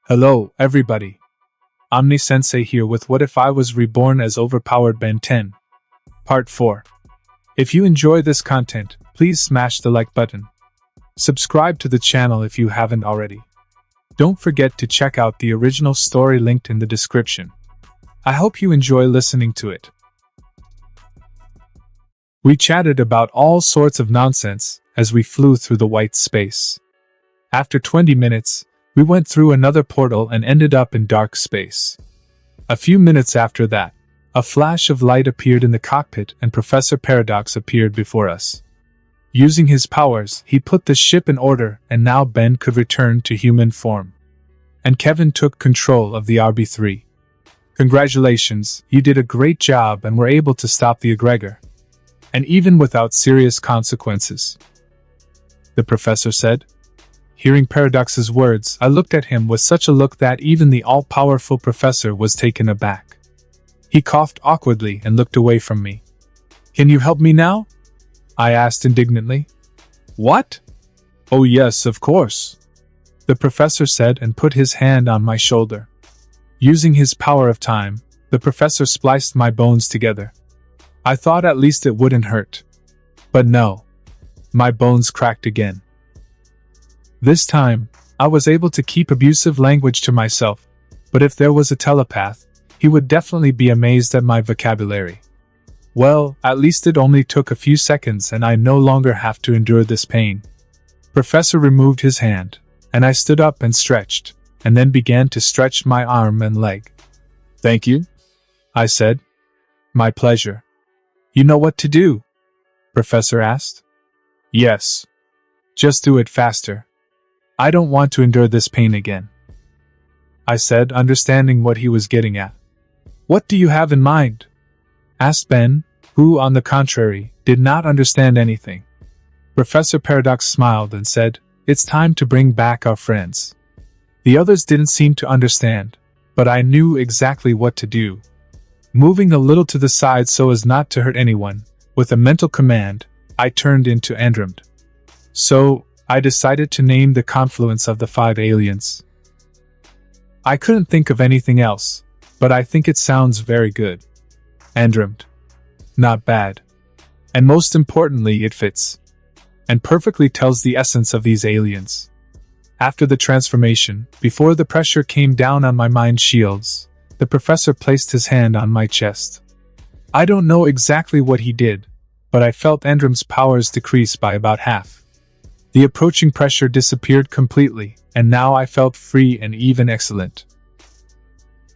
Hello, everybody. Omni-sensei here with What If I Was Reborn as Overpowered Ben 10, Part 4. If you enjoy this content, please smash the like button. Subscribe to the channel if you haven't already. Don't forget to check out the original story linked in the description. I hope you enjoy listening to it. We chatted about all sorts of nonsense as we flew through the white space. After 20 minutes, we went through another portal and ended up in dark space. A few minutes after that, a flash of light appeared in the cockpit and Professor Paradox appeared before us. Using his powers, he put the ship in order and now Ben could return to human form. And Kevin took control of the RB3. Congratulations, you did a great job and were able to stop the egregor. And even without serious consequences. The professor said. Hearing Paradox's words, I looked at him with such a look that even the all-powerful professor was taken aback. He coughed awkwardly and looked away from me. Can you help me now? I asked indignantly. What? Oh yes, of course. The professor said and put his hand on my shoulder. Using his power of time, the professor spliced my bones together. I thought at least it wouldn't hurt. But no. My bones cracked again. This time, I was able to keep abusive language to myself, but if there was a telepath, he would definitely be amazed at my vocabulary. Well, at least it only took a few seconds and I no longer have to endure this pain. Professor removed his hand, and I stood up and stretched, and then began to stretch my arm and leg. Thank you, I said. My pleasure. You know what to do? Professor asked. Yes. Just do it faster. I don't want to endure this pain again. I said, understanding what he was getting at. What do you have in mind? Asked Ben, who, on the contrary, did not understand anything. Professor Paradox smiled and said, It's time to bring back our friends. The others didn't seem to understand, but I knew exactly what to do. Moving a little to the side so as not to hurt anyone, with a mental command, I turned into Andromeda. So, I decided to name the confluence of the 5 aliens. I couldn't think of anything else, but I think it sounds very good. Andromeda. Not bad. And most importantly, it fits. And perfectly tells the essence of these aliens. After the transformation, before the pressure came down on my mind shields, the professor placed his hand on my chest. I don't know exactly what he did, but I felt Andromeda's powers decrease by about half. The approaching pressure disappeared completely, and now I felt free and even excellent.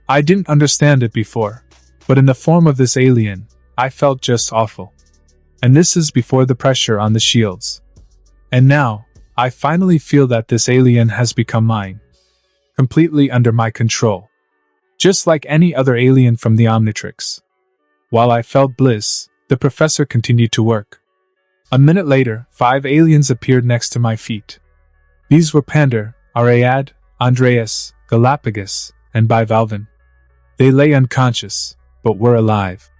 I didn't understand it before, but in the form of this alien, I felt just awful. And this is before the pressure on the shields. And now, I finally feel that this alien has become mine. Completely under my control. Just like any other alien from the Omnitrix. While I felt bliss, the professor continued to work. A minute later, 5 aliens appeared next to my feet. These were Pander, Ariad, Andreas, Galapagos, and Bivalvin. They lay unconscious, but were alive.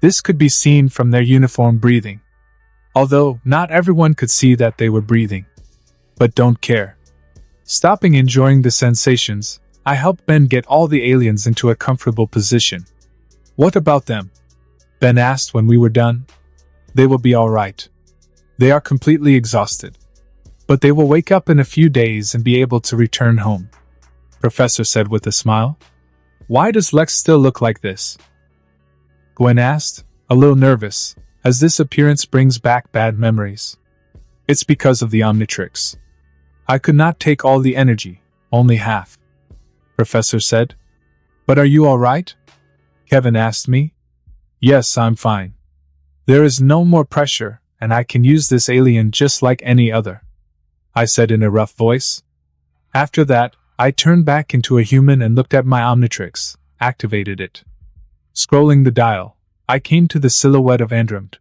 This could be seen from their uniform breathing. Although, not everyone could see that they were breathing. But don't care. Stopping enjoying the sensations, I helped Ben get all the aliens into a comfortable position. What about them? Ben asked when we were done. They will be alright. They are completely exhausted. But they will wake up in a few days and be able to return home. Professor said with a smile. Why does Lex still look like this? Gwen asked, a little nervous, as this appearance brings back bad memories. It's because of the omnitrix. I could not take all the energy, only half. Professor said. But are you alright? Kevin asked me. Yes, I'm fine. There is no more pressure, and I can use this alien just like any other. I said in a rough voice. After that, I turned back into a human and looked at my omnitrix, activated it. Scrolling the dial, I came to the silhouette of Andromeda.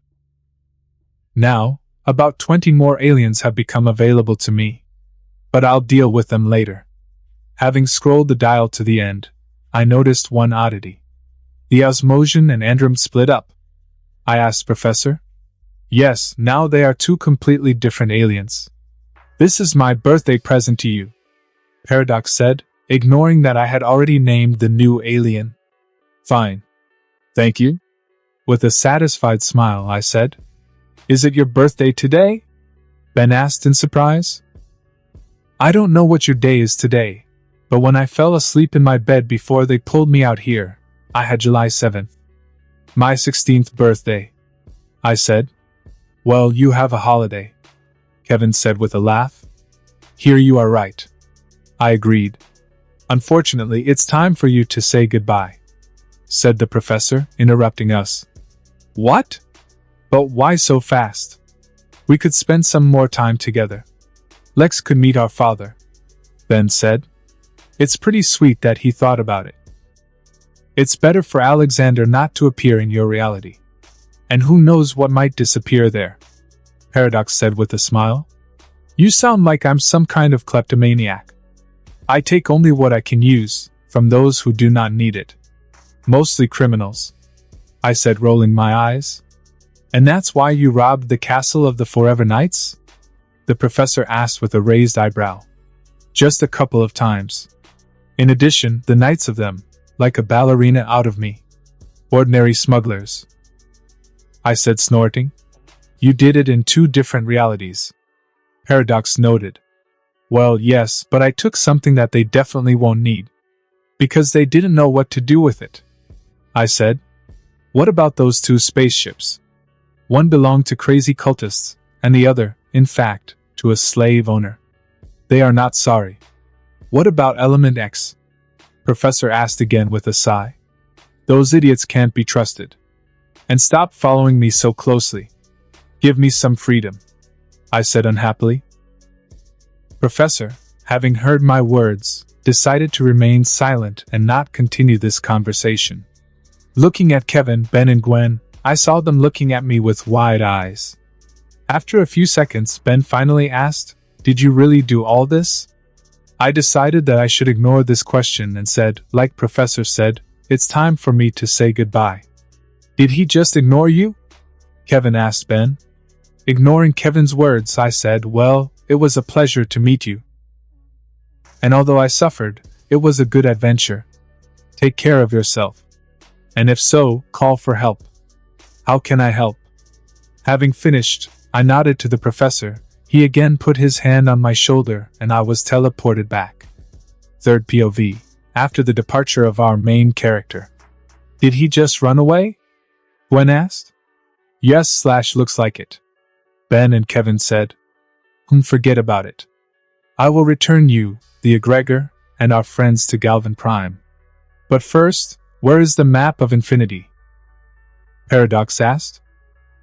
Now, about 20 more aliens have become available to me. But I'll deal with them later. Having scrolled the dial to the end, I noticed one oddity. The Osmosian and Andromeda split up. I asked Professor. Yes, now they are 2 completely different aliens. This is my birthday present to you. Paradox said, ignoring that I had already named the new alien. Fine. Thank you. With a satisfied smile, I said. Is it your birthday today? Ben asked in surprise. I don't know what your day is today, but when I fell asleep in my bed before they pulled me out here, I had July 7th. My 16th birthday. I said. Well, you have a holiday, Kevin said with a laugh. Here you are right. I agreed. Unfortunately, it's time for you to say goodbye, said the professor, interrupting us. What? But why so fast? We could spend some more time together. Lex could meet our father, Ben said. It's pretty sweet that he thought about it. It's better for Alexander not to appear in your reality. And who knows what might disappear there, Paradox said with a smile. You sound like I'm some kind of kleptomaniac. I take only what I can use, from those who do not need it. Mostly criminals, I said, rolling my eyes. And that's why you robbed the castle of the Forever Knights? The professor asked with a raised eyebrow. Just a couple of times. In addition, the knights of them, like a ballerina out of me. Ordinary smugglers, I said, snorting. You did it in 2 different realities, Paradox noted. Well, yes, but I took something that they definitely won't need. Because they didn't know what to do with it, I said. What about those 2 spaceships? One belonged to crazy cultists, and the other, in fact, to a slave owner. They are not sorry. What about Element X? Professor asked again with a sigh. Those idiots can't be trusted. And stop following me so closely. Give me some freedom, I said unhappily. Professor, having heard my words, decided to remain silent and not continue this conversation. Looking at Kevin, Ben and Gwen, I saw them looking at me with wide eyes. After a few seconds, Ben finally asked, Did you really do all this? I decided that I should ignore this question and said, like Professor said, it's time for me to say goodbye. Did he just ignore you? Kevin asked Ben. Ignoring Kevin's words, I said, well, it was a pleasure to meet you. And although I suffered, it was a good adventure. Take care of yourself. And if so, call for help. How can I help? Having finished, I nodded to the professor. He again put his hand on my shoulder and I was teleported back. Third POV. After the departure of our main character. Did he just run away? Gwen asked. Yes, looks like it. Ben and Kevin said. Forget about it. I will return you, the egregor, and our friends to Galvan Prime. But first, where is the map of infinity? Paradox asked.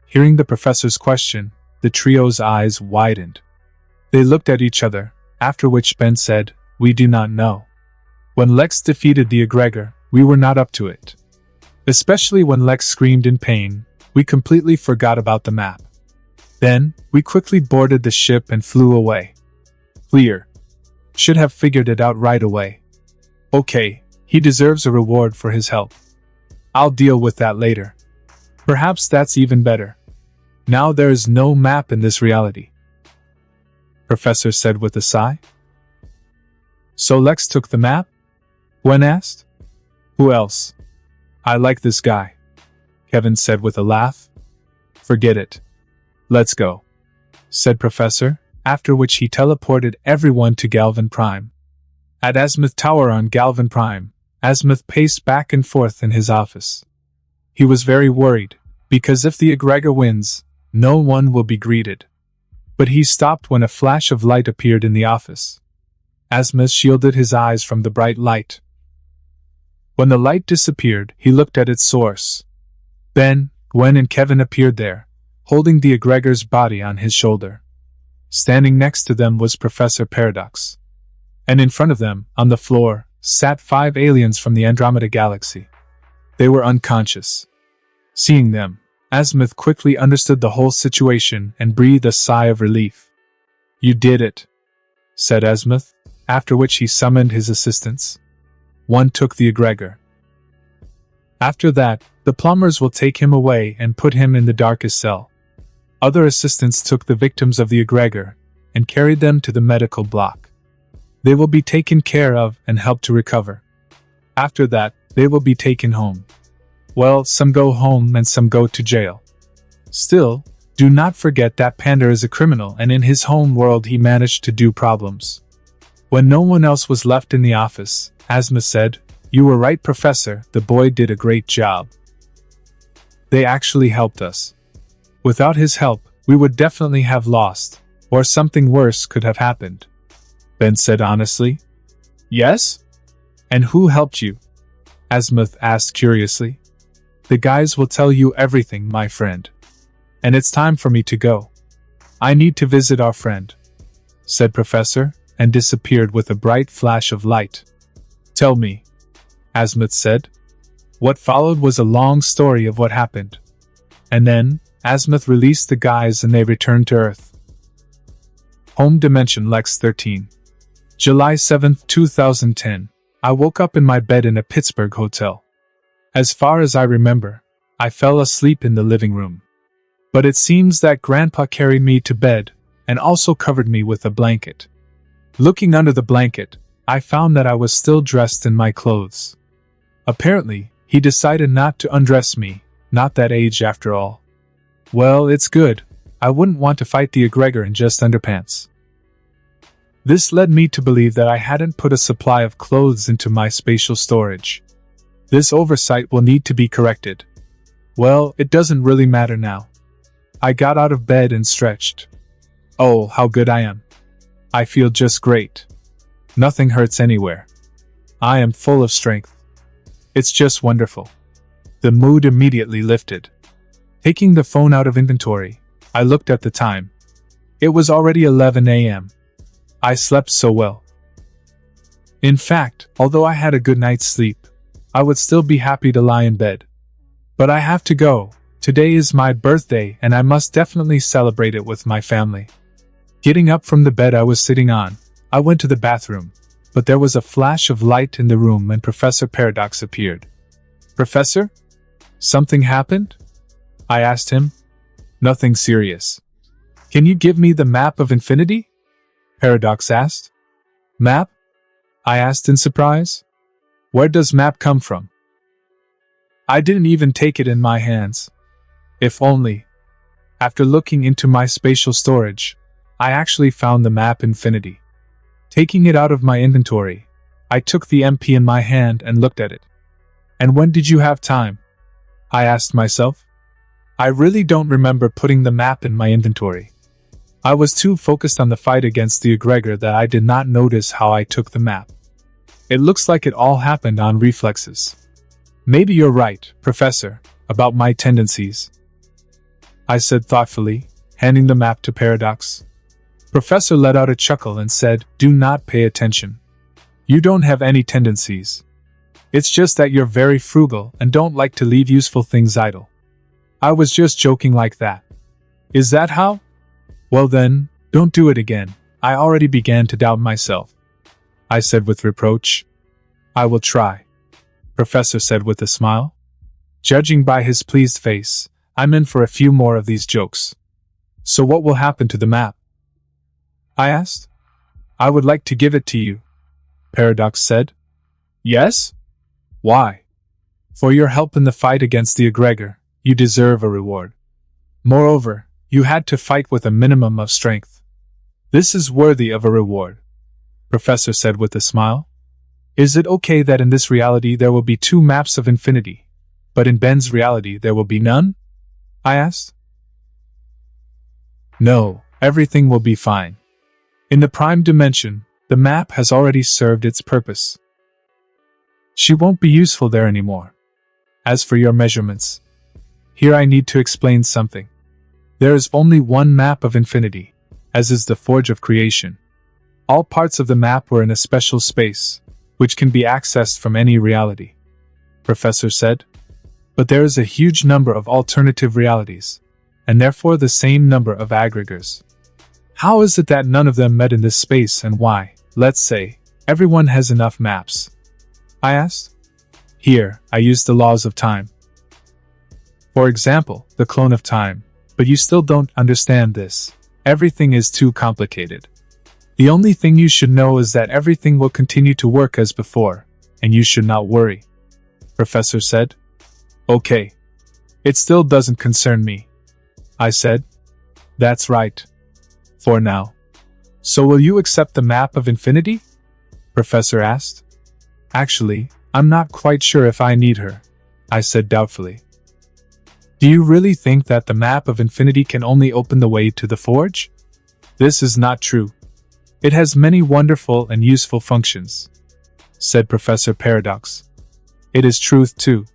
Hearing the professor's question, the trio's eyes widened. They looked at each other, after which Ben said, We do not know. When Lex defeated the egregor, we were not up to it. Especially when Lex screamed in pain, we completely forgot about the map. Then, we quickly boarded the ship and flew away. Clear. Should have figured it out right away. Okay, he deserves a reward for his help. I'll deal with that later. Perhaps that's even better. Now there is no map in this reality. Professor said with a sigh. So Lex took the map? Gwen asked. Who else? I like this guy, Kevin said with a laugh. Forget it. Let's go, said Professor, after which he teleported everyone to Galvan Prime. At Azimuth Tower on Galvan Prime, Azimuth paced back and forth in his office. He was very worried, because if the egregor wins, no one will be greeted. But he stopped when a flash of light appeared in the office. Azimuth shielded his eyes from the bright light. When the light disappeared, he looked at its source. Ben, Gwen and Kevin appeared there, holding the egregor's body on his shoulder. Standing next to them was Professor Paradox. And in front of them, on the floor, sat 5 aliens from the Andromeda Galaxy. They were unconscious. Seeing them, Azimuth quickly understood the whole situation and breathed a sigh of relief. You did it, said Azimuth, after which he summoned his assistants. One took the egregor. After that, the plumbers will take him away and put him in the darkest cell. Other assistants took the victims of the egregor and carried them to the medical block. They will be taken care of and helped to recover. After that, they will be taken home. Well, some go home and some go to jail. Still, do not forget that Panda is a criminal, and in his home world he managed to do problems. When no one else was left in the office, Asma said, "You were right, Professor, the boy did a great job. They actually helped us. Without his help, we would definitely have lost, or something worse could have happened." Ben said honestly. "Yes? And who helped you?" Asmuth asked curiously. "The guys will tell you everything, my friend. And it's time for me to go. I need to visit our friend," said Professor, and disappeared with a bright flash of light. "Tell me," Asmuth said. What followed was a long story of what happened. And then, Asmuth released the guys and they returned to Earth. Home Dimension Lex 13. July 7, 2010. I woke up in my bed in a Pittsburgh hotel. As far as I remember, I fell asleep in the living room. But it seems that Grandpa carried me to bed, and also covered me with a blanket. Looking under the blanket, I found that I was still dressed in my clothes. Apparently, he decided not to undress me, not that age after all. Well, it's good. I wouldn't want to fight the egregor in just underpants. This led me to believe that I hadn't put a supply of clothes into my spatial storage. This oversight will need to be corrected. Well, it doesn't really matter now. I got out of bed and stretched. Oh, how good I am. I feel just great. Nothing hurts anywhere. I am full of strength. It's just wonderful. The mood immediately lifted. Taking the phone out of inventory, I looked at the time. It was already 11 a.m. I slept so well. In fact, although I had a good night's sleep, I would still be happy to lie in bed. But I have to go. Today is my birthday and I must definitely celebrate it with my family. Getting up from the bed I was sitting on, I went to the bathroom, but there was a flash of light in the room and Professor Paradox appeared. "Professor? Something happened?" I asked him. "Nothing serious. Can you give me the map of infinity?" Paradox asked. "Map?" I asked in surprise. "Where does map come from?" I didn't even take it in my hands. If only. After looking into my spatial storage, I actually found the map infinity. Taking it out of my inventory, I took the MP in my hand and looked at it. "And when did you have time?" I asked myself. I really don't remember putting the map in my inventory. I was too focused on the fight against the egregor that I did not notice how I took the map. It looks like it all happened on reflexes. Maybe you're right, Professor, about my tendencies, I said thoughtfully, handing the map to Paradox. Professor let out a chuckle and said, "Do not pay attention. You don't have any tendencies. It's just that you're very frugal and don't like to leave useful things idle. I was just joking like that." "Is that how? Well then, don't do it again. I already began to doubt myself," I said with reproach. "I will try," Professor said with a smile. Judging by his pleased face, I'm in for a few more of these jokes. "So what will happen to the map?" I asked. "I would like to give it to you," Paradox said. "Yes? Why?" "For your help in the fight against the egregor, you deserve a reward. Moreover, you had to fight with a minimum of strength. This is worthy of a reward," Professor said with a smile. "Is it okay that in this reality there will be 2 maps of infinity, but in Ben's reality there will be none?" I asked. "No, everything will be fine. In the prime dimension, the map has already served its purpose. She won't be useful there anymore. As for your measurements, here I need to explain something. There is only one map of infinity, as is the forge of creation. All parts of the map were in a special space, which can be accessed from any reality," Professor said. "But there is a huge number of alternative realities, and therefore the same number of aggregors. How is it that none of them met in this space, and why, let's say, everyone has enough maps?" I asked. Here, I used the laws of time. For example, the clone of time, but you still don't understand this. Everything is too complicated. The only thing you should know is that everything will continue to work as before, and you should not worry," Professor said. "Okay. It still doesn't concern me," I said. "That's right. For now. So will you accept the map of infinity?" Professor asked. "Actually, I'm not quite sure if I need her," I said doubtfully. "Do you really think that the map of infinity can only open the way to the forge? This is not true. It has many wonderful and useful functions," said Professor Paradox. "It is truth too.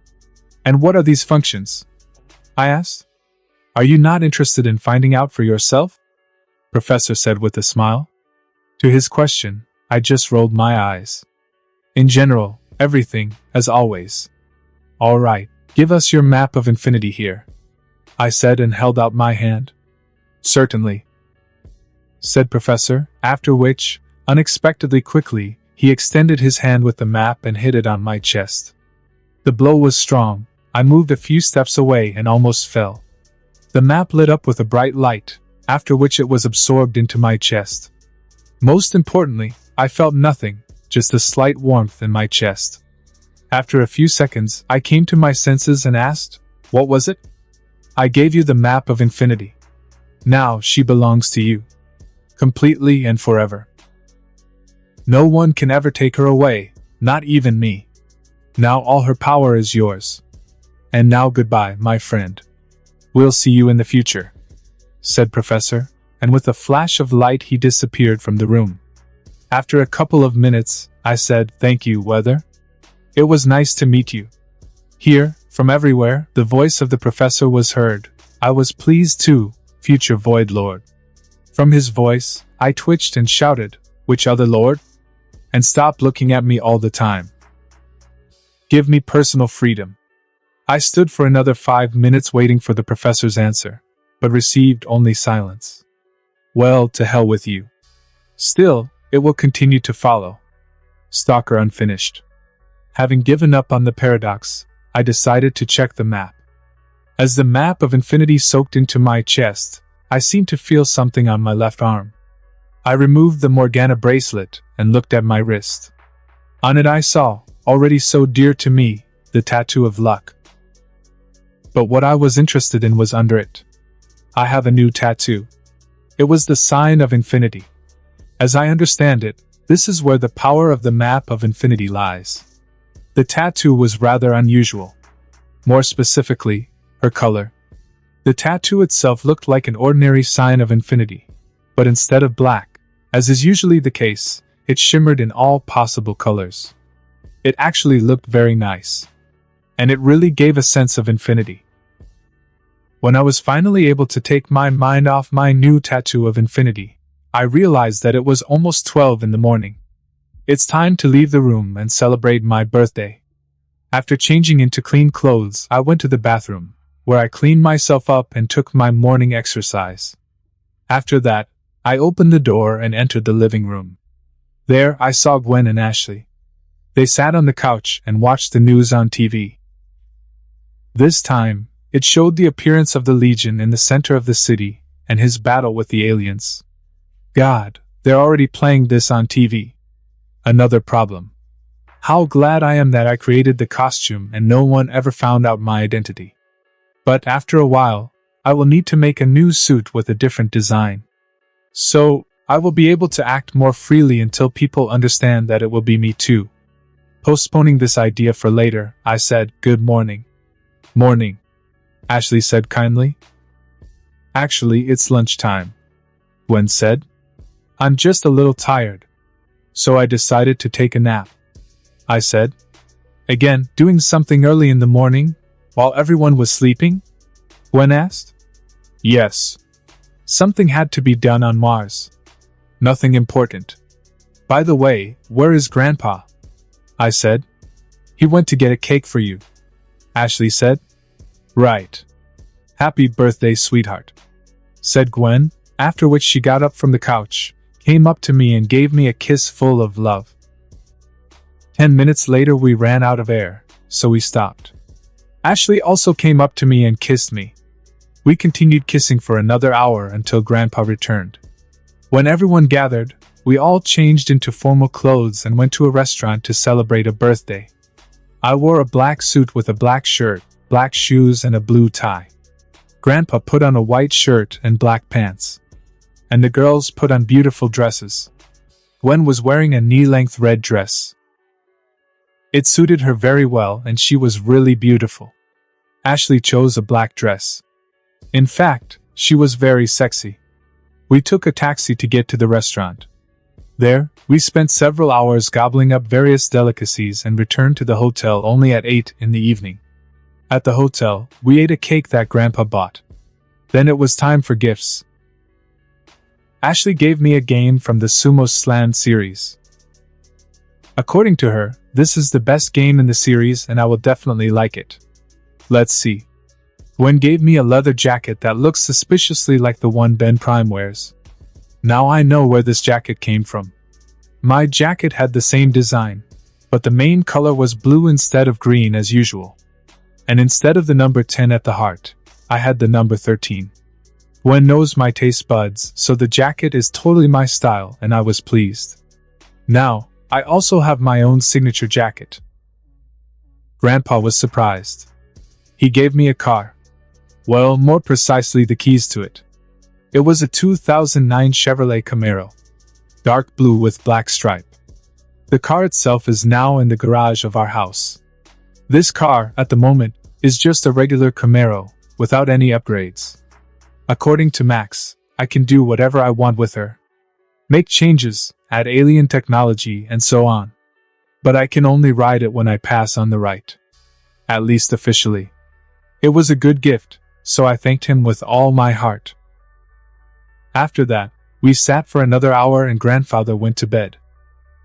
And what are these functions?" I asked. "Are you not interested in finding out for yourself?" Professor said with a smile. To his question, I just rolled my eyes. "In general, everything, as always." "All right, give us your map of infinity here," I said and held out my hand. "Certainly," said Professor, after which, unexpectedly quickly, he extended his hand with the map and hit it on my chest. The blow was strong. I moved a few steps away and almost fell. The map lit up with a bright light, after which it was absorbed into my chest. Most importantly, I felt nothing, just a slight warmth in my chest. After a few seconds, I came to my senses and asked, "What was it?" "I gave you the map of infinity. Now she belongs to you. Completely and forever. No one can ever take her away, not even me. Now all her power is yours. And now goodbye, my friend. We'll see you in the future," said Professor, and with a flash of light he disappeared from the room. After a couple of minutes, I said, "Thank you, Weather. It was nice to meet you." Here, from everywhere, the voice of the professor was heard. "I was pleased too, future Void Lord." From his voice, I twitched and shouted, "Which other lord? And stop looking at me all the time. Give me personal freedom." I stood for another 5 minutes waiting for the professor's answer, but received only silence. Well, to hell with you. Still, it will continue to follow. Stalker unfinished. Having given up on the paradox, I decided to check the map. As the map of infinity soaked into my chest, I seemed to feel something on my left arm. I removed the Morgana bracelet and looked at my wrist. On it I saw, already so dear to me, the tattoo of luck. But what I was interested in was under it. I have a new tattoo. It was the sign of infinity. As I understand it, this is where the power of the map of infinity lies. The tattoo was rather unusual. More specifically, her color. The tattoo itself looked like an ordinary sign of infinity, but instead of black, as is usually the case, it shimmered in all possible colors. It actually looked very nice. And it really gave a sense of infinity. When I was finally able to take my mind off my new tattoo of infinity, I realized that it was almost 12 in the morning. It's time to leave the room and celebrate my birthday. After changing into clean clothes, I went to the bathroom, where I cleaned myself up and took my morning exercise. After that, I opened the door and entered the living room. There, I saw Gwen and Ashley. They sat on the couch and watched the news on TV. This time, it showed the appearance of the Legion in the center of the city and his battle with the aliens. God, they're already playing this on TV. Another problem. How glad I am that I created the costume and no one ever found out my identity. But after a while, I will need to make a new suit with a different design. So, I will be able to act more freely until people understand that it will be me too. Postponing this idea for later, I said, "Good morning." "Morning," Ashley said kindly. "Actually, it's lunchtime," Gwen said. "I'm just a little tired. So I decided to take a nap," I said. "Again, doing something early in the morning, while everyone was sleeping?" Gwen asked. "Yes. Something had to be done on Mars. Nothing important. By the way, where is Grandpa?" I said. "He went to get a cake for you," Ashley said. "Right. Happy birthday, sweetheart," said Gwen, after which she got up from the couch, came up to me and gave me a kiss full of love. 10 minutes later we ran out of air, so we stopped. Ashley also came up to me and kissed me. We continued kissing for another hour until Grandpa returned. When everyone gathered, we all changed into formal clothes and went to a restaurant to celebrate a birthday. I wore a black suit with a black shirt, black shoes, and a blue tie. Grandpa put on a white shirt and black pants. And the girls put on beautiful dresses. Gwen was wearing a knee-length red dress. It suited her very well and she was really beautiful. Ashley chose a black dress. In fact, she was very sexy. We took a taxi to get to the restaurant. There, we spent several hours gobbling up various delicacies and returned to the hotel only at 8 in the evening. At the hotel, we ate a cake that Grandpa bought. Then it was time for gifts. Ashley gave me a game from the Sumo Slam series. According to her, this is the best game in the series and I will definitely like it. Let's see. Gwen gave me a leather jacket that looks suspiciously like the one Ben Prime wears. Now I know where this jacket came from. My jacket had the same design, but the main color was blue instead of green as usual. And instead of the number 10 at the heart, I had the number 13. Gwen knows my taste buds, so the jacket is totally my style and I was pleased. Now, I also have my own signature jacket. Grandpa was surprised. He gave me a car. Well, more precisely the keys to it. It was a 2009 Chevrolet Camaro. Dark blue with black stripe. The car itself is now in the garage of our house. This car, at the moment, is just a regular Camaro, without any upgrades. According to Max, I can do whatever I want with her. Make changes, add alien technology, and so on. But I can only ride it when I pass on the right. At least officially. It was a good gift, so I thanked him with all my heart. After that, we sat for another hour and Grandfather went to bed.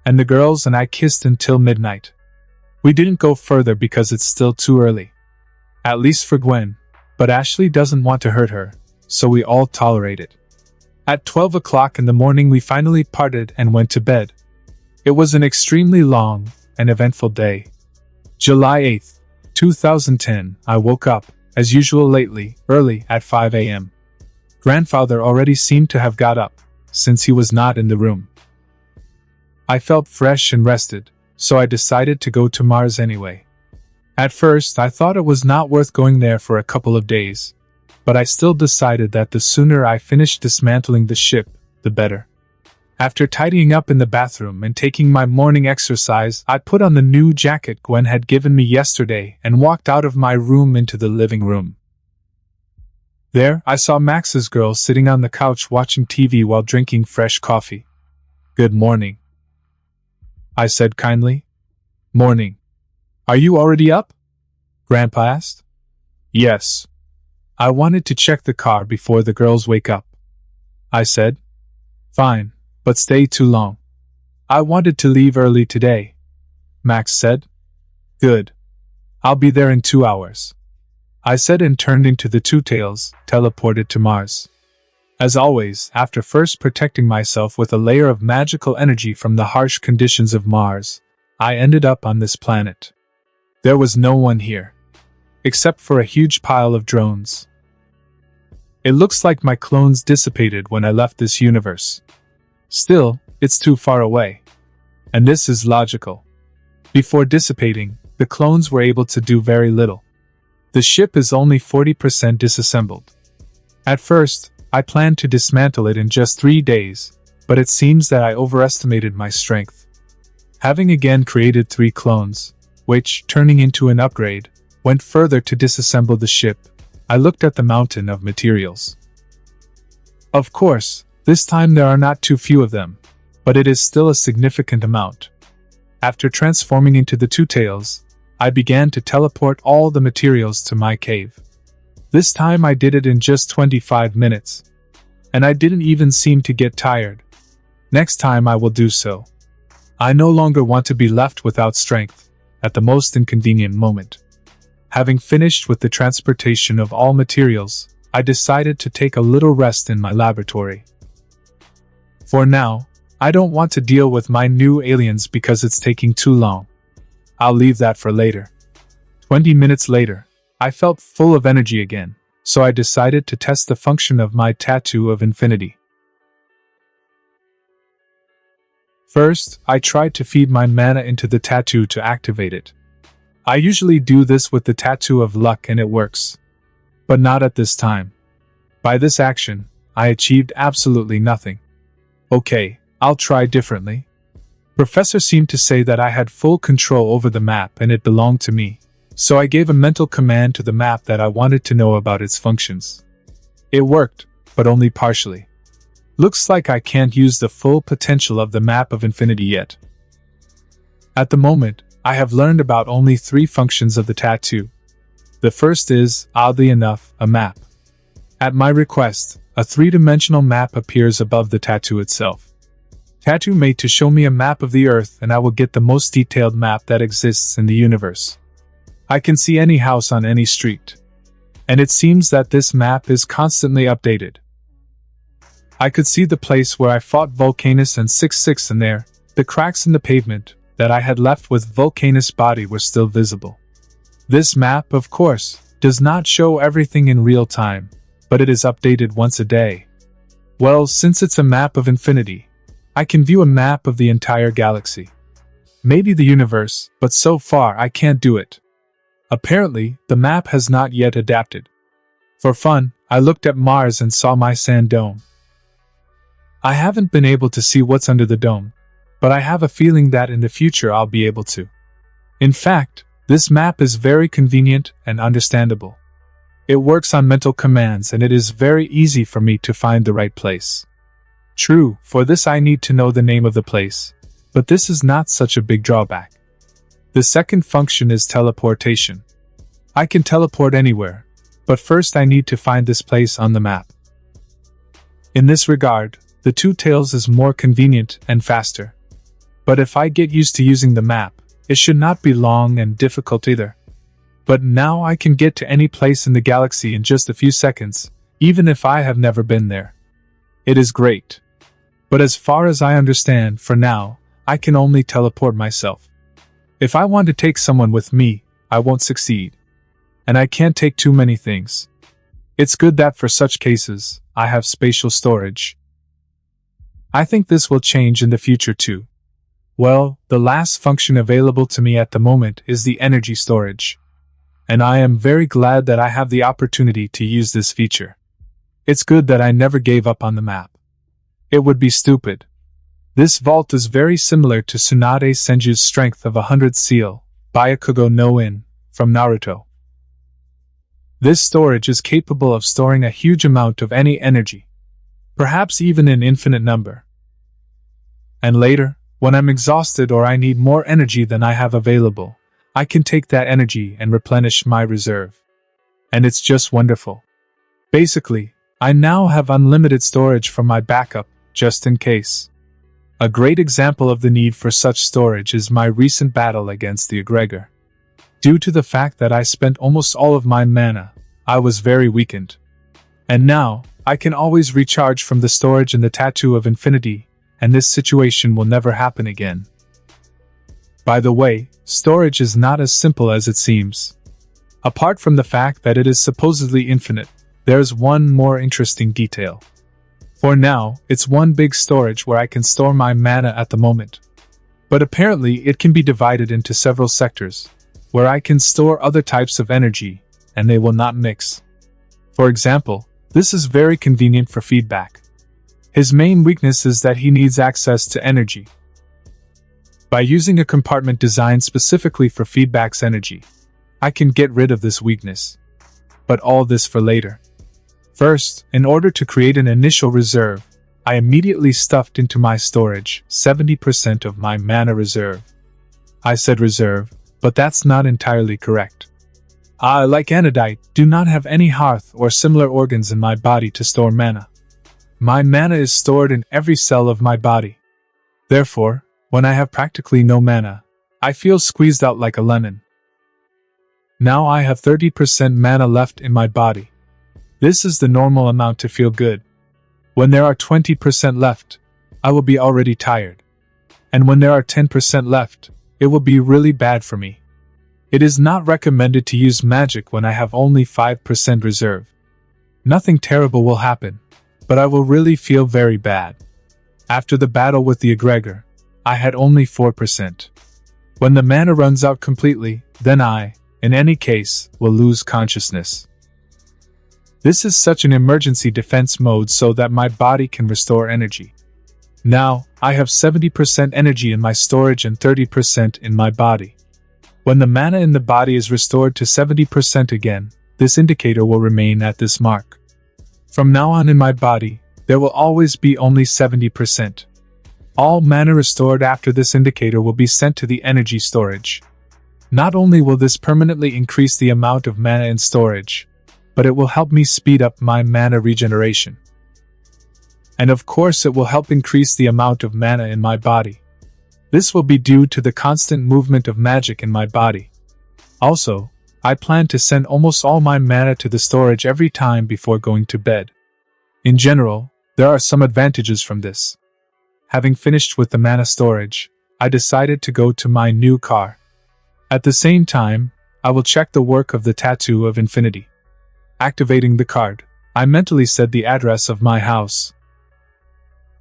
And the girls and I kissed until midnight. We didn't go further because it's still too early. At least for Gwen, but Ashley doesn't want to hurt her, so we all tolerate it. At 12 o'clock in the morning we finally parted and went to bed. It was an extremely long and eventful day. July 8th, 2010, I woke up, as usual lately, early at 5 a.m. Grandfather already seemed to have got up, since he was not in the room. I felt fresh and rested, so I decided to go to Mars anyway. At first, I thought it was not worth going there for a couple of days, but I still decided that the sooner I finished dismantling the ship, the better. After tidying up in the bathroom and taking my morning exercise, I put on the new jacket Gwen had given me yesterday and walked out of my room into the living room. There, I saw Max's girl sitting on the couch watching TV while drinking fresh coffee. "Good morning," I said kindly. "Morning. Are you already up?" Grandpa asked. "Yes. I wanted to check the car before the girls wake up," I said. "Fine, but stay too long. I wanted to leave early today," Max said. "Good. I'll be there in 2 hours," I said and turned into the Two Tails, teleported to Mars. As always, after first protecting myself with a layer of magical energy from the harsh conditions of Mars, I ended up on this planet. There was no one here, except for a huge pile of drones. It looks like my clones dissipated when I left this universe. Still, it's too far away. And this is logical. Before dissipating, the clones were able to do very little. The ship is only 40% disassembled. At first, I planned to dismantle it in just 3 days, but it seems that I overestimated my strength. Having again created 3 clones, which, turning into an upgrade, went further to disassemble the ship, I looked at the mountain of materials. Of course, this time there are not too few of them, but it is still a significant amount. After transforming into the Two Tails, I began to teleport all the materials to my cave. This time I did it in just 25 minutes. And I didn't even seem to get tired. Next time I will do so. I no longer want to be left without strength, at the most inconvenient moment. Having finished with the transportation of all materials, I decided to take a little rest in my laboratory. For now, I don't want to deal with my new aliens because it's taking too long. I'll leave that for later. 20 minutes later, I felt full of energy again, so I decided to test the function of my tattoo of infinity. First, I tried to feed my mana into the tattoo to activate it. I usually do this with the Tattoo of Luck and it works. But not at this time. By this action, I achieved absolutely nothing. Okay, I'll try differently. Professor seemed to say that I had full control over the map and it belonged to me, so I gave a mental command to the map that I wanted to know about its functions. It worked, but only partially. Looks like I can't use the full potential of the map of infinity yet. At the moment, I have learned about only 3 functions of the tattoo. The first is, oddly enough, a map. At my request, a 3-dimensional map appears above the tattoo itself. Tattoo made to show me a map of the Earth and I will get the most detailed map that exists in the universe. I can see any house on any street. And it seems that this map is constantly updated. I could see the place where I fought Volcanus and 6-6 in there. The cracks in the pavement that I had left with Volcanus' body were still visible. This map, of course, does not show everything in real time, but it is updated once a day. Well, since it's a map of infinity, I can view a map of the entire galaxy. Maybe the universe, but so far I can't do it. Apparently, the map has not yet adapted. For fun, I looked at Mars and saw my sand dome. I haven't been able to see what's under the dome, but I have a feeling that in the future I'll be able to. In fact, this map is very convenient and understandable. It works on mental commands and it is very easy for me to find the right place. True, for this I need to know the name of the place, but this is not such a big drawback. The second function is teleportation. I can teleport anywhere, but first I need to find this place on the map. In this regard, the 2 tails is more convenient and faster. But if I get used to using the map, it should not be long and difficult either. But now I can get to any place in the galaxy in just a few seconds, even if I have never been there. It is great. But as far as I understand, for now, I can only teleport myself. If I want to take someone with me, I won't succeed. And I can't take too many things. It's good that for such cases, I have spatial storage. I think this will change in the future too. Well, the last function available to me at the moment is the energy storage. And I am very glad that I have the opportunity to use this feature. It's good that I never gave up on the map. It would be stupid. This vault is very similar to Tsunade Senju's strength of 100 seal, Byakugo no In, from Naruto. This storage is capable of storing a huge amount of any energy, perhaps even an infinite number. And later, when I'm exhausted or I need more energy than I have available, I can take that energy and replenish my reserve. And it's just wonderful. Basically, I now have unlimited storage for my backup, just in case. A great example of the need for such storage is my recent battle against the egregor. Due to the fact that I spent almost all of my mana, I was very weakened. And now, I can always recharge from the storage in the Tattoo of Infinity, and this situation will never happen again. By the way, storage is not as simple as it seems. Apart from the fact that it is supposedly infinite, there's one more interesting detail. For now, it's one big storage where I can store my mana at the moment. But apparently it can be divided into several sectors, where I can store other types of energy, and they will not mix. For example, this is very convenient for feedback. His main weakness is that he needs access to energy. By using a compartment designed specifically for feedback's energy, I can get rid of this weakness. But all this for later. First, in order to create an initial reserve, I immediately stuffed into my storage 70% of my mana reserve. I said reserve, but that's not entirely correct. I, like Anodite, do not have any hearth or similar organs in my body to store mana. My mana is stored in every cell of my body. Therefore, when I have practically no mana, I feel squeezed out like a lemon. Now I have 30% mana left in my body. This is the normal amount to feel good. When there are 20% left, I will be already tired. And when there are 10% left, it will be really bad for me. It is not recommended to use magic when I have only 5% reserve. Nothing terrible will happen, but I will really feel very bad. After the battle with the egregor, I had only 4%. When the mana runs out completely, then I, in any case, will lose consciousness. This is such an emergency defense mode so that my body can restore energy. Now, I have 70% energy in my storage and 30% in my body. When the mana in the body is restored to 70% again, this indicator will remain at this mark. From now on in my body, there will always be only 70%. All mana restored after this indicator will be sent to the energy storage. Not only will this permanently increase the amount of mana in storage, but it will help me speed up my mana regeneration. And of course it will help increase the amount of mana in my body. This will be due to the constant movement of magic in my body. Also, I plan to send almost all my mana to the storage every time before going to bed. In general, there are some advantages from this. Having finished with the mana storage, I decided to go to my new car. At the same time, I will check the work of the Tattoo of Infinity. Activating the card, I mentally said the address of my house.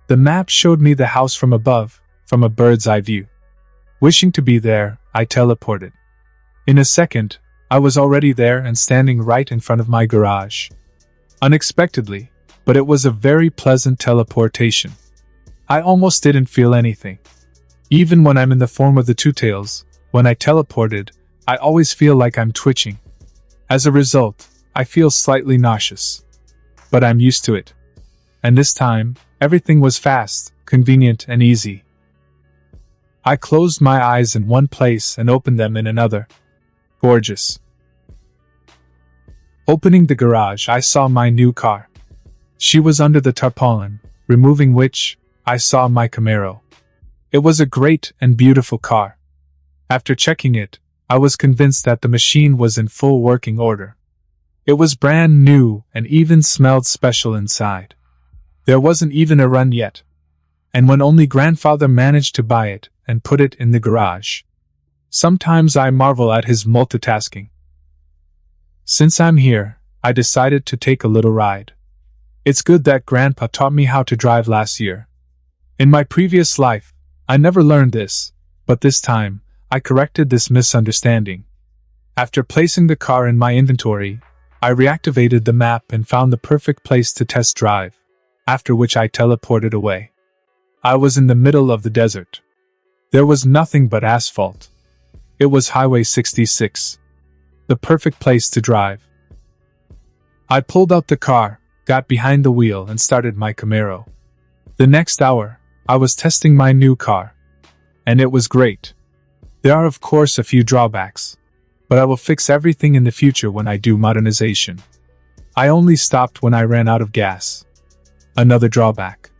The map showed me the house from above, from a bird's eye view. Wishing to be there, I teleported. In a second, I was already there and standing right in front of my garage. Unexpectedly, but it was a very pleasant teleportation. I almost didn't feel anything. Even when I'm in the form of the Two Tails, when I teleported, I always feel like I'm twitching. As a result, I feel slightly nauseous. But I'm used to it. And this time, everything was fast, convenient, and easy. I closed my eyes in one place and opened them in another. Gorgeous. Opening the garage, I saw my new car. She was under the tarpaulin, removing which, I saw my Camaro. It was a great and beautiful car. After checking it, I was convinced that the machine was in full working order. It was brand new and even smelled special inside. There wasn't even a run yet. And when only grandfather managed to buy it and put it in the garage. Sometimes I marvel at his multitasking. Since I'm here, I decided to take a little ride. It's good that Grandpa taught me how to drive last year. In my previous life, I never learned this, but this time, I corrected this misunderstanding. After placing the car in my inventory, I reactivated the map and found the perfect place to test drive, after which I teleported away. I was in the middle of the desert. There was nothing but asphalt. It was Highway 66. The perfect place to drive. I pulled out the car, got behind the wheel and started my Camaro. The next hour, I was testing my new car. And it was great. There are of course a few drawbacks, but I will fix everything in the future when I do modernization. I only stopped when I ran out of gas. Another drawback.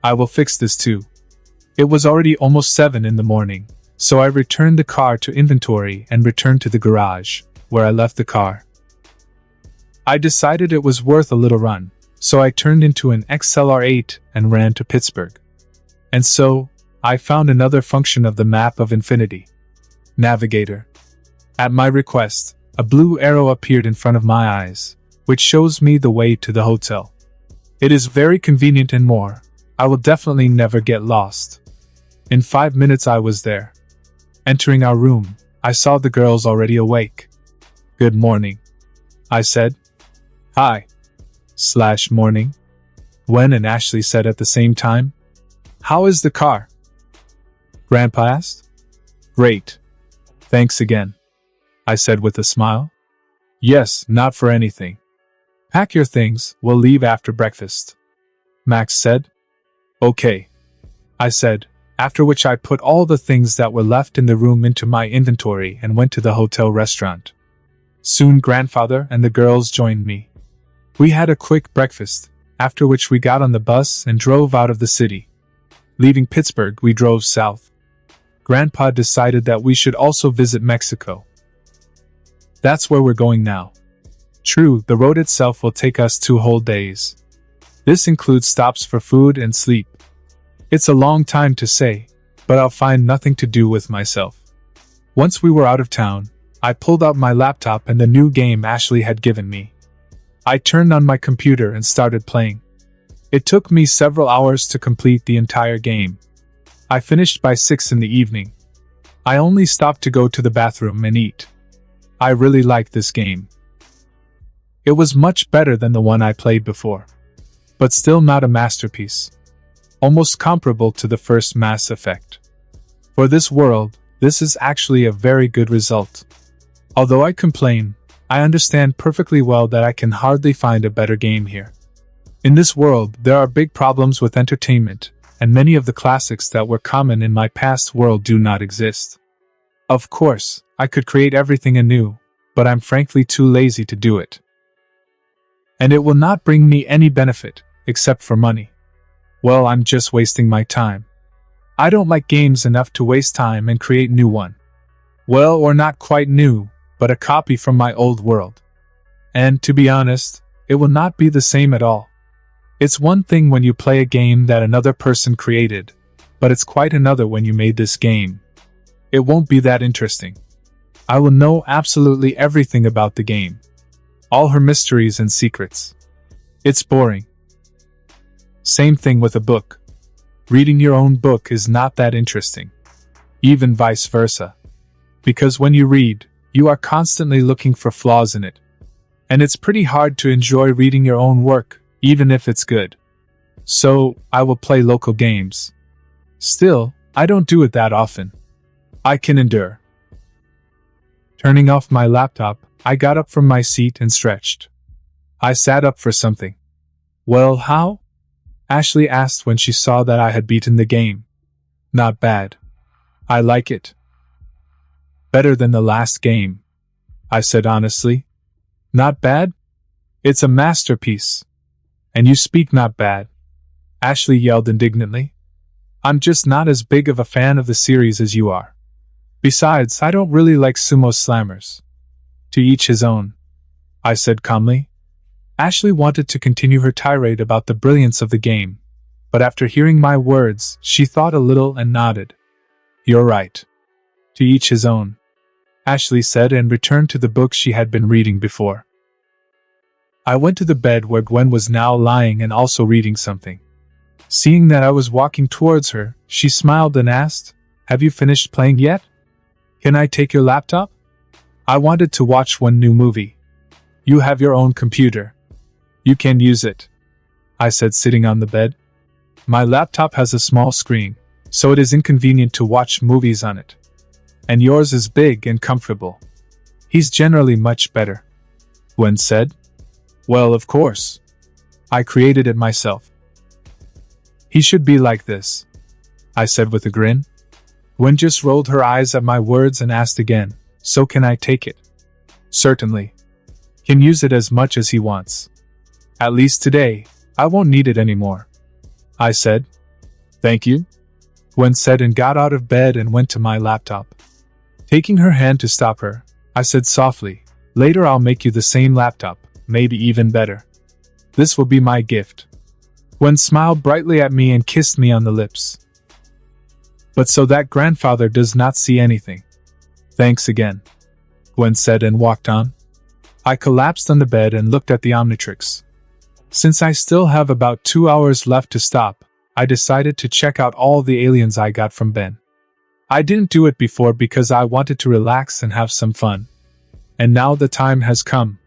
I will fix this too. It was already almost 7 in the morning, so I returned the car to inventory and returned to the garage, where I left the car. I decided it was worth a little run, so I turned into an XLR8 and ran to Pittsburgh. And so, I found another function of the map of infinity. Navigator. At my request, a blue arrow appeared in front of my eyes, which shows me the way to the hotel. It is very convenient and more. I will definitely never get lost. In 5 minutes I was there. Entering our room, I saw the girls already awake. Good morning, I said. Hi. Morning. Gwen and Ashley said at the same time. How is the car? Grandpa asked. Great. Thanks again, I said with a smile. Yes, not for anything. Pack your things, we'll leave after breakfast, Max said. Okay, I said, after which I put all the things that were left in the room into my inventory and went to the hotel restaurant. Soon grandfather and the girls joined me. We had a quick breakfast, after which we got on the bus and drove out of the city. Leaving Pittsburgh, we drove south. Grandpa decided that we should also visit Mexico. That's where we're going now. True, the road itself will take us 2 whole days. This includes stops for food and sleep. It's a long time to say, but I'll find nothing to do with myself. Once we were out of town, I pulled out my laptop and the new game Ashley had given me. I turned on my computer and started playing. It took me several hours to complete the entire game. I finished by 6 in the evening. I only stopped to go to the bathroom and eat. I really liked this game. It was much better than the one I played before. But still not a masterpiece. Almost comparable to the first Mass Effect. For this world, this is actually a very good result. Although I complain, I understand perfectly well that I can hardly find a better game here. In this world, there are big problems with entertainment, and many of the classics that were common in my past world do not exist. Of course, I could create everything anew, but I'm frankly too lazy to do it. And it will not bring me any benefit, except for money. Well, I'm just wasting my time. I don't like games enough to waste time and create new one. Well, or not quite new, but a copy from my old world. And, to be honest, it will not be the same at all. It's one thing when you play a game that another person created, but it's quite another when you made this game. It won't be that interesting. I will know absolutely everything about the game. All her mysteries and secrets. It's boring. Same thing with a book. Reading your own book is not that interesting. Even vice versa. Because when you read, you are constantly looking for flaws in it. And it's pretty hard to enjoy reading your own work, even if it's good. So, I will play local games. Still, I don't do it that often. I can endure. Turning off my laptop, I got up from my seat and stretched. I sat up for something. Well, how? Ashley asked when she saw that I had beaten the game. Not bad. I like it. Better than the last game, I said honestly. Not bad? It's a masterpiece. And you speak not bad, Ashley yelled indignantly. I'm just not as big of a fan of the series as you are. Besides, I don't really like sumo slammers. To each his own, I said calmly. Ashley wanted to continue her tirade about the brilliance of the game, but after hearing my words, she thought a little and nodded. You're right. To each his own, Ashley said and returned to the book she had been reading before. I went to the bed where Gwen was now lying and also reading something. Seeing that I was walking towards her, she smiled and asked, Have you finished playing yet? Can I take your laptop? I wanted to watch one new movie. You have your own computer. You can use it, I said sitting on the bed. My laptop has a small screen, so it is inconvenient to watch movies on it. And yours is big and comfortable. He's generally much better, Gwen said. Well, of course. I created it myself. He should be like this, I said with a grin. Gwen just rolled her eyes at my words and asked again, So can I take it? Certainly. Can use it as much as he wants. At least today, I won't need it anymore, I said. Thank you, Gwen said and got out of bed and went to my laptop. Taking her hand to stop her, I said softly, Later I'll make you the same laptop, maybe even better. This will be my gift. Gwen smiled brightly at me and kissed me on the lips. But so that grandfather does not see anything. Thanks again, Gwen said and walked on. I collapsed on the bed and looked at the omnitrix. Since I still have about 2 hours left to stop, I decided to check out all the aliens I got from Ben. I didn't do it before because I wanted to relax and have some fun. And now the time has come.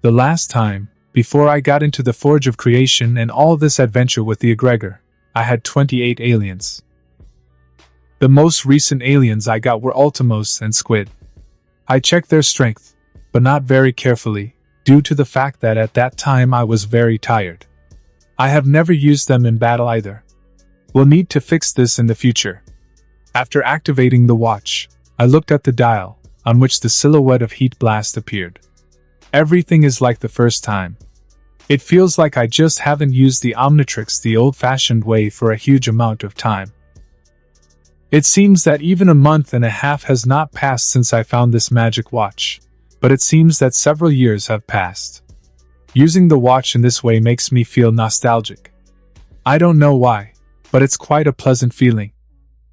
The last time, before I got into the Forge of Creation and all this adventure with the egregor, I had 28 aliens. The most recent aliens I got were Ultimos and Squid. I checked their strength, but not very carefully, due to the fact that at that time I was very tired. I have never used them in battle either. We'll need to fix this in the future. After activating the watch, I looked at the dial, on which the silhouette of Heat Blast appeared. Everything is like the first time. It feels like I just haven't used the omnitrix the old-fashioned way for a huge amount of time. It seems that even a month and a half has not passed since I found this magic watch, but it seems that several years have passed. Using the watch in this way makes me feel nostalgic. I don't know why, but it's quite a pleasant feeling.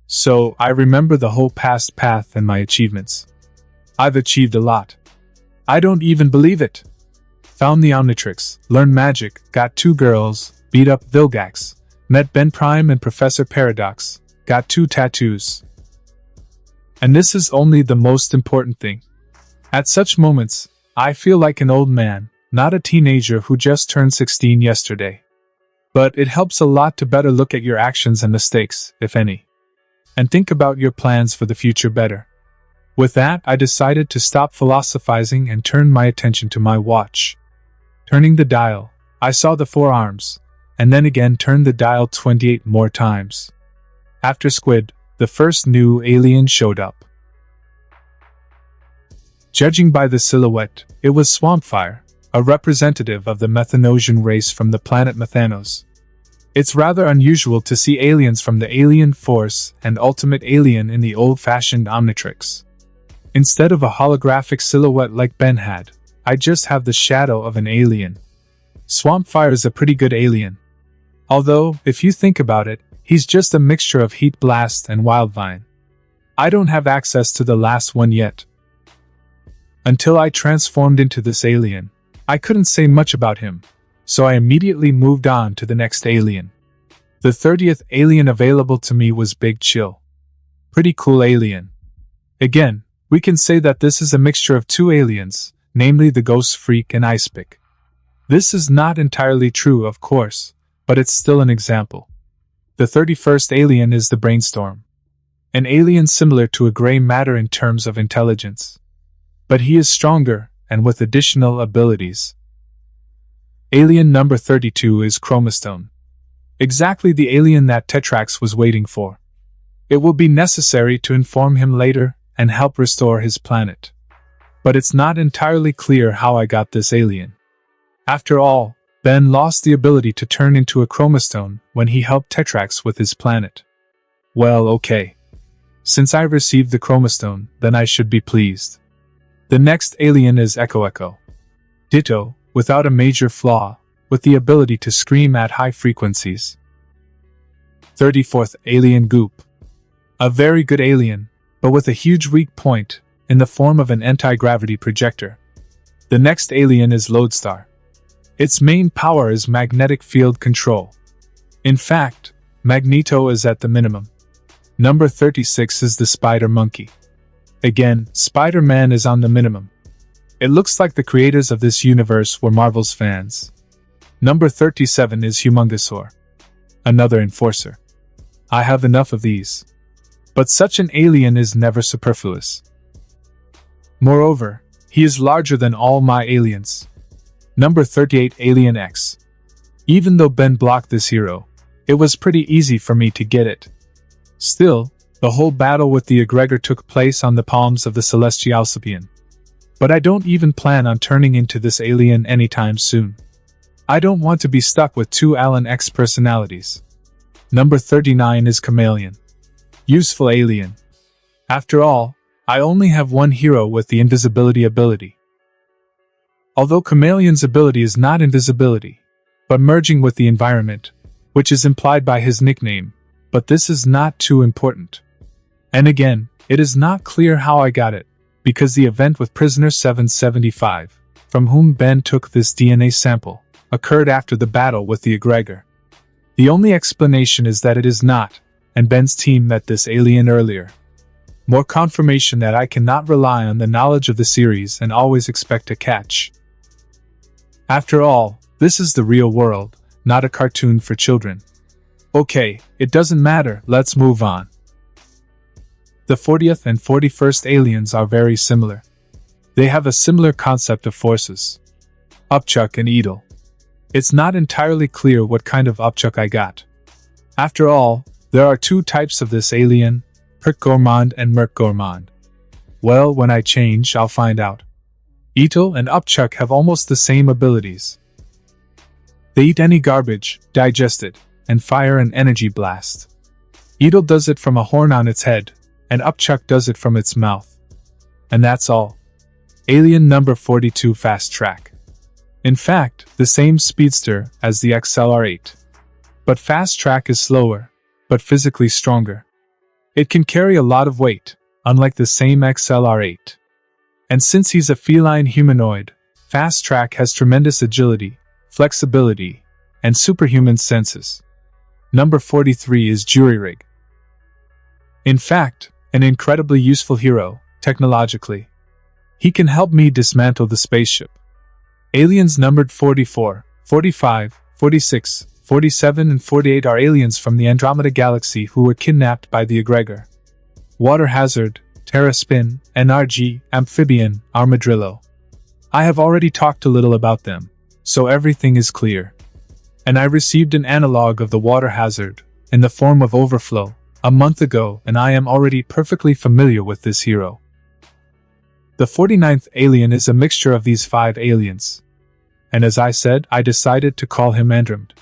So, I remember the whole past path and my achievements. I've achieved a lot. I don't even believe it. Found the omnitrix, learned magic, got 2 girls, beat up Vilgax, met Ben Prime and Professor Paradox, got 2 tattoos. And this is only the most important thing. At such moments, I feel like an old man, not a teenager who just turned 16 yesterday. But it helps a lot to better look at your actions and mistakes, if any. And think about your plans for the future better. With that, I decided to stop philosophizing and turn my attention to my watch. Turning the dial, I saw the 4 arms, and then again turned the dial 28 more times. After Squid, the first new alien showed up. Judging by the silhouette, it was Swampfire, a representative of the Methanosian race from the planet Methanos. It's rather unusual to see aliens from the Alien Force and Ultimate Alien in the old-fashioned Omnitrix. Instead of a holographic silhouette like Ben had, I just have the shadow of an alien. Swampfire is a pretty good alien. Although, if you think about it, he's just a mixture of Heat Blast and Wildvine. I don't have access to the last one yet. Until I transformed into this alien, I couldn't say much about him, so I immediately moved on to the next alien. The 30th alien available to me was Big Chill. Pretty cool alien. Again, we can say that this is a mixture of 2 aliens, namely the Ghost Freak and Icepick. This is not entirely true, of course, but it's still an example. The 31st alien is the Brainstorm. An alien similar to a gray matter in terms of intelligence. But he is stronger, and with additional abilities. Alien number 32 is Chromastone. Exactly the alien that Tetrax was waiting for. It will be necessary to inform him later and help restore his planet. But it's not entirely clear how I got this alien. After all, Ben lost the ability to turn into a Chromastone when he helped Tetrax with his planet. Well, okay. Since I received the Chromastone, then I should be pleased. The next alien is Echo. Ditto, without a major flaw, with the ability to scream at high frequencies. 34th alien Goop. A very good alien, but with a huge weak point, in the form of an anti-gravity projector. The next alien is Lodestar. Its main power is magnetic field control. In fact, Magneto is at the minimum. Number 36 is the Spider Monkey. Again, Spider-Man is on the minimum. It looks like the creators of this universe were Marvel's fans. Number 37 is Humongosaur. Another enforcer. I have enough of these. But such an alien is never superfluous. Moreover, he is larger than all my aliens. Number 38 Alien X. Even though Ben blocked this hero, it was pretty easy for me to get it. Still, the whole battle with the egregor took place on the palms of the Celestial Sapien. But I don't even plan on turning into this alien anytime soon. I don't want to be stuck with 2 Alan X personalities. Number 39 is Chameleon. Useful alien. After all, I only have one hero with the invisibility ability. Although Chameleon's ability is not invisibility, but merging with the environment, which is implied by his nickname, but this is not too important. And again, it is not clear how I got it, because the event with Prisoner 775, from whom Ben took this DNA sample, occurred after the battle with the egregor. The only explanation is that it is not, and Ben's team met this alien earlier. More confirmation that I cannot rely on the knowledge of the series and always expect a catch. After all, this is the real world, not a cartoon for children. Okay, it doesn't matter, let's move on. The 40th and 41st aliens are very similar. They have a similar concept of forces. Upchuck and Edel. It's not entirely clear what kind of Upchuck I got. After all, there are 2 types of this alien, Perk Gourmand and Merc Gourmand. Well, when I change, I'll find out. Edel and Upchuck have almost the same abilities. They eat any garbage, digest it, and fire an energy blast. Edel does it from a horn on its head, and Upchuck does it from its mouth. And that's all. Alien number 42 Fast Track. In fact, the same speedster as the XLR-8. But Fast Track is slower, but physically stronger. It can carry a lot of weight, unlike the same XLR-8. And since he's a feline humanoid, Fast Track has tremendous agility, flexibility, and superhuman senses. Number 43 is Jury Rig. In fact, an incredibly useful hero, technologically. He can help me dismantle the spaceship. Aliens numbered 44, 45, 46, 47 and 48 are aliens from the Andromeda Galaxy who were kidnapped by the egregor. Water Hazard, Terraspin, NRG, Amphibian, Armadillo. I have already talked a little about them, so everything is clear. And I received an analog of the Water Hazard, in the form of Overflow, a month ago, and I am already perfectly familiar with this hero. The 49th alien is a mixture of these 5 aliens. And as I said, I decided to call him Andromeda.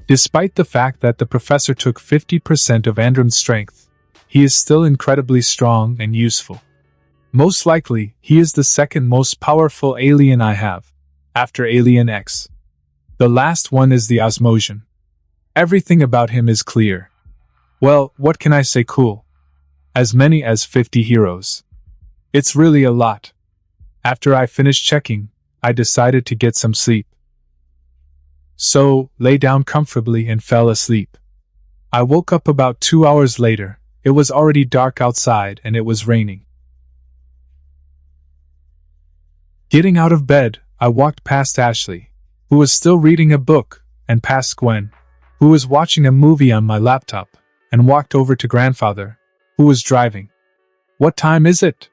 Despite the fact that the professor took 50% of Androm's strength, he is still incredibly strong and useful. Most likely, he is the second most powerful alien I have, after Alien X. The last one is the Osmosian. Everything about him is clear. Well, what can I say cool? As many as 50 heroes. It's really a lot. After I finished checking, I decided to get some sleep. So, lay down comfortably and fell asleep. I woke up about 2 hours later. It was already dark outside and it was raining. Getting out of bed, I walked past Ashley, who was still reading a book, and past Gwen, who was watching a movie on my laptop, and walked over to Grandfather, who was driving. "What time is it?"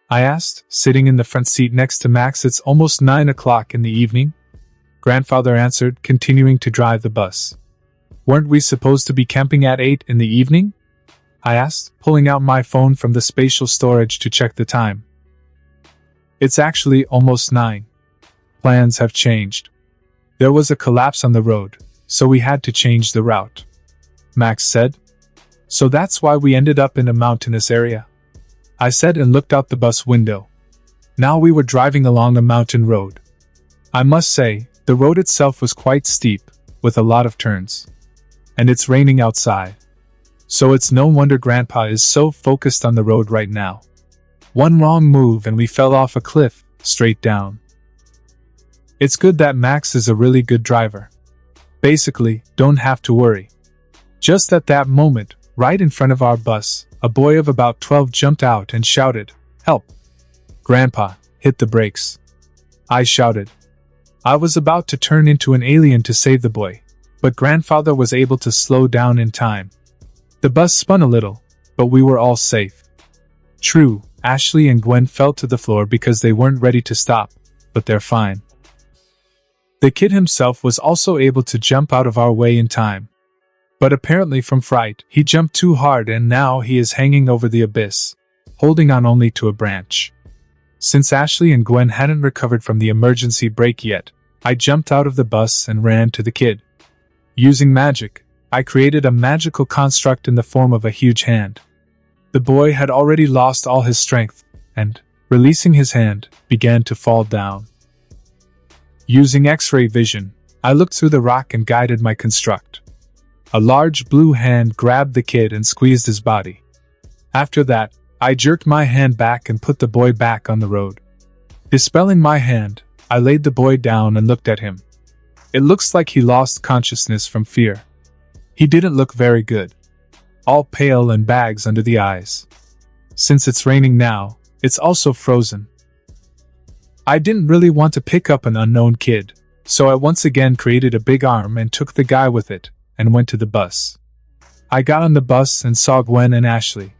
I asked, sitting in the front seat next to Max. "It's almost 9 o'clock in the evening." Grandfather answered, continuing to drive the bus. "Weren't we supposed to be camping at 8 in the evening?" I asked, pulling out my phone from the spatial storage to check the time. "It's actually almost 9. Plans have changed. There was a collapse on the road, so we had to change the route," Max said. "So that's why we ended up in a mountainous area," I said and looked out the bus window. Now we were driving along a mountain road. I must say, the road itself was quite steep, with a lot of turns. And it's raining outside. So it's no wonder Grandpa is so focused on the road right now. One wrong move and we fell off a cliff, straight down. It's good that Max is a really good driver. Basically, don't have to worry. Just at that moment, right in front of our bus, a boy of about 12 jumped out and shouted, "Help!" "Grandpa, hit the brakes," I shouted. I was about to turn into an alien to save the boy, but Grandfather was able to slow down in time. The bus spun a little, but we were all safe. True, Ashley and Gwen fell to the floor because they weren't ready to stop, but they're fine. The kid himself was also able to jump out of our way in time. But apparently from fright, he jumped too hard and now he is hanging over the abyss, holding on only to a branch. Since Ashley and Gwen hadn't recovered from the emergency brake yet, I jumped out of the bus and ran to the kid. Using magic, I created a magical construct in the form of a huge hand. The boy had already lost all his strength, and, releasing his hand, began to fall down. Using X-ray vision, I looked through the rock and guided my construct. A large blue hand grabbed the kid and squeezed his body. After that, I jerked my hand back and put the boy back on the road. Dispelling my hand, I laid the boy down and looked at him. It looks like he lost consciousness from fear. He didn't look very good. All pale and bags under the eyes. Since it's raining now, it's also frozen. I didn't really want to pick up an unknown kid, so I once again created a big arm and took the guy with it, and went to the bus. I got on the bus and saw Gwen and Ashley.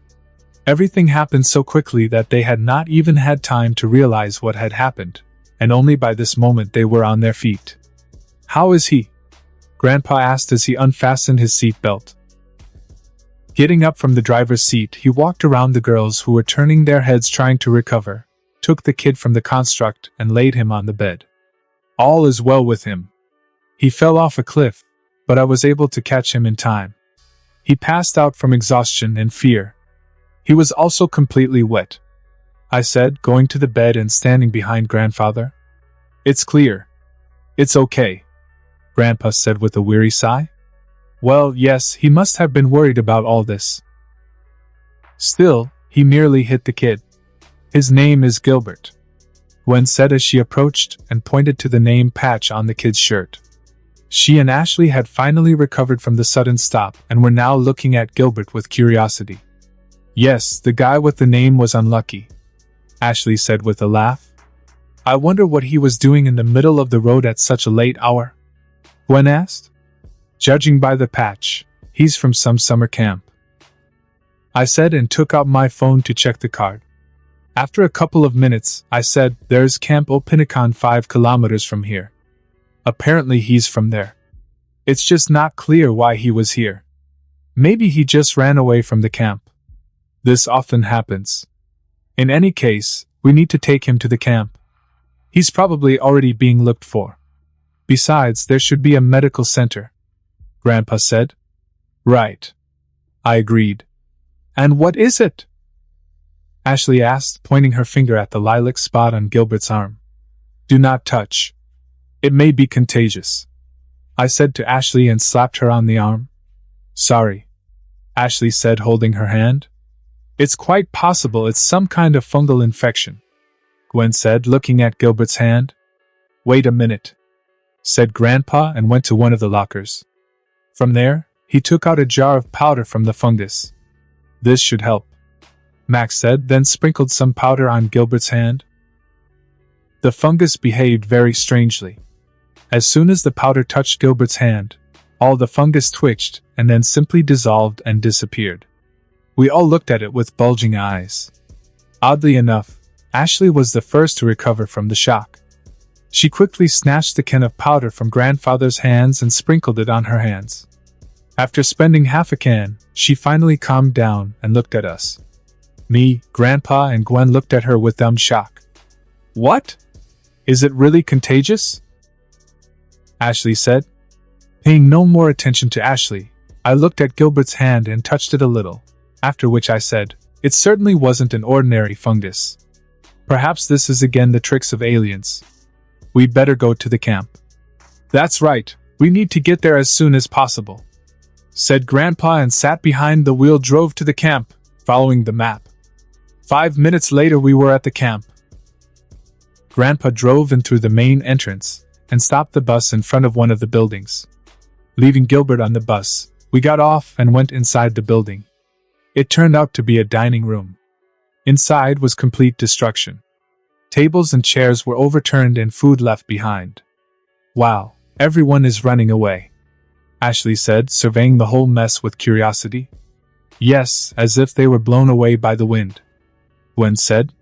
Everything happened so quickly that they had not even had time to realize what had happened, and only by this moment they were on their feet. "How is he?" Grandpa asked as he unfastened his seatbelt. Getting up from the driver's seat, he walked around the girls who were turning their heads trying to recover, took the kid from the construct and laid him on the bed. All is well with him. He fell off a cliff, but I was able to catch him in time. He passed out from exhaustion and fear. He was also completely wet, I said, going to the bed and standing behind Grandfather. "It's clear. It's okay," Grandpa said with a weary sigh. Well, yes, he must have been worried about all this. Still, he merely hit the kid. "His name is Gilbert," Gwen said as she approached and pointed to the name patch on the kid's shirt. She and Ashley had finally recovered from the sudden stop and were now looking at Gilbert with curiosity. Yes, the guy with the name was unlucky, Ashley said with a laugh. I wonder what he was doing in the middle of the road at such a late hour, Gwen asked. Judging by the patch, he's from some summer camp, I said and took out my phone to check the card. After a couple of minutes, I said, there's Camp Opinacon 5 kilometers from here. Apparently he's from there. It's just not clear why he was here. Maybe he just ran away from the camp. This often happens. In any case, we need to take him to the camp. He's probably already being looked for. Besides, there should be a medical center, Grandpa said. Right. I agreed. And what is it? Ashley asked, pointing her finger at the lilac spot on Gilbert's arm. Do not touch. It may be contagious, I said to Ashley and slapped her on the arm. Sorry, Ashley said, holding her hand. It's quite possible it's some kind of fungal infection, Gwen said, looking at Gilbert's hand. Wait a minute, said Grandpa and went to one of the lockers. From there, he took out a jar of powder from the fungus. This should help, Max said, then sprinkled some powder on Gilbert's hand. The fungus behaved very strangely. As soon as the powder touched Gilbert's hand, all the fungus twitched and then simply dissolved and disappeared. We all looked at it with bulging eyes. Oddly enough, Ashley was the first to recover from the shock. She quickly snatched the can of powder from Grandfather's hands and sprinkled it on her hands. After spending half a can, she finally calmed down and looked at us. Me, Grandpa, and Gwen looked at her with dumb shock. What? Is it really contagious? Ashley said. Paying no more attention to Ashley, I looked at Gilbert's hand and touched it a little, after which I said, it certainly wasn't an ordinary fungus. Perhaps this is again the tricks of aliens. We'd better go to the camp. That's right, we need to get there as soon as possible, said Grandpa and sat behind the wheel, drove to the camp, following the map. 5 minutes later we were at the camp. Grandpa drove in through the main entrance and stopped the bus in front of one of the buildings. Leaving Gilbert on the bus, we got off and went inside the building. It turned out to be a dining room. Inside was complete destruction. Tables and chairs were overturned and food left behind. Wow, everyone is running away, Ashley said, surveying the whole mess with curiosity. Yes, as if they were blown away by the wind, Gwen said.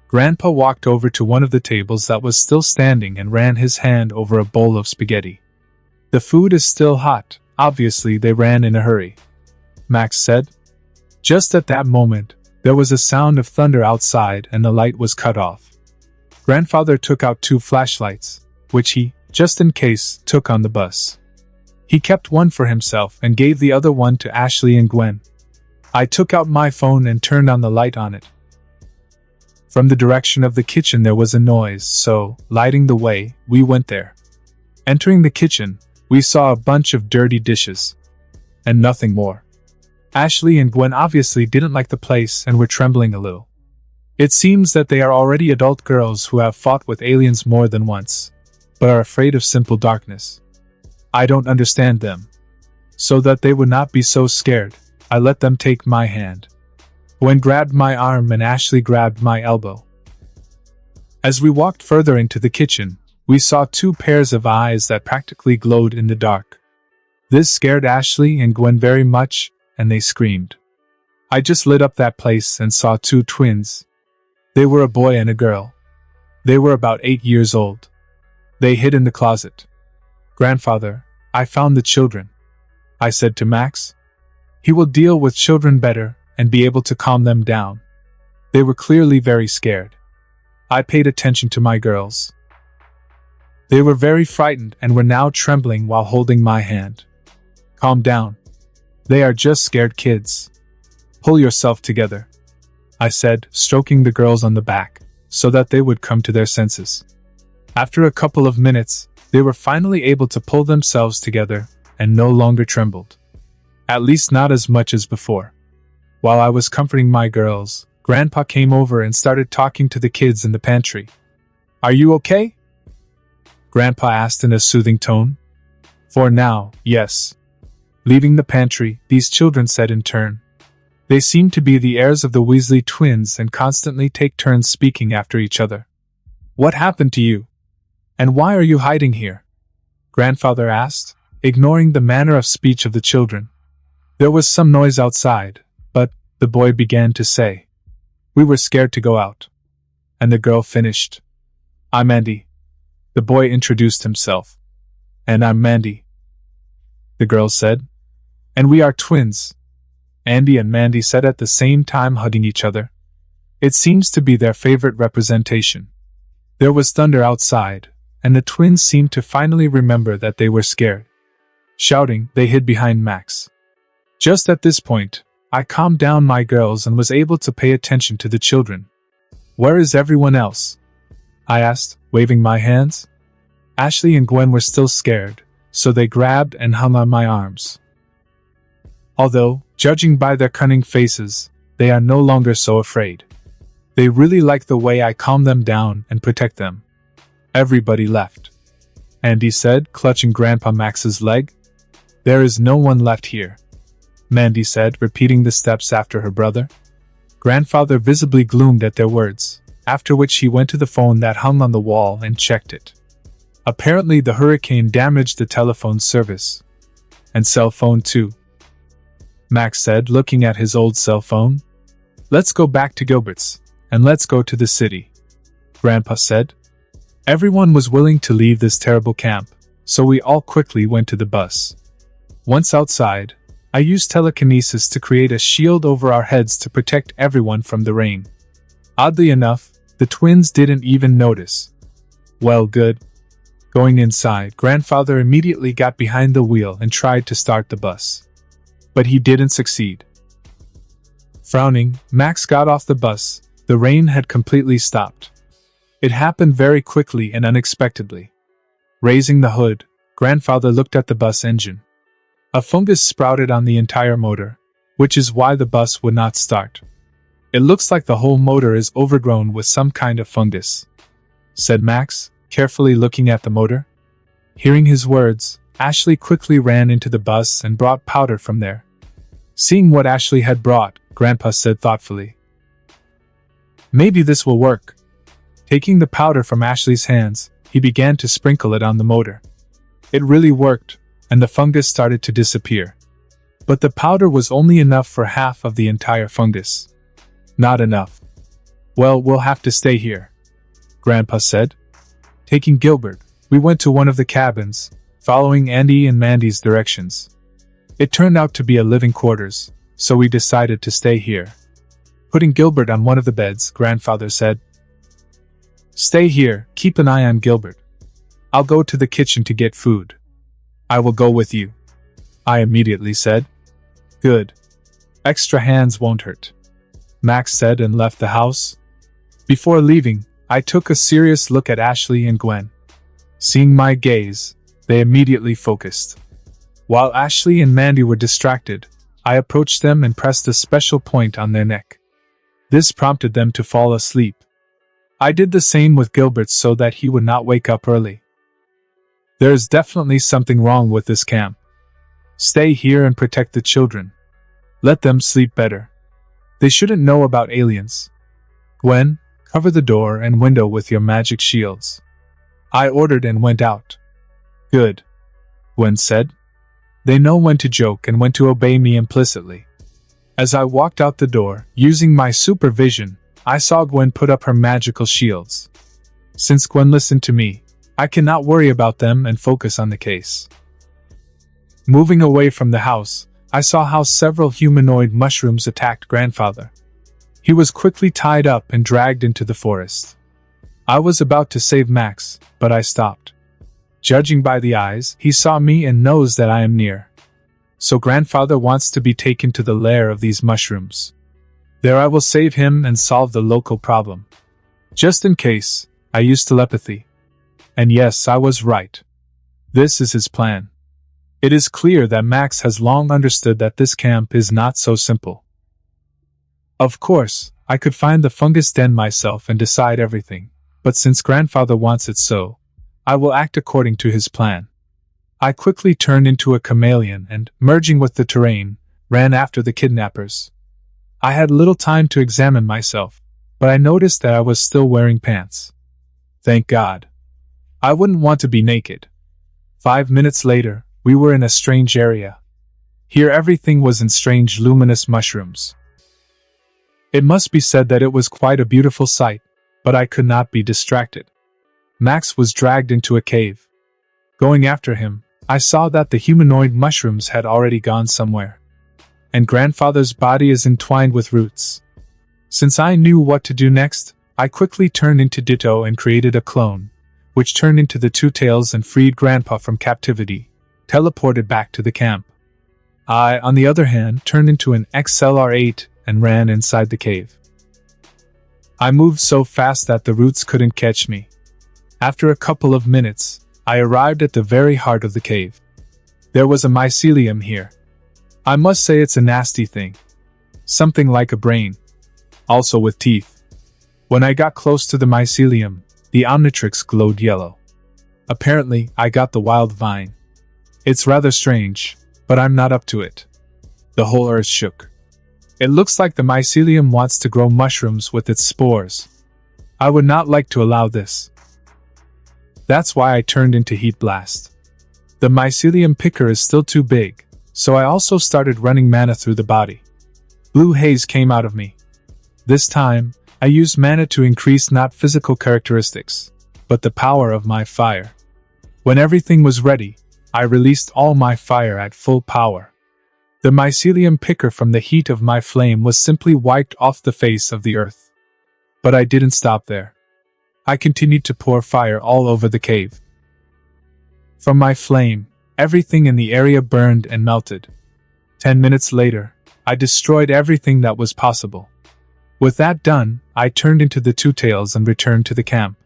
Grandpa walked over to one of the tables that was still standing and ran his hand over a bowl of spaghetti. The food is still hot, obviously they ran in a hurry, Max said. Just at that moment, there was a sound of thunder outside and the light was cut off. Grandfather took out 2 flashlights, which he, just in case, took on the bus. He kept one for himself and gave the other one to Ashley and Gwen. I took out my phone and turned on the light on it. From the direction of the kitchen there was a noise, so, lighting the way, we went there. Entering the kitchen, we saw a bunch of dirty dishes. And nothing more. Ashley and Gwen obviously didn't like the place and were trembling a little. It seems that they are already adult girls who have fought with aliens more than once, but are afraid of simple darkness. I don't understand them. So that they would not be so scared, I let them take my hand. Gwen grabbed my arm and Ashley grabbed my elbow. As we walked further into the kitchen, we saw 2 pairs of eyes that practically glowed in the dark. This scared Ashley and Gwen very much, and they screamed. I just lit up that place and saw 2 twins. They were a boy and a girl. They were about 8 years old. They hid in the closet. Grandfather, I found the children, I said to Max. He will deal with children better and be able to calm them down. They were clearly very scared. I paid attention to my girls. They were very frightened and were now trembling while holding my hand. Calm down. They are just scared kids. Pull yourself together, I said, stroking the girls on the back, so that they would come to their senses. After a couple of minutes, they were finally able to pull themselves together and no longer trembled. At least not as much as before. While I was comforting my girls, Grandpa came over and started talking to the kids in the pantry. Are you okay? Grandpa asked in a soothing tone. For now, yes. Leaving the pantry, these children said in turn. They seem to be the heirs of the Weasley twins and constantly take turns speaking after each other. What happened to you? And why are you hiding here? Grandfather asked, ignoring the manner of speech of the children. There was some noise outside, but, the boy began to say. We were scared to go out. And the girl finished. I'm Andy. The boy introduced himself. And I'm Mandy. The girl said. And we are twins. Andy and Mandy said at the same time, hugging each other. It seems to be their favorite representation. There was thunder outside, and the twins seemed to finally remember that they were scared. Shouting, they hid behind Max. Just at this point, I calmed down my girls and was able to pay attention to the children. Where is everyone else? I asked, waving my hands. Ashley and Gwen were still scared, so they grabbed and hung on my arms. Although, judging by their cunning faces, they are no longer so afraid. They really like the way I calm them down and protect them. Everybody left. Andy said, clutching Grandpa Max's leg. There is no one left here. Mandy said, repeating the steps after her brother. Grandfather visibly gloomed at their words, after which he went to the phone that hung on the wall and checked it. Apparently the hurricane damaged the telephone service. And cell phone too. Max said, looking at his old cell phone. Let's go back to Gilbert's, and let's go to the city. Grandpa said. Everyone was willing to leave this terrible camp, so we all quickly went to the bus. Once outside, I used telekinesis to create a shield over our heads to protect everyone from the rain. Oddly enough, the twins didn't even notice. Well, good. Going inside, Grandfather immediately got behind the wheel and tried to start the bus. But he didn't succeed. Frowning, Max got off the bus. The rain had completely stopped. It happened very quickly and unexpectedly. Raising the hood, Grandfather looked at the bus engine. A fungus sprouted on the entire motor, which is why the bus would not start. It looks like the whole motor is overgrown with some kind of fungus, said Max, carefully looking at the motor. Hearing his words, Ashley quickly ran into the bus and brought powder from there. Seeing what Ashley had brought, Grandpa said thoughtfully. Maybe this will work. Taking the powder from Ashley's hands, he began to sprinkle it on the motor. It really worked, and the fungus started to disappear. But the powder was only enough for half of the entire fungus. Not enough. Well, we'll have to stay here, Grandpa said. Taking Gilbert, we went to one of the cabins, following Andy and Mandy's directions. It turned out to be a living quarters, so we decided to stay here. Putting Gilbert on one of the beds, Grandfather said, Stay here, keep an eye on Gilbert. I'll go to the kitchen to get food. I will go with you, I immediately said. Good. Extra hands won't hurt, Max said and left the house. Before leaving, I took a serious look at Ashley and Gwen. Seeing my gaze, they immediately focused. While Ashley and Mandy were distracted, I approached them and pressed a special point on their neck. This prompted them to fall asleep. I did the same with Gilbert so that he would not wake up early. There is definitely something wrong with this camp. Stay here and protect the children. Let them sleep better. They shouldn't know about aliens. Gwen, cover the door and window with your magic shields, I ordered and went out. Good, Gwen said. They know when to joke and when to obey me implicitly. As I walked out the door, using my supervision, I saw Gwen put up her magical shields. Since Gwen listened to me, I cannot worry about them and focus on the case. Moving away from the house, I saw how several humanoid mushrooms attacked Grandfather. He was quickly tied up and dragged into the forest. I was about to save Max, but I stopped. Judging by the eyes, he saw me and knows that I am near. So Grandfather wants to be taken to the lair of these mushrooms. There I will save him and solve the local problem. Just in case, I use telepathy. And yes, I was right. This is his plan. It is clear that Max has long understood that this camp is not so simple. Of course, I could find the fungus den myself and decide everything, but since Grandfather wants it so, I will act according to his plan. I quickly turned into a chameleon and, merging with the terrain, ran after the kidnappers. I had little time to examine myself, but I noticed that I was still wearing pants. Thank God. I wouldn't want to be naked. 5 minutes later, we were in a strange area. Here everything was in strange luminous mushrooms. It must be said that it was quite a beautiful sight, but I could not be distracted. Max was dragged into a cave. Going after him, I saw that the humanoid mushrooms had already gone somewhere. And grandfather's body is entwined with roots. Since I knew what to do next, I quickly turned into Ditto and created a clone, which turned into the Two Tails and freed Grandpa from captivity, teleported back to the camp. I, on the other hand, turned into an XLR8 and ran inside the cave. I moved so fast that the roots couldn't catch me. After a couple of minutes, I arrived at the very heart of the cave. There was a mycelium here. I must say it's a nasty thing. Something like a brain. Also with teeth. When I got close to the mycelium, the omnitrix glowed yellow. Apparently, I got the wild vine. It's rather strange, but I'm not up to it. The whole earth shook. It looks like the mycelium wants to grow mushrooms with its spores. I would not like to allow this. That's why I turned into Heat Blast. The mycelium picker is still too big, so I also started running mana through the body. Blue haze came out of me. This time, I used mana to increase not physical characteristics, but the power of my fire. When everything was ready, I released all my fire at full power. The mycelium picker from the heat of my flame was simply wiped off the face of the earth. But I didn't stop there. I continued to pour fire all over the cave. From my flame, everything in the area burned and melted. 10 minutes later, I destroyed everything that was possible. With that done, I turned into the Two Tails and returned to the camp.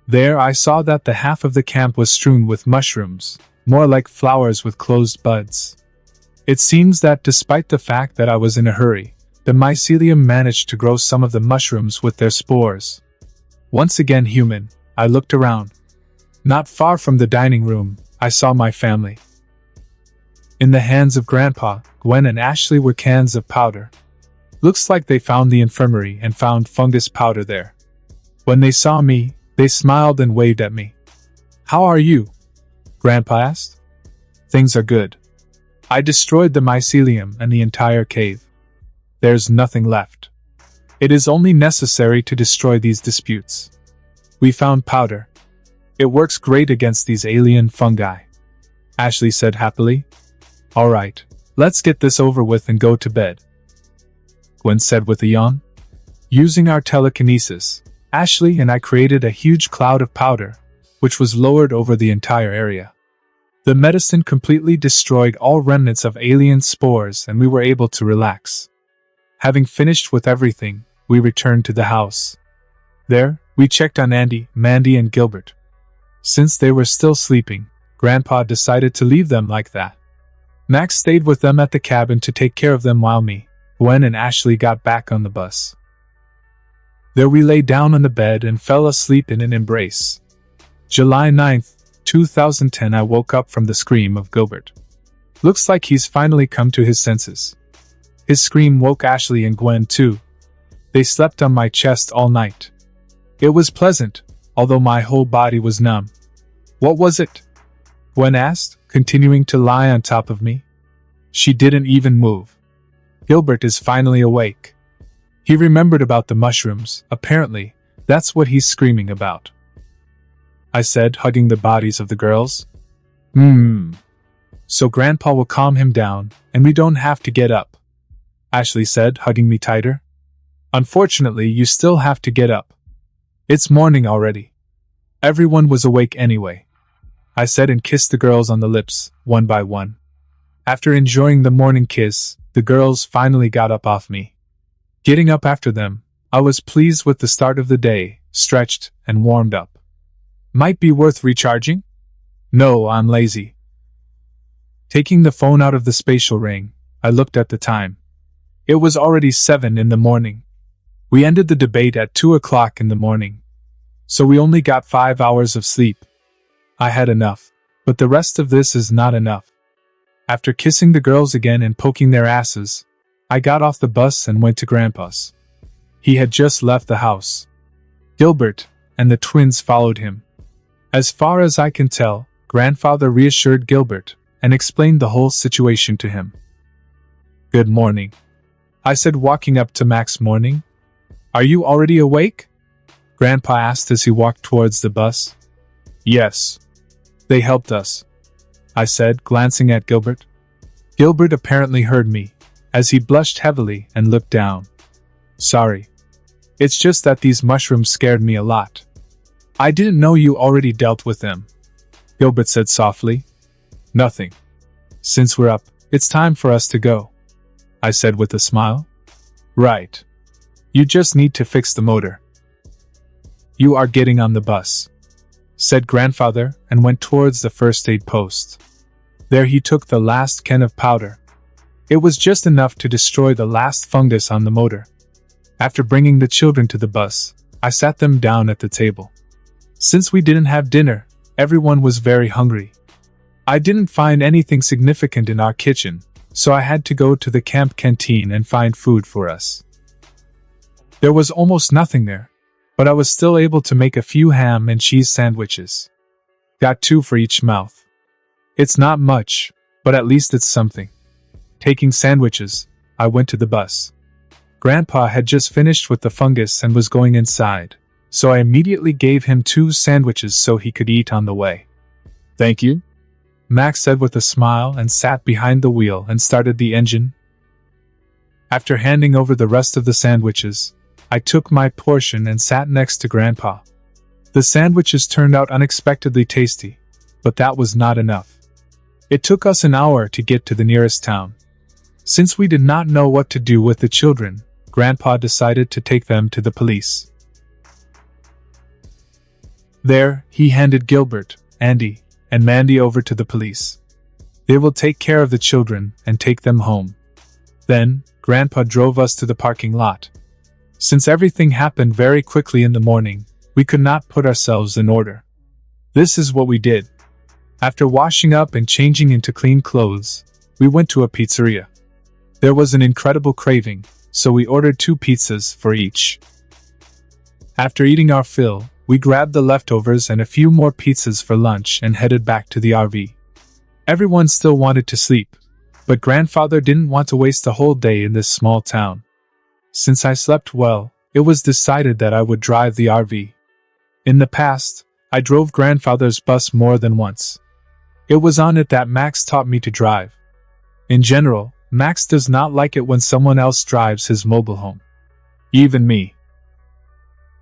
There I saw that the half of the camp was strewn with mushrooms, more like flowers with closed buds. It seems that despite the fact that I was in a hurry, the mycelium managed to grow some of the mushrooms with their spores. Once again human, I looked around. Not far from the dining room, I saw my family. In the hands of Grandpa, Gwen and Ashley were cans of powder. Looks like they found the infirmary and found fungus powder there. When they saw me, they smiled and waved at me. "How are you?" Grandpa asked. "Things are good. I destroyed the mycelium and the entire cave. There's nothing left. It is only necessary to destroy these disputes. We found powder. It works great against these alien fungi," Ashley said happily. "Alright, let's get this over with and go to bed," Gwen said with a yawn. Using our telekinesis, Ashley and I created a huge cloud of powder, which was lowered over the entire area. The medicine completely destroyed all remnants of alien spores and we were able to relax. Having finished with everything, we returned to the house. There, we checked on Andy, Mandy and Gilbert. Since they were still sleeping, Grandpa decided to leave them like that. Max stayed with them at the cabin to take care of them while me, Gwen and Ashley got back on the bus. There we lay down on the bed and fell asleep in an embrace. July 9th, 2010 I woke up from the scream of Gilbert. Looks like he's finally come to his senses. His scream woke Ashley and Gwen too. They slept on my chest all night. It was pleasant, although my whole body was numb. "What was it?" Gwen asked, continuing to lie on top of me. She didn't even move. Gilbert is finally awake. He remembered about the mushrooms, apparently, that's what he's screaming about, I said, hugging the bodies of the girls. So Grandpa will calm him down, and we don't have to get up, Ashley said, hugging me tighter. Unfortunately, you still have to get up. It's morning already. Everyone was awake anyway, I said and kissed the girls on the lips, one by one. After enjoying the morning kiss, the girls finally got up off me. Getting up after them, I was pleased with the start of the day, stretched and warmed up. Might be worth recharging? No, I'm lazy. Taking the phone out of the spatial ring, I looked at the time. It was already 7 in the morning. We ended the debate at 2 o'clock in the morning. So we only got 5 hours of sleep. I had enough, but the rest of this is not enough. After kissing the girls again and poking their asses, I got off the bus and went to Grandpa's. He had just left the house. Gilbert and the twins followed him. As far as I can tell, Grandfather reassured Gilbert and explained the whole situation to him. "Good morning," I said, walking up to Max. "Morning. Are you already awake?" Grandpa asked as he walked towards the bus. "Yes. They helped us," I said, glancing at Gilbert. Gilbert apparently heard me, as he blushed heavily and looked down. "Sorry. It's just that these mushrooms scared me a lot." "I didn't know you already dealt with them," Gilbert said softly. "Nothing. Since we're up, it's time for us to go," I said with a smile. "Right. You just need to fix the motor." "You are getting on the bus," said Grandfather, and went towards the first aid post. There he took the last can of powder. It was just enough to destroy the last fungus on the motor. After bringing the children to the bus, I sat them down at the table. Since we didn't have dinner, everyone was very hungry. I didn't find anything significant in our kitchen, so I had to go to the camp canteen and find food for us. There was almost nothing there, but I was still able to make a few ham and cheese sandwiches. Got 2 for each mouth. It's not much, but at least it's something. Taking sandwiches, I went to the bus. Grandpa had just finished with the fungus and was going inside, so I immediately gave him 2 sandwiches so he could eat on the way. "Thank you," Max said with a smile and sat behind the wheel and started the engine. After handing over the rest of the sandwiches, I took my portion and sat next to Grandpa. The sandwiches turned out unexpectedly tasty, but that was not enough. It took us an hour to get to the nearest town. Since we did not know what to do with the children, Grandpa decided to take them to the police. There, he handed Gilbert, Andy, and Mandy over to the police. They will take care of the children and take them home. Then, Grandpa drove us to the parking lot. Since everything happened very quickly in the morning, we could not put ourselves in order. This is what we did. After washing up and changing into clean clothes, we went to a pizzeria. There was an incredible craving, so we ordered 2 pizzas for each. After eating our fill, we grabbed the leftovers and a few more pizzas for lunch and headed back to the RV. Everyone still wanted to sleep, but Grandfather didn't want to waste a whole day in this small town. Since I slept well, it was decided that I would drive the RV. In the past, I drove Grandfather's bus more than once. It was on it that Max taught me to drive. In general, Max does not like it when someone else drives his mobile home. Even me.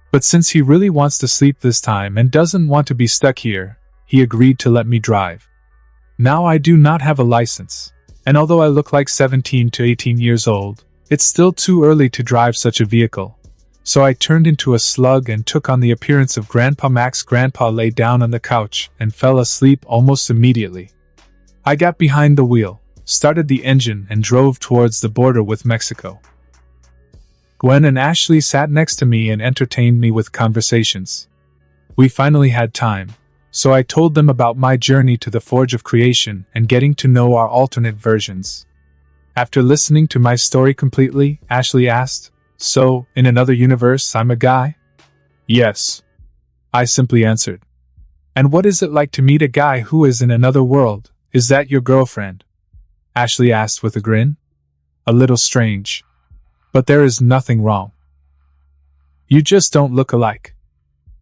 But since he really wants to sleep this time and doesn't want to be stuck here, he agreed to let me drive. Now I do not have a license, and although I look like 17 to 18 years old, it's still too early to drive such a vehicle. So I turned into a slug and took on the appearance of Grandpa Max. Grandpa lay down on the couch and fell asleep almost immediately. I got behind the wheel, started the engine and drove towards the border with Mexico. Gwen and Ashley sat next to me and entertained me with conversations. We finally had time, so I told them about my journey to the Forge of Creation and getting to know our alternate versions. After listening to my story completely, Ashley asked, "So, in another universe, I'm a guy?" "Yes," I simply answered. "And what is it like to meet a guy who is in another world? Is that your girlfriend?" Ashley asked with a grin. "A little strange. But there is nothing wrong. You just don't look alike."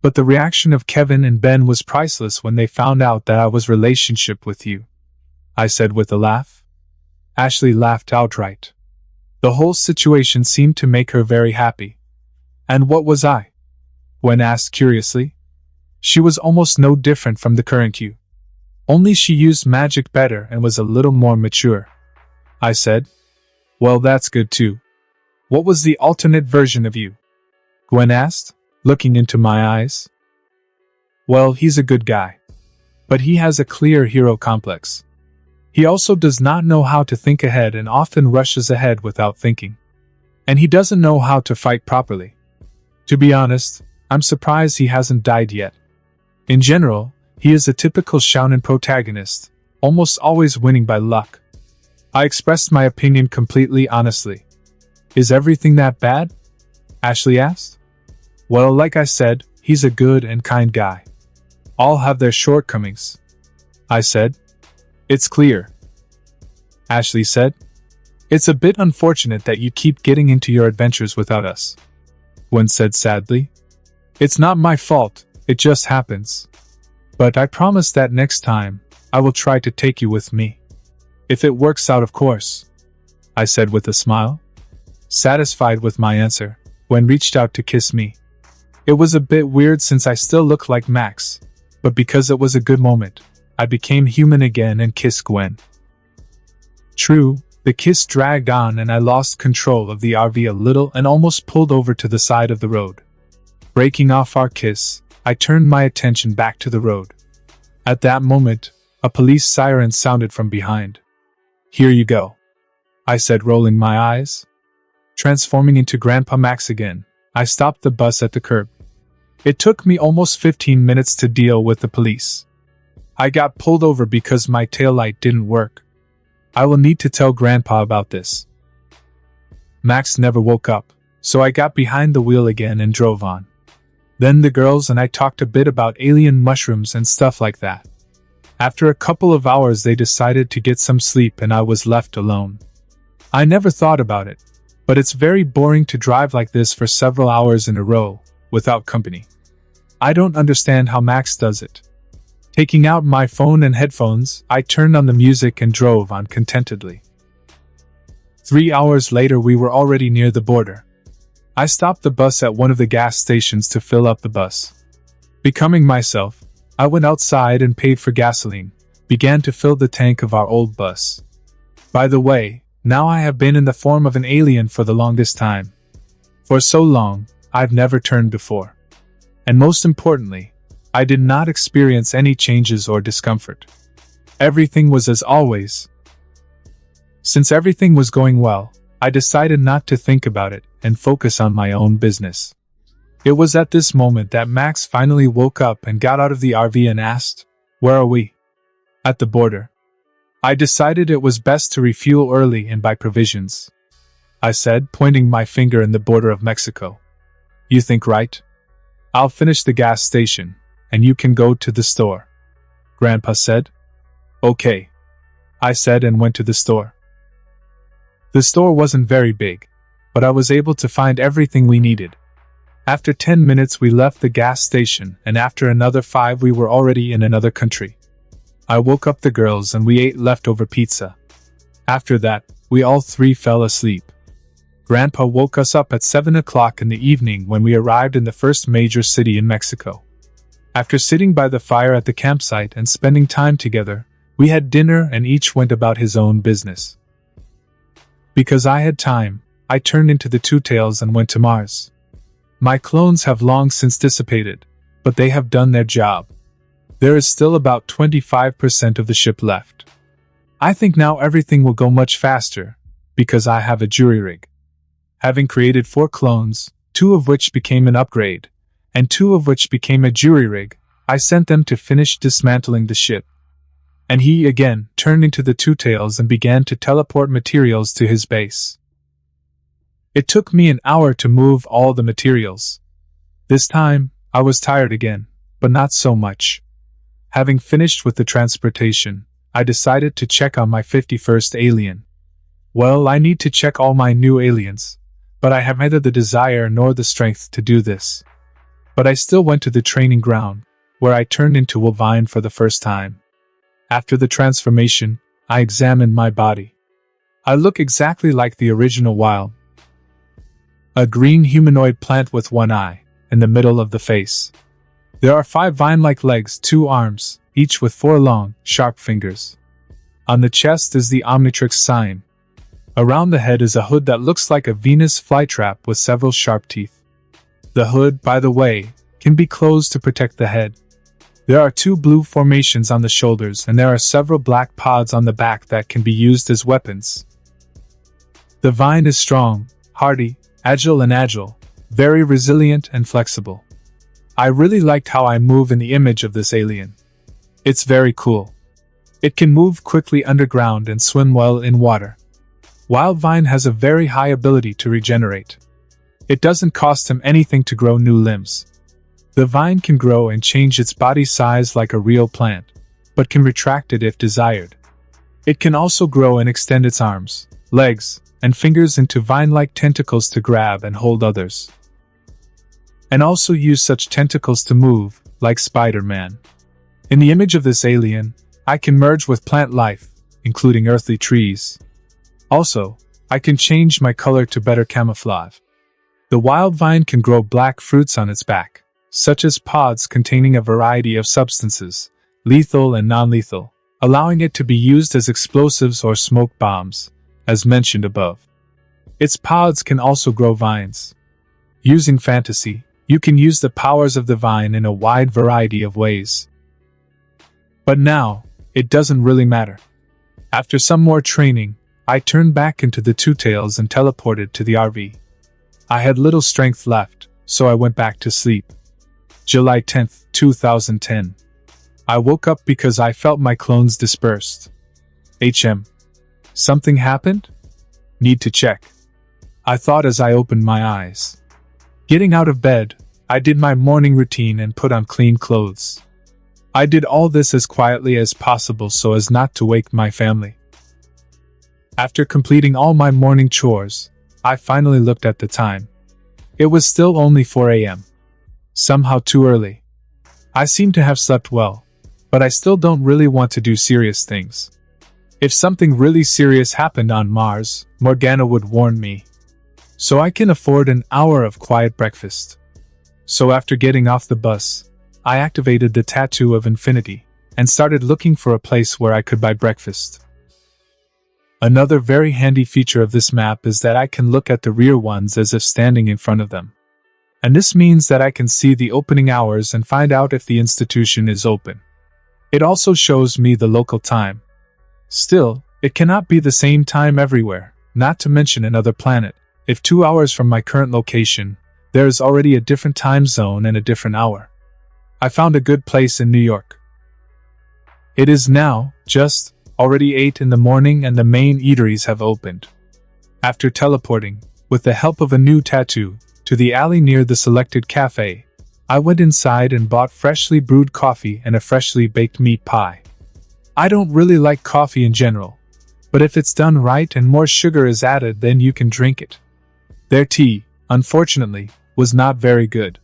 But the reaction of Kevin and Ben was priceless when they found out that I was relationship with you, I said with a laugh. Ashley laughed outright. The whole situation seemed to make her very happy. "And what was I?" Gwen asked curiously. She was almost no different from the current you. Only she used magic better and was a little more mature, I said. "Well, that's good too. What was the alternate version of you?" Gwen asked, looking into my eyes. "Well, he's a good guy. But he has a clear hero complex. He also does not know how to think ahead and often rushes ahead without thinking. And he doesn't know how to fight properly. To be honest, I'm surprised he hasn't died yet. In general, he is a typical shounen protagonist, almost always winning by luck." I expressed my opinion completely honestly. Is everything that bad? Ashley asked. Well, like I said, he's a good and kind guy. All have their shortcomings, I said. It's clear, Ashley said. It's a bit unfortunate that you keep getting into your adventures without us, Gwen said sadly. It's not my fault, it just happens. But I promise that next time, I will try to take you with me. If it works out, of course, I said with a smile. Satisfied with my answer, Gwen reached out to kiss me. It was a bit weird since I still looked like Max, but because it was a good moment, I became human again and kissed Gwen. True, the kiss dragged on and I lost control of the RV a little and almost pulled over to the side of the road. Breaking off our kiss, I turned my attention back to the road. At that moment, a police siren sounded from behind. Here you go, I said, rolling my eyes. Transforming into Grandpa Max again, I stopped the bus at the curb. It took me almost 15 minutes to deal with the police. I got pulled over because my taillight didn't work. I will need to tell Grandpa about this. Max never woke up, so I got behind the wheel again and drove on. Then the girls and I talked a bit about alien mushrooms and stuff like that. After a couple of hours they decided to get some sleep and I was left alone. I never thought about it, but it's very boring to drive like this for several hours in a row, without company. I don't understand how Max does it. Taking out my phone and headphones, I turned on the music and drove on contentedly. 3 hours later we were already near the border. I stopped the bus at one of the gas stations to fill up the bus. Becoming myself, I went outside and paid for gasoline, began to fill the tank of our old bus. By the way, now I have been in the form of an alien for the longest time. For so long, I've never turned before. And most importantly, I did not experience any changes or discomfort. Everything was as always. Since everything was going well, I decided not to think about it and focus on my own business. It was at this moment that Max finally woke up and got out of the RV and asked, "Where are we?" "At the border." I decided it was best to refuel early and buy provisions, I said, pointing my finger in the border of Mexico. "You think right? I'll finish the gas station, and you can go to the store," Grandpa said. "Okay," I said and went to the store. The store wasn't very big, but I was able to find everything we needed. After 10 minutes we left the gas station, and after another 5 we were already in another country. I woke up the girls and we ate leftover pizza. After that, we all 3 fell asleep. Grandpa woke us up at 7 o'clock in the evening when we arrived in the first major city in Mexico. After sitting by the fire at the campsite and spending time together, we had dinner and each went about his own business. Because I had time, I turned into the Two Tails and went to Mars. My clones have long since dissipated, but they have done their job. There is still about 25% of the ship left. I think now everything will go much faster, because I have a jury rig. Having created 4 clones, 2 of which became an upgrade, and 2 of which became a jury rig, I sent them to finish dismantling the ship. And he again turned into the Two Tails and began to teleport materials to his base. It took me an hour to move all the materials. This time, I was tired again, but not so much. Having finished with the transportation, I decided to check on my 51st alien. Well, I need to check all my new aliens, but I have neither the desire nor the strength to do this. But I still went to the training ground, where I turned into Wolverine for the first time. After the transformation, I examined my body. I look exactly like the original Wild. A green humanoid plant with 1 eye, in the middle of the face. There are 5 vine-like legs, 2 arms, each with 4 long, sharp fingers. On the chest is the omnitrix sign. Around the head is a hood that looks like a Venus flytrap with several sharp teeth. The hood, by the way, can be closed to protect the head. There are 2 blue formations on the shoulders and there are several black pods on the back that can be used as weapons. The vine is strong, hardy, agile, very resilient and flexible. I really liked how I move in the image of this alien. It's very cool. It can move quickly underground and swim well in water. Wild vine has a very high ability to regenerate. It doesn't cost him anything to grow new limbs. The vine can grow and change its body size like a real plant, but can retract it if desired. It can also grow and extend its arms, legs, and fingers into vine-like tentacles to grab and hold others. And also use such tentacles to move, like Spider-Man. In the image of this alien, I can merge with plant life, including earthly trees. Also, I can change my color to better camouflage. The wild vine can grow black fruits on its back, such as pods containing a variety of substances, lethal and non-lethal, allowing it to be used as explosives or smoke bombs, as mentioned above. Its pods can also grow vines. Using fantasy, you can use the powers of the vine in a wide variety of ways. But now, it doesn't really matter. After some more training, I turned back into the Two Tails and teleported to the RV. I had little strength left, so I went back to sleep. July 10th, 2010. I woke up because I felt my clones dispersed. Something happened? Need to check. I thought as I opened my eyes. Getting out of bed, I did my morning routine and put on clean clothes. I did all this as quietly as possible so as not to wake my family. After completing all my morning chores, I finally looked at the time. It was still only 4 a.m. Somehow too early. I seem to have slept well, but I still don't really want to do serious things. If something really serious happened on Mars, Morgana would warn me. So I can afford an hour of quiet breakfast. So after getting off the bus, I activated the Tattoo of Infinity, and started looking for a place where I could buy breakfast. Another very handy feature of this map is that I can look at the rear ones as if standing in front of them. And this means that I can see the opening hours and find out if the institution is open. It also shows me the local time. Still, it cannot be the same time everywhere, not to mention another planet. If 2 hours from my current location, there is already a different time zone and a different hour. I found a good place in New York. It is now, just, already 8 in the morning and the main eateries have opened. After teleporting, with the help of a new tattoo, to the alley near the selected cafe, I went inside and bought freshly brewed coffee and a freshly baked meat pie. I don't really like coffee in general, but if it's done right and more sugar is added then you can drink it. Their tea, unfortunately, was not very good.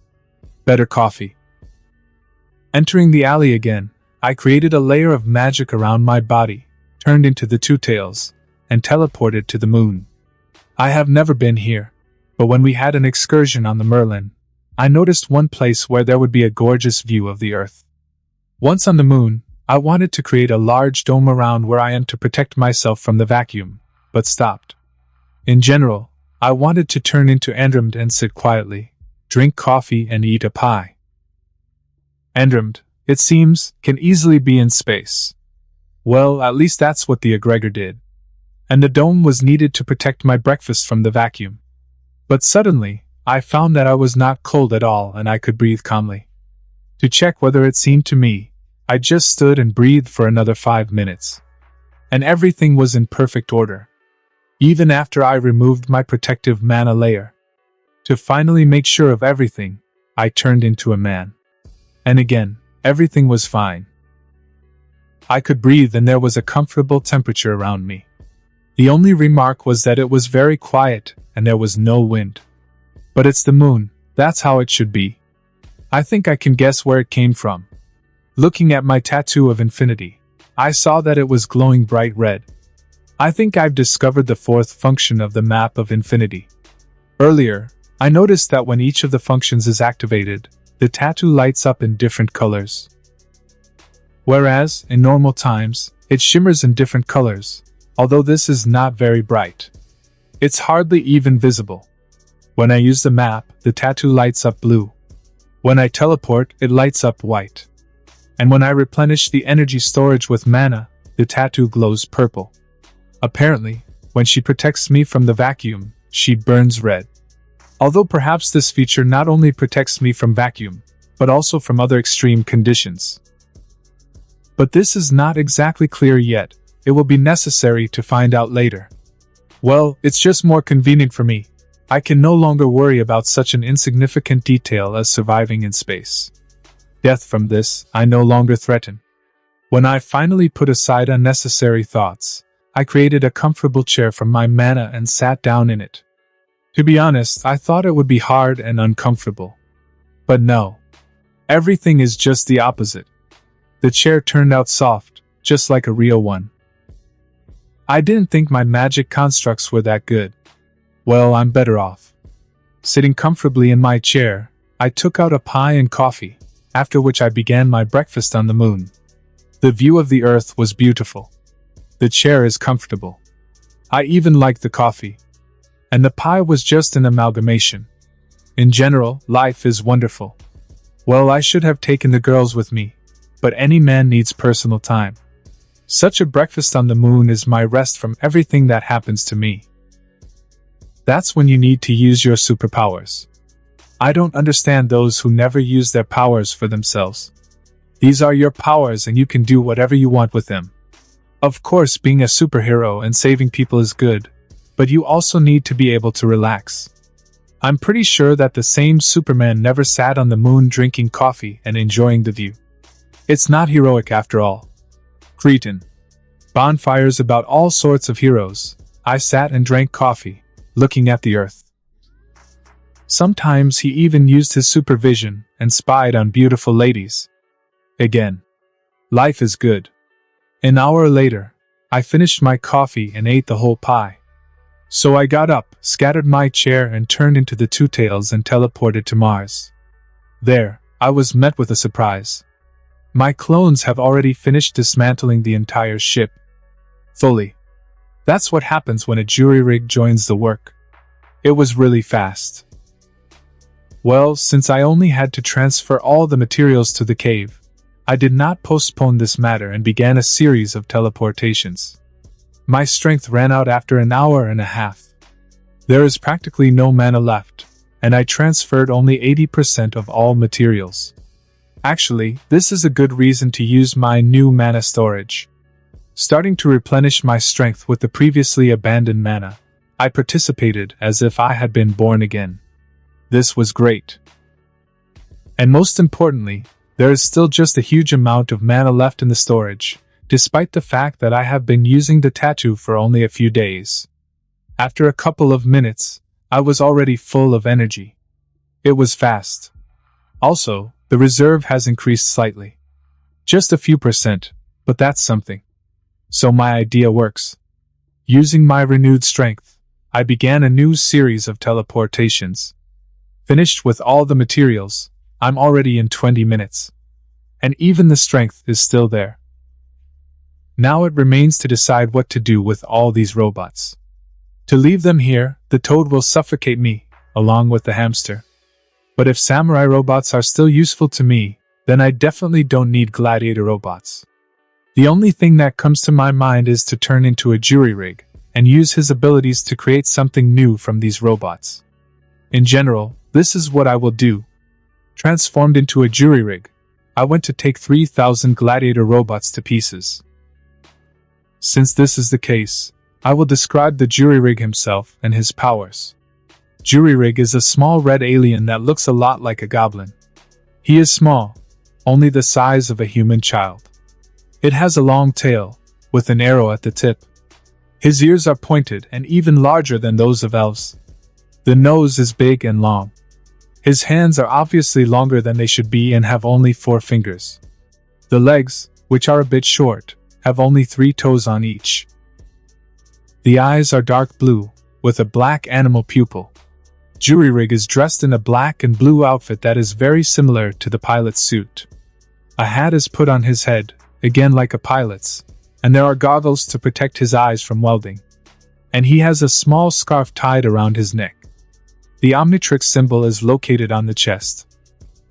Better coffee. Entering the alley again, I created a layer of magic around my body, turned into the Two Tails, and teleported to the moon. I have never been here, but when we had an excursion on the Merlin, I noticed one place where there would be a gorgeous view of the Earth. Once on the moon, I wanted to create a large dome around where I am to protect myself from the vacuum, but stopped. In general, I wanted to turn into Andromeda and sit quietly, drink coffee and eat a pie. Andromeda, it seems, can easily be in space. Well, at least that's what the egregor did. And the dome was needed to protect my breakfast from the vacuum. But suddenly, I found that I was not cold at all and I could breathe calmly. To check whether it seemed to me, I just stood and breathed for another 5 minutes. And everything was in perfect order. Even after I removed my protective mana layer. To finally make sure of everything, I turned into a man. And again, everything was fine. I could breathe and there was a comfortable temperature around me. The only remark was that it was very quiet and there was no wind. But it's the moon, that's how it should be. I think I can guess where it came from. Looking at my Tattoo of Infinity, I saw that it was glowing bright red. I think I've discovered the fourth function of the map of infinity. Earlier, I noticed that when each of the functions is activated, the tattoo lights up in different colors. Whereas, in normal times, it shimmers in different colors, although this is not very bright. It's hardly even visible. When I use the map, the tattoo lights up blue. When I teleport, it lights up white. And when I replenish the energy storage with mana, the tattoo glows purple. Apparently, when she protects me from the vacuum, she burns red. Although perhaps this feature not only protects me from vacuum, but also from other extreme conditions. But this is not exactly clear yet, it will be necessary to find out later. Well, it's just more convenient for me. I can no longer worry about such an insignificant detail as surviving in space. Death from this, I no longer threaten. When I finally put aside unnecessary thoughts, I created a comfortable chair from my mana and sat down in it. To be honest, I thought it would be hard and uncomfortable. But no. Everything is just the opposite. The chair turned out soft, just like a real one. I didn't think my magic constructs were that good. Well, I'm better off. Sitting comfortably in my chair, I took out a pie and coffee, after which I began my breakfast on the moon. The view of the Earth was beautiful. The chair is comfortable. I even liked the coffee. And the pie was just an amalgamation. In general, life is wonderful. Well, I should have taken the girls with me, but any man needs personal time. Such a breakfast on the moon is my rest from everything that happens to me. That's when you need to use your superpowers. I don't understand those who never use their powers for themselves. These are your powers and you can do whatever you want with them. Of course, being a superhero and saving people is good, but you also need to be able to relax. I'm pretty sure that the same Superman never sat on the moon drinking coffee and enjoying the view. It's not heroic after all. Cretin. Bonfires about all sorts of heroes. I sat and drank coffee, looking at the Earth. Sometimes he even used his supervision and spied on beautiful ladies. Again. Life is good. An hour later, I finished my coffee and ate the whole pie. So I got up, scattered my chair and turned into the Two Tails and teleported to Mars. There, I was met with a surprise. My clones have already finished dismantling the entire ship. Fully. That's what happens when a jury rig joins the work. It was really fast. Well, since I only had to transfer all the materials to the cave, I did not postpone this matter and began a series of teleportations. My strength ran out after an hour and a half. There is practically no mana left, and I transferred only 80% of all materials. Actually, this is a good reason to use my new mana storage. Starting to replenish my strength with the previously abandoned mana, I participated as if I had been born again. This was great. And most importantly, there is still just a huge amount of mana left in the storage, despite the fact that I have been using the tattoo for only a few days. After a couple of minutes, I was already full of energy. It was fast. Also, the reserve has increased slightly. Just a few %, but that's something. So my idea works. Using my renewed strength, I began a new series of teleportations. Finished with all the materials, I'm already in 20 minutes. And even the strength is still there. Now it remains to decide what to do with all these robots. To leave them here, the toad will suffocate me, along with the hamster. But if samurai robots are still useful to me, then I definitely don't need gladiator robots. The only thing that comes to my mind is to turn into a jury rig, and use his abilities to create something new from these robots. In general, this is what I will do. Transformed into a jury rig, I went to take 3,000 gladiator robots to pieces. Since this is the case, I will describe the jury rig himself and his powers. Jury rig is a small red alien that looks a lot like a goblin. He is small, only the size of a human child. It has a long tail, with an arrow at the tip. His ears are pointed and even larger than those of elves. The nose is big and long. His hands are obviously longer than they should be and have only 4 fingers. The legs, which are a bit short, have only 3 toes on each. The eyes are dark blue, with a black animal pupil. Jury rig is dressed in a black and blue outfit that is very similar to the pilot's suit. A hat is put on his head, again like a pilot's, and there are goggles to protect his eyes from welding. And he has a small scarf tied around his neck. The omnitrix symbol is located on the chest.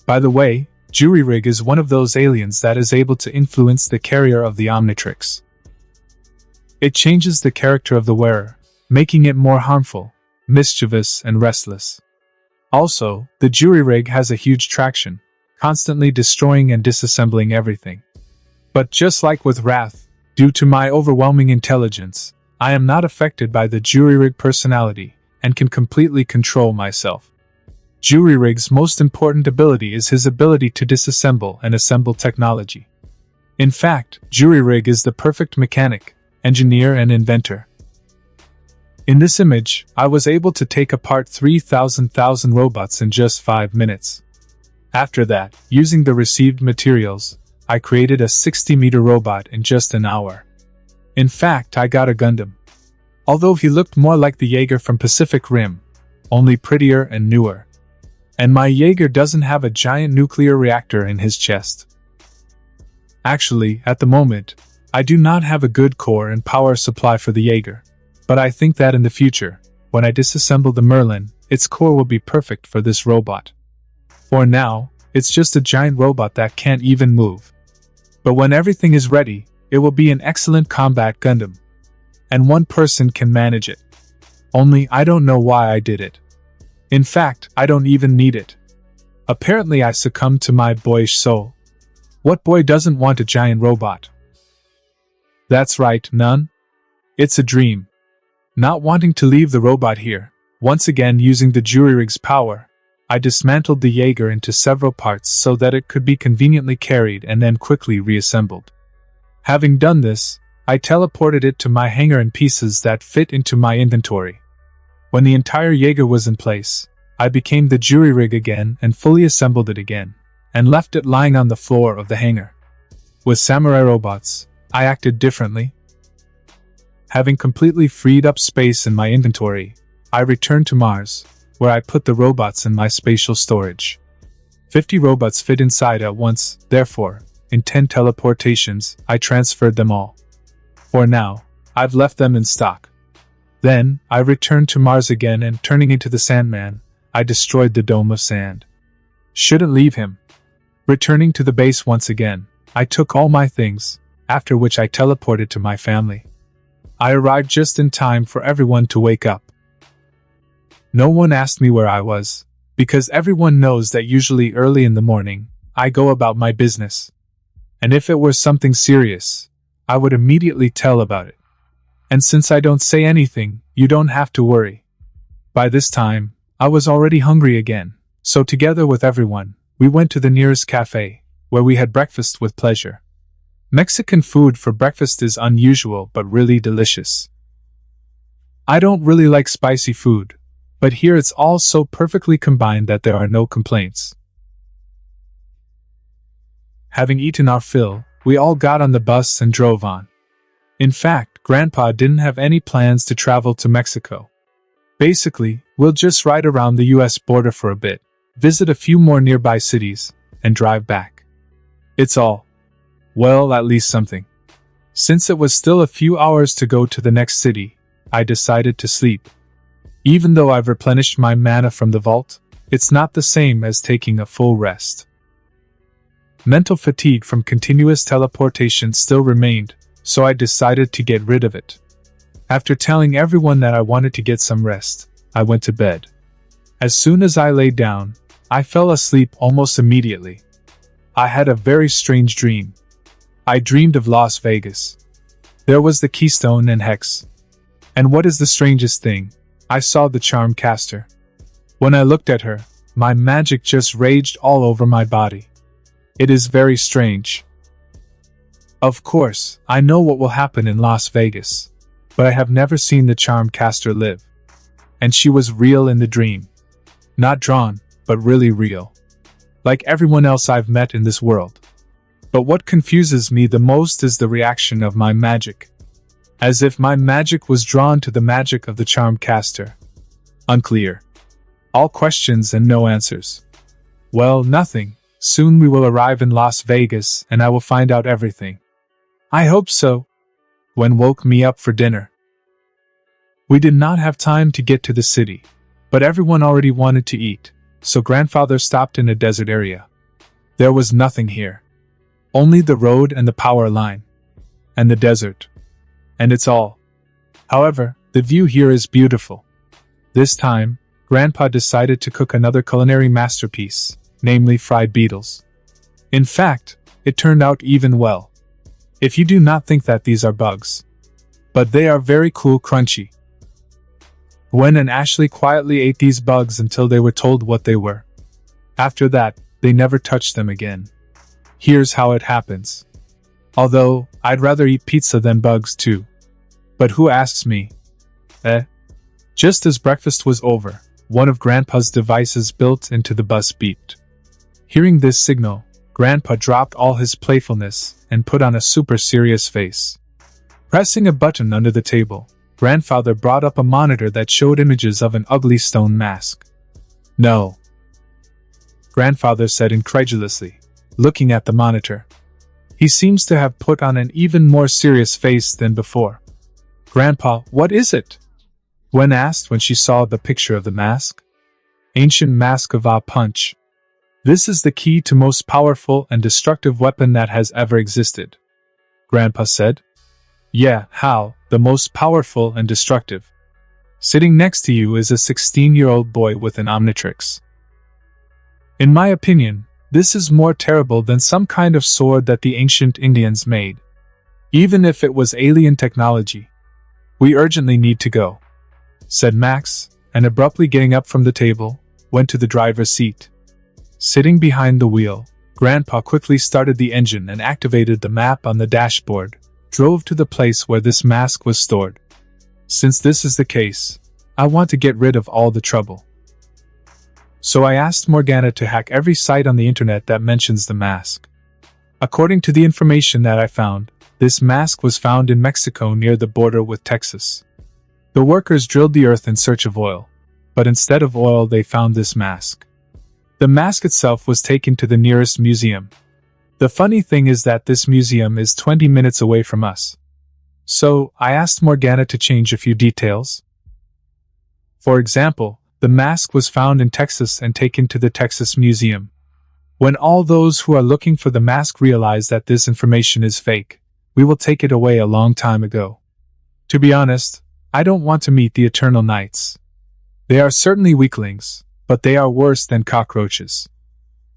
By the way, jury rig is one of those aliens that is able to influence the carrier of the omnitrix. It changes the character of the wearer, making it more harmful, mischievous and restless. Also, the jury rig has a huge traction, constantly destroying and disassembling everything. But just like with Wrath, due to my overwhelming intelligence, I am not affected by the jury-rig personality and can completely control myself. Jury-rig's most important ability is his ability to disassemble and assemble technology. In fact, jury-rig is the perfect mechanic, engineer and inventor. In this image, I was able to take apart 3,000 robots in just 5 minutes. After that, using the received materials, I created a 60-meter robot in just an hour. In fact, I got a Gundam. Although he looked more like the Jaeger from Pacific Rim, only prettier and newer. And my Jaeger doesn't have a giant nuclear reactor in his chest. Actually, at the moment, I do not have a good core and power supply for the Jaeger, but I think that in the future, when I disassemble the Merlin, its core will be perfect for this robot. For now, it's just a giant robot that can't even move. But when everything is ready, it will be an excellent combat Gundam. And one person can manage it. Only I don't know why I did it. In fact, I don't even need it. Apparently I succumbed to my boyish soul. What boy doesn't want a giant robot? That's right, none. It's a dream. Not wanting to leave the robot here, once again using the jury-rig's power, I dismantled the Jaeger into several parts so that it could be conveniently carried and then quickly reassembled. Having done this, I teleported it to my hangar in pieces that fit into my inventory. When the entire Jaeger was in place, I became the jury-rig again and fully assembled it again, and left it lying on the floor of the hangar. With samurai robots, I acted differently. Having completely freed up space in my inventory, I returned to Mars, where I put the robots in my spatial storage. 50 robots fit inside at once, therefore, in 10 teleportations, I transferred them all. For now, I've left them in stock. Then, I returned to Mars again and turning into the Sandman, I destroyed the dome of sand. Shouldn't leave him. Returning to the base once again, I took all my things, after which I teleported to my family. I arrived just in time for everyone to wake up. No one asked me where I was, because everyone knows that usually early in the morning, I go about my business. And if it were something serious, I would immediately tell about it. And since I don't say anything, you don't have to worry. By this time, I was already hungry again, so together with everyone, we went to the nearest cafe, where we had breakfast with pleasure. Mexican food for breakfast is unusual but really delicious. I don't really like spicy food, but here it's all so perfectly combined that there are no complaints. Having eaten our fill, we all got on the bus and drove on. In fact, Grandpa didn't have any plans to travel to Mexico. Basically, we'll just ride around the US border for a bit, visit a few more nearby cities, and drive back. It's all. Well, at least something. Since it was still a few hours to go to the next city, I decided to sleep. Even though I've replenished my mana from the vault, it's not the same as taking a full rest. Mental fatigue from continuous teleportation still remained, so I decided to get rid of it. After telling everyone that I wanted to get some rest, I went to bed. As soon as I lay down, I fell asleep almost immediately. I had a very strange dream. I dreamed of Las Vegas. There was the Keystone and Hex. And what is the strangest thing? I saw the charm caster. When I looked at her, my magic just raged all over my body. It is very strange. Of course, I know what will happen in Las Vegas, but I have never seen the charm caster live. And she was real in the dream. Not drawn, but really real. Like everyone else I've met in this world. But what confuses me the most is the reaction of my magic. As if my magic was drawn to the magic of the charm caster. Unclear. All questions and no answers. Well, nothing. Soon we will arrive in Las Vegas and I will find out everything. I hope so. When woke me up for dinner. We did not have time to get to the city, but everyone already wanted to eat, so grandfather stopped in a desert area. There was nothing here. Only the road and the power line. And the desert. And it's all. However, the view here is beautiful. This time, Grandpa decided to cook another culinary masterpiece, namely fried beetles. In fact, it turned out even well. If you do not think that these are bugs. but they are very cool crunchy. Gwen and Ashley quietly ate these bugs until they were told what they were. After that, they never touched them again. Here's how it happens. Although, I'd rather eat pizza than bugs too. But who asks me? Just as breakfast was over, one of Grandpa's devices built into the bus beeped. Hearing this signal, Grandpa dropped all his playfulness and put on a super serious face. Pressing a button under the table, Grandfather brought up a monitor that showed images of an ugly stone mask. "No," Grandfather said incredulously, looking at the monitor. He seems to have put on an even more serious face than before. "Grandpa, what is it?" Gwen asked when she saw the picture of the mask. "Ancient Mask of Ah Punch. This is the key to most powerful and destructive weapon that has ever existed," Grandpa said. "Yeah, how, the most powerful and destructive? Sitting next to you is a 16-year-old boy with an omnitrix. In my opinion, this is more terrible than some kind of sword that the ancient Indians made. Even if it was alien technology. We urgently need to go," said Max, and abruptly getting up from the table, went to the driver's seat. Sitting behind the wheel, Grandpa quickly started the engine and activated the map on the dashboard, drove to the place where this mask was stored. "Since this is the case, I want to get rid of all the trouble. So I asked Morgana to hack every site on the internet that mentions the mask. According to the information that I found, this mask was found in Mexico near the border with Texas. The workers drilled the earth in search of oil, but instead of oil they found this mask. The mask itself was taken to the nearest museum. The funny thing is that this museum is 20 minutes away from us. So, I asked Morgana to change a few details. For example, the mask was found in Texas and taken to the Texas Museum. When all those who are looking for the mask realize that this information is fake, we will take it away a long time ago. To be honest, I don't want to meet the Eternal Knights. They are certainly weaklings, but they are worse than cockroaches.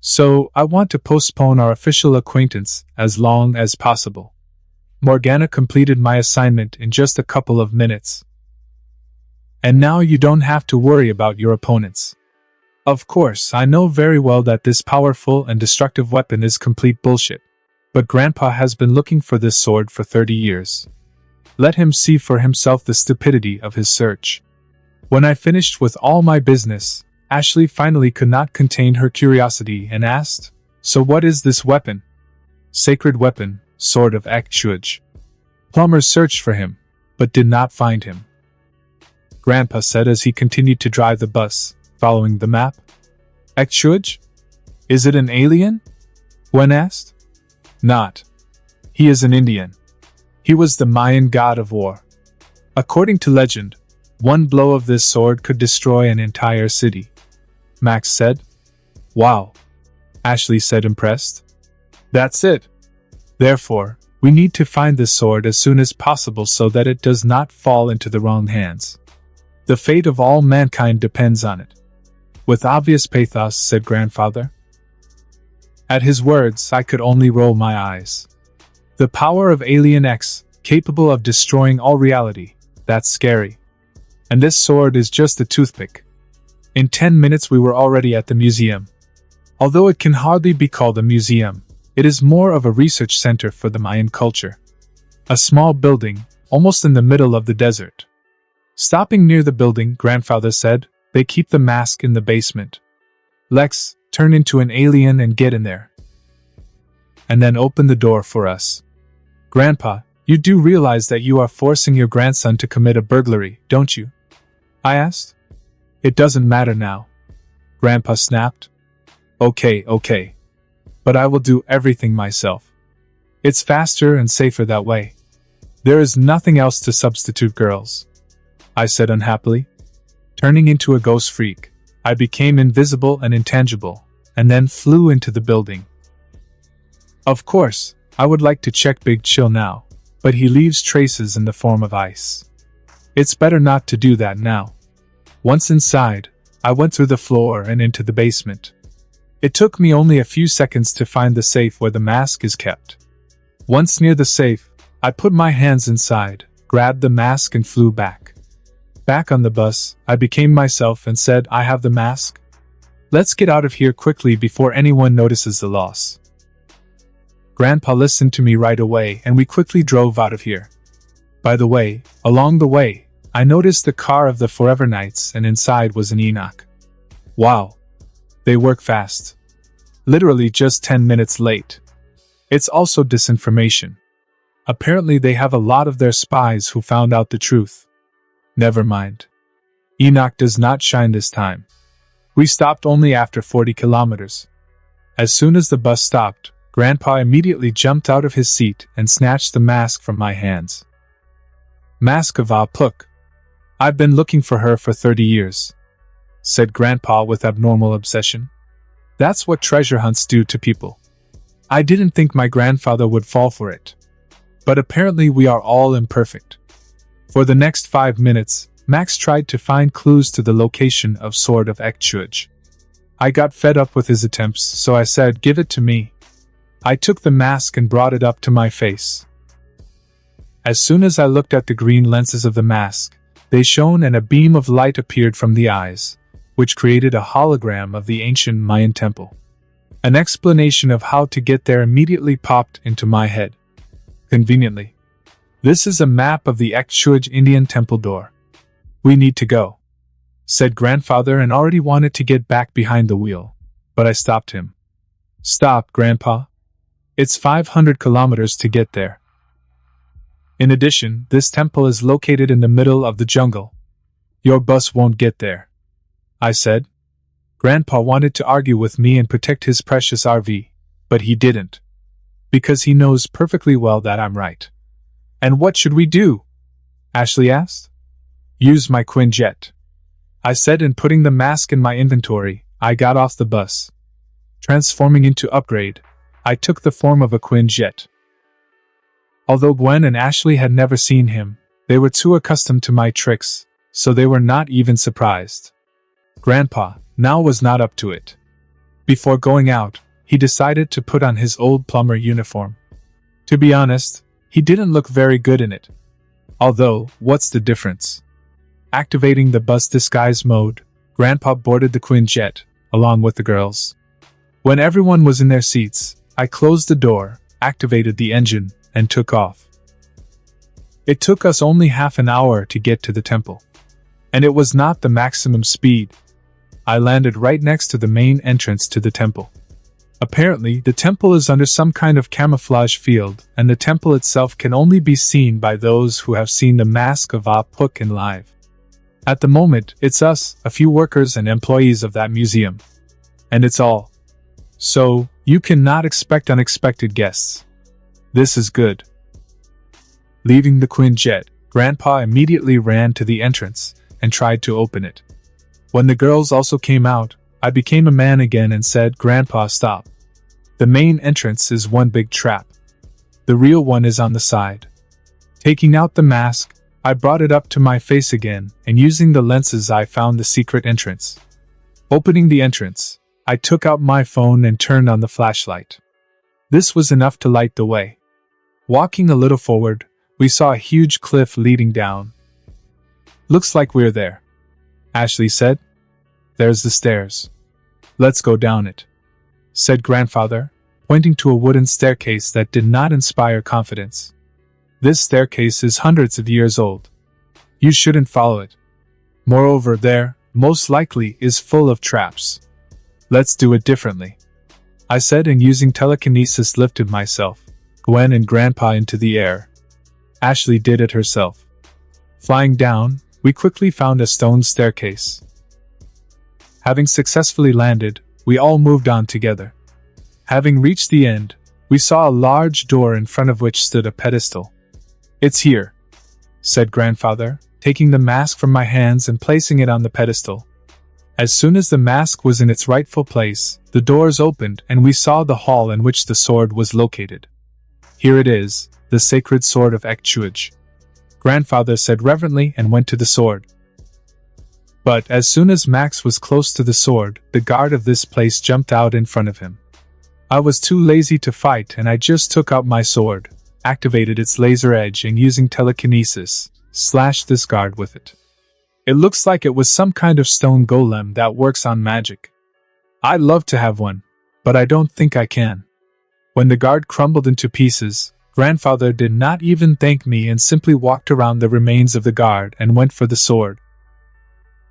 So, I want to postpone our official acquaintance as long as possible." Morgana completed my assignment in just a couple of minutes. "And now you don't have to worry about your opponents. Of course, I know very well that this powerful and destructive weapon is complete bullshit, but Grandpa has been looking for this sword for 30 years. Let him see for himself the stupidity of his search." When I finished with all my business, Ashley finally could not contain her curiosity and asked, "So what is this weapon?" "Sacred weapon, sword of Ekchuj." Plumbers searched for him, but did not find him, Grandpa said as he continued to drive the bus, following the map. "Ekchuj? Is it an alien?" Gwen asked. "Not. He is an Indian. He was the Mayan god of war. According to legend, one blow of this sword could destroy an entire city," Max said. "Wow," Ashley said, impressed. "That's it. Therefore, we need to find this sword as soon as possible so that it does not fall into the wrong hands. The fate of all mankind depends on it," with obvious pathos said Grandfather. At his words, I could only roll my eyes. The power of Alien X, capable of destroying all reality, that's scary. And this sword is just a toothpick. In 10 minutes we were already at the museum. Although it can hardly be called a museum, it is more of a research center for the Mayan culture. A small building, almost in the middle of the desert. Stopping near the building, Grandfather said, "They keep the mask in the basement. Lex, turn into an alien and get in there. And then open the door for us. Grandpa, you do realize that you are forcing your grandson to commit a burglary, don't you?" I asked. "It doesn't matter now," Grandpa snapped. Okay. But I will do everything myself. It's faster and safer that way. There is nothing else to substitute girls," I said unhappily. Turning into a ghost freak, I became invisible and intangible, and then flew into the building. Of course, I would like to check Big Chill now, but he leaves traces in the form of ice. It's better not to do that now. Once inside, I went through the floor and into the basement. It took me only a few seconds to find the safe where the mask is kept. Once near the safe, I put my hands inside, grabbed the mask and flew back. Back on the bus, I became myself and said, "I have the mask. Let's get out of here quickly before anyone notices the loss." Grandpa listened to me right away and we quickly drove out of here. By the way, along the way, I noticed the car of the Forever Knights and inside was an Enoch. Wow. They work fast. Literally just 10 minutes late. It's also disinformation. Apparently they have a lot of their spies who found out the truth. Never mind. Enoch does not shine this time. We stopped only after 40 kilometers. As soon as the bus stopped, Grandpa immediately jumped out of his seat and snatched the mask from my hands. "Mask of Puk. I've been looking for her for 30 years, said Grandpa with abnormal obsession. That's what treasure hunts do to people. I didn't think my grandfather would fall for it. But apparently we are all imperfect. For the next 5 minutes, Max tried to find clues to the location of Sword of Ekchuj. I got fed up with his attempts, so I said, "Give it to me." I took the mask and brought it up to my face. As soon as I looked at the green lenses of the mask, they shone and a beam of light appeared from the eyes, which created a hologram of the ancient Mayan temple. An explanation of how to get there immediately popped into my head. Conveniently. "This is a map of the Ekchuj Indian temple door. We need to go," said Grandfather and already wanted to get back behind the wheel, but I stopped him. "Stop, Grandpa. It's 500 kilometers to get there. In addition, this temple is located in the middle of the jungle. Your bus won't get there," I said. Grandpa wanted to argue with me and protect his precious RV, but he didn't. Because he knows perfectly well that I'm right. "And what should we do?" Ashley asked. "Use my Quinjet," I said, and putting the mask in my inventory, I got off the bus. Transforming into Upgrade, I took the form of a Quinjet. Although Gwen and Ashley had never seen him, they were too accustomed to my tricks, so they were not even surprised. Grandpa now was not up to it. Before going out, he decided to put on his old plumber uniform. To be honest, he didn't look very good in it. Although, what's the difference? Activating the bus disguise mode, Grandpa boarded the Quinjet, along with the girls. When everyone was in their seats, I closed the door, activated the engine, and took off. It took us only half an hour to get to the temple. And it was not the maximum speed. I landed right next to the main entrance to the temple. Apparently, the temple is under some kind of camouflage field, and the temple itself can only be seen by those who have seen the Mask of Puk in live. At the moment, it's us, a few workers and employees of that museum. And it's all. So, you cannot expect unexpected guests. This is good. Leaving the Quinjet, Grandpa immediately ran to the entrance and tried to open it. When the girls also came out, I became a man again and said, "Grandpa, stop. The main entrance is one big trap. The real one is on the side." Taking out the mask, I brought it up to my face again, and using the lenses I found the secret entrance. Opening the entrance, I took out my phone and turned on the flashlight. This was enough to light the way. Walking a little forward, we saw a huge cliff leading down. "Looks like we're there," Ashley said. "There's the stairs. Let's go down it," said Grandfather, pointing to a wooden staircase that did not inspire confidence. "This staircase is hundreds of years old. You shouldn't follow it. Moreover, there, most likely, is full of traps. Let's do it differently," I said, and using telekinesis lifted myself, Gwen and Grandpa into the air. Ashley did it herself. Flying down, we quickly found a stone staircase. Having successfully landed, we all moved on together. Having reached the end, we saw a large door in front of which stood a pedestal. "It's here," said Grandfather, taking the mask from my hands and placing it on the pedestal. As soon as the mask was in its rightful place, the doors opened and we saw the hall in which the sword was located. "Here it is, the sacred sword of Ekchuj," Grandfather said reverently and went to the sword. But as soon as Max was close to the sword, the guard of this place jumped out in front of him. I was too lazy to fight and I just took out my sword, activated its laser edge and using telekinesis, slashed this guard with it. It looks like it was some kind of stone golem that works on magic. I'd love to have one, but I don't think I can. When the guard crumbled into pieces, Grandfather did not even thank me and simply walked around the remains of the guard and went for the sword.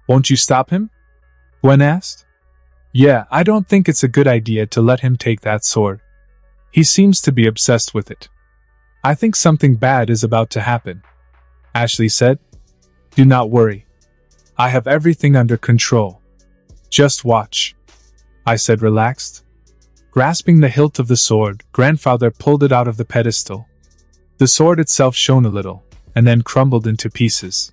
"Won't you stop him?" Gwen asked. "Yeah, I don't think it's a good idea to let him take that sword. He seems to be obsessed with it. I think something bad is about to happen," Ashley said. "Do not worry. I have everything under control. Just watch," I said, relaxed. Grasping the hilt of the sword, Grandfather pulled it out of the pedestal. The sword itself shone a little, and then crumbled into pieces.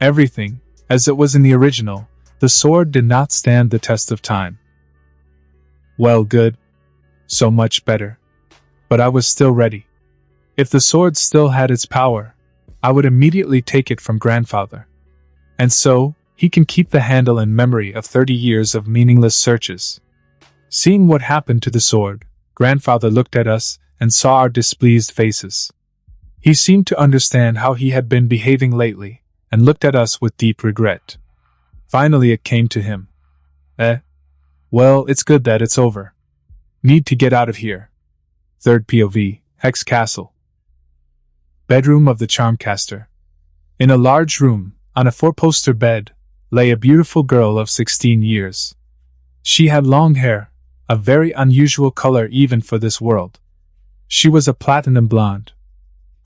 Everything, as it was in the original, the sword did not stand the test of time. Well, good. So much better. But I was still ready. If the sword still had its power, I would immediately take it from Grandfather. And so, he can keep the handle in memory of 30 years of meaningless searches. Seeing what happened to the sword, Grandfather looked at us and saw our displeased faces. He seemed to understand how he had been behaving lately, and looked at us with deep regret. Finally it came to him. Well, it's good that it's over. Need to get out of here. Third POV, Hex Castle. Bedroom of the Charmcaster. In a large room, on a 4-poster bed, lay a beautiful girl of 16 years. She had long hair, a very unusual color even for this world. She was a platinum blonde.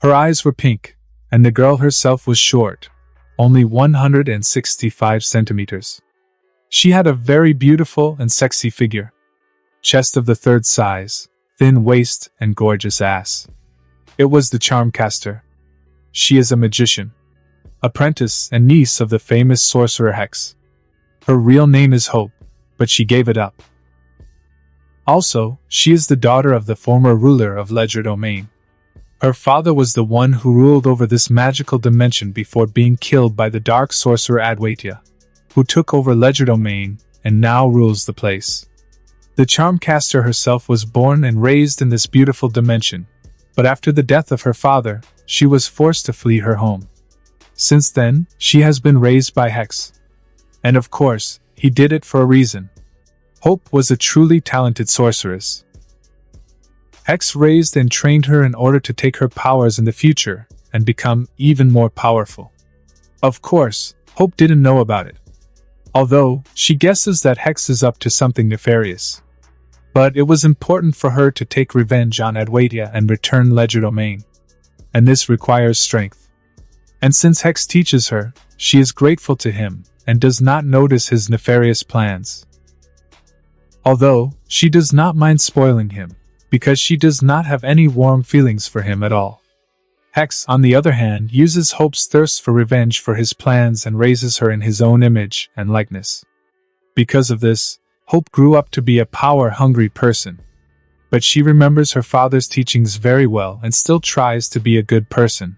Her eyes were pink, and the girl herself was short, only 165 centimeters. She had a very beautiful and sexy figure. Chest of the 3rd size, thin waist, and gorgeous ass. It was the Charmcaster. She is a magician, apprentice and niece of the famous sorcerer Hex. Her real name is Hope, but she gave it up. Also, she is the daughter of the former ruler of Ledger Domain. Her father was the one who ruled over this magical dimension before being killed by the dark sorcerer Adwaita, who took over Ledger Domain and now rules the place. The Charmcaster herself was born and raised in this beautiful dimension, but after the death of her father, she was forced to flee her home. Since then, she has been raised by Hex. And of course, he did it for a reason. Hope was a truly talented sorceress. Hex raised and trained her in order to take her powers in the future and become even more powerful. Of course, Hope didn't know about it, although she guesses that Hex is up to something nefarious. But it was important for her to take revenge on Adwaita and return Ledger Domain. And this requires strength. And since Hex teaches her, she is grateful to him and does not notice his nefarious plans. Although, she does not mind spoiling him, because she does not have any warm feelings for him at all. Hex, on the other hand, uses Hope's thirst for revenge for his plans and raises her in his own image and likeness. Because of this, Hope grew up to be a power-hungry person. But she remembers her father's teachings very well and still tries to be a good person.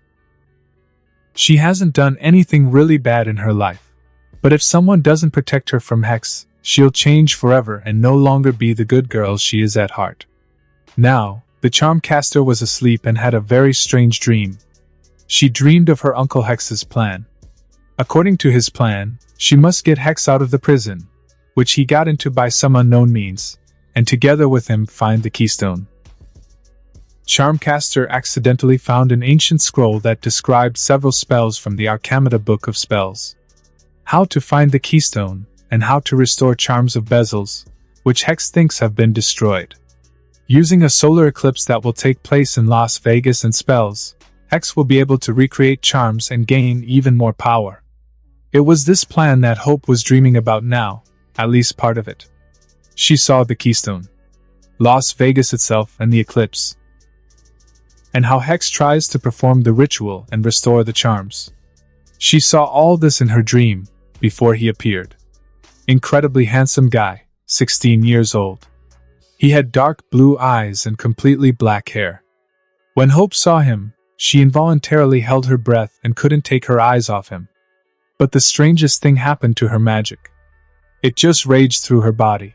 She hasn't done anything really bad in her life, but if someone doesn't protect her from Hex, she'll change forever and no longer be the good girl she is at heart. Now, the Charmcaster was asleep and had a very strange dream. She dreamed of her Uncle Hex's plan. According to his plan, she must get Hex out of the prison, which he got into by some unknown means, and together with him find the keystone. Charmcaster accidentally found an ancient scroll that described several spells from the Arcamata Book of Spells. How to find the keystone, and how to restore charms of bezels, which Hex thinks have been destroyed. Using a solar eclipse that will take place in Las Vegas and spells, Hex will be able to recreate charms and gain even more power. It was this plan that Hope was dreaming about now, at least part of it. She saw the keystone, Las Vegas itself and the eclipse, and how Hex tries to perform the ritual and restore the charms. She saw all this in her dream, before he appeared. Incredibly handsome guy, 16 years old. He had dark blue eyes and completely black hair. When Hope saw him, she involuntarily held her breath and couldn't take her eyes off him. But the strangest thing happened to her magic. It just raged through her body.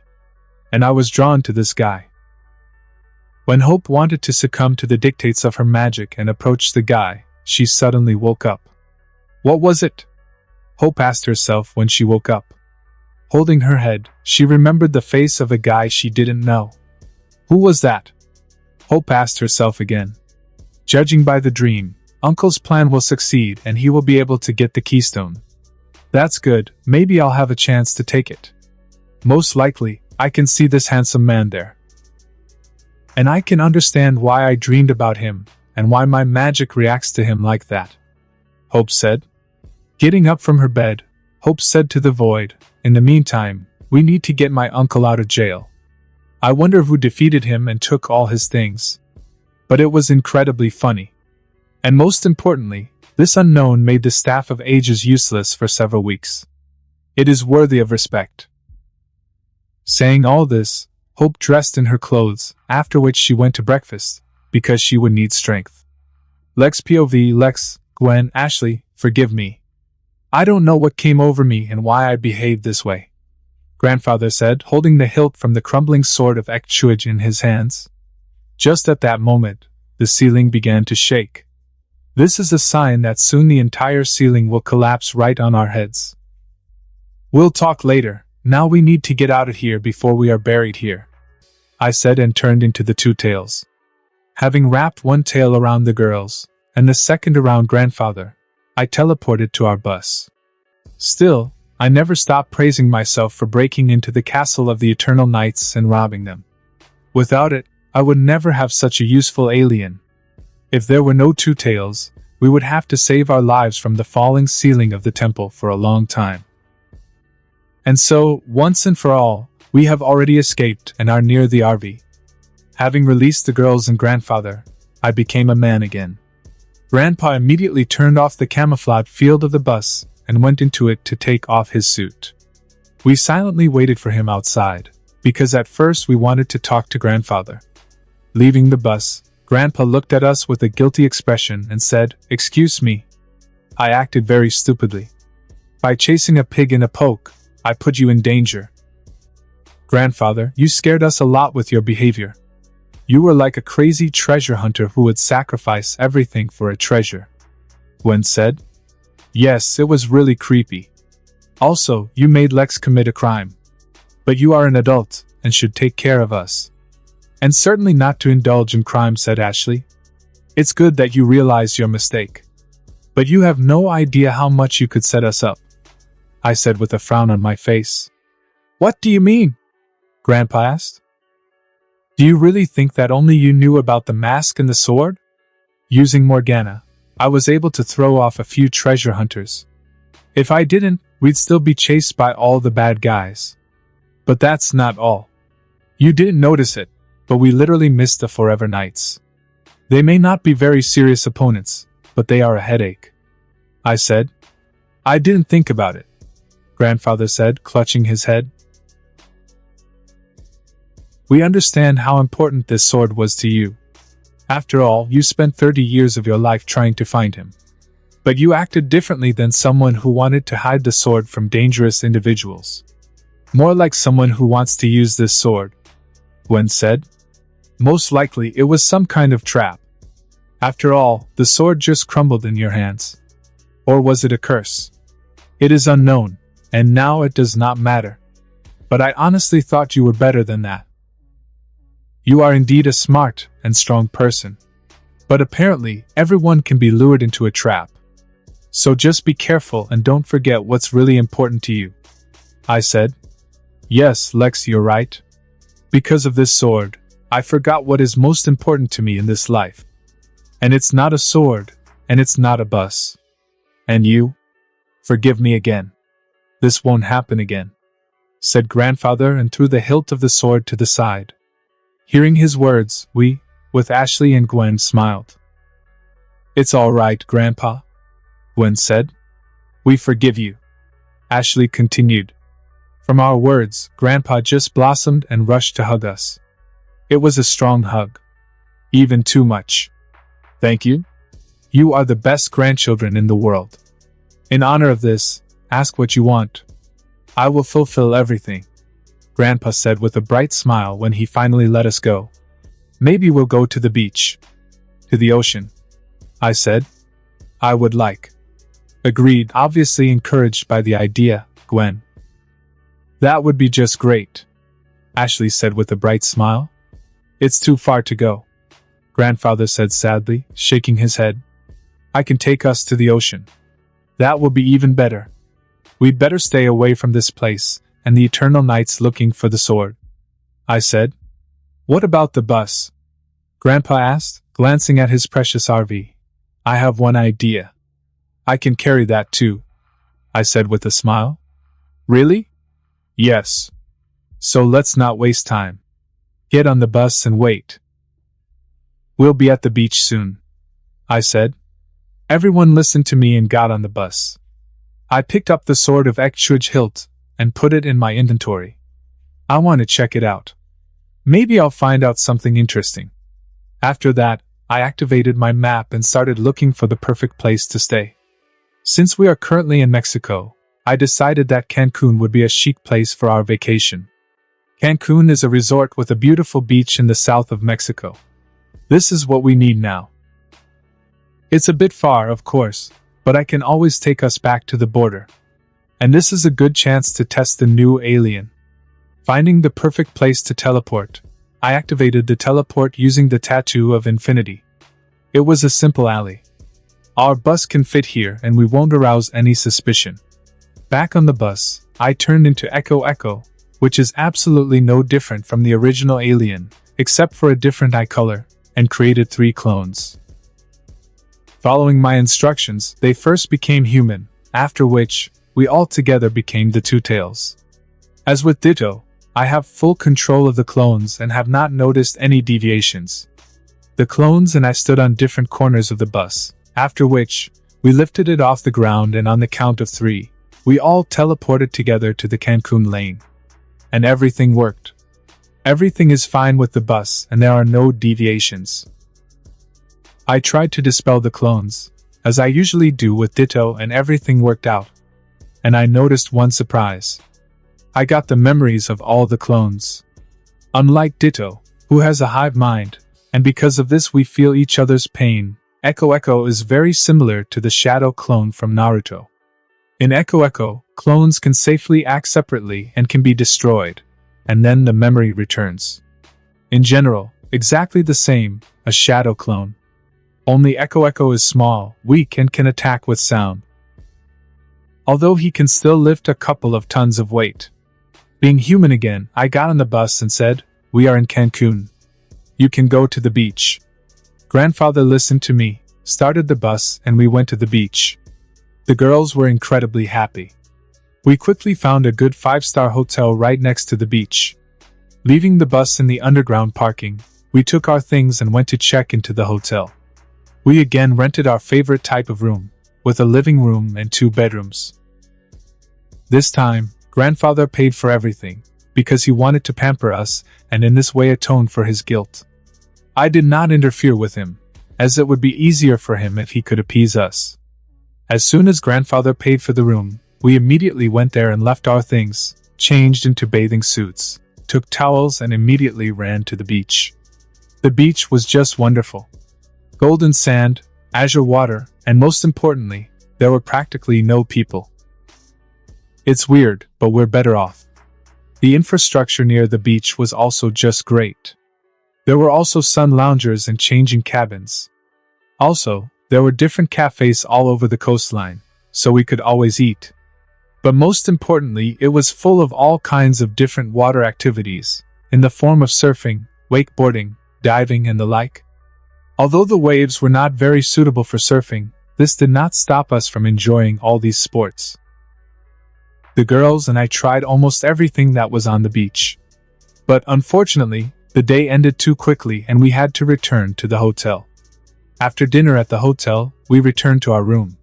And I was drawn to this guy. When Hope wanted to succumb to the dictates of her magic and approach the guy, she suddenly woke up. What was it? Hope asked herself when she woke up. Holding her head, she remembered the face of a guy she didn't know. Who was that? Hope asked herself again. Judging by the dream, Uncle's plan will succeed and he will be able to get the keystone. That's good, maybe I'll have a chance to take it. Most likely, I can see this handsome man there. And I can understand why I dreamed about him, and why my magic reacts to him like that, Hope said. Getting up from her bed, Hope said to the void, in the meantime, we need to get my uncle out of jail. I wonder who defeated him and took all his things. But it was incredibly funny. And most importantly, this unknown made the Staff of Ages useless for several weeks. It is worthy of respect. Saying all this, Hope dressed in her clothes, after which she went to breakfast, because she would need strength. Lex POV, Lex, Gwen, Ashley, forgive me. I don't know what came over me and why I behaved this way, Grandfather said, holding the hilt from the crumbling sword of Ekchuij in his hands. Just at that moment, the ceiling began to shake. This is a sign that soon the entire ceiling will collapse right on our heads. We'll talk later, now we need to get out of here before we are buried here, I said and turned into the two tails. Having wrapped one tail around the girls, and the second around Grandfather, I teleported to our bus. Still, I never stopped praising myself for breaking into the castle of the Eternal Knights and robbing them. Without it, I would never have such a useful alien. If there were no two tails, we would have to save our lives from the falling ceiling of the temple for a long time. And so, once and for all, we have already escaped and are near the RV. Having released the girls and Grandfather, I became a man again. Grandpa immediately turned off the camouflage field of the bus and went into it to take off his suit. We silently waited for him outside, because at first we wanted to talk to Grandfather. Leaving the bus, Grandpa looked at us with a guilty expression and said, "Excuse me. I acted very stupidly. By chasing a pig in a poke, I put you in danger. Grandfather, you scared us a lot with your behavior. You were like a crazy treasure hunter who would sacrifice everything for a treasure," Gwen said. "Yes, it was really creepy. Also, you made Lex commit a crime. But you are an adult, and should take care of us. And certainly not to indulge in crime," said Ashley. "It's good that you realize your mistake. But you have no idea how much you could set us up," I said with a frown on my face. "What do you mean?" Grandpa asked. "Do you really think that only you knew about the mask and the sword? Using Morgana, I was able to throw off a few treasure hunters. If I didn't, we'd still be chased by all the bad guys. But that's not all. You didn't notice it, but we literally missed the Forever Knights. They may not be very serious opponents, but they are a headache," I said. "I didn't think about it," Grandfather said, clutching his head. "We understand how important this sword was to you. After all, you spent 30 years of your life trying to find him. But you acted differently than someone who wanted to hide the sword from dangerous individuals. More like someone who wants to use this sword," Gwen said. "Most likely it was some kind of trap. After all, the sword just crumbled in your hands. Or was it a curse? It is unknown, and now it does not matter. But I honestly thought you were better than that. You are indeed a smart and strong person. But apparently, everyone can be lured into a trap. So just be careful and don't forget what's really important to you," I said. "Yes, Lex, you're right. Because of this sword, I forgot what is most important to me in this life. And it's not a sword, and it's not a bus. And you? Forgive me again. This won't happen again," said Grandfather and threw the hilt of the sword to the side. Hearing his words, we, with Ashley and Gwen, smiled. "It's all right, Grandpa," Gwen said. "We forgive you," Ashley continued. From our words, Grandpa just blossomed and rushed to hug us. It was a strong hug. Even too much. "Thank you. You are the best grandchildren in the world. In honor of this, ask what you want. I will fulfill everything," Grandpa said with a bright smile when he finally let us go. Maybe we'll go to the beach. To the ocean, I said. I would like. Agreed, obviously encouraged by the idea, Gwen. That would be just great, Ashley said with a bright smile. It's too far to go, Grandfather said sadly, shaking his head. I can take us to the ocean. That will be even better. We'd better stay away from this place and the eternal nights looking for the sword, I said. What about the bus? Grandpa asked, glancing at his precious RV. I have one idea. I can carry that too, I said with a smile. Really? Yes. So let's not waste time. Get on the bus and wait. We'll be at the beach soon, I said. Everyone listened to me and got on the bus. I picked up the sword of Echtruge hilt and put it in my inventory. I want to check it out. Maybe I'll find out something interesting. After that, I activated my map and started looking for the perfect place to stay. Since we are currently in Mexico, I decided that Cancun would be a chic place for our vacation. Cancun is a resort with a beautiful beach in the south of Mexico. This is what we need now. It's a bit far, of course, but I can always take us back to the border. And this is a good chance to test the new alien. Finding the perfect place to teleport, I activated the teleport using the Tattoo of Infinity. It was a simple alley. Our bus can fit here and we won't arouse any suspicion. Back on the bus, I turned into Echo, which is absolutely no different from the original alien, except for a different eye color, and created 3 clones. Following my instructions, they first became human, after which, we all together became the Two Tails. As with Ditto, I have full control of the clones and have not noticed any deviations. The clones and I stood on different corners of the bus, after which, we lifted it off the ground and on the count of 3, we all teleported together to the Cancun lane. And everything worked. Everything is fine with the bus and there are no deviations. I tried to dispel the clones, as I usually do with Ditto, and everything worked out. And I noticed one surprise. I got the memories of all the clones. Unlike Ditto, who has a hive mind, and because of this we feel each other's pain, Echo is very similar to the Shadow clone from Naruto. In Echo, clones can safely act separately and can be destroyed, and then the memory returns. In general, exactly the same, a Shadow clone. Only Echo is small, weak and can attack with sound. Although he can still lift a couple of tons of weight. Being human again, I got on the bus and said, "We are in Cancun. You can go to the beach." Grandfather listened to me, started the bus and we went to the beach. The girls were incredibly happy. We quickly found a good 5-star hotel right next to the beach. Leaving the bus in the underground parking, we took our things and went to check into the hotel. We again rented our favorite type of room, with a living room and 2 bedrooms. This time, Grandfather paid for everything, because he wanted to pamper us and in this way atone for his guilt. I did not interfere with him, as it would be easier for him if he could appease us. As soon as Grandfather paid for the room, we immediately went there and left our things, changed into bathing suits, took towels and immediately ran to the beach. The beach was just wonderful. Golden sand, azure water, and most importantly, there were practically no people. It's weird, but we're better off. The infrastructure near the beach was also just great. There were also sun loungers and changing cabins. Also, there were different cafes all over the coastline, so we could always eat. But most importantly, it was full of all kinds of different water activities, in the form of surfing, wakeboarding, diving and the like. Although the waves were not very suitable for surfing, this did not stop us from enjoying all these sports. The girls and I tried almost everything that was on the beach. But unfortunately, the day ended too quickly and we had to return to the hotel. After dinner at the hotel, we returned to our room.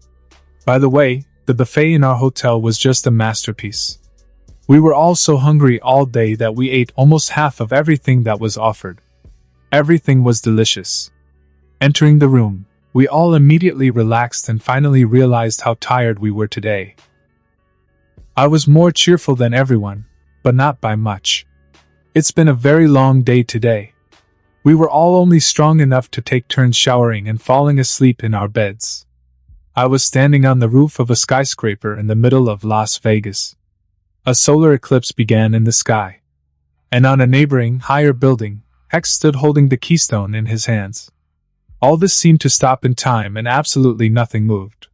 By the way, the buffet in our hotel was just a masterpiece. We were all so hungry all day that we ate almost half of everything that was offered. Everything was delicious. Entering the room, we all immediately relaxed and finally realized how tired we were today. I was more cheerful than everyone, but not by much. It's been a very long day today. We were all only strong enough to take turns showering and falling asleep in our beds. I was standing on the roof of a skyscraper in the middle of Las Vegas. A solar eclipse began in the sky, and on a neighboring, higher building, Hex stood holding the keystone in his hands. All this seemed to stop in time and absolutely nothing moved.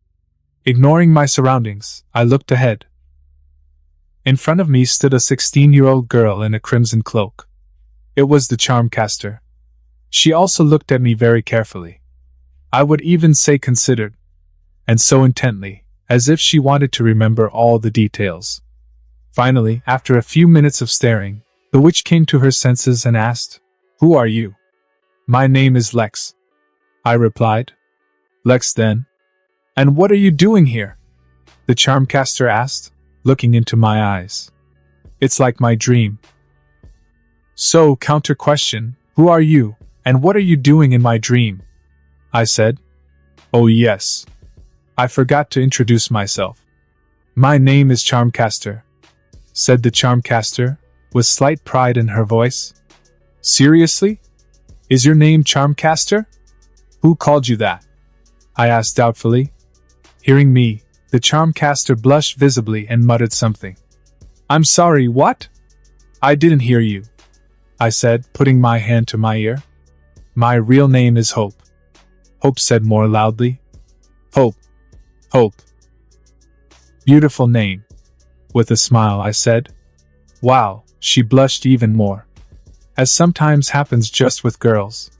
Ignoring my surroundings, I looked ahead. In front of me stood a 16-year-old girl in a crimson cloak. It was the Charmcaster. She also looked at me very carefully. I would even say considered, and so intently, as if she wanted to remember all the details. Finally, after a few minutes of staring, the witch came to her senses and asked, "Who are you?" "My name is Lex," I replied. "Lex then? And what are you doing here?" the Charmcaster asked, looking into my eyes. "It's like my dream." So, counter question, "Who are you, and what are you doing in my dream?" I said. "Oh yes. I forgot to introduce myself. My name is Charmcaster," said the Charmcaster, with slight pride in her voice. "Seriously? Is your name Charmcaster? Who called you that?" I asked doubtfully. Hearing me, the Charmcaster blushed visibly and muttered something. "I'm sorry, what? I didn't hear you," I said, putting my hand to my ear. "My real name is Hope," Hope said more loudly. "Hope. Hope. Beautiful name," with a smile I said. "Wow," she blushed even more. As sometimes happens just with girls.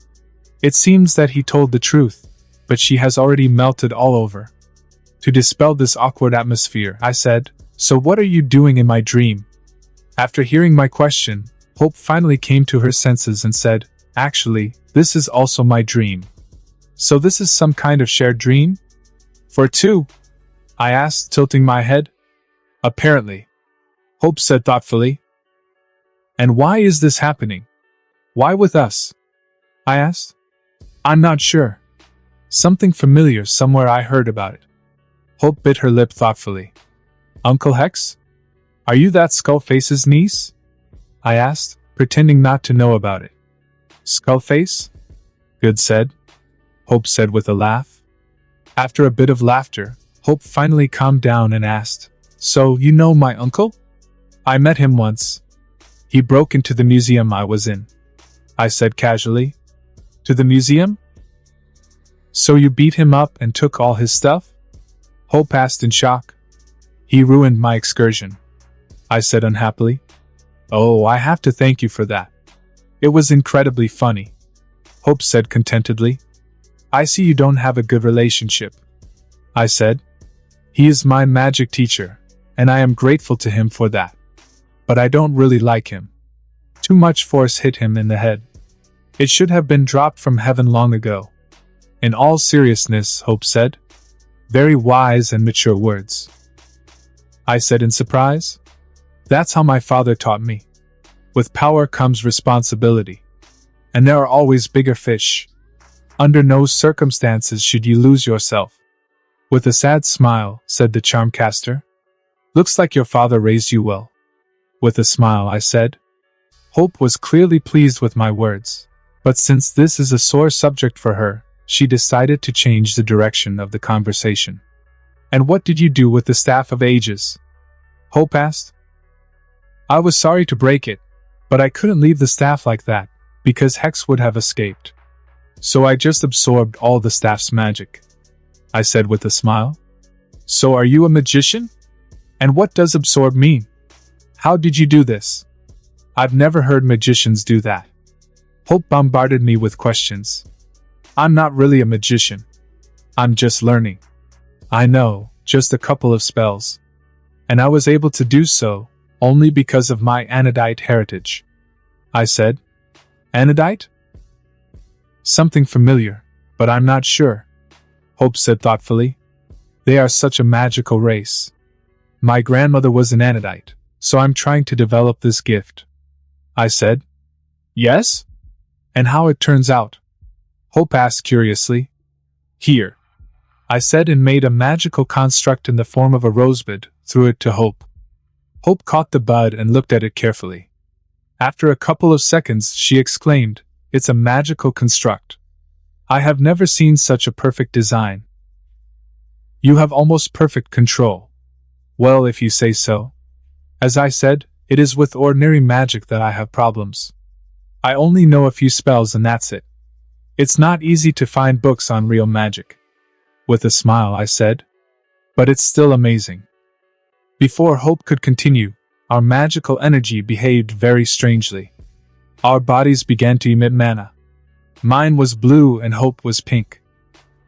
It seems that he told the truth, but she has already melted all over. To dispel this awkward atmosphere, I said, "So what are you doing in my dream?" After hearing my question, Hope finally came to her senses and said, "Actually, this is also my dream." "So this is some kind of shared dream? For two?" I asked, tilting my head. "Apparently," Hope said thoughtfully. "And why is this happening? Why with us?" I asked. "I'm not sure. Something familiar somewhere, I heard about it." Hope bit her lip thoughtfully. "Uncle Hex? Are you that Skullface's niece?" I asked, pretending not to know about it. "Skullface? Good said," Hope said with a laugh. After a bit of laughter, Hope finally calmed down and asked, "So, you know my uncle?" "I met him once. He broke into the museum I was in," I said casually. "To the museum? So you beat him up and took all his stuff?" Hope asked in shock. "He ruined my excursion," I said unhappily. "Oh, I have to thank you for that. It was incredibly funny," Hope said contentedly. "I see you don't have a good relationship," I said. "He is my magic teacher, and I am grateful to him for that. But I don't really like him. Too much force hit him in the head. It should have been dropped from heaven long ago." "In all seriousness," Hope said. "Very wise and mature words," I said in surprise. "That's how my father taught me. With power comes responsibility. And there are always bigger fish. Under no circumstances should you lose yourself." With a sad smile, said the Charmcaster. "Looks like your father raised you well." With a smile, I said. Hope was clearly pleased with my words, but since this is a sore subject for her, she decided to change the direction of the conversation. "And what did you do with the Staff of Ages?" Hope asked. "I was sorry to break it, but I couldn't leave the staff like that, because Hex would have escaped. So I just absorbed all the staff's magic," I said with a smile. "So are you a magician? And what does absorb mean? How did you do this? I've never heard magicians do that." Hope bombarded me with questions. "I'm not really a magician. I'm just learning. I know, just a couple of spells. And I was able to do so, only because of my anodite heritage," I said. "Anodite? Something familiar, but I'm not sure," Hope said thoughtfully. "They are such a magical race. My grandmother was an anodite, so I'm trying to develop this gift," I said. "Yes? And how it turns out?" Hope asked curiously. "Here," I said and made a magical construct in the form of a rosebud, threw it to Hope. Hope caught the bud and looked at it carefully. After a couple of seconds she exclaimed, it's a magical construct. I have never seen such a perfect design. You have almost perfect control. Well, if you say so. As I said, it is with ordinary magic that I have problems. I only know a few spells and that's it. It's not easy to find books on real magic. With a smile, I said. But it's still amazing. Before Hope could continue, our magical energy behaved very strangely. Our bodies began to emit mana. Mine was blue and Hope was pink.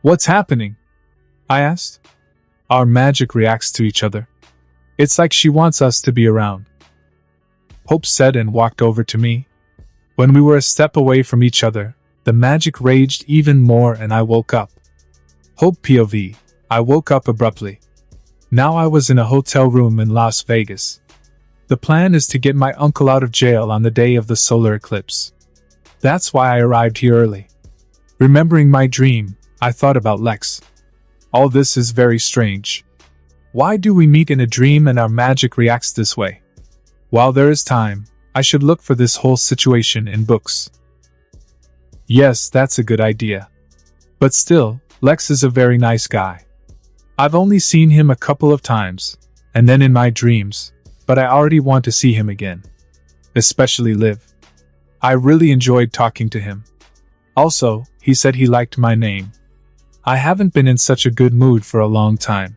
What's happening? I asked. Our magic reacts to each other. It's like she wants us to be around. Hope said and walked over to me. When we were a step away from each other, the magic raged even more and I woke up. Hope POV. I woke up abruptly. Now I was in a hotel room in Las Vegas. The plan is to get my uncle out of jail on the day of the solar eclipse. That's why I arrived here early. Remembering my dream, I thought about Lex. All this is very strange. Why do we meet in a dream and our magic reacts this way? While there is time, I should look for this whole situation in books. Yes, that's a good idea. But still, Lex is a very nice guy. I've only seen him a couple of times, and then in my dreams, but I already want to see him again. Especially Liv. I really enjoyed talking to him. Also, he said he liked my name. I haven't been in such a good mood for a long time.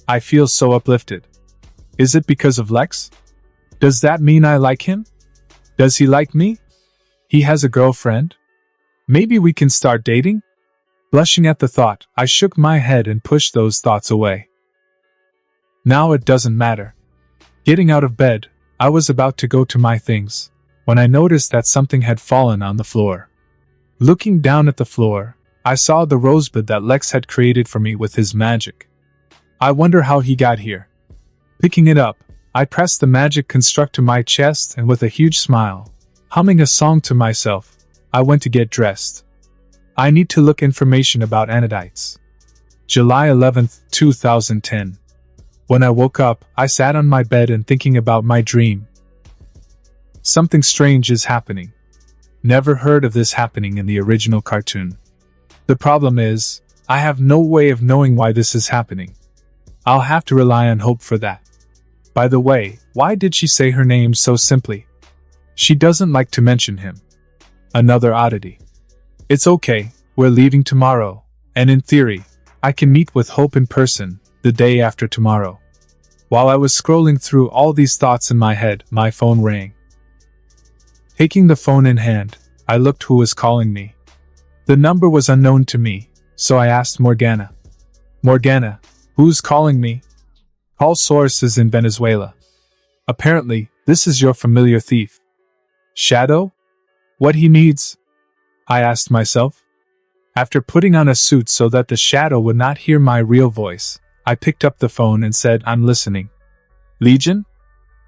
I feel so uplifted. Is it because of Lex? Does that mean I like him? Does he like me? He has a girlfriend? Maybe we can start dating? Blushing at the thought, I shook my head and pushed those thoughts away. Now it doesn't matter. Getting out of bed, I was about to go to my things, when I noticed that something had fallen on the floor. Looking down at the floor, I saw the rosebud that Lex had created for me with his magic. I wonder how he got here. Picking it up, I pressed the magic construct to my chest and with a huge smile, humming a song to myself, I went to get dressed. I need to look information about anidites. July 11th, 2010. When I woke up, I sat on my bed and thinking about my dream. Something strange is happening. Never heard of this happening in the original cartoon. The problem is, I have no way of knowing why this is happening. I'll have to rely on Hope for that. By the way, why did she say her name so simply? She doesn't like to mention him. Another oddity. It's okay, we're leaving tomorrow, and in theory, I can meet with Hope in person, the day after tomorrow. While I was scrolling through all these thoughts in my head, my phone rang. Taking the phone in hand, I looked who was calling me. The number was unknown to me, so I asked Morgana. Morgana, who's calling me? Call source is in Venezuela. Apparently, this is your familiar thief. Shadow? What he needs? I asked myself. After putting on a suit so that the shadow would not hear my real voice, I picked up the phone and said, I'm listening. Legion?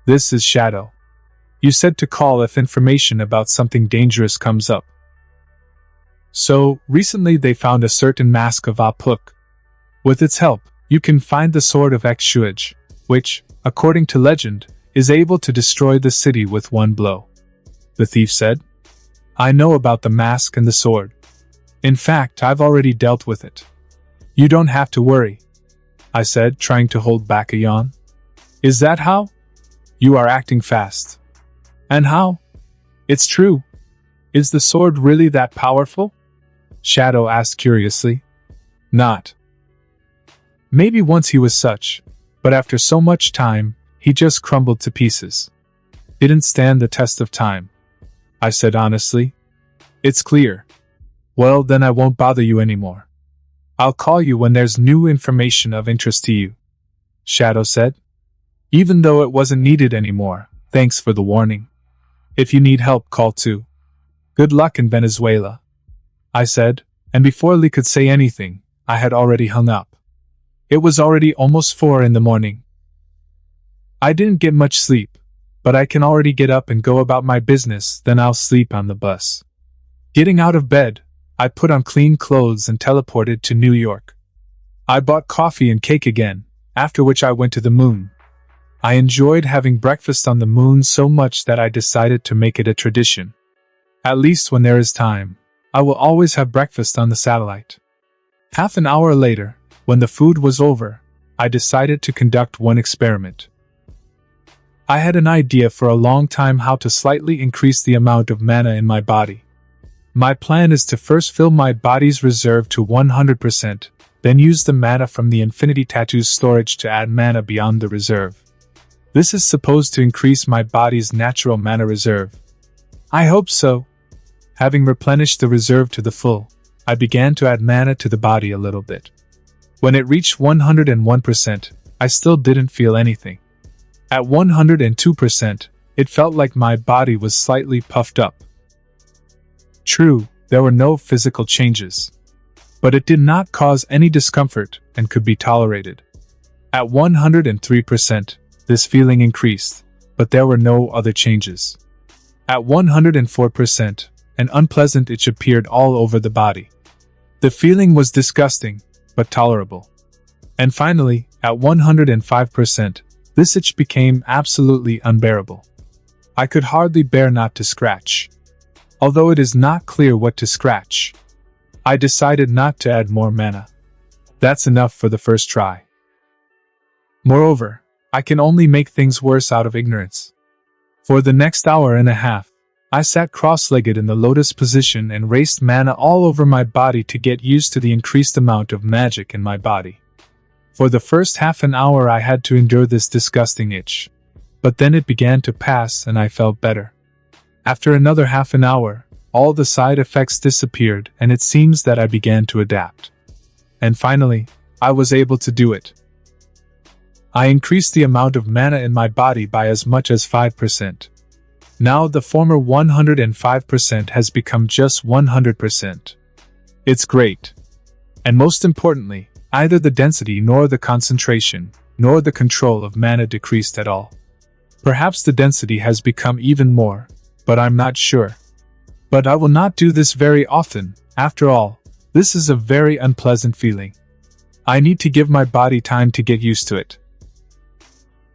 This is Shadow. You said to call if information about something dangerous comes up. So, recently they found a certain mask of Apuk. With its help, you can find the sword of Exuage, which, according to legend, is able to destroy the city with one blow. The thief said. I know about the mask and the sword. In fact, I've already dealt with it. You don't have to worry, I said, trying to hold back a yawn. Is that how? You are acting fast. And how? It's true. Is the sword really that powerful? Shadow asked curiously. Not. Maybe once he was such, but after so much time, he just crumbled to pieces. Didn't stand the test of time, I said honestly. It's clear. Well, then I won't bother you anymore. I'll call you when there's new information of interest to you, Shadow said. Even though it wasn't needed anymore, thanks for the warning. If you need help, call too. Good luck in Venezuela, I said, and before Lee could say anything, I had already hung up. It was already almost 4 in the morning. I didn't get much sleep, but I can already get up and go about my business, then I'll sleep on the bus. Getting out of bed, I put on clean clothes and teleported to New York. I bought coffee and cake again, after which I went to the moon. I enjoyed having breakfast on the moon so much that I decided to make it a tradition. At least when there is time, I will always have breakfast on the satellite. Half an hour later, when the food was over, I decided to conduct one experiment. I had an idea for a long time how to slightly increase the amount of mana in my body. My plan is to first fill my body's reserve to 100%, then use the mana from the Infinity Tattoo's storage to add mana beyond the reserve. This is supposed to increase my body's natural mana reserve. I hope so. Having replenished the reserve to the full, I began to add mana to the body a little bit. When it reached 101%, I still didn't feel anything. At 102%, it felt like my body was slightly puffed up. True, there were no physical changes, but it did not cause any discomfort and could be tolerated. At 103%, this feeling increased, but there were no other changes. At 104%, an unpleasant itch appeared all over the body. The feeling was disgusting, but tolerable. And finally, at 105%, this itch became absolutely unbearable. I could hardly bear not to scratch. Although it is not clear what to scratch, I decided not to add more mana. That's enough for the first try. Moreover, I can only make things worse out of ignorance. For the next hour and a half, I sat cross-legged in the lotus position and raced mana all over my body to get used to the increased amount of magic in my body. For the first half an hour I had to endure this disgusting itch, but then it began to pass and I felt better. After another half an hour, all the side effects disappeared and it seems that I began to adapt. And finally, I was able to do it. I increased the amount of mana in my body by as much as 5%. Now the former 105% has become just 100%. It's great. And most importantly, neither the density nor the concentration, nor the control of mana decreased at all. Perhaps the density has become even more, but I'm not sure. But I will not do this very often. After all, this is a very unpleasant feeling. I need to give my body time to get used to it.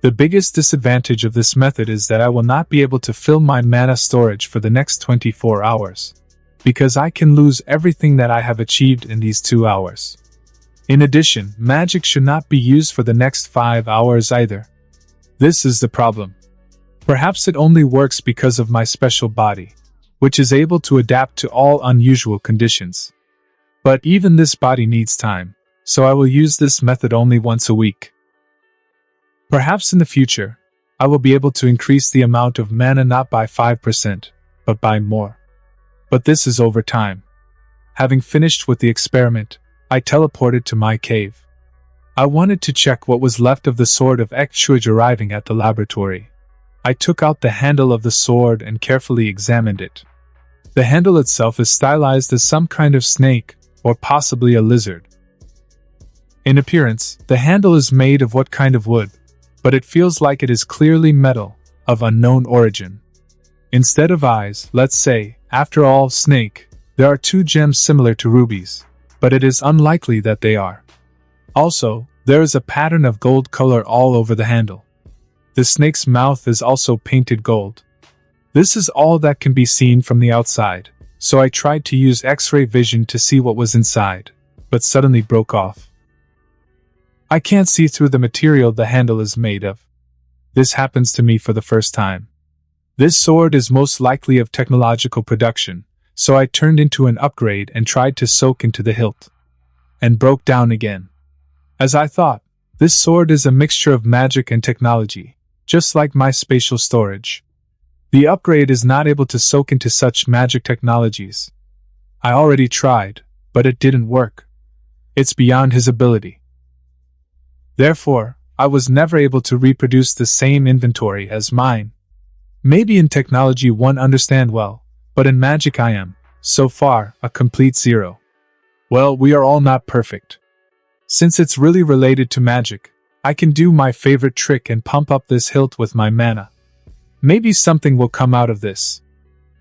The biggest disadvantage of this method is that I will not be able to fill my mana storage for the next 24 hours, because I can lose everything that I have achieved in these 2 hours. In addition, magic should not be used for the next 5 hours either. This is the problem. Perhaps it only works because of my special body, which is able to adapt to all unusual conditions. But even this body needs time, so I will use this method only once a week. Perhaps in the future, I will be able to increase the amount of mana not by 5%, but by more. But this is over time. Having finished with the experiment, I teleported to my cave. I wanted to check what was left of the sword of Ekchuj. Arriving at the laboratory, I took out the handle of the sword and carefully examined it. The handle itself is stylized as some kind of snake, or possibly a lizard. In appearance, the handle is made of what kind of wood, but it feels like it is clearly metal, of unknown origin. Instead of eyes, let's say, after all, snake, there are 2 gems similar to rubies, but it is unlikely that they are. Also, there is a pattern of gold color all over the handle. The snake's mouth is also painted gold. This is all that can be seen from the outside, so I tried to use X-ray vision to see what was inside, but suddenly broke off. I can't see through the material the handle is made of. This happens to me for the first time. This sword is most likely of technological production, so I turned into an upgrade and tried to soak into the hilt. And broke down again. As I thought, this sword is a mixture of magic and technology, just like my spatial storage. The upgrade is not able to soak into such magic technologies. I already tried, but it didn't work. It's beyond his ability. Therefore, I was never able to reproduce the same inventory as mine. Maybe in technology one understand well, but in magic I am, so far, a complete zero. Well, we are all not perfect. Since it's really related to magic, I can do my favorite trick and pump up this hilt with my mana. Maybe something will come out of this.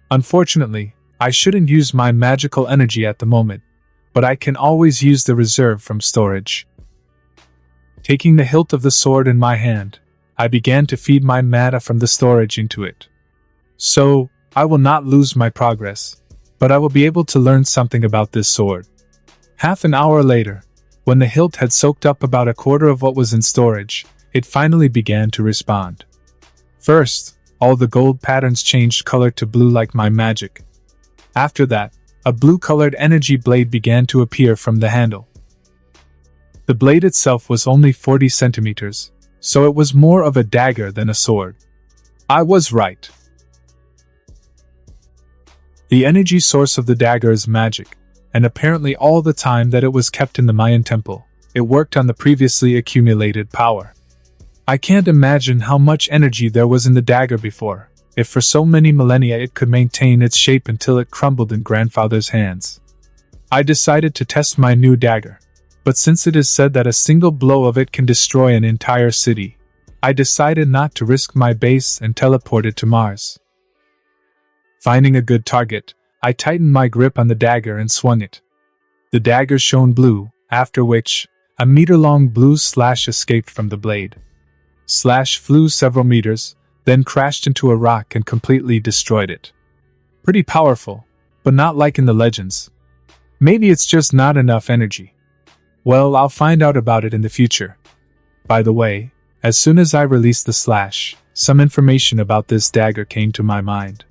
Unfortunately, I shouldn't use my magical energy at the moment, but I can always use the reserve from storage. Taking the hilt of the sword in my hand, I began to feed my mana from the storage into it. So, I will not lose my progress, but I will be able to learn something about this sword. Half an hour later, when the hilt had soaked up about a quarter of what was in storage, it finally began to respond. First, all the gold patterns changed color to blue like my magic. After that, a blue-colored energy blade began to appear from the handle. The blade itself was only 40 centimeters, so it was more of a dagger than a sword. I was right. The energy source of the dagger is magic, and apparently all the time that it was kept in the Mayan temple, it worked on the previously accumulated power. I can't imagine how much energy there was in the dagger before, if for so many millennia it could maintain its shape until it crumbled in grandfather's hands. I decided to test my new dagger, but since it is said that a single blow of it can destroy an entire city, I decided not to risk my base and teleported to Mars. Finding a good target, I tightened my grip on the dagger and swung it. The dagger shone blue, after which, a meter-long blue slash escaped from the blade. Slash flew several meters, then crashed into a rock and completely destroyed it. Pretty powerful, but not like in the legends. Maybe it's just not enough energy. Well, I'll find out about it in the future. By the way, as soon as I released the slash, some information about this dagger came to my mind.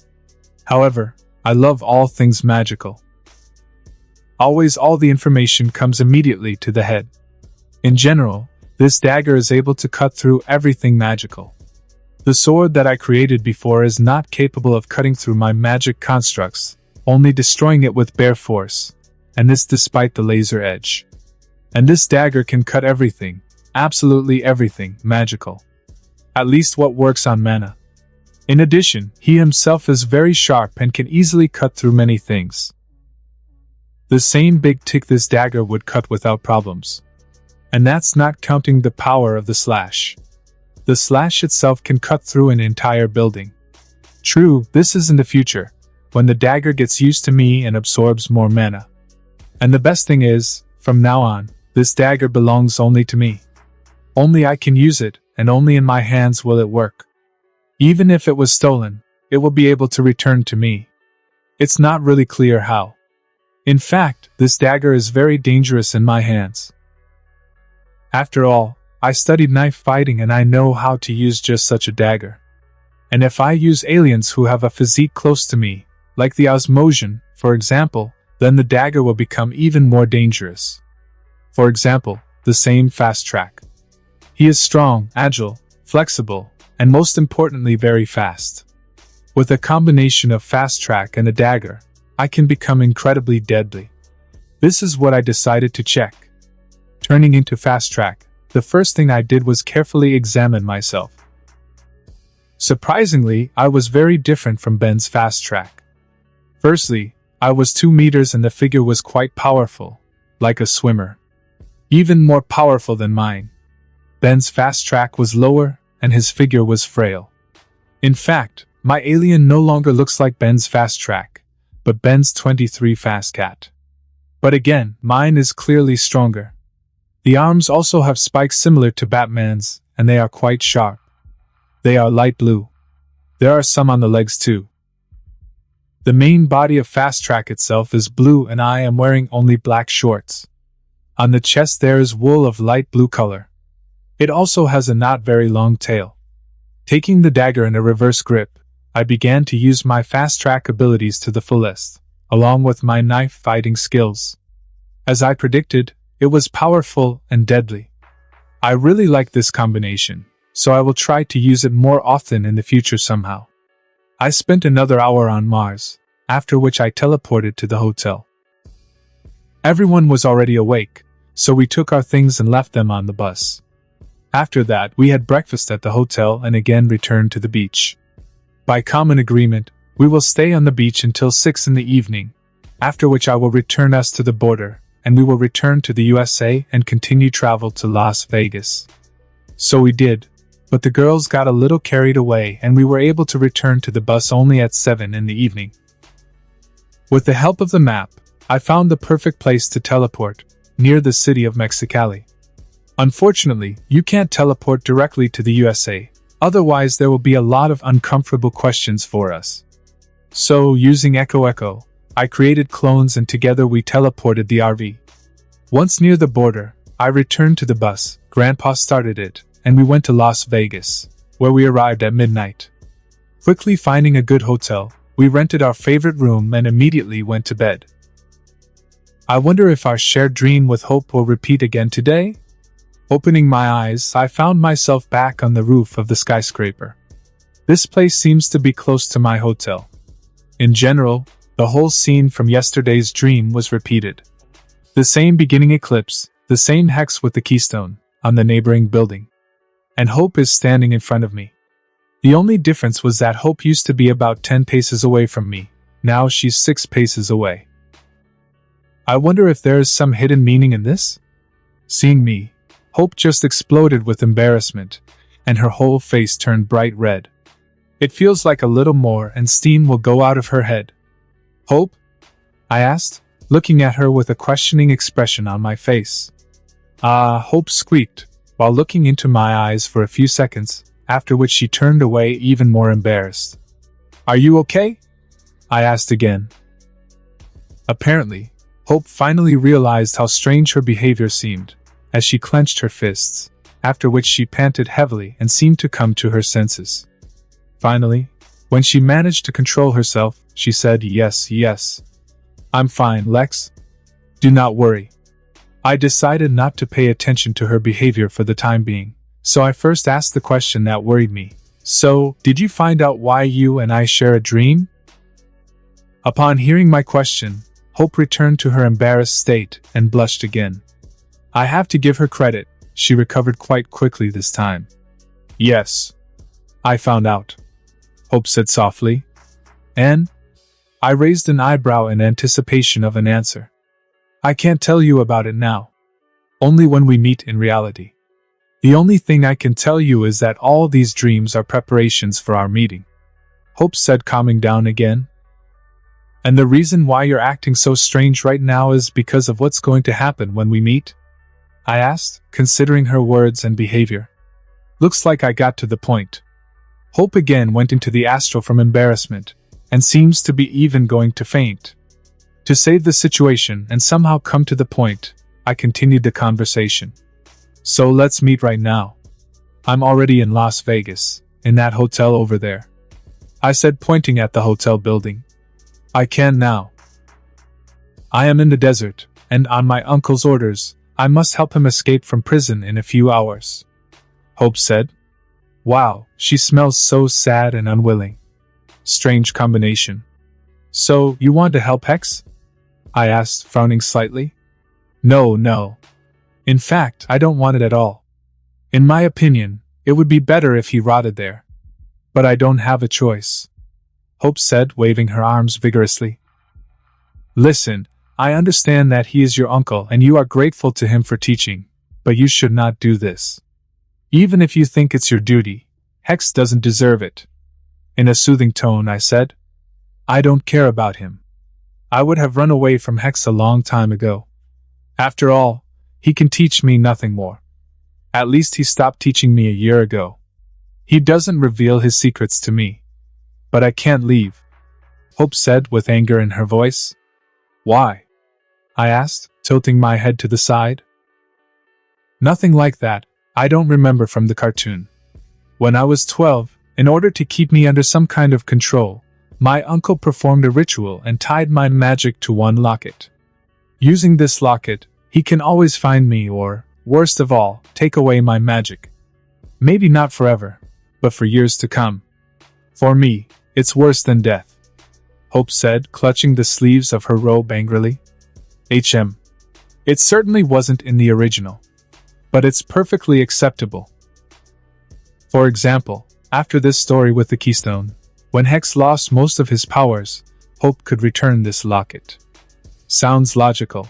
However, I love all things magical. Always all the information comes immediately to the head. In general, this dagger is able to cut through everything magical. The sword that I created before is not capable of cutting through my magic constructs, only destroying it with bare force, and this despite the laser edge. And this dagger can cut everything, absolutely everything, magical. At least what works on mana. In addition, he himself is very sharp and can easily cut through many things. The same big tick this dagger would cut without problems. And that's not counting the power of the slash. The slash itself can cut through an entire building. True, this is in the future, when the dagger gets used to me and absorbs more mana. And the best thing is, from now on, this dagger belongs only to me. Only I can use it, and only in my hands will it work. Even if it was stolen, it will be able to return to me. It's not really clear how. In fact, this dagger is very dangerous in my hands. After all, I studied knife fighting and I know how to use just such a dagger. And if I use aliens who have a physique close to me, like the Osmosian, for example, then the dagger will become even more dangerous. For example, the same Fast Track. He is strong, agile, flexible, and most importantly very fast. With a combination of Fast Track and a dagger, I can become incredibly deadly. This is what I decided to check. Turning into Fast Track, the first thing I did was carefully examine myself. Surprisingly, I was very different from Ben's Fast Track. Firstly, I was 2 meters and the figure was quite powerful, like a swimmer. Even more powerful than mine. Ben's Fast Track was lower, and his figure was frail. In fact, my alien no longer looks like Ben's Fast Track, but Ben's 23 Fast Cat. But again, mine is clearly stronger. The arms also have spikes similar to Batman's, and they are quite sharp. They are light blue. There are some on the legs too. The main body of Fast Track itself is blue and I am wearing only black shorts. On the chest there is wool of light blue color. It also has a not very long tail. Taking the dagger in a reverse grip, I began to use my Fast Track abilities to the fullest, along with my knife fighting skills. As I predicted, it was powerful and deadly. I really like this combination, so I will try to use it more often in the future somehow. I spent another hour on Mars, after which I teleported to the hotel. Everyone was already awake, so we took our things and left them on the bus. After that, we had breakfast at the hotel and again returned to the beach. By common agreement, we will stay on the beach until 6 in the evening, after which I will return us to the border, and we will return to the USA and continue travel to Las Vegas. So we did, but the girls got a little carried away and we were able to return to the bus only at 7 in the evening. With the help of the map, I found the perfect place to teleport, near the city of Mexicali. Unfortunately, you can't teleport directly to the USA, otherwise there will be a lot of uncomfortable questions for us. So, using Echo, I created clones and together we teleported the RV. Once near the border, I returned to the bus, Grandpa started it, and we went to Las Vegas, where we arrived at midnight. Quickly finding a good hotel, we rented our favorite room and immediately went to bed. I wonder if our shared dream with Hope will repeat again today? Opening my eyes, I found myself back on the roof of the skyscraper. This place seems to be close to my hotel. In general, the whole scene from yesterday's dream was repeated. The same beginning eclipse, the same hex with the keystone, on the neighboring building. And Hope is standing in front of me. The only difference was that Hope used to be about 10 paces away from me, now she's 6 paces away. I wonder if there is some hidden meaning in this? Seeing me, Hope just exploded with embarrassment, and her whole face turned bright red. It feels like a little more and steam will go out of her head. Hope? I asked, looking at her with a questioning expression on my face. Hope squeaked, while looking into my eyes for a few seconds, after which she turned away even more embarrassed. Are you okay? I asked again. Apparently, Hope finally realized how strange her behavior seemed, as she clenched her fists, after which she panted heavily and seemed to come to her senses. Finally, when she managed to control herself, she said, Yes. I'm fine, Lex. Do not worry. I decided not to pay attention to her behavior for the time being, so I first asked the question that worried me. So, did you find out why you and I share a dream? Upon hearing my question, Hope returned to her embarrassed state and blushed again. I have to give her credit, she recovered quite quickly this time. Yes. I found out, Hope said softly. And? I raised an eyebrow in anticipation of an answer. I can't tell you about it now. Only when we meet in reality. The only thing I can tell you is that all these dreams are preparations for our meeting, Hope said, calming down again. And the reason why you're acting so strange right now is because of what's going to happen when we meet? I asked, considering her words and behavior. Looks like I got to the point. Hope again went into the astral from embarrassment, and seems to be even going to faint. To save the situation and somehow come to the point, I continued the conversation. So let's meet right now. I'm already in Las Vegas, in that hotel over there, I said, pointing at the hotel building. I can now. I am in the desert, and on my uncle's orders, I must help him escape from prison in a few hours, Hope said. Wow, she smells so sad and unwilling. Strange combination. So, you want to help Hex? I asked, frowning slightly. No. In fact, I don't want it at all. In my opinion, it would be better if he rotted there. But I don't have a choice, Hope said, waving her arms vigorously. Listen, I understand that he is your uncle and you are grateful to him for teaching, but you should not do this. Even if you think it's your duty, Hex doesn't deserve it. In a soothing tone, I said. I don't care about him. I would have run away from Hex a long time ago. After all, he can teach me nothing more. At least he stopped teaching me a year ago. He doesn't reveal his secrets to me. But I can't leave, Hope said with anger in her voice. Why? I asked, tilting my head to the side. Nothing like that, I don't remember from the cartoon. When I was 12, in order to keep me under some kind of control, my uncle performed a ritual and tied my magic to one locket. Using this locket, he can always find me or, worst of all, take away my magic. Maybe not forever, but for years to come. For me, it's worse than death, Hope said, clutching the sleeves of her robe angrily. It certainly wasn't in the original. But it's perfectly acceptable. For example, after this story with the keystone, when Hex lost most of his powers, Hope could return this locket. Sounds logical.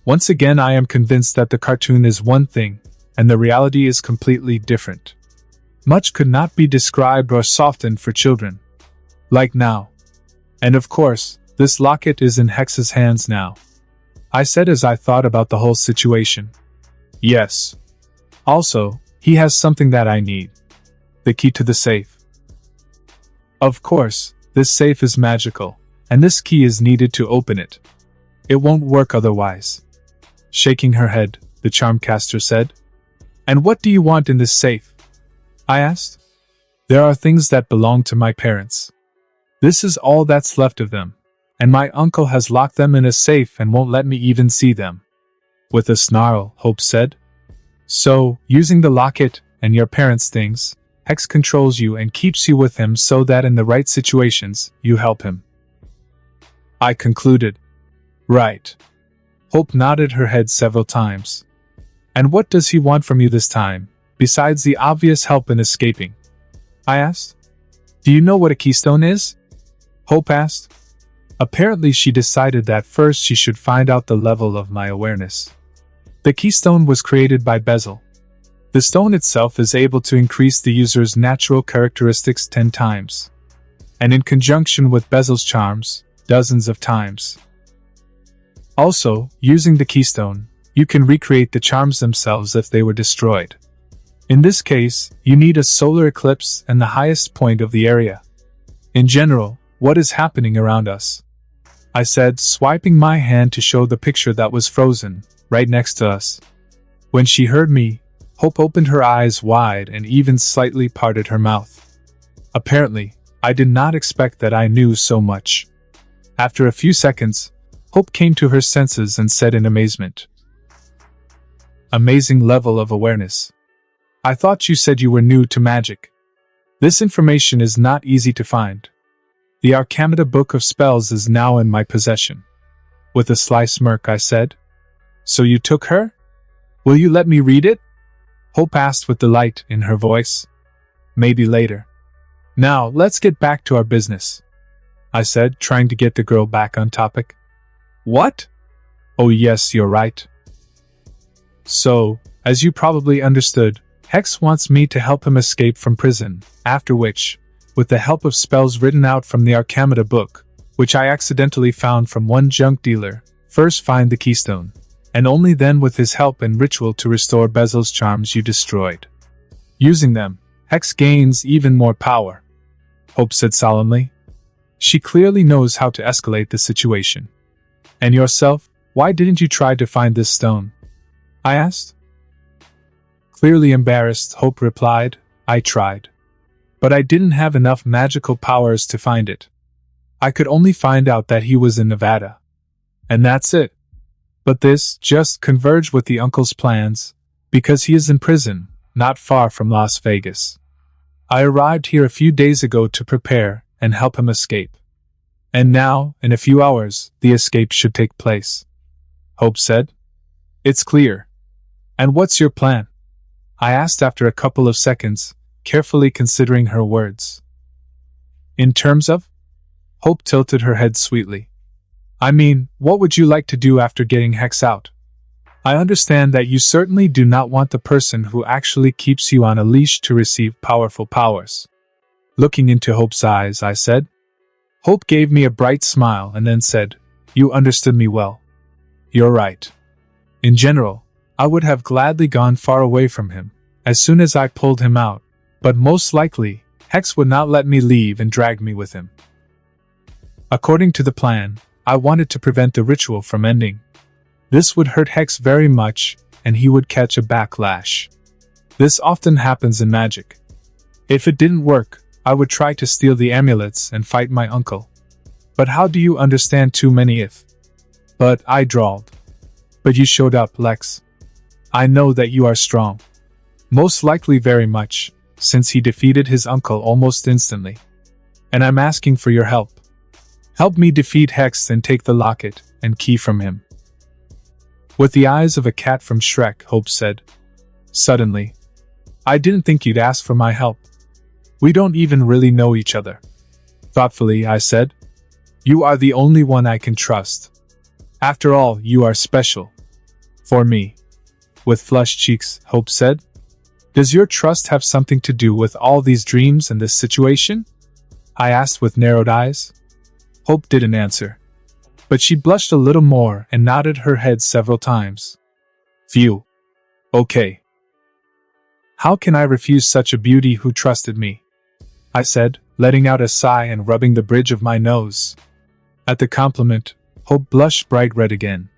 Once again, I am convinced that the cartoon is one thing, and the reality is completely different. Much could not be described or softened for children. Like now. And of course, this locket is in Hex's hands now, I said as I thought about the whole situation. Yes. Also, he has something that I need. The key to the safe. Of course, This safe is magical, and this key is needed to open it. It won't work otherwise. Shaking her head, the charmcaster said. And what do you want in this safe? I asked. There are things that belong to my parents. This is all that's left of them, and my uncle has locked them in a safe and won't let me even see them. With a snarl, Hope said. So, using the locket and your parents' things, Hex controls you and keeps you with him so that in the right situations, you help him. I concluded. Right. Hope nodded her head several times. And what does he want from you this time, besides the obvious help in escaping? I asked. Do you know what a keystone is? Hope asked. Apparently she decided that first she should find out the level of my awareness. The keystone was created by Bezel. The stone itself is able to increase the user's natural characteristics 10 times. And in conjunction with Bezel's charms, dozens of times. Also, using the keystone, you can recreate the charms themselves if they were destroyed. In this case, you need a solar eclipse and the highest point of the area. In general, what is happening around us? I said, swiping my hand to show the picture that was frozen, right next to us. When she heard me, Hope opened her eyes wide and even slightly parted her mouth. Apparently, I did not expect that I knew so much. After a few seconds, Hope came to her senses and said in amazement. Amazing level of awareness. I thought you said you were new to magic. This information is not easy to find. The Arcamida Book of Spells is now in my possession. With a sly smirk I said, So you took her? Will you let me read it? Hope asked with delight in her voice. Maybe later. Now, let's get back to our business, I said, trying to get the girl back on topic. What? Oh yes, you're right. So, as you probably understood, Hex wants me to help him escape from prison, after which, with the help of spells written out from the Arcamida book, which I accidentally found from one junk dealer, first find the keystone, and only then with his help and ritual to restore Bezel's charms you destroyed. Using them, Hex gains even more power, Hope said solemnly. She clearly knows how to escalate the situation. And yourself, why didn't you try to find this stone? I asked. Clearly embarrassed, Hope replied, I tried. But I didn't have enough magical powers to find it. I could only find out that he was in Nevada. And that's it. But this just converged with the uncle's plans, because he is in prison, not far from Las Vegas. I arrived here a few days ago to prepare and help him escape. And now, in a few hours, the escape should take place. Hope said. It's clear. And what's your plan? I asked after a couple of seconds, carefully considering her words. In terms of? Hope tilted her head sweetly. I mean, what would you like to do after getting Hex out? I understand that you certainly do not want the person who actually keeps you on a leash to receive powerful powers. Looking into Hope's eyes, I said. Hope gave me a bright smile and then said, You understood me well. You're right. In general, I would have gladly gone far away from him, as soon as I pulled him out, but most likely, Hex would not let me leave and drag me with him. According to the plan, I wanted to prevent the ritual from ending. This would hurt Hex very much, and he would catch a backlash. This often happens in magic. If it didn't work, I would try to steal the amulets and fight my uncle. But how do you understand too many if? But I drawled. But you showed up, Lex. I know that you are strong. Most likely very much, since he defeated his uncle almost instantly. And I'm asking for your help. Help me defeat Hex and take the locket and key from him. With the eyes of a cat from Shrek, Hope said. Suddenly. I didn't think you'd ask for my help. We don't even really know each other. Thoughtfully, I said. You are the only one I can trust. After all, you are special. For me. With flushed cheeks, Hope said. Does your trust have something to do with all these dreams and this situation? I asked with narrowed eyes. Hope didn't answer. But she blushed a little more and nodded her head several times. Phew. Okay. How can I refuse such a beauty who trusted me? I said, letting out a sigh and rubbing the bridge of my nose. At the compliment, Hope blushed bright red again.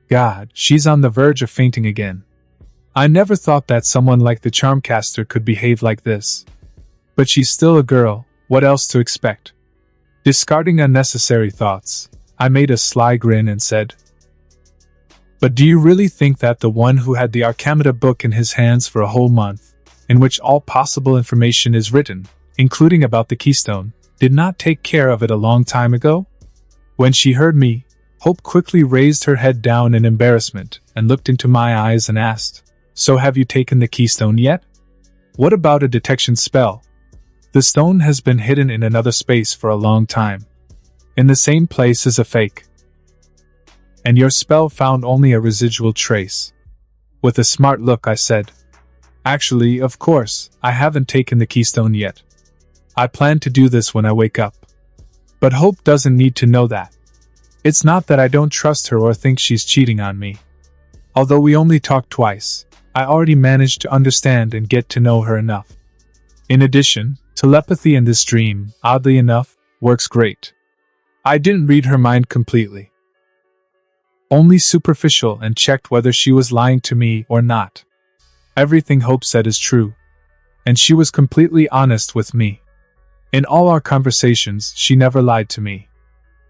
God, she's on the verge of fainting again. I never thought that someone like the Charmcaster could behave like this. But she's still a girl, what else to expect? Discarding unnecessary thoughts, I made a sly grin and said, "But do you really think that the one who had the Arcamida book in his hands for a whole month, in which all possible information is written, including about the keystone, did not take care of it a long time ago?" When she heard me, Hope quickly raised her head down in embarrassment and looked into my eyes and asked, "So have you taken the keystone yet? What about a detection spell? The stone has been hidden in another space for a long time, in the same place as a fake. And your spell found only a residual trace." With a smart look I said, "Actually, of course, I haven't taken the keystone yet. I plan to do this when I wake up. But Hope doesn't need to know that. It's not that I don't trust her or think she's cheating on me. Although we only talked twice, I already managed to understand and get to know her enough. In addition, telepathy in this dream, oddly enough, works great. I didn't read her mind completely. Only superficial, and checked whether she was lying to me or not. Everything Hope said is true. And she was completely honest with me. In all our conversations, she never lied to me.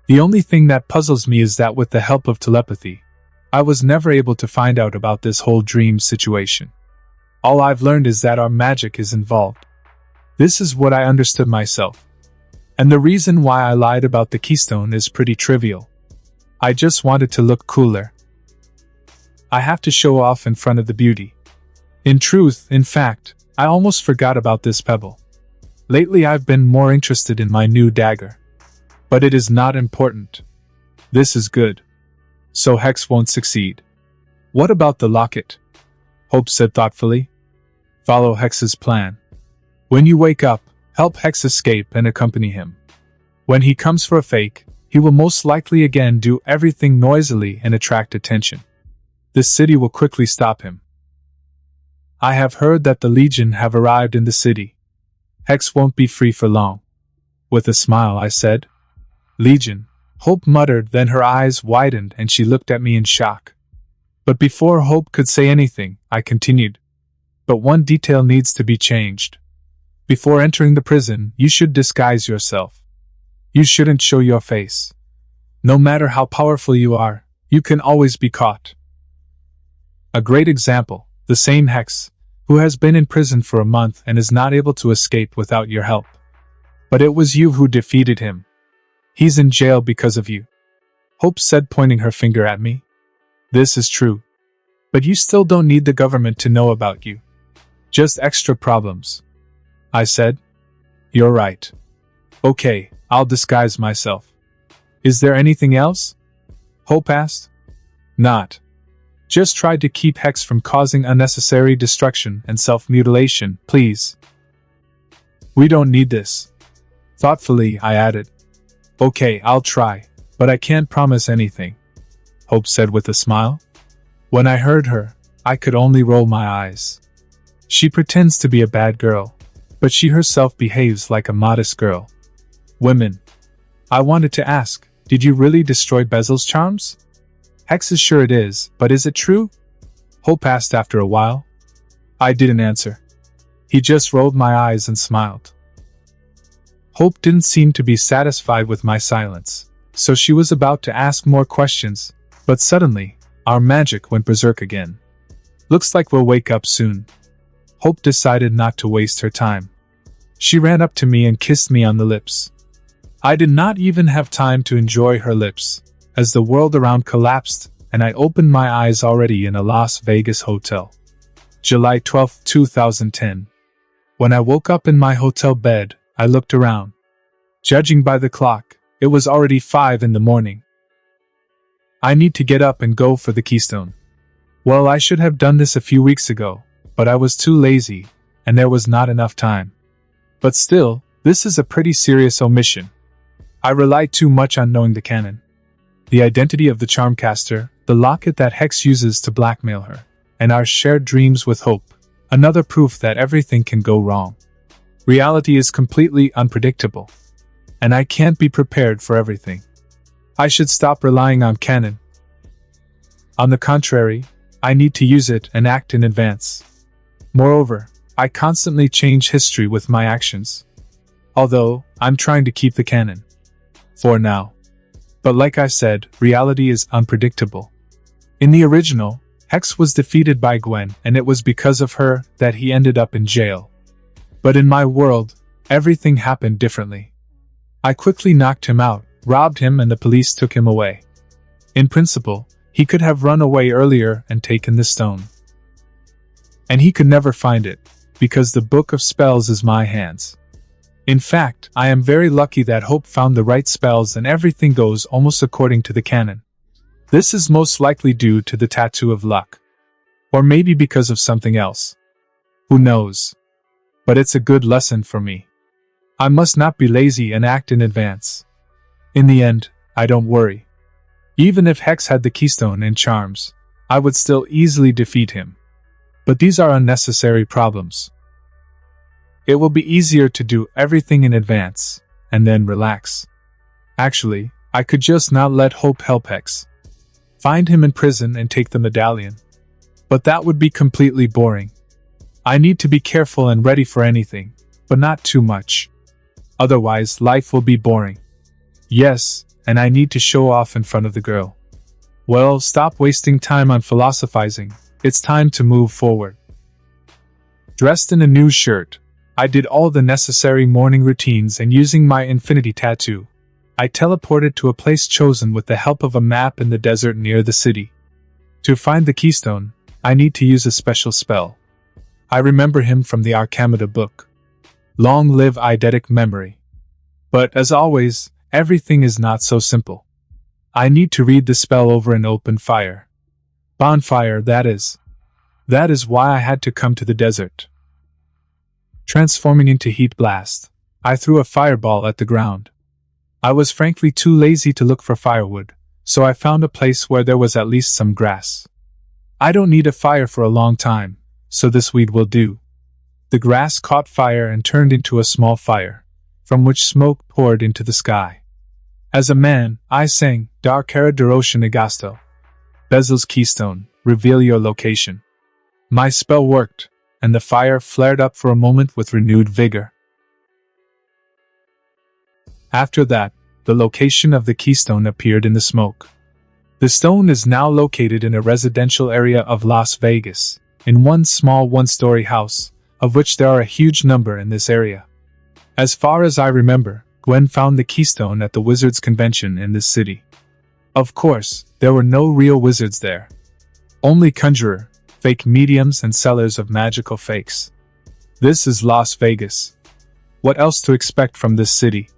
The only thing that puzzles me is that with the help of telepathy, I was never able to find out about this whole dream situation. All I've learned is that our magic is involved. This is what I understood myself. And the reason why I lied about the keystone is pretty trivial. I just wanted to look cooler. I have to show off in front of the beauty. In truth, in fact, I almost forgot about this pebble. Lately I've been more interested in my new dagger. But it is not important. This is good. So Hex won't succeed. What about the locket? Hope said thoughtfully. Follow Hex's plan. When you wake up, help Hex escape and accompany him. When he comes for a fake, he will most likely again do everything noisily and attract attention. The city will quickly stop him. I have heard that the Legion have arrived in the city. Hex won't be free for long. With a smile I said, "Legion," Hope muttered, then her eyes widened and she looked at me in shock. But before Hope could say anything, I continued. "But one detail needs to be changed. Before entering the prison, you should disguise yourself. You shouldn't show your face. No matter how powerful you are, you can always be caught." A great example, the same Hex, who has been in prison for a month and is not able to escape without your help. But it was you who defeated him. He's in jail because of you. Hope said, pointing her finger at me. This is true. But you still don't need the government to know about you. Just extra problems. I said. You're right. Okay, I'll disguise myself. Is there anything else? Hope asked. Not. Just try to keep Hex from causing unnecessary destruction and self-mutilation, please. We don't need this. Thoughtfully, I added. Okay, I'll try, but I can't promise anything, Hope said with a smile. When I heard her, I could only roll my eyes. She pretends to be a bad girl, but she herself behaves like a modest girl. Women. I wanted to ask, did you really destroy Bezel's charms? Hex is sure it is, but is it true? Hope asked after a while. I didn't answer. He just rolled my eyes and smiled. Hope didn't seem to be satisfied with my silence, so she was about to ask more questions, but suddenly, our magic went berserk again. Looks like we'll wake up soon. Hope decided not to waste her time. She ran up to me and kissed me on the lips. I did not even have time to enjoy her lips, as the world around collapsed, and I opened my eyes already in a Las Vegas hotel. July 12, 2010. When I woke up in my hotel bed, I looked around. Judging by the clock, it was already 5 in the morning. I need to get up and go for the keystone. Well, I should have done this a few weeks ago, but I was too lazy, and there was not enough time. But still, this is a pretty serious omission. I rely too much on knowing the canon. The identity of the Charmcaster, the locket that Hex uses to blackmail her, and our shared dreams with Hope, another proof that everything can go wrong. Reality is completely unpredictable, and I can't be prepared for everything. I should stop relying on canon. On the contrary, I need to use it and act in advance. Moreover, I constantly change history with my actions. Although, I'm trying to keep the canon. For now. But like I said, reality is unpredictable. In the original, Hex was defeated by Gwen, and it was because of her that he ended up in jail. But in my world, everything happened differently. I quickly knocked him out, robbed him, and the police took him away. In principle, he could have run away earlier and taken the stone. And he could never find it, because the Book of Spells is my hands. In fact, I am very lucky that Hope found the right spells and everything goes almost according to the canon. This is most likely due to the Tattoo of Luck. Or maybe because of something else. Who knows? But it's a good lesson for me. I must not be lazy and act in advance. In the end, I don't worry. Even if Hex had the keystone and charms, I would still easily defeat him. But these are unnecessary problems. It will be easier to do everything in advance, and then relax. Actually, I could just not let Hope help Hex. Find him in prison and take the medallion. But that would be completely boring. I need to be careful and ready for anything, but not too much. Otherwise, life will be boring. Yes, and I need to show off in front of the girl. Well, stop wasting time on philosophizing. It's time to move forward. Dressed in a new shirt, I did all the necessary morning routines, and using my infinity tattoo, I teleported to a place chosen with the help of a map in the desert near the city. To find the keystone, I need to use a special spell. I remember him from the Arcamida book. Long live eidetic memory. But as always, everything is not so simple. I need to read the spell over an open fire. Bonfire, that is. That is why I had to come to the desert. Transforming into Heat Blast, I threw a fireball at the ground. I was frankly too lazy to look for firewood, so I found a place where there was at least some grass. I don't need a fire for a long time, so this weed will do. The grass caught fire and turned into a small fire, from which smoke poured into the sky. As a man, I sang, Darkera Derosha Negasto. Bezel's keystone, reveal your location. My spell worked, and the fire flared up for a moment with renewed vigor. After that, the location of the keystone appeared in the smoke. The stone is now located in a residential area of Las Vegas, in one small one-story house, of which there are a huge number in this area. As far as I remember, Gwen found the keystone at the Wizards Convention in this city. Of course, there were no real wizards there. Only conjurer, fake mediums, and sellers of magical fakes. This is Las Vegas. What else to expect from this city?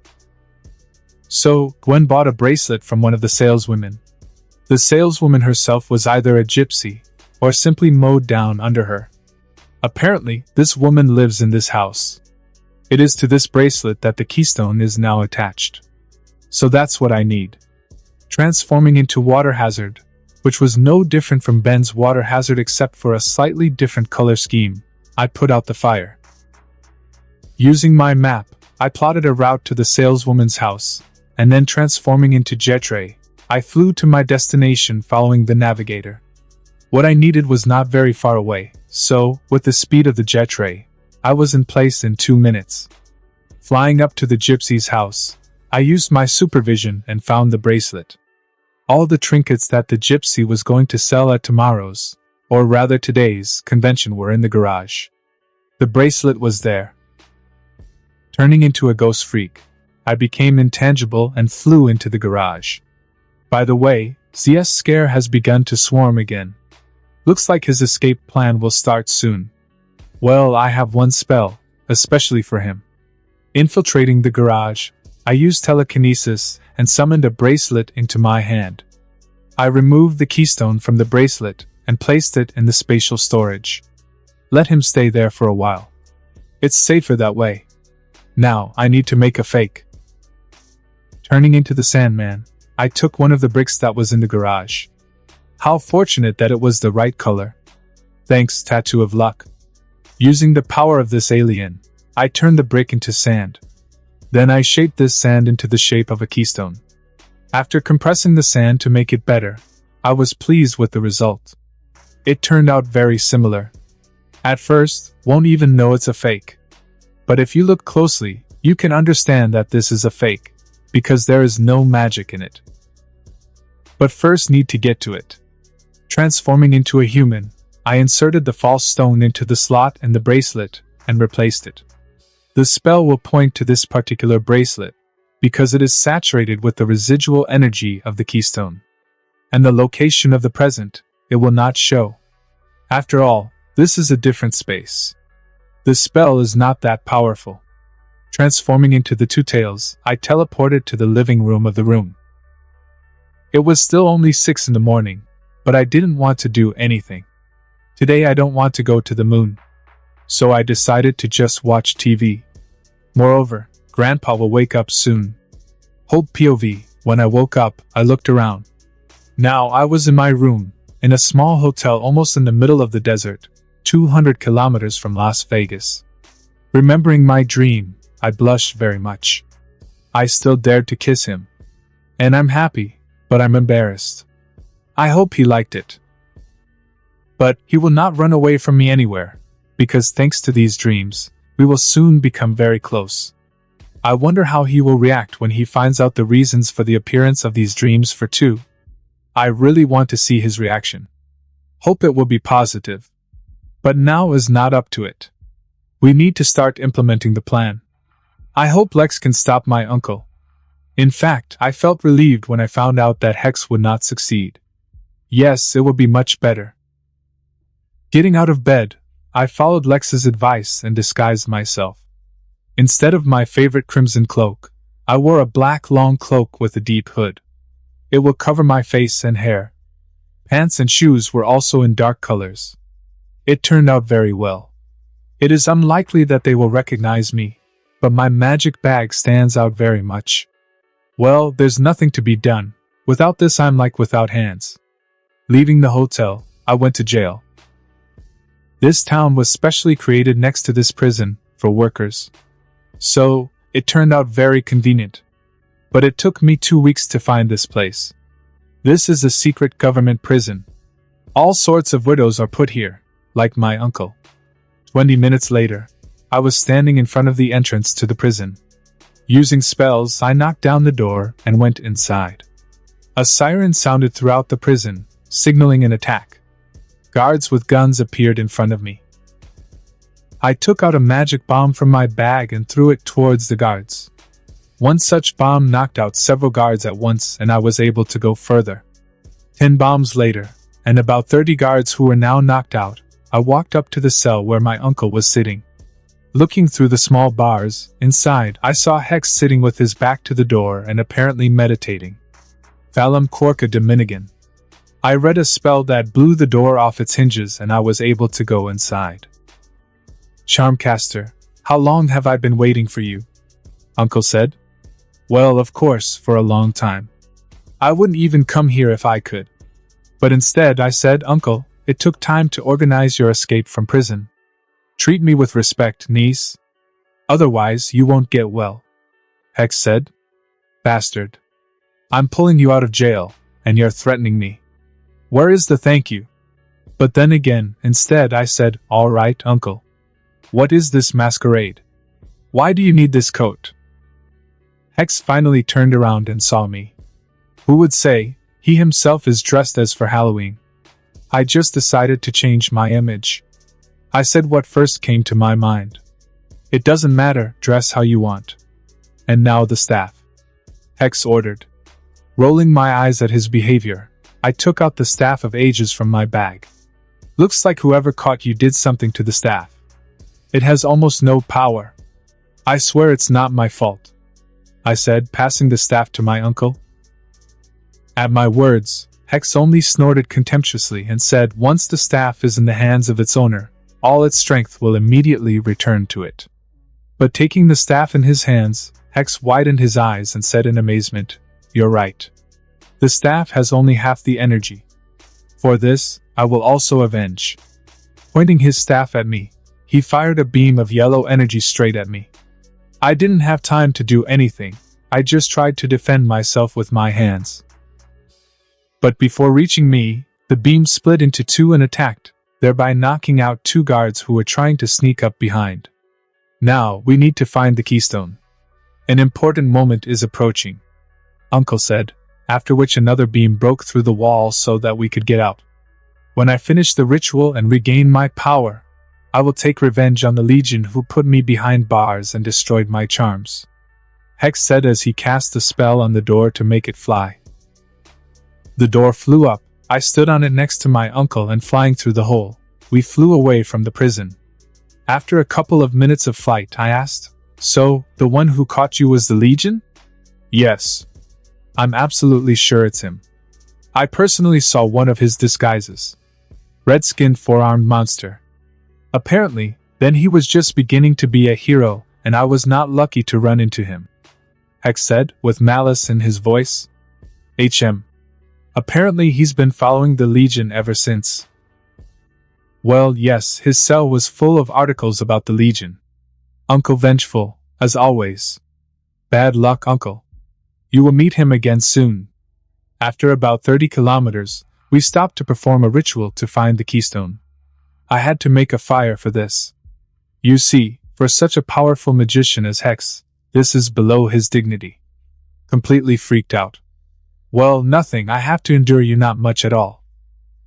So, Gwen bought a bracelet from one of the saleswomen. The saleswoman herself was either a gypsy, or simply mowed down under her. Apparently, this woman lives in this house. It is to this bracelet that the keystone is now attached. So that's what I need. Transforming into Water Hazard, which was no different from Ben's Water Hazard except for a slightly different color scheme, I put out the fire. Using my map, I plotted a route to the saleswoman's house, and then transforming into Jetray, I flew to my destination following the navigator. What I needed was not very far away, so, with the speed of the Jetray, I was in place in 2 minutes. Flying up to the gypsy's house, I used my supervision and found the bracelet. All the trinkets that the gypsy was going to sell at tomorrow's, or rather today's, convention were in the garage. The bracelet was there. Turning into a ghost freak, I became intangible and flew into the garage. By the way, ZS Scare has begun to swarm again. Looks like his escape plan will start soon. Well, I have one spell, especially for him. Infiltrating the garage, I used telekinesis and summoned a bracelet into my hand. I removed the keystone from the bracelet and placed it in the spatial storage. Let him stay there for a while. It's safer that way. Now, I need to make a fake. Turning into the Sandman, I took one of the bricks that was in the garage. How fortunate that it was the right color. Thanks, Tattoo of Luck. Using the power of this alien, I turned the brick into sand. Then I shaped this sand into the shape of a keystone. After compressing the sand to make it better, I was pleased with the result. It turned out very similar. At first, won't even know it's a fake. But if you look closely, you can understand that this is a fake, because there is no magic in it. But first need to get to it. Transforming into a human, I inserted the false stone into the slot in the bracelet and replaced it. The spell will point to this particular bracelet, because it is saturated with the residual energy of the keystone. And the location of the present, it will not show. After all, this is a different space. The spell is not that powerful. Transforming into the two tails, I teleported to the living room of the room. It was still only 6 in the morning, but I didn't want to do anything. Today I don't want to go to the moon. So I decided to just watch TV. Moreover, Grandpa will wake up soon. Hold POV, when I woke up, I looked around. Now I was in my room, in a small hotel almost in the middle of the desert, 200 kilometers from Las Vegas. Remembering my dream, I blushed very much. I still dared to kiss him. And I'm happy, but I'm embarrassed. I hope he liked it. But he will not run away from me anywhere, because thanks to these dreams, we will soon become very close. I wonder how he will react when he finds out the reasons for the appearance of these dreams for 2. I really want to see his reaction. Hope it will be positive. But now is not up to it. We need to start implementing the plan. I hope Lex can stop my uncle. In fact, I felt relieved when I found out that Hex would not succeed. Yes, it will be much better. Getting out of bed, I followed Lex's advice and disguised myself. Instead of my favorite crimson cloak, I wore a black long cloak with a deep hood. It will cover my face and hair. Pants and shoes were also in dark colors. It turned out very well. It is unlikely that they will recognize me, but my magic bag stands out very much. Well, there's nothing to be done. Without this I'm like without hands. Leaving the hotel, I went to jail. This town was specially created next to this prison, for workers. So, it turned out very convenient. But it took me 2 weeks to find this place. This is a secret government prison. All sorts of widows are put here, like my uncle. 20 minutes later, I was standing in front of the entrance to the prison. Using spells, I knocked down the door and went inside. A siren sounded throughout the prison, signaling an attack. Guards with guns appeared in front of me. I took out a magic bomb from my bag and threw it towards the guards. One such bomb knocked out several guards at once and I was able to go further. 10 bombs later, and about 30 guards who were now knocked out, I walked up to the cell where my uncle was sitting. Looking through the small bars, inside, I saw Hex sitting with his back to the door and apparently meditating. Phalum Corca Dominican. I read a spell that blew the door off its hinges and I was able to go inside. Charmcaster, how long have I been waiting for you? Uncle said. Well, of course, for a long time. I wouldn't even come here if I could. But instead I said, Uncle, it took time to organize your escape from prison. Treat me with respect, niece. Otherwise, you won't get well. Hex said. Bastard. I'm pulling you out of jail, and you're threatening me. Where is the thank you? But then again, instead I said, all right, Uncle. What is this masquerade? Why do you need this coat? Hex finally turned around and saw me. Who would say, he himself is dressed as for Halloween? I just decided to change my image. I said what first came to my mind. It doesn't matter, dress how you want. And now the staff. Hex ordered. Rolling my eyes at his behavior, I took out the staff of ages from my bag. Looks like whoever caught you did something to the staff. It has almost no power. I swear it's not my fault, I said, passing the staff to my uncle. At my words, Hex only snorted contemptuously and said once the staff is in the hands of its owner, all its strength will immediately return to it. But taking the staff in his hands, Hex widened his eyes and said in amazement, You're right. The staff has only half the energy. For this, I will also avenge. Pointing his staff at me, he fired a beam of yellow energy straight at me. I didn't have time to do anything, I just tried to defend myself with my hands. But before reaching me, the beam split into two and attacked, thereby knocking out two guards who were trying to sneak up behind. Now, we need to find the keystone. An important moment is approaching, Uncle said, after which another beam broke through the wall so that we could get out. When I finish the ritual and regain my power, I will take revenge on the Legion who put me behind bars and destroyed my charms, Hex said as he cast the spell on the door to make it fly. The door flew up, I stood on it next to my uncle and flying through the hole, we flew away from the prison. After a couple of minutes of flight, I asked, "So, the one who caught you was the Legion?" "Yes. I'm absolutely sure it's him. I personally saw one of his disguises. Red-skinned four-armed monster. Apparently, then he was just beginning to be a hero, and I was not lucky to run into him," Hex said, with malice in his voice. Apparently he's been following the Legion ever since. Well, yes, his cell was full of articles about the Legion. Uncle vengeful, as always. Bad luck, Uncle. You will meet him again soon. After about 30 kilometers, we stopped to perform a ritual to find the keystone. I had to make a fire for this. You see, for such a powerful magician as Hex, this is below his dignity. Completely freaked out. Well, nothing, I have to endure you not much at all.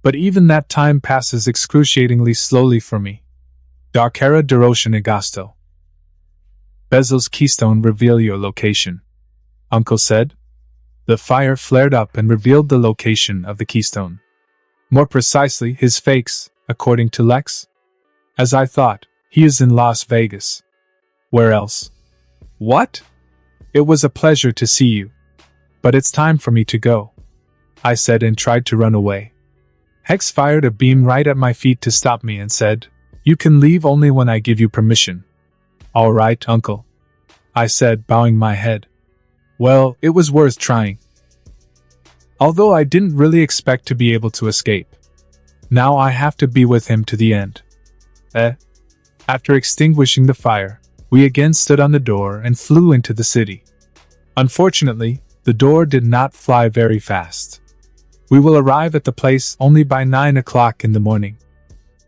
But even that time passes excruciatingly slowly for me. Darkera Derosha Negasto. Bezel's keystone, reveal your location, Uncle said. The fire flared up and revealed the location of the keystone. More precisely, his fakes, according to Lex. As I thought, he is in Las Vegas. Where else? What? It was a pleasure to see you. But it's time for me to go, I said and tried to run away. Hex fired a beam right at my feet to stop me and said, "You can leave only when I give you permission." "All right, Uncle," I said, bowing my head. Well, it was worth trying. Although I didn't really expect to be able to escape. Now I have to be with him to the end. After extinguishing the fire, we again stood on the door and flew into the city. Unfortunately, the door did not fly very fast. We will arrive at the place only by 9 o'clock in the morning.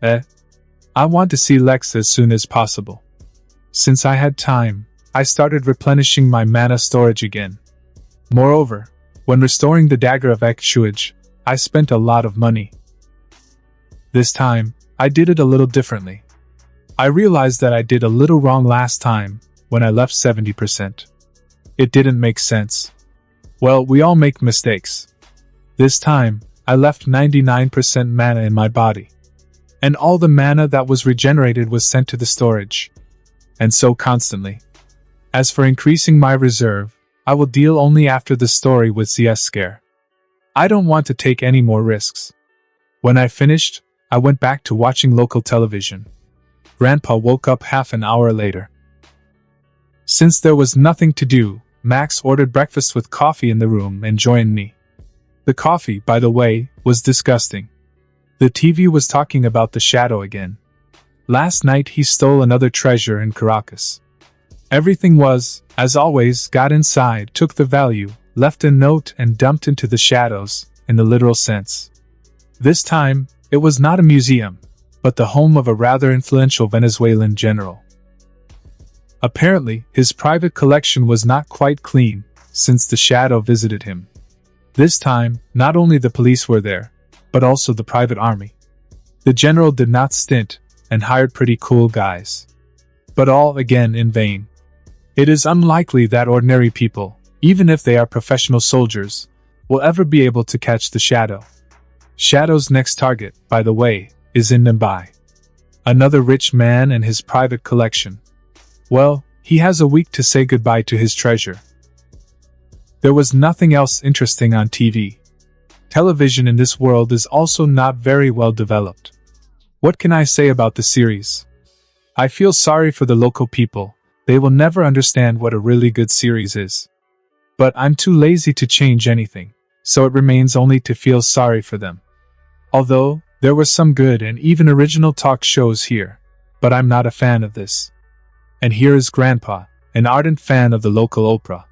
I want to see Lex as soon as possible. Since I had time, I started replenishing my mana storage again. Moreover, when restoring the dagger of Ekshuage, I spent a lot of money. This time, I did it a little differently. I realized that I did a little wrong last time, when I left 70%. It didn't make sense. Well, we all make mistakes. This time, I left 99% mana in my body. And all the mana that was regenerated was sent to the storage. And so constantly. As for increasing my reserve, I will deal only after the story with CS Scare. I don't want to take any more risks. When I finished, I went back to watching local television. Grandpa woke up half an hour later. Since there was nothing to do, Max ordered breakfast with coffee in the room and joined me. The coffee, by the way, was disgusting. The TV was talking about the shadow again. Last night he stole another treasure in Caracas. Everything was, as always, got inside, took the value, left a note and dumped into the shadows, in the literal sense. This time, it was not a museum, but the home of a rather influential Venezuelan general. Apparently, his private collection was not quite clean, since the shadow visited him. This time, not only the police were there, but also the private army. The general did not stint, and hired pretty cool guys. But all, again, in vain. It is unlikely that ordinary people, even if they are professional soldiers, will ever be able to catch the shadow. Shadow's next target, by the way, is in Mumbai. Another rich man and his private collection. Well, he has a week to say goodbye to his treasure. There was nothing else interesting on TV. Television in this world is also not very well developed. What can I say about the series? I feel sorry for the local people, they will never understand what a really good series is. But I'm too lazy to change anything, so it remains only to feel sorry for them. Although, there were some good and even original talk shows here. but I'm not a fan of this. And here is Grandpa, an ardent fan of the local opera.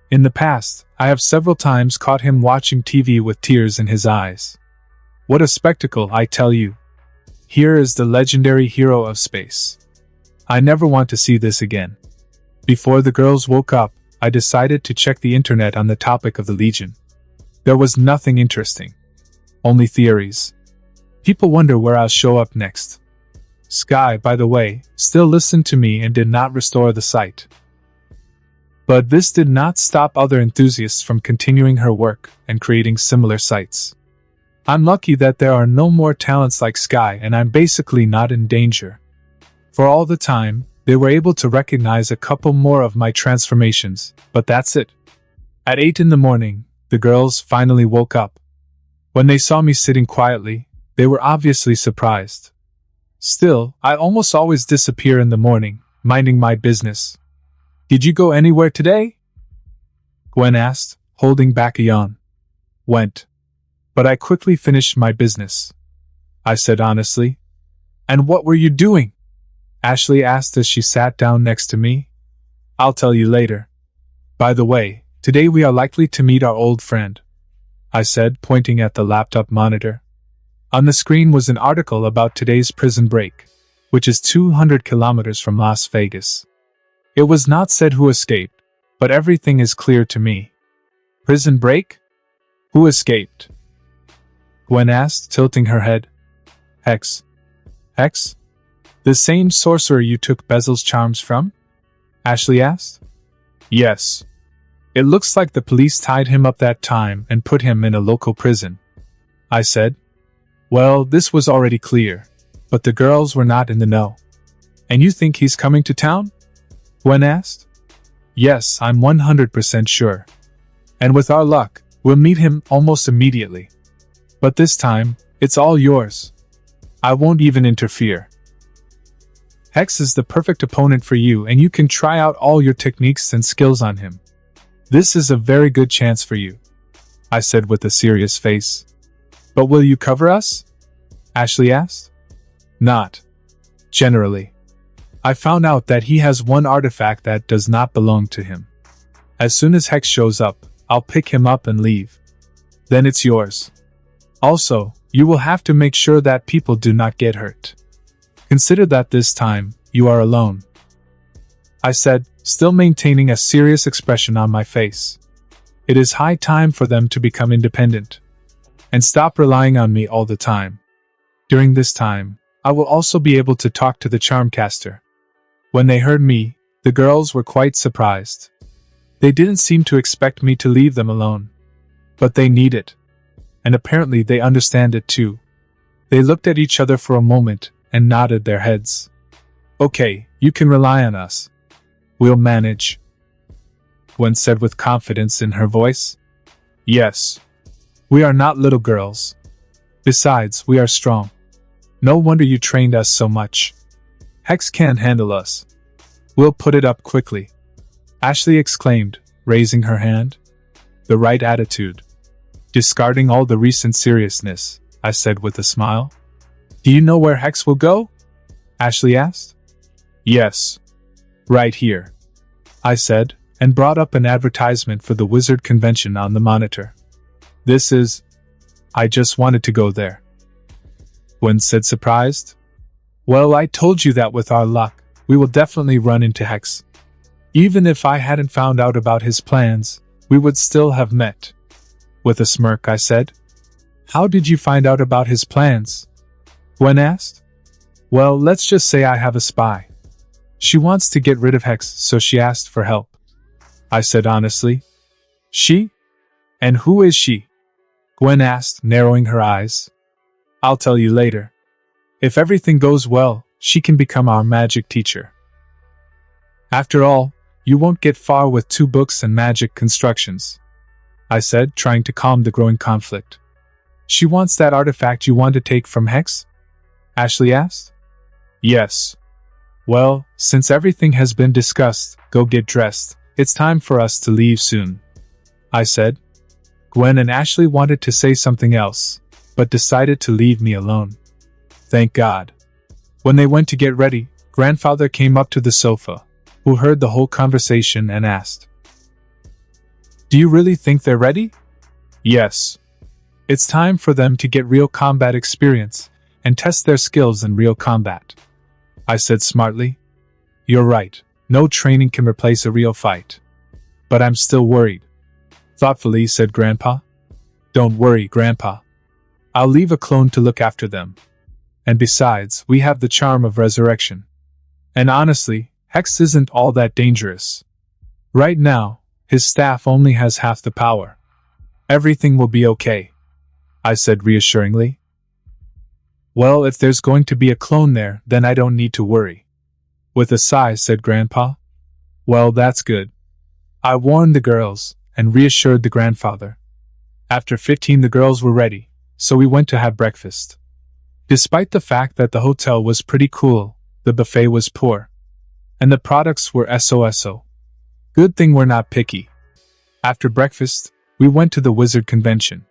In the past, I have several times caught him watching TV with tears in his eyes. What a spectacle, I tell you. Here is the legendary hero of space. I never want to see this again. Before the girls woke up, I decided to check the internet on the topic of the Legion. There was nothing interesting. Only theories. People wonder where I'll show up next. Sky, by the way, still listened to me and did not restore the site. But this did not stop other enthusiasts from continuing her work and creating similar sites. I'm lucky that there are no more talents like Sky, and I'm basically not in danger. For all the time, they were able to recognize a couple more of my transformations, but that's it. At 8 in the morning, the girls finally woke up. When they saw me sitting quietly, they were obviously surprised. Still, I almost always disappear in the morning, minding my business. Did you go anywhere today? Gwen asked, holding back a yawn. Went. But I quickly finished my business. I said honestly. And what were you doing? Ashley asked as she sat down next to me. I'll tell you later. By the way, today we are likely to meet our old friend, I said, pointing at the laptop monitor. On the screen was an article about today's prison break, which is 200 kilometers from Las Vegas. It was not said who escaped, but everything is clear to me. Prison break? Who escaped? Gwen asked, tilting her head. Hex. Hex? The same sorcerer you took Bezel's charms from? Ashley asked. Yes. It looks like the police tied him up that time and put him in a local prison, I said. Well, this was already clear, but the girls were not in the know. And you think he's coming to town? Gwen asked. Yes, I'm 100% sure. And with our luck, we'll meet him almost immediately. But this time, it's all yours. I won't even interfere. Hex is the perfect opponent for you, and you can try out all your techniques and skills on him. This is a very good chance for you, I said with a serious face. But will you cover us? Ashley asked. Not generally. I found out that he has one artifact that does not belong to him. As soon as Hex shows up, I'll pick him up and leave. Then it's yours. Also, you will have to make sure that people do not get hurt. Consider that this time, you are alone, I said, still maintaining a serious expression on my face. It is high time for them to become independent and stop relying on me all the time. During this time, I will also be able to talk to the Charmcaster. When they heard me, the girls were quite surprised. They didn't seem to expect me to leave them alone. But they need it. And apparently they understand it too. They looked at each other for a moment and nodded their heads. Okay, you can rely on us. We'll manage, Gwen said with confidence in her voice. Yes. We are not little girls. Besides, we are strong. No wonder you trained us so much. Hex can't handle us. We'll put it up quickly, Ashley exclaimed, raising her hand. The right attitude. Discarding all the recent seriousness, I said with a smile. Do you know where Hex will go? Ashley asked. Yes. Right here, I said, and brought up an advertisement for the Wizard Convention on the monitor. This is... I just wanted to go there, Gwen said, surprised. Well, I told you that with our luck, we will definitely run into Hex. Even if I hadn't found out about his plans, we would still have met. With a smirk, I said. How did you find out about his plans? Gwen asked. Well, let's just say I have a spy. She wants to get rid of Hex, so she asked for help, I said honestly. She? And who is she? Gwen asked, narrowing her eyes. I'll tell you later. If everything goes well, she can become our magic teacher. After all, you won't get far with 2 books and magic constructions, I said, trying to calm the growing conflict. She wants that artifact you want to take from Hex? Ashley asked. Yes. Well, since everything has been discussed, go get dressed. It's time for us to leave soon, I said. Gwen and Ashley wanted to say something else, but decided to leave me alone. Thank God. When they went to get ready, Grandfather came up to the sofa, who heard the whole conversation and asked, "Do you really think they're ready?" "Yes. It's time for them to get real combat experience and test their skills in real combat," I said smartly. "You're right, no training can replace a real fight. But I'm still worried," thoughtfully said Grandpa. "Don't worry, Grandpa. I'll leave a clone to look after them. And besides, we have the charm of resurrection. And honestly, Hex isn't all that dangerous. Right now, his staff only has half the power. Everything will be okay," I said reassuringly. "Well, if there's going to be a clone there, then I don't need to worry," with a sigh said Grandpa. "Well, that's good." I warned the girls and reassured the grandfather. After 15, the girls were ready, so we went to have breakfast. Despite the fact that the hotel was pretty cool, the buffet was poor. And the products were so. Good thing we're not picky. After breakfast, we went to the Wizard Convention.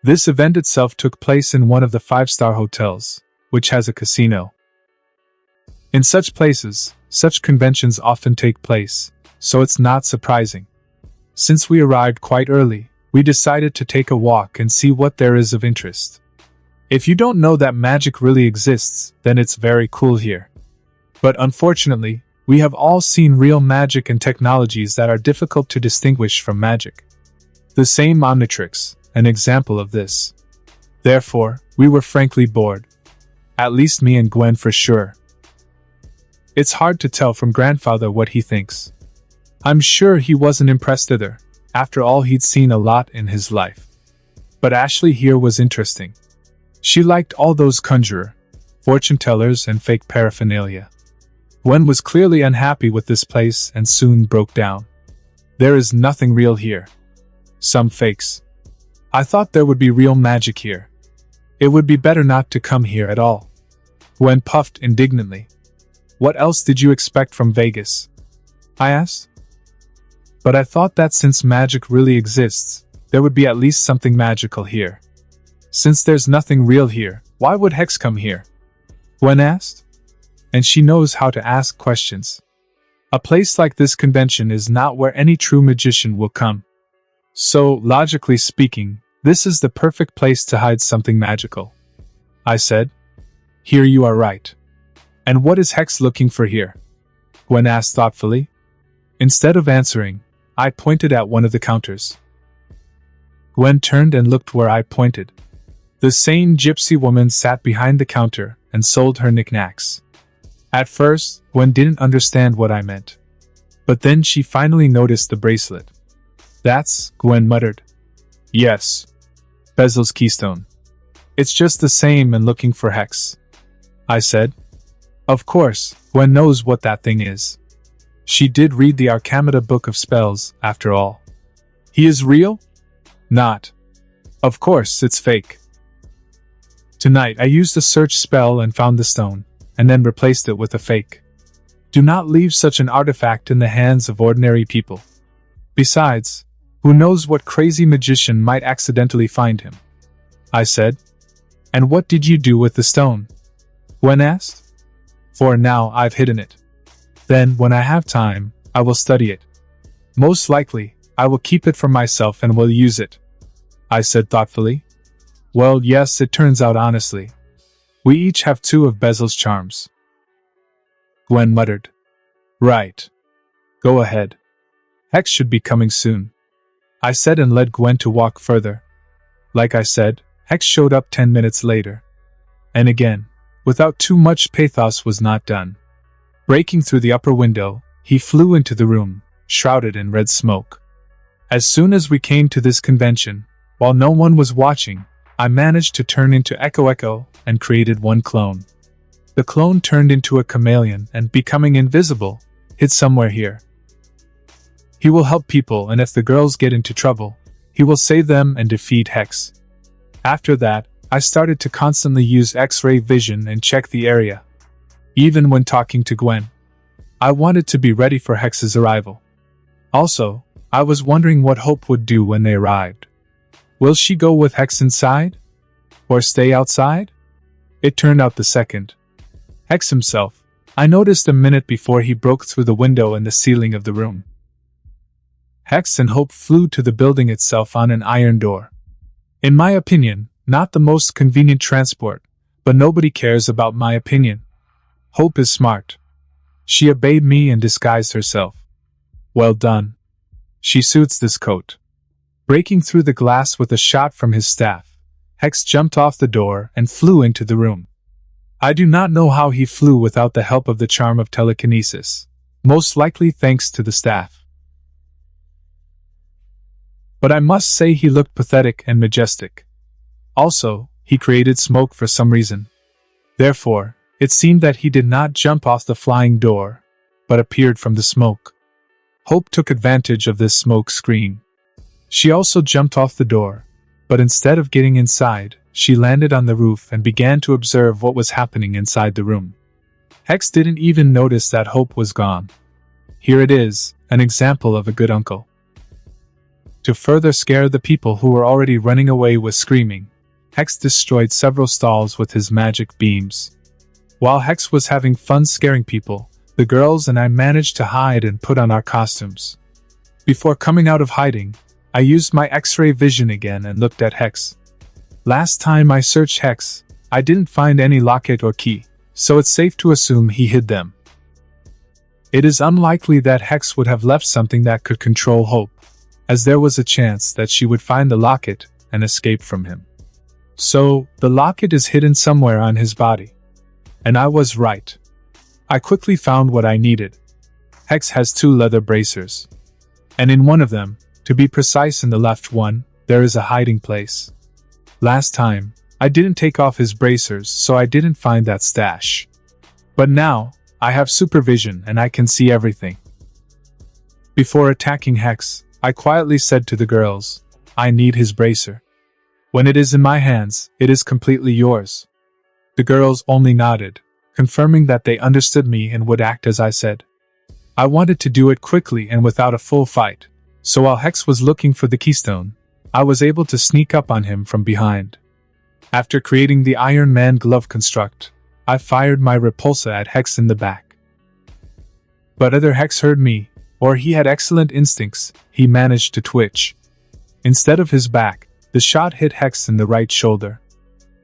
This event itself took place in one of the 5-star hotels, which has a casino. In such places, such conventions often take place, so it's not surprising. Since we arrived quite early, we decided to take a walk and see what there is of interest. If you don't know that magic really exists, then it's very cool here. But unfortunately, we have all seen real magic and technologies that are difficult to distinguish from magic. The same omnitrix, an example of this. Therefore, we were frankly bored. At least me and Gwen for sure. It's hard to tell from Grandfather what he thinks. I'm sure he wasn't impressed either. After all, he'd seen a lot in his life. But Ashley here was interesting. She liked all those conjurer, fortune tellers and fake paraphernalia. Gwen was clearly unhappy with this place and soon broke down. There is nothing real here. Some fakes. I thought there would be real magic here. It would be better not to come here at all. Gwen puffed indignantly. What else did you expect from Vegas? I asked. But I thought that since magic really exists, there would be at least something magical here. Since there's nothing real here, why would Hex come here? Gwen asked. And she knows how to ask questions. A place like this convention is not where any true magician will come. So, logically speaking, this is the perfect place to hide something magical. I said. Here you are right. And what is Hex looking for here? Gwen asked thoughtfully. Instead of answering, I pointed at one of the counters. Gwen turned and looked where I pointed. The same gypsy woman sat behind the counter and sold her knickknacks. At first, Gwen didn't understand what I meant. But then she finally noticed the bracelet. That's, Gwen muttered. Yes. Bezel's keystone. It's just the same and looking for Hex. I said. Of course, Gwen knows what that thing is. She did read the Arcamata book of spells, after all. He is real? Not. Of course, it's fake. Tonight I used a search spell and found the stone, and then replaced it with a fake. Do not leave such an artifact in the hands of ordinary people. Besides, who knows what crazy magician might accidentally find him? I said. And what did you do with the stone? Gwen asked. For now I've hidden it. Then, when I have time, I will study it. Most likely, I will keep it for myself and will use it. I said thoughtfully. Well, yes, it turns out honestly. We each have 2 of Bezel's charms. Gwen muttered. Right. Go ahead. Hex should be coming soon. I said and led Gwen to walk further. Like I said, Hex showed up 10 minutes later. And again, without too much pathos, was not done. Breaking through the upper window, he flew into the room, shrouded in red smoke. As soon as we came to this convention, while no one was watching, I managed to turn into Echo and created one clone. The clone turned into a chameleon and, becoming invisible, hid somewhere here. He will help people, and if the girls get into trouble, he will save them and defeat Hex. After that, I started to constantly use X-ray vision and check the area. Even when talking to Gwen, I wanted to be ready for Hex's arrival. Also, I was wondering what Hope would do when they arrived. Will she go with Hex inside? Or stay outside? It turned out the second. Hex himself, I noticed a minute before he broke through the window in the ceiling of the room. Hex and Hope flew to the building itself on an iron door. In my opinion, not the most convenient transport, but nobody cares about my opinion. Hope is smart. She obeyed me and disguised herself. Well done. She suits this coat. Breaking through the glass with a shot from his staff, Hex jumped off the door and flew into the room. I do not know how he flew without the help of the charm of telekinesis, most likely thanks to the staff. But I must say he looked pathetic and majestic. Also, he created smoke for some reason. Therefore, it seemed that he did not jump off the flying door, but appeared from the smoke. Hope took advantage of this smoke screen. She also jumped off the door, but instead of getting inside, she landed on the roof and began to observe what was happening inside the room. Hex didn't even notice that Hope was gone. Here it is, an example of a good uncle. To further scare the people who were already running away with screaming, Hex destroyed several stalls with his magic beams. While Hex was having fun scaring people, the girls and I managed to hide and put on our costumes. Before coming out of hiding, I used my X-ray vision again and looked at Hex. Last time I searched Hex, I didn't find any locket or key, so it's safe to assume he hid them. It is unlikely that Hex would have left something that could control Hope, as there was a chance that she would find the locket and escape from him. So, the locket is hidden somewhere on his body. And I was right. I quickly found what I needed. Hex has 2 leather bracers. And in one of them, to be precise in the left one, there is a hiding place. Last time, I didn't take off his bracers, so I didn't find that stash. But now, I have supervision and I can see everything. Before attacking Hex, I quietly said to the girls, I need his bracer. When it is in my hands, it is completely yours. The girls only nodded, confirming that they understood me and would act as I said. I wanted to do it quickly and without a full fight, so while Hex was looking for the keystone, I was able to sneak up on him from behind. After creating the Iron Man glove construct, I fired my repulsor at Hex in the back. But either Hex heard me, or he had excellent instincts, he managed to twitch. Instead of his back, the shot hit Hex in the right shoulder.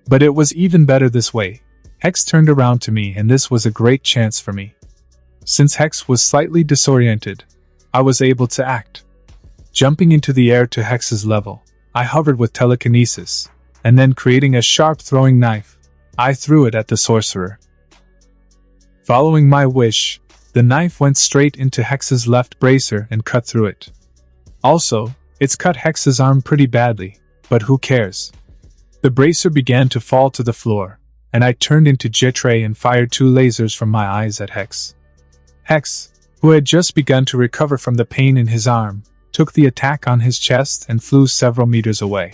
But it was even better this way. Hex turned around to me and this was a great chance for me. Since Hex was slightly disoriented, I was able to act. Jumping into the air to Hex's level, I hovered with telekinesis, and then creating a sharp throwing knife, I threw it at the sorcerer. Following my wish, the knife went straight into Hex's left bracer and cut through it. Also, it's cut Hex's arm pretty badly, but who cares? The bracer began to fall to the floor, and I turned into Jetray and fired 2 lasers from my eyes at Hex. Hex, who had just begun to recover from the pain in his arm, took the attack on his chest and flew several meters away.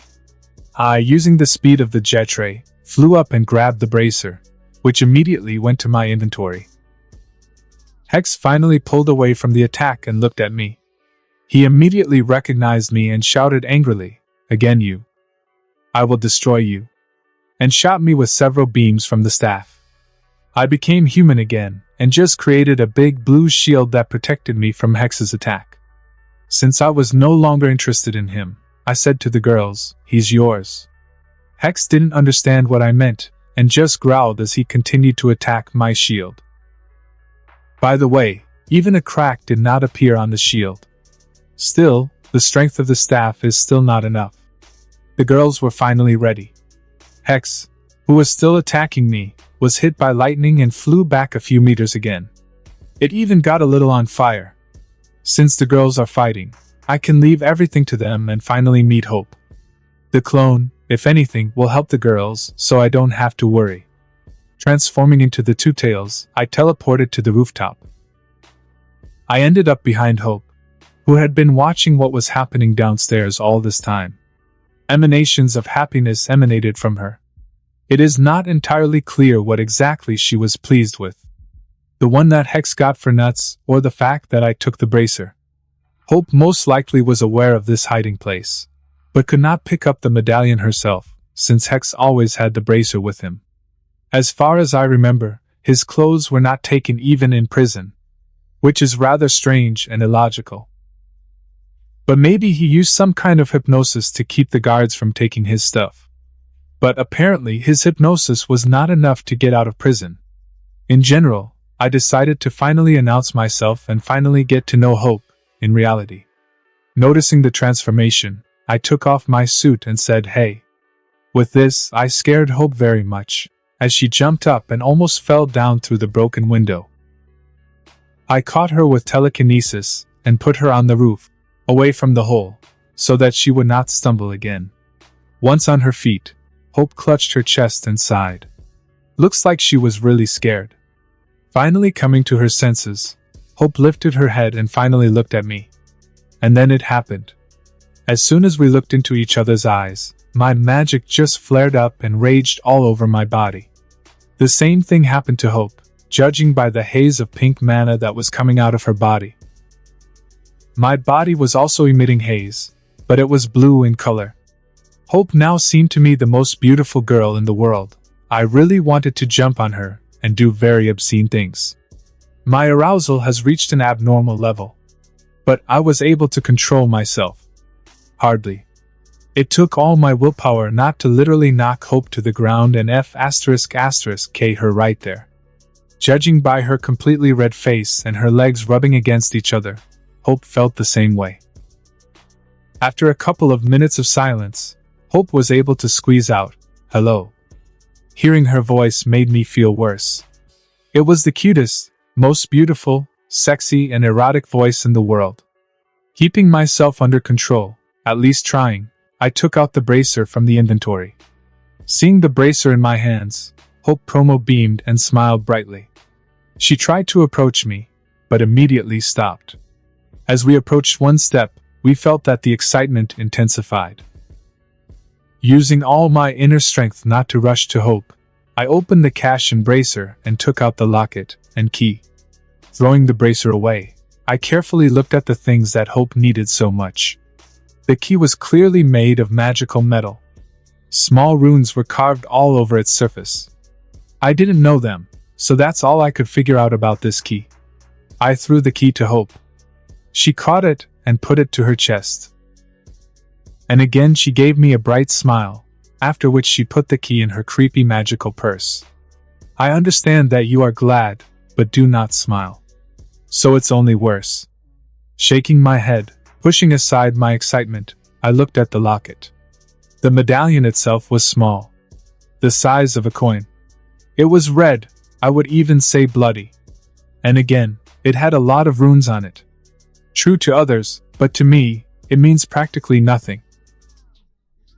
I, using the speed of the Jetray, flew up and grabbed the bracer, which immediately went to my inventory. Hex finally pulled away from the attack and looked at me. He immediately recognized me and shouted angrily, "Again you. I will destroy you," and shot me with several beams from the staff. I became human again, and just created a big blue shield that protected me from Hex's attack. Since I was no longer interested in him, I said to the girls, "He's yours." Hex didn't understand what I meant, and just growled as he continued to attack my shield. By the way, even a crack did not appear on the shield. Still, the strength of the staff is still not enough. The girls were finally ready. Hex, who was still attacking me, was hit by lightning and flew back a few meters again. It even got a little on fire. Since the girls are fighting, I can leave everything to them and finally meet Hope. The clone, if anything, will help the girls, so I don't have to worry. Transforming into the 2 tails, I teleported to the rooftop. I ended up behind Hope, who had been watching what was happening downstairs all this time. Emanations of happiness emanated from her. It is not entirely clear what exactly she was pleased with. The one that Hex got for nuts, or the fact that I took the bracer. Hope most likely was aware of this hiding place, but could not pick up the medallion herself, since Hex always had the bracer with him. As far as I remember, his clothes were not taken even in prison, which is rather strange and illogical. But maybe he used some kind of hypnosis to keep the guards from taking his stuff. But apparently his hypnosis was not enough to get out of prison. In general, I decided to finally announce myself and finally get to know Hope in reality. Noticing the transformation, I took off my suit and said, "Hey." With this, I scared Hope very much, as she jumped up and almost fell down through the broken window. I caught her with telekinesis and put her on the roof, away from the hole, so that she would not stumble again. Once on her feet, Hope clutched her chest and sighed. Looks like she was really scared. Finally coming to her senses, Hope lifted her head and finally looked at me. And then it happened. As soon as we looked into each other's eyes, my magic just flared up and raged all over my body. The same thing happened to Hope, judging by the haze of pink mana that was coming out of her body. My body was also emitting haze, but it was blue in color. Hope now seemed to me the most beautiful girl in the world. I really wanted to jump on her and do very obscene things. My arousal has reached an abnormal level. But I was able to control myself. Hardly. It took all my willpower not to literally knock Hope to the ground and K her right there. Judging by her completely red face and her legs rubbing against each other, Hope felt the same way. After a couple of minutes of silence, Hope was able to squeeze out, "Hello." Hearing her voice made me feel worse. It was the cutest, most beautiful, sexy and erotic voice in the world. Keeping myself under control, at least trying, I took out the bracer from the inventory. Seeing the bracer in my hands, Hope promo beamed and smiled brightly. She tried to approach me, but immediately stopped. As we approached one step, we felt that the excitement intensified. Using all my inner strength not to rush to Hope, I opened the cache and bracer and took out the locket and key. Throwing the bracer away, I carefully looked at the things that Hope needed so much. The key was clearly made of magical metal. Small runes were carved all over its surface. I didn't know them, so that's all I could figure out about this key. I threw the key to Hope. She caught it and put it to her chest. And again she gave me a bright smile, after which she put the key in her creepy magical purse. I understand that you are glad, but do not smile. So it's only worse. Shaking my head, pushing aside my excitement, I looked at the locket. The medallion itself was small, the size of a coin. It was red, I would even say bloody. And again, it had a lot of runes on it. True to others, but to me, it means practically nothing.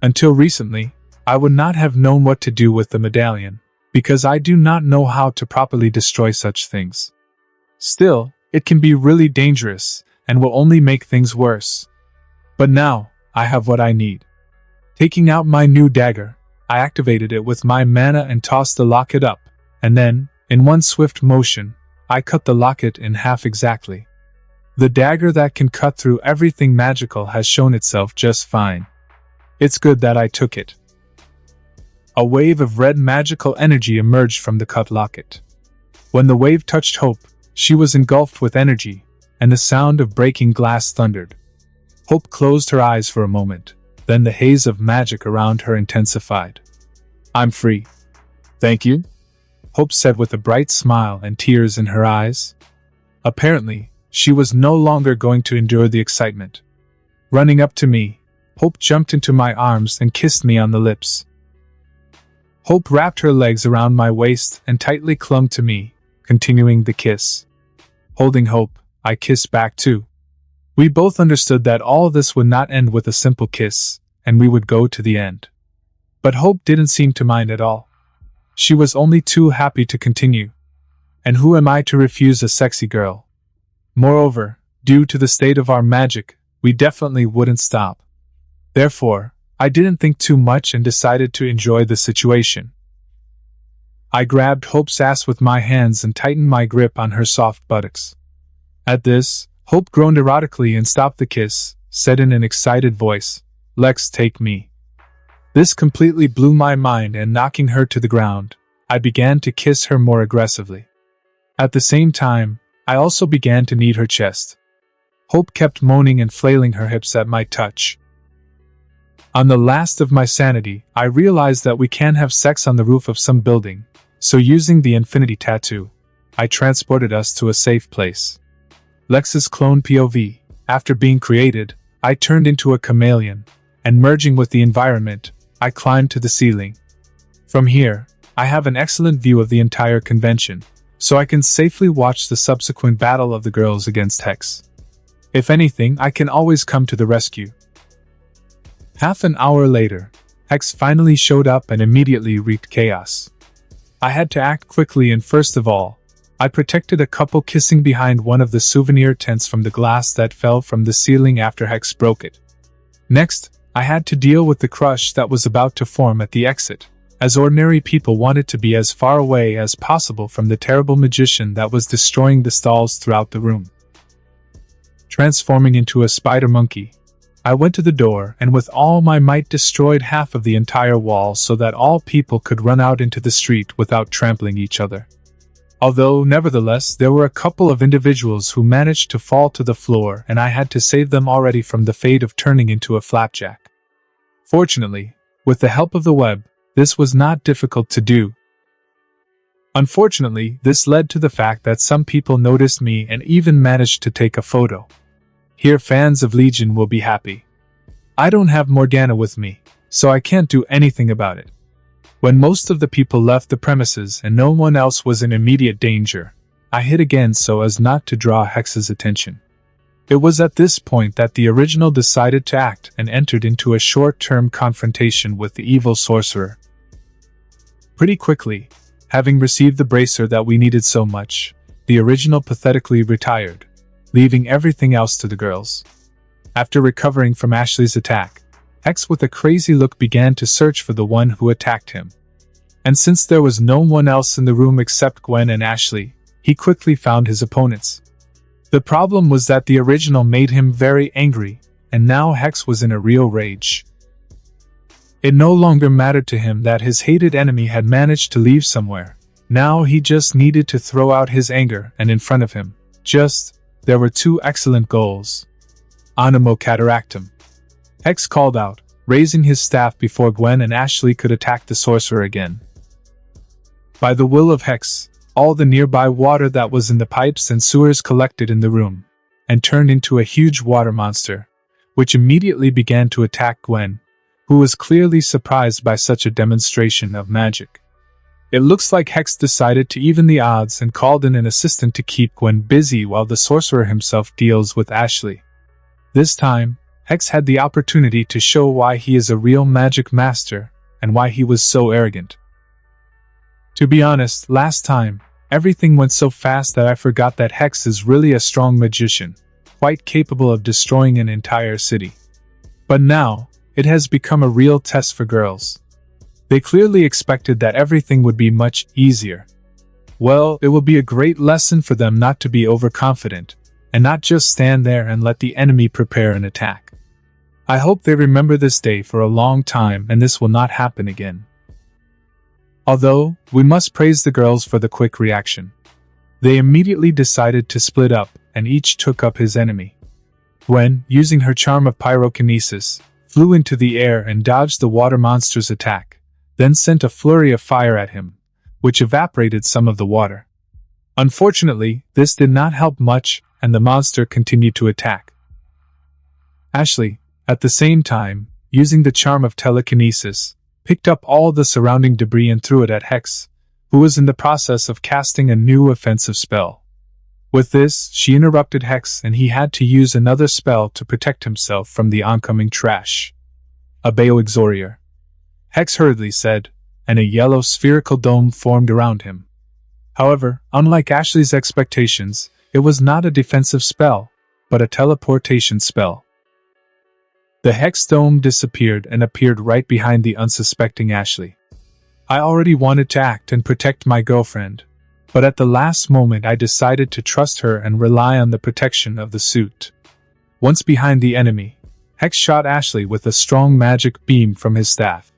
Until recently, I would not have known what to do with the medallion, because I do not know how to properly destroy such things. Still, it can be really dangerous, and will only make things worse. But now, I have what I need. Taking out my new dagger, I activated it with my mana and tossed the locket up, and then, in one swift motion, I cut the locket in half exactly. The dagger that can cut through everything magical has shown itself just fine. It's good that I took it. A wave of red magical energy emerged from the cut locket. When the wave touched Hope, she was engulfed with energy, and the sound of breaking glass thundered. Hope closed her eyes for a moment, then the haze of magic around her intensified. "I'm free." "Thank you," Hope said with a bright smile and tears in her eyes. Apparently, she was no longer going to endure the excitement. Running up to me, Hope jumped into my arms and kissed me on the lips. Hope wrapped her legs around my waist and tightly clung to me, continuing the kiss. Holding Hope, I kissed back too. We both understood that all this would not end with a simple kiss, and we would go to the end. But Hope didn't seem to mind at all. She was only too happy to continue. And who am I to refuse a sexy girl? Moreover, due to the state of our magic, we definitely wouldn't stop. Therefore, I didn't think too much and decided to enjoy the situation. I grabbed Hope's ass with my hands and tightened my grip on her soft buttocks. At this, Hope groaned erotically and stopped the kiss, said in an excited voice, "Lex, take me." This completely blew my mind, and knocking her to the ground, I began to kiss her more aggressively. At the same time, I also began to knead her chest. Hope kept moaning and flailing her hips at my touch. On the last of my sanity, I realized that we can't have sex on the roof of some building, so using the infinity tattoo, I transported us to a safe place. Lex's clone POV. After being created, I turned into a chameleon, and merging with the environment, I climbed to the ceiling. From here, I have an excellent view of the entire convention, so I can safely watch the subsequent battle of the girls against Hex. If anything, I can always come to the rescue. Half an hour later, Hex finally showed up and immediately wreaked chaos. I had to act quickly, and first of all, I protected a couple kissing behind one of the souvenir tents from the glass that fell from the ceiling after Hex broke it. Next, I had to deal with the crush that was about to form at the exit, as ordinary people wanted to be as far away as possible from the terrible magician that was destroying the stalls throughout the room. Transforming into a spider monkey, I went to the door and with all my might destroyed half of the entire wall so that all people could run out into the street without trampling each other. Although, nevertheless, there were a couple of individuals who managed to fall to the floor and I had to save them already from the fate of turning into a flapjack. Fortunately, with the help of the web, this was not difficult to do. Unfortunately, this led to the fact that some people noticed me and even managed to take a photo. Here fans of Legion will be happy. I don't have Morgana with me, so I can't do anything about it. When most of the people left the premises and no one else was in immediate danger, I hid again so as not to draw Hex's attention. It was at this point that the original decided to act and entered into a short-term confrontation with the evil sorcerer. Pretty quickly, having received the bracer that we needed so much, the original pathetically retired, leaving everything else to the girls. After recovering from Ashley's attack, Hex with a crazy look began to search for the one who attacked him. And since there was no one else in the room except Gwen and Ashley, he quickly found his opponents. The problem was that the original made him very angry, and now Hex was in a real rage. It no longer mattered to him that his hated enemy had managed to leave somewhere. Now he just needed to throw out his anger, and in front of him, there were two excellent goals. Animo cataractum. Hex called out, raising his staff before Gwen and Ashley could attack the sorcerer again. By the will of Hex, all the nearby water that was in the pipes and sewers collected in the room, and turned into a huge water monster, which immediately began to attack Gwen, who was clearly surprised by such a demonstration of magic. It looks like Hex decided to even the odds and called in an assistant to keep Gwen busy while the sorcerer himself deals with Ashley. This time, Hex had the opportunity to show why he is a real magic master, and why he was so arrogant. To be honest, last time, everything went so fast that I forgot that Hex is really a strong magician, quite capable of destroying an entire city. But now, it has become a real test for girls. They clearly expected that everything would be much easier. Well, it will be a great lesson for them not to be overconfident, and not just stand there and let the enemy prepare an attack. I hope they remember this day for a long time and this will not happen again. Although, we must praise the girls for the quick reaction. They immediately decided to split up, and each took up his enemy. Gwen, using her charm of pyrokinesis, flew into the air and dodged the water monster's attack, then sent a flurry of fire at him, which evaporated some of the water. Unfortunately, this did not help much, and the monster continued to attack. Ashley, at the same time, using the charm of telekinesis, picked up all the surrounding debris and threw it at Hex, who was in the process of casting a new offensive spell. With this, she interrupted Hex and he had to use another spell to protect himself from the oncoming trash. A Bioexorior. Hex hurriedly said, and a yellow spherical dome formed around him. However, unlike Ashley's expectations, it was not a defensive spell, but a teleportation spell. The Hex dome disappeared and appeared right behind the unsuspecting Ashley. I already wanted to act and protect my girlfriend, but at the last moment I decided to trust her and rely on the protection of the suit. Once behind the enemy, Hex shot Ashley with a strong magic beam from his staff.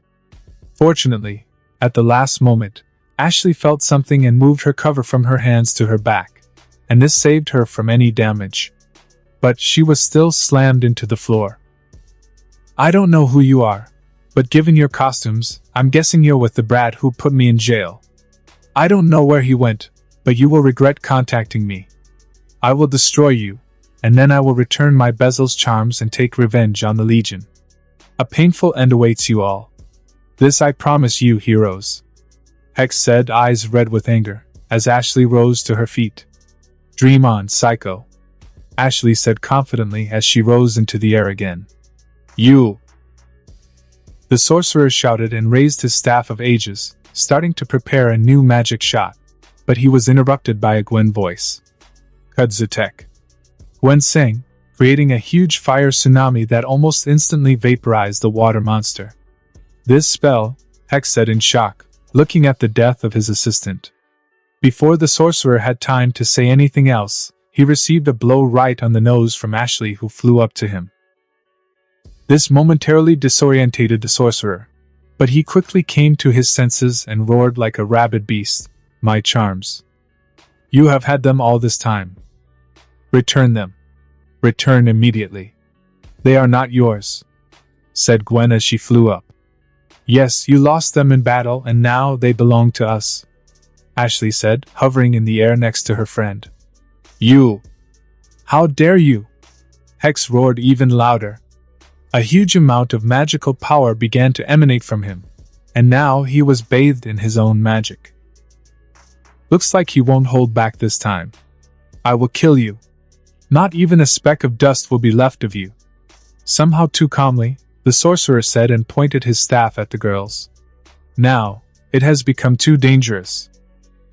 Fortunately, at the last moment, Ashley felt something and moved her cover from her hands to her back, and this saved her from any damage. But she was still slammed into the floor. I don't know who you are, but given your costumes, I'm guessing you're with the brat who put me in jail. I don't know where he went, but you will regret contacting me. I will destroy you, and then I will return my Bezel's charms and take revenge on the Legion. A painful end awaits you all. This I promise you, heroes. Hex said, eyes red with anger, as Ashley rose to her feet. Dream on, psycho. Ashley said confidently as she rose into the air again. You! The sorcerer shouted and raised his staff of ages, starting to prepare a new magic shot, but he was interrupted by a Gwen voice. Kudzatek. Gwen sang, creating a huge fire tsunami that almost instantly vaporized the water monster. This spell, Hex said in shock, looking at the death of his assistant. Before the sorcerer had time to say anything else, he received a blow right on the nose from Ashley, who flew up to him. This momentarily disorientated the sorcerer, but he quickly came to his senses and roared like a rabid beast, "My charms! You have had them all this time. Return them. Return immediately. They are not yours," said Gwen as she flew up. "Yes, you lost them in battle and now they belong to us," Ashley said, hovering in the air next to her friend. You! How dare you! Hex roared even louder. A huge amount of magical power began to emanate from him, and now he was bathed in his own magic. Looks like he won't hold back this time. I will kill you. Not even a speck of dust will be left of you. Somehow too calmly, the sorcerer said and pointed his staff at the girls. Now, it has become too dangerous.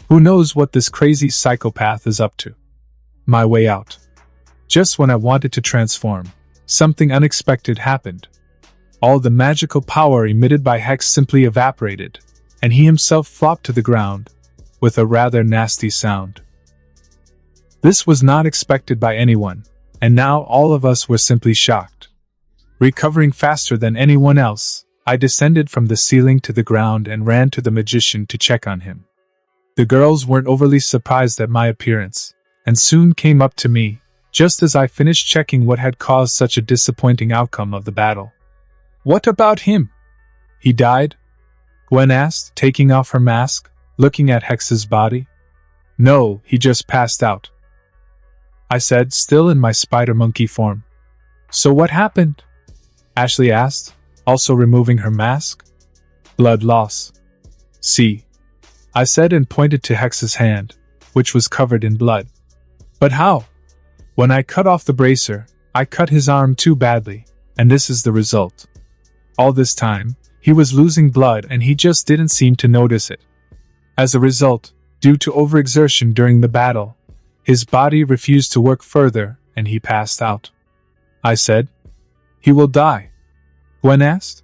Who knows what this crazy psychopath is up to? My way out. Just when I wanted to transform, something unexpected happened. All the magical power emitted by Hex simply evaporated, and he himself flopped to the ground, with a rather nasty sound. This was not expected by anyone, and now all of us were simply shocked. Recovering faster than anyone else, I descended from the ceiling to the ground and ran to the magician to check on him. The girls weren't overly surprised at my appearance, and soon came up to me, just as I finished checking what had caused such a disappointing outcome of the battle. What about him? He died? Gwen asked, taking off her mask, looking at Hex's body. No, he just passed out, I said, still in my spider monkey form. So what happened? Ashley asked, also removing her mask. Blood loss. See, I said and pointed to Hex's hand, which was covered in blood. But how? When I cut off the bracer, I cut his arm too badly, and this is the result. All this time, he was losing blood and he just didn't seem to notice it. As a result, due to overexertion during the battle, his body refused to work further and he passed out. I said. He will die? Gwen asked.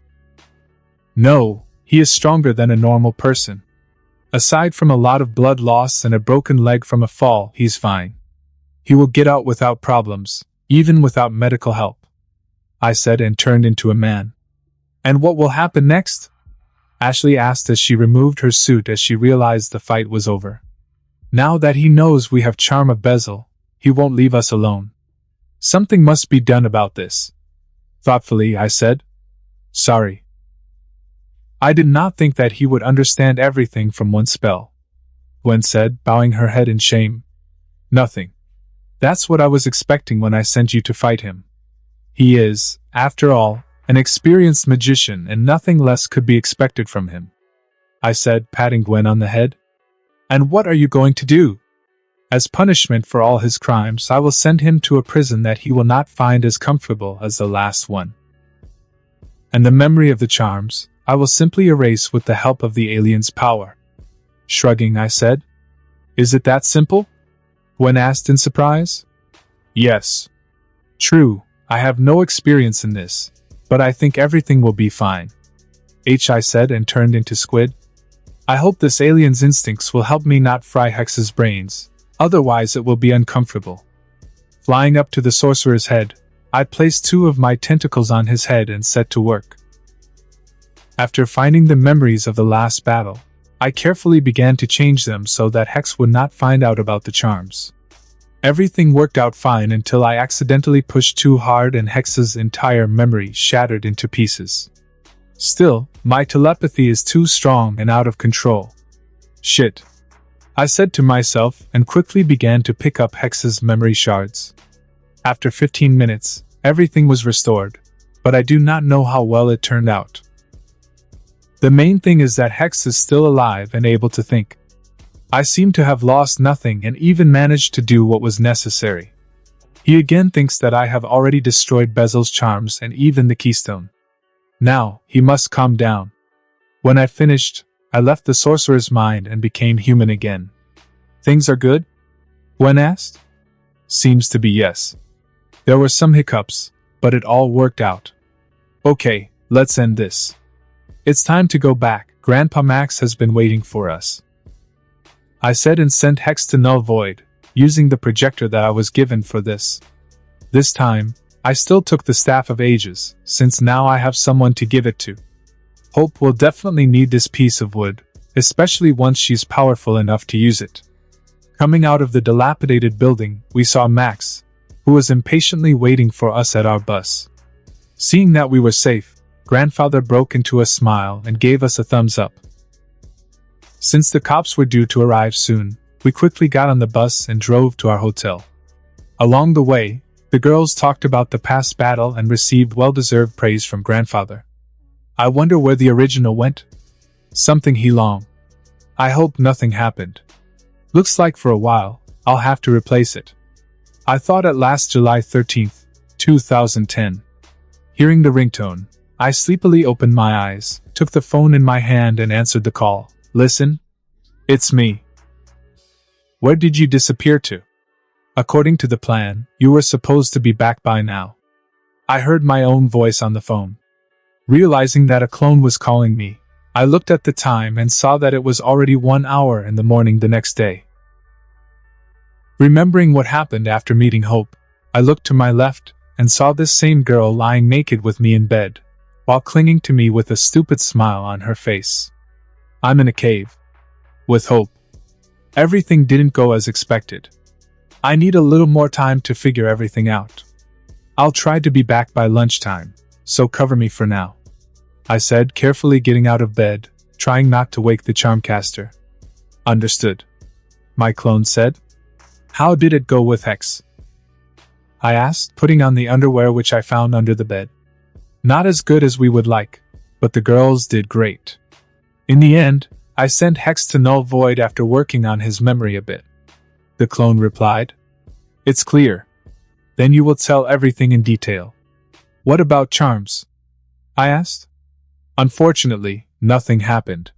No, he is stronger than a normal person. Aside from a lot of blood loss and a broken leg from a fall, he's fine. He will get out without problems, even without medical help, I said and turned into a man. And what will happen next? Ashley asked as she removed her suit as she realized the fight was over. Now that he knows we have Charm of Bezel, he won't leave us alone. Something must be done about this. Thoughtfully, I said. Sorry. I did not think that he would understand everything from one spell, Gwen said, bowing her head in shame. Nothing. That's what I was expecting when I sent you to fight him. He is, after all, an experienced magician and nothing less could be expected from him, I said, patting Gwen on the head. And what are you going to do? As punishment for all his crimes, I will send him to a prison that he will not find as comfortable as the last one. And the memory of the charms, I will simply erase with the help of the alien's power. Shrugging, I said. Is it that simple? Gwen asked in surprise. Yes. True, I have no experience in this, but I think everything will be fine. I said and turned into Squid. I hope this alien's instincts will help me not fry Hex's brains, otherwise it will be uncomfortable. Flying up to the sorcerer's head, I placed 2 of my tentacles on his head and set to work. After finding the memories of the last battle, I carefully began to change them so that Hex would not find out about the charms. Everything worked out fine until I accidentally pushed too hard and Hex's entire memory shattered into pieces. Still, my telepathy is too strong and out of control. Shit, I said to myself and quickly began to pick up Hex's memory shards. After 15 minutes, everything was restored, but I do not know how well it turned out. The main thing is that Hex is still alive and able to think. I seem to have lost nothing and even managed to do what was necessary. He again thinks that I have already destroyed Bezel's charms and even the keystone. Now, he must calm down. When I finished, I left the sorcerer's mind and became human again. Things are good? Gwen asked. Seems to be yes. There were some hiccups, but it all worked out. Okay, let's end this. It's time to go back. Grandpa Max has been waiting for us. I said and sent Hex to Null Void, using the projector that I was given for this. This time, I still took the Staff of Ages, since now I have someone to give it to. Hope will definitely need this piece of wood, especially once she's powerful enough to use it. Coming out of the dilapidated building, we saw Max, who was impatiently waiting for us at our bus. Seeing that we were safe, Grandfather broke into a smile and gave us a thumbs up. Since the cops were due to arrive soon, we quickly got on the bus and drove to our hotel. Along the way, the girls talked about the past battle and received well-deserved praise from Grandfather. I wonder where the original went? Something he long. I hope nothing happened. Looks like for a while, I'll have to replace it. I thought at last July 13th, 2010. Hearing the ringtone, I sleepily opened my eyes, took the phone in my hand and answered the call. Listen? It's me. Where did you disappear to? According to the plan, you were supposed to be back by now. I heard my own voice on the phone. Realizing that a clone was calling me, I looked at the time and saw that it was already 1 hour in the morning the next day. Remembering what happened after meeting Hope, I looked to my left and saw this same girl lying naked with me in bed, while clinging to me with a stupid smile on her face. I'm in a cave. With Hope. Everything didn't go as expected. I need a little more time to figure everything out. I'll try to be back by lunchtime, so cover me for now, I said, carefully getting out of bed, trying not to wake the Charmcaster. Understood, my clone said. How did it go with Hex? I asked, putting on the underwear which I found under the bed. Not as good as we would like, but the girls did great. In the end, I sent Hex to Null Void after working on his memory a bit. The clone replied. It's clear. Then you will tell everything in detail. What about charms? I asked. Unfortunately, nothing happened.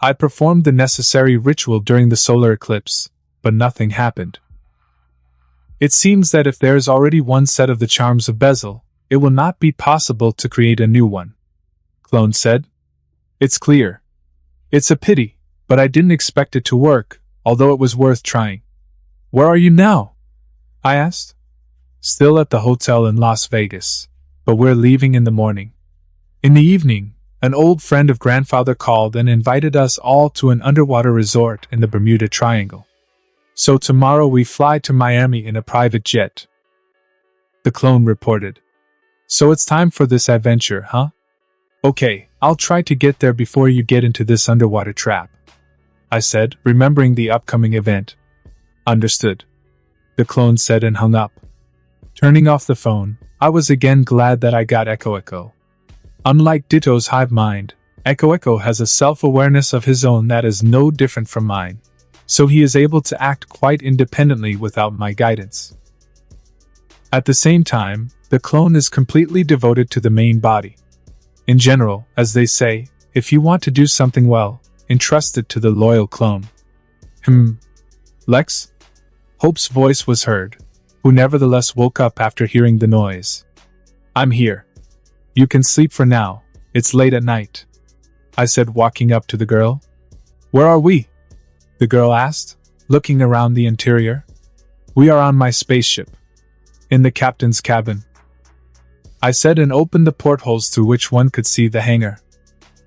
I performed the necessary ritual during the solar eclipse, but nothing happened. It seems that if there is already one set of the charms of Bezel, it will not be possible to create a new one, Clone said. It's clear. It's a pity, but I didn't expect it to work, although it was worth trying. Where are you now? I asked. Still at the hotel in Las Vegas, but we're leaving in the morning. In the evening, an old friend of Grandfather called and invited us all to an underwater resort in the Bermuda Triangle. So tomorrow we fly to Miami in a private jet. The clone reported. So it's time for this adventure, huh? Okay, I'll try to get there before you get into this underwater trap, I said, remembering the upcoming event. Understood, the clone said and hung up. Turning off the phone, I was again glad that I got Echo. Unlike Ditto's hive mind, Echo has a self-awareness of his own that is no different from mine, so he is able to act quite independently without my guidance. At the same time, the clone is completely devoted to the main body. In general, as they say, if you want to do something well, entrust it to the loyal clone. Lex? Hope's voice was heard, who nevertheless woke up after hearing the noise. I'm here. You can sleep for now, it's late at night, I said, walking up to the girl. Where are we? The girl asked, looking around the interior. We are on my spaceship. In the captain's cabin, I said, and opened the portholes through which one could see the hangar.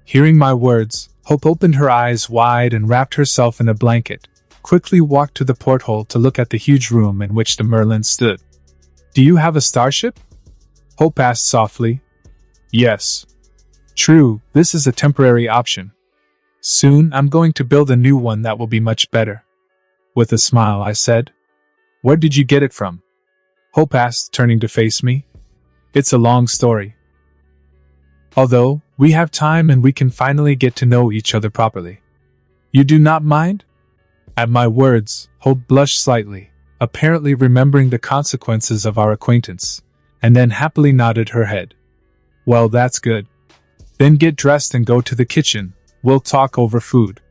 Hearing my words, Hope opened her eyes wide and wrapped herself in a blanket, quickly walked to the porthole to look at the huge room in which the Merlin stood. Do you have a starship? Hope asked softly. Yes. True, this is a temporary option. Soon I'm going to build a new one that will be much better. With a smile, I said. Where did you get it from? Hope asked, turning to face me. It's a long story. Although, we have time and we can finally get to know each other properly. You do not mind? At my words, Hope blushed slightly, apparently remembering the consequences of our acquaintance, and then happily nodded her head. Well, that's good. Then get dressed and go to the kitchen. We'll talk over food.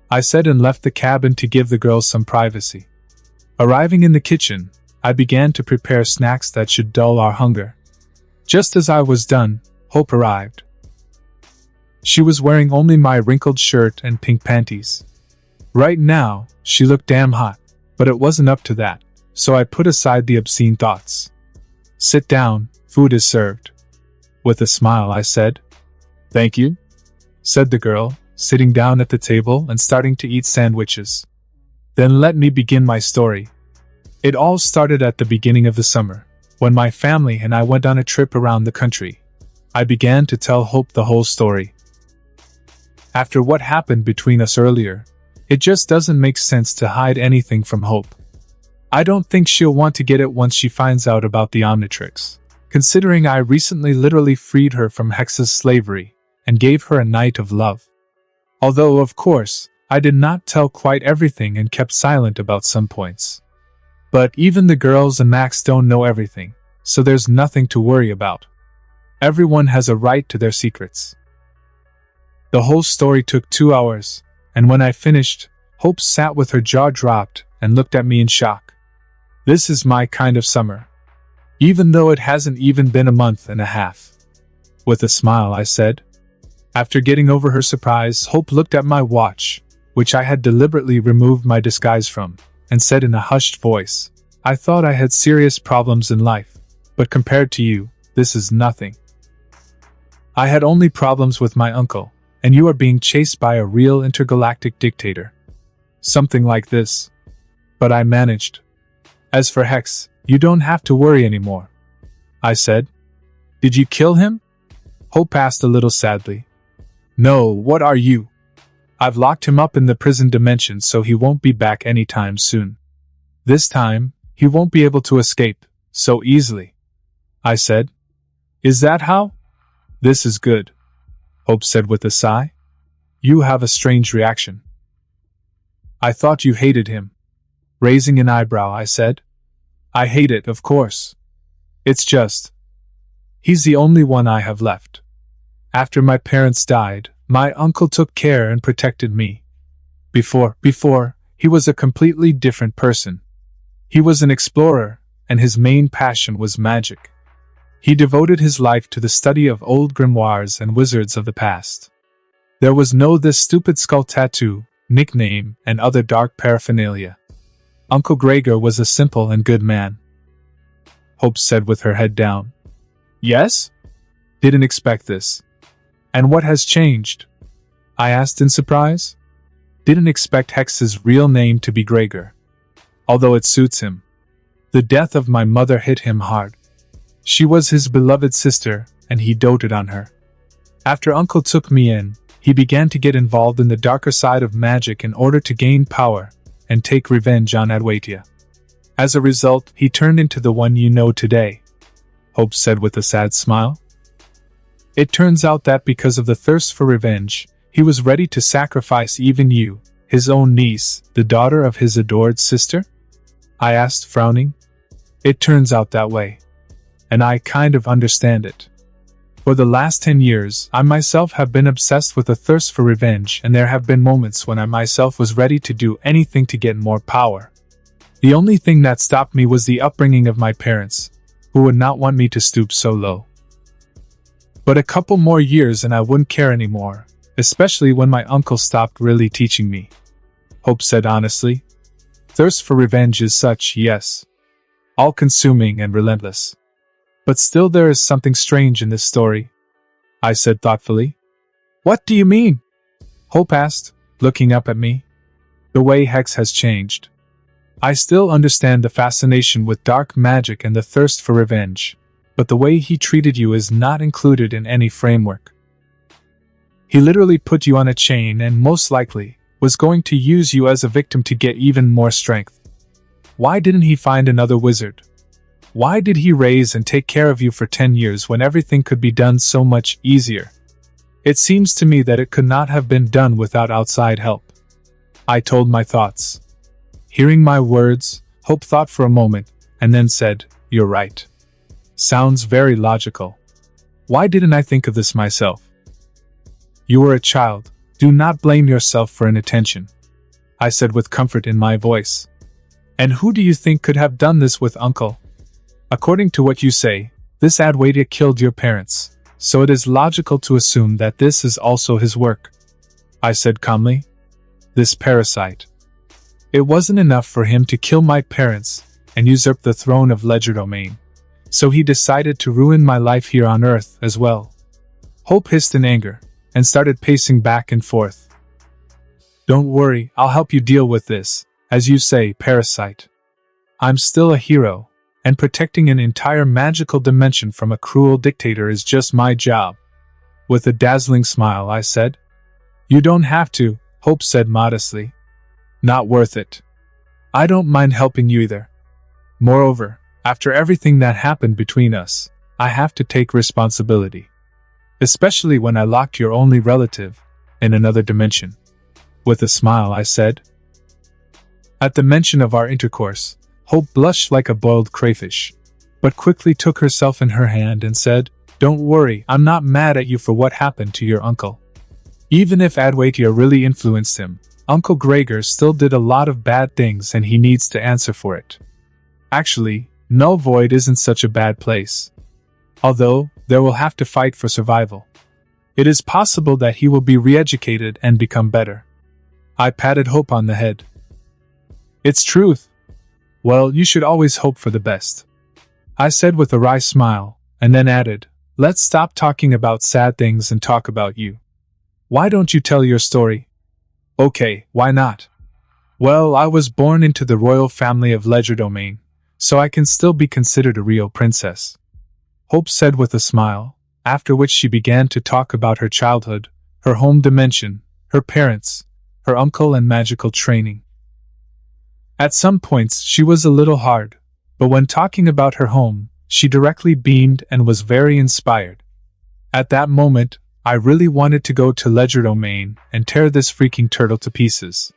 I said and left the cabin to give the girls some privacy. Arriving in the kitchen, I began to prepare snacks that should dull our hunger. Just as I was done, Hope arrived. She was wearing only my wrinkled shirt and pink panties. Right now, she looked damn hot, but it wasn't up to that, so I put aside the obscene thoughts. Sit down, food is served. With a smile, I said. Thank you, said the girl, sitting down at the table and starting to eat sandwiches. Then let me begin my story. It all started at the beginning of the summer, when my family and I went on a trip around the country. I began to tell Hope the whole story. After what happened between us earlier, it just doesn't make sense to hide anything from Hope. I don't think she'll want to get it once she finds out about the omnitrix, considering I recently literally freed her from Hex's slavery and gave her a night of love. Although, of course, I did not tell quite everything and kept silent about some points. But even the girls and Max don't know everything, so there's nothing to worry about. Everyone has a right to their secrets. The whole story took 2 hours, and when I finished, Hope sat with her jaw dropped and looked at me in shock. This is my kind of summer. Even though it hasn't even been a month and a half. With a smile, I said. After getting over her surprise, Hope looked at my watch, which I had deliberately removed my disguise from, and said in a hushed voice, I thought I had serious problems in life, but compared to you, this is nothing. I had only problems with my uncle, and you are being chased by a real intergalactic dictator. Something like this. But I managed. As for Hex, you don't have to worry anymore. I said. Did you kill him? Hope asked a little sadly. No, what are you? I've locked him up in the prison dimension so he won't be back anytime soon. This time, he won't be able to escape so easily. I said. Is that how? This is good. Hope said with a sigh. You have a strange reaction. I thought you hated him. Raising an eyebrow, I said. I hate it, of course. It's just. He's the only one I have left. After my parents died, my uncle took care and protected me. Before, he was a completely different person. He was an explorer, and his main passion was magic. He devoted his life to the study of old grimoires and wizards of the past. There was no this stupid skull tattoo, nickname, and other dark paraphernalia. Uncle Gregor was a simple and good man. Hope said with her head down. Yes? Didn't expect this. And what has changed? I asked in surprise. Didn't expect Hex's real name to be Gregor. Although it suits him. The death of my mother hit him hard. She was his beloved sister, and he doted on her. After Uncle took me in, he began to get involved in the darker side of magic in order to gain power and take revenge on Adwaitia. As a result, he turned into the one you know today, Hope said with a sad smile. It turns out that because of the thirst for revenge, he was ready to sacrifice even you, his own niece, the daughter of his adored sister? I asked, frowning. It turns out that way. And I kind of understand it. For the last 10 years, I myself have been obsessed with a thirst for revenge, and there have been moments when I myself was ready to do anything to get more power. The only thing that stopped me was the upbringing of my parents, who would not want me to stoop so low. But a couple more years and I wouldn't care anymore, especially when my uncle stopped really teaching me. Hope said honestly. Thirst for revenge is such, yes, all-consuming and relentless. But still there is something strange in this story, I said thoughtfully. What do you mean? Hope asked, looking up at me. The way Hex has changed. I still understand the fascination with dark magic and the thirst for revenge, but the way he treated you is not included in any framework. He literally put you on a chain and most likely was going to use you as a victim to get even more strength. Why didn't he find another wizard? Why did he raise and take care of you for 10 years when everything could be done so much easier? It seems to me that it could not have been done without outside help. I told my thoughts. Hearing my words, Hope thought for a moment, and then said, "You're right. Sounds very logical. Why didn't I think of this myself?" "You were a child. Do not blame yourself for inattention," I said with comfort in my voice. "And who do you think could have done this with Uncle? According to what you say, this Adwaita killed your parents, so it is logical to assume that this is also his work," I said calmly. "This parasite. It wasn't enough for him to kill my parents and usurp the throne of Legerdemain, so he decided to ruin my life here on Earth as well." Hope hissed in anger and started pacing back and forth. "Don't worry, I'll help you deal with this, as you say, parasite. I'm still a hero, and protecting an entire magical dimension from a cruel dictator is just my job." With a dazzling smile, I said. "You don't have to," Hope said modestly. "Not worth it. I don't mind helping you either. Moreover, after everything that happened between us, I have to take responsibility. Especially when I locked your only relative in another dimension." With a smile, I said. At the mention of our intercourse, Hope blushed like a boiled crayfish, but quickly took herself in her hand and said, "Don't worry, I'm not mad at you for what happened to your uncle. Even if Adwaita really influenced him, Uncle Gregor still did a lot of bad things and he needs to answer for it. Actually, Null Void isn't such a bad place. Although, there will have to fight for survival. It is possible that he will be re-educated and become better." I patted Hope on the head. "It's truth. Well, you should always hope for the best," I said with a wry smile, and then added, "Let's stop talking about sad things and talk about you. Why don't you tell your story?" "Okay, why not? Well, I was born into the royal family of Legerdemain, so I can still be considered a real princess," Hope said with a smile, after which she began to talk about her childhood, her home dimension, her parents, her uncle and magical training. At some points she was a little hard, but when talking about her home, she directly beamed and was very inspired. At that moment, I really wanted to go to Legerdemain and tear this freaking turtle to pieces.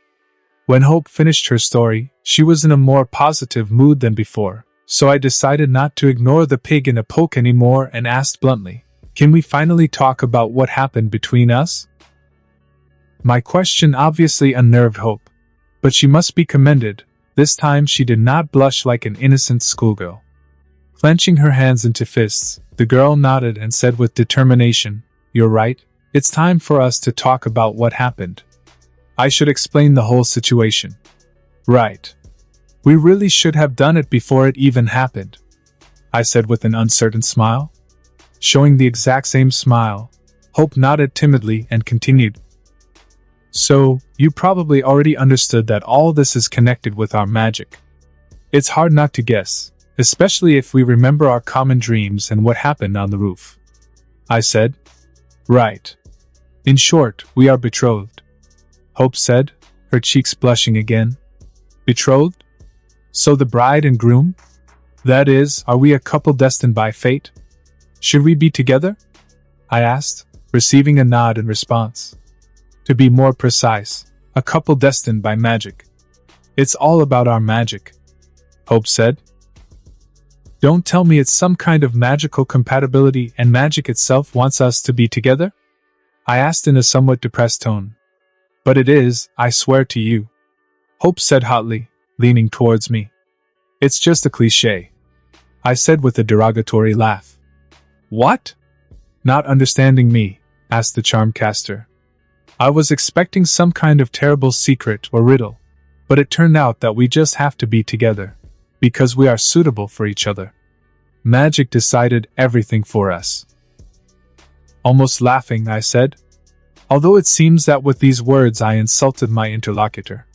When Hope finished her story, she was in a more positive mood than before, so I decided not to ignore the pig in a poke anymore and asked bluntly, "Can we finally talk about what happened between us?" My question obviously unnerved Hope, but she must be commended. This time she did not blush like an innocent schoolgirl. Clenching her hands into fists, the girl nodded and said with determination, "You're right, it's time for us to talk about what happened. I should explain the whole situation." "Right. We really should have done it before it even happened," I said with an uncertain smile. Showing the exact same smile, Hope nodded timidly and continued. "So, you probably already understood that all this is connected with our magic. It's hard not to guess, especially if we remember our common dreams and what happened on the roof," I said. "Right. In short, we are betrothed," Hope said, her cheeks blushing again. "Betrothed? So the bride and groom? That is, are we a couple destined by fate? Should we be together?" I asked, receiving a nod in response. "To be more precise, a couple destined by magic. It's all about our magic," Hope said. "Don't tell me it's some kind of magical compatibility and magic itself wants us to be together?" I asked in a somewhat depressed tone. "But it is, I swear to you," Hope said hotly, leaning towards me. "It's just a cliché," I said with a derogatory laugh. "What?" Not understanding me, asked the Charmcaster. I was expecting some kind of terrible secret or riddle, but it turned out that we just have to be together, because we are suitable for each other. Magic decided everything for us. Almost laughing, I said, Although it seems that with these words I insulted my interlocutor.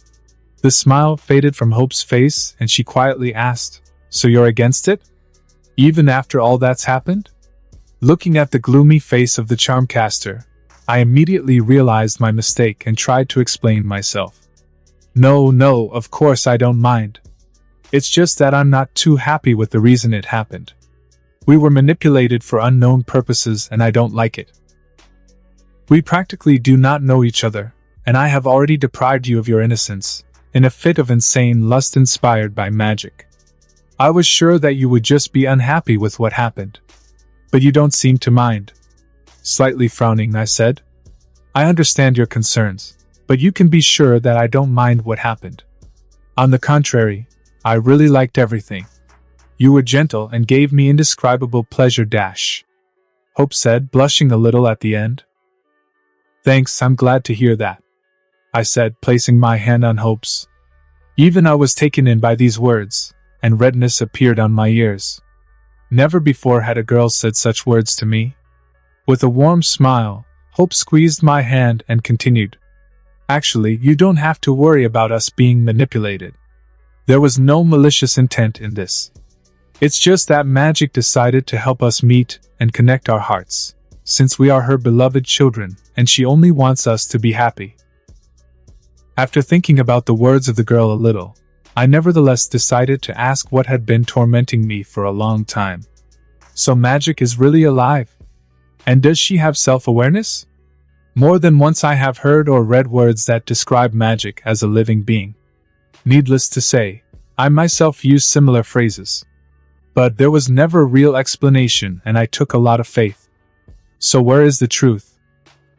The smile faded from Hope's face and she quietly asked, "So you're against it? Even after all that's happened?" Looking at the gloomy face of the charmcaster, I immediately realized my mistake and tried to explain myself. No, of course I don't mind. It's just that I'm not too happy with the reason it happened. We were manipulated for unknown purposes and I don't like it. We practically do not know each other, and I have already deprived you of your innocence, in a fit of insane lust inspired by magic. I was sure that you would just be unhappy with what happened. But you don't seem to mind. Slightly frowning, I said, "I understand your concerns, but you can be sure that I don't mind what happened. On the contrary, I really liked everything. You were gentle and gave me indescribable pleasure. Hope said, blushing a little at the end. "Thanks, I'm glad to hear that," I said, placing my hand on Hope's. Even I was taken in by these words, and redness appeared on my ears. Never before had a girl said such words to me. With a warm smile, Hope squeezed my hand and continued, "Actually, you don't have to worry about us being manipulated. There was no malicious intent in this. It's just that magic decided to help us meet and connect our hearts, since we are her beloved children, and she only wants us to be happy." After thinking about the words of the girl a little, I nevertheless decided to ask what had been tormenting me for a long time. "So magic is really alive? And does she have self-awareness?" More than once I have heard or read words that describe magic as a living being. Needless to say, I myself use similar phrases. But there was never a real explanation and I took a lot of faith. So where is the truth?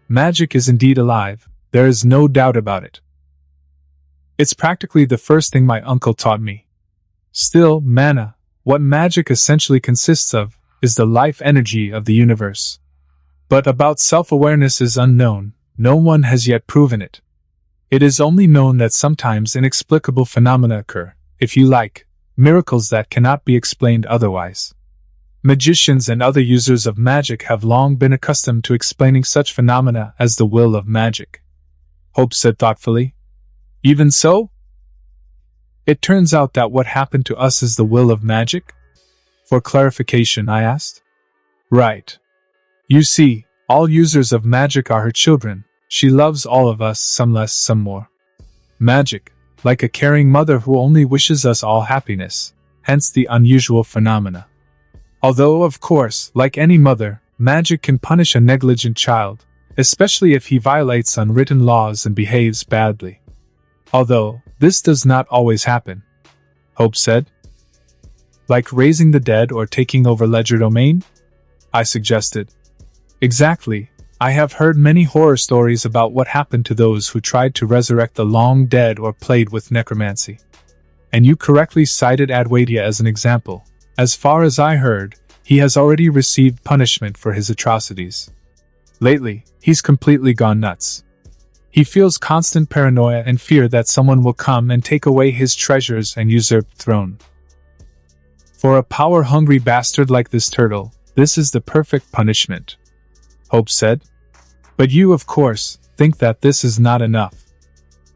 Magic is indeed alive, there is no doubt about it. It's practically the first thing my uncle taught me. Still, mana, what magic essentially consists of, is the life energy of the universe. But about self-awareness is unknown, no one has yet proven it. It is only known that sometimes inexplicable phenomena occur, if you like, miracles that cannot be explained otherwise. Magicians and other users of magic have long been accustomed to explaining such phenomena as the will of magic. Hope said thoughtfully. Even so? It turns out that what happened to us is the will of magic? For clarification, I asked. Right. You see, all users of magic are her children. She loves all of us, some less, some more. Magic, like a caring mother who only wishes us all happiness, hence the unusual phenomena. Although, of course, like any mother, magic can punish a negligent child, especially if he violates unwritten laws and behaves badly. Although, this does not always happen, Hope said. Like raising the dead or taking over legerdemain? I suggested. Exactly. I have heard many horror stories about what happened to those who tried to resurrect the long dead or played with necromancy. And you correctly cited Adwaita as an example. As far as I heard, he has already received punishment for his atrocities. Lately, he's completely gone nuts. He feels constant paranoia and fear that someone will come and take away his treasures and usurp the throne. For a power-hungry bastard like this turtle, this is the perfect punishment, Hope said. But you, of course, think that this is not enough.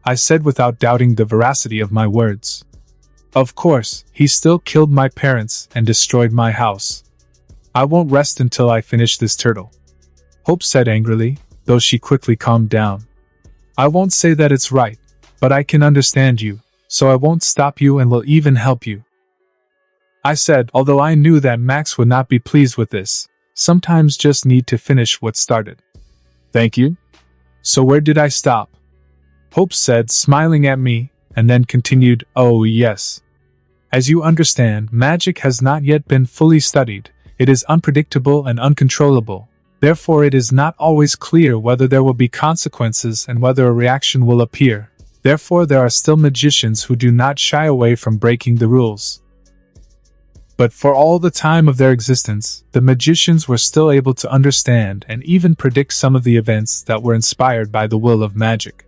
I said without doubting the veracity of my words. Of course, he still killed my parents and destroyed my house. I won't rest until I finish this turtle, Hope said angrily, though she quickly calmed down. I won't say that it's right, but I can understand you, so I won't stop you and will even help you. I said, although I knew that Max would not be pleased with this, sometimes just need to finish what started. Thank you. So where did I stop? Hope said, smiling at me, and then continued, oh yes. As you understand, magic has not yet been fully studied, it is unpredictable and uncontrollable. Therefore it is not always clear whether there will be consequences and whether a reaction will appear. Therefore there are still magicians who do not shy away from breaking the rules. But for all the time of their existence, the magicians were still able to understand and even predict some of the events that were inspired by the will of magic.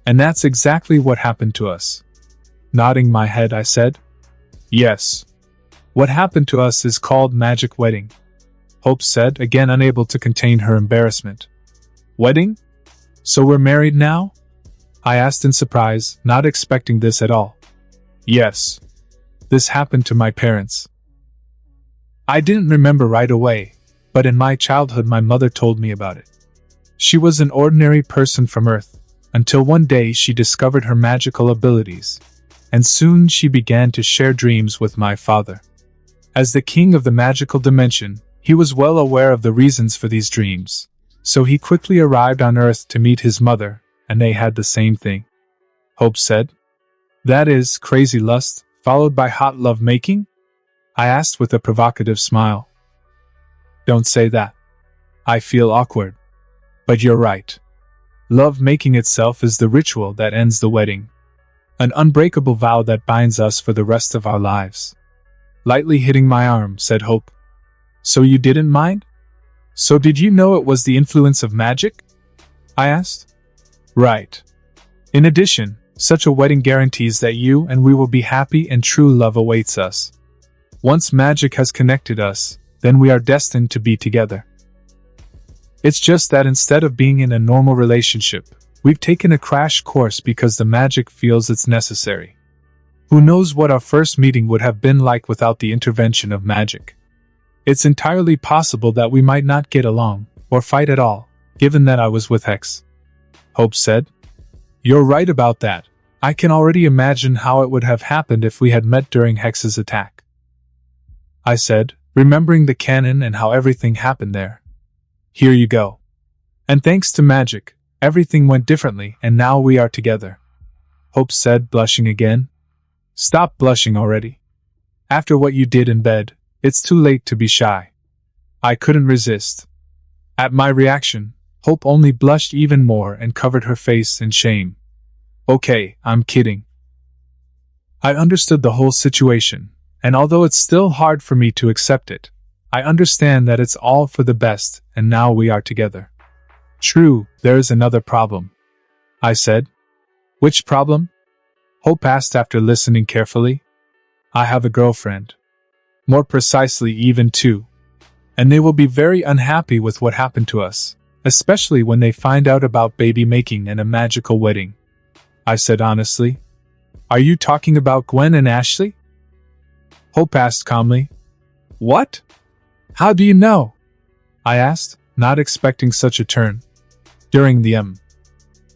And that's exactly what happened to us. Nodding my head, I said, yes. What happened to us is called magic wedding, Hope said, again unable to contain her embarrassment. Wedding? So we're married now? I asked in surprise, not expecting this at all. Yes. This happened to my parents. I didn't remember right away, but in my childhood my mother told me about it. She was an ordinary person from Earth, until one day she discovered her magical abilities, and soon she began to share dreams with my father. As the king of the magical dimension, he was well aware of the reasons for these dreams, so he quickly arrived on Earth to meet his mother, and they had the same thing. Hope said. That is crazy lust, followed by hot love making? I asked with a provocative smile. Don't say that. I feel awkward. But you're right. Love making itself is the ritual that ends the wedding. An unbreakable vow that binds us for the rest of our lives. Lightly hitting my arm, said Hope. So you didn't mind? So did you know it was the influence of magic? I asked. Right. In addition, such a wedding guarantees that you and we will be happy and true love awaits us. Once magic has connected us, then we are destined to be together. It's just that instead of being in a normal relationship, we've taken a crash course because the magic feels it's necessary. Who knows what our first meeting would have been like without the intervention of magic? It's entirely possible that we might not get along, or fight at all, given that I was with Hex. Hope said. You're right about that. I can already imagine how it would have happened if we had met during Hex's attack. I said, remembering the canon and how everything happened there. Here you go. And thanks to magic, everything went differently and now we are together. Hope said, blushing again. Stop blushing already. After what you did in bed, it's too late to be shy. I couldn't resist. At my reaction, Hope only blushed even more and covered her face in shame. Okay, I'm kidding. I understood the whole situation, and although it's still hard for me to accept it, I understand that it's all for the best, and now we are together. True, there is another problem, I said. Which problem? Hope asked after listening carefully. I have a girlfriend. More precisely, even two. And they will be very unhappy with what happened to us, especially when they find out about baby making and a magical wedding. I said honestly. Are you talking about Gwen and Ashley? Hope asked calmly. What? How do you know? I asked, not expecting such a turn.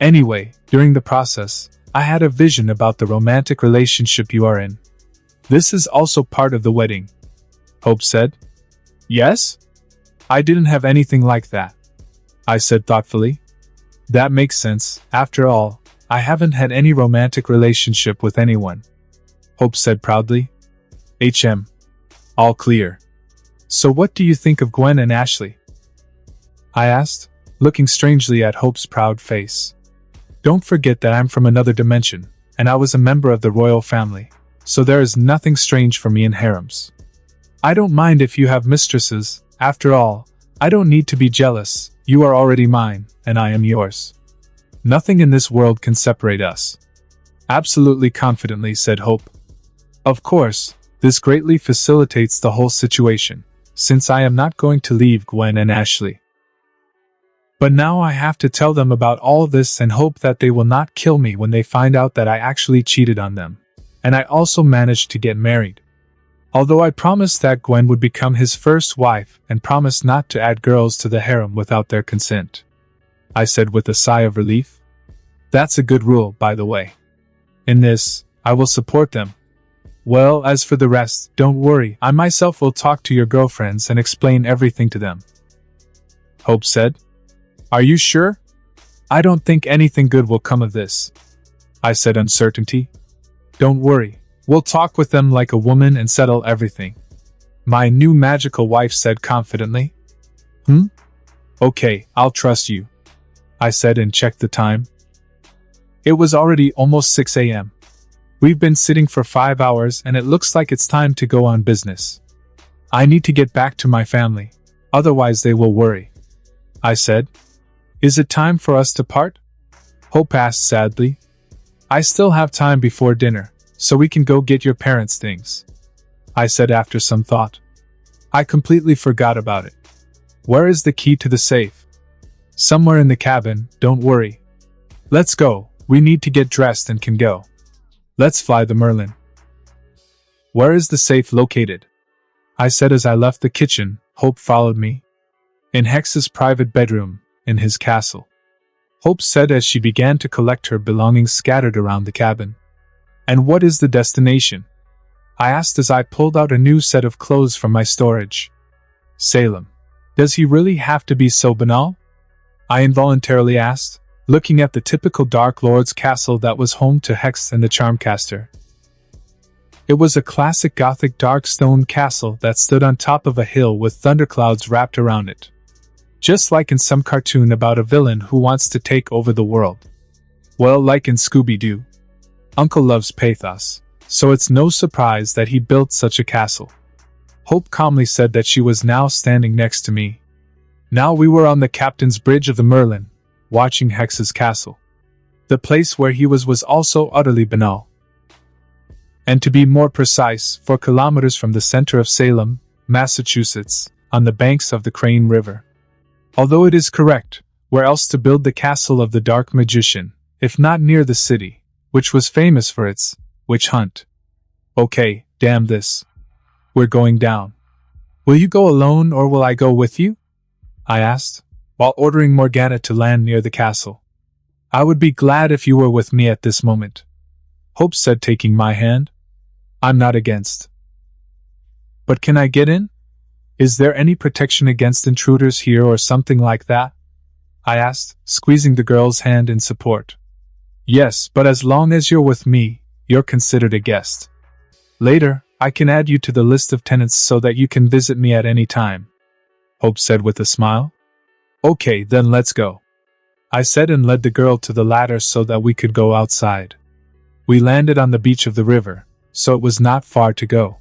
Anyway, during the process, I had a vision about the romantic relationship you are in. This is also part of the wedding. Hope said. Yes? I didn't have anything like that. I said thoughtfully. That makes sense. After all, I haven't had any romantic relationship with anyone. Hope said proudly. All clear. So what do you think of Gwen and Ashley? I asked, looking strangely at Hope's proud face. Don't forget that I'm from another dimension, and I was a member of the royal family, so there is nothing strange for me in harems. I don't mind if you have mistresses. After all, I don't need to be jealous. You are already mine, and I am yours. Nothing in this world can separate us. Absolutely confidently said Hope. Of course, this greatly facilitates the whole situation, since I am not going to leave Gwen and Ashley. But now I have to tell them about all this and hope that they will not kill me when they find out that I actually cheated on them, and I also managed to get married. Although I promised that Gwen would become his first wife and promised not to add girls to the harem without their consent. I said with a sigh of relief. That's a good rule, by the way. In this, I will support them. Well, as for the rest, don't worry, I myself will talk to your girlfriends and explain everything to them. Hope said. Are you sure? I don't think anything good will come of this. I said uncertainty. Don't worry, we'll talk with them like a woman and settle everything. My new magical wife said confidently. Okay, I'll trust you. I said and checked the time. It was already almost 6 a.m. We've been sitting for 5 hours and it looks like it's time to go on business. I need to get back to my family, otherwise they will worry. I said. Is it time for us to part? Hope asked sadly. I still have time before dinner, so we can go get your parents' things. I said after some thought. I completely forgot about it. Where is the key to the safe? Somewhere in the cabin, don't worry, Let's go, we need to get dressed and can go. Let's fly the Merlin. Where is the safe located? I said as I left the kitchen. Hope followed me. In Hex's private bedroom, in his castle. Hope said as she began to collect her belongings scattered around the cabin. And what is the destination? I asked as I pulled out a new set of clothes from my storage. Salem. Does he really have to be so banal? I involuntarily asked, looking at the typical Dark Lord's castle that was home to Hex and the Charmcaster. It was a classic Gothic dark stone castle that stood on top of a hill with thunderclouds wrapped around it. Just like in some cartoon about a villain who wants to take over the world. Well, like in Scooby-Doo. Uncle loves pathos, so it's no surprise that he built such a castle. Hope calmly said that she was now standing next to me. Now we were on the captain's bridge of the Merlin, watching Hex's castle. The place where he was also utterly banal. And to be more precise, 4 kilometers from the center of Salem, Massachusetts, on the banks of the Crane River. Although it is correct, where else to build the castle of the Dark Magician, if not near the city, which was famous for its witch hunt. Okay, damn this. We're going down. Will you go alone or will I go with you? I asked, while ordering Morgana to land near the castle. I would be glad if you were with me at this moment. Hope said, taking my hand. I'm not against. But can I get in? Is there any protection against intruders here or something like that? I asked, squeezing the girl's hand in support. Yes, but as long as you're with me, you're considered a guest. Later, I can add you to the list of tenants so that you can visit me at any time. Hope said with a smile. Okay, then let's go. I said and led the girl to the ladder so that we could go outside. We landed on the beach of the river, so it was not far to go.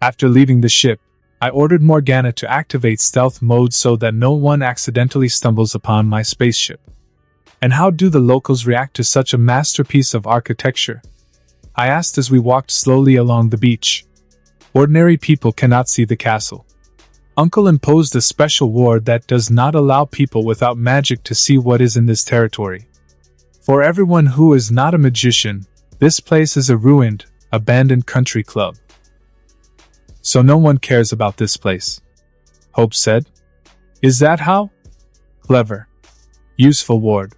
After leaving the ship, I ordered Morgana to activate stealth mode so that no one accidentally stumbles upon my spaceship. And how do the locals react to such a masterpiece of architecture? I asked as we walked slowly along the beach. Ordinary people cannot see the castle. Uncle imposed a special ward that does not allow people without magic to see what is in this territory. For everyone who is not a magician, this place is a ruined, abandoned country club. So no one cares about this place. Hope said. Is that how? Clever. Useful ward.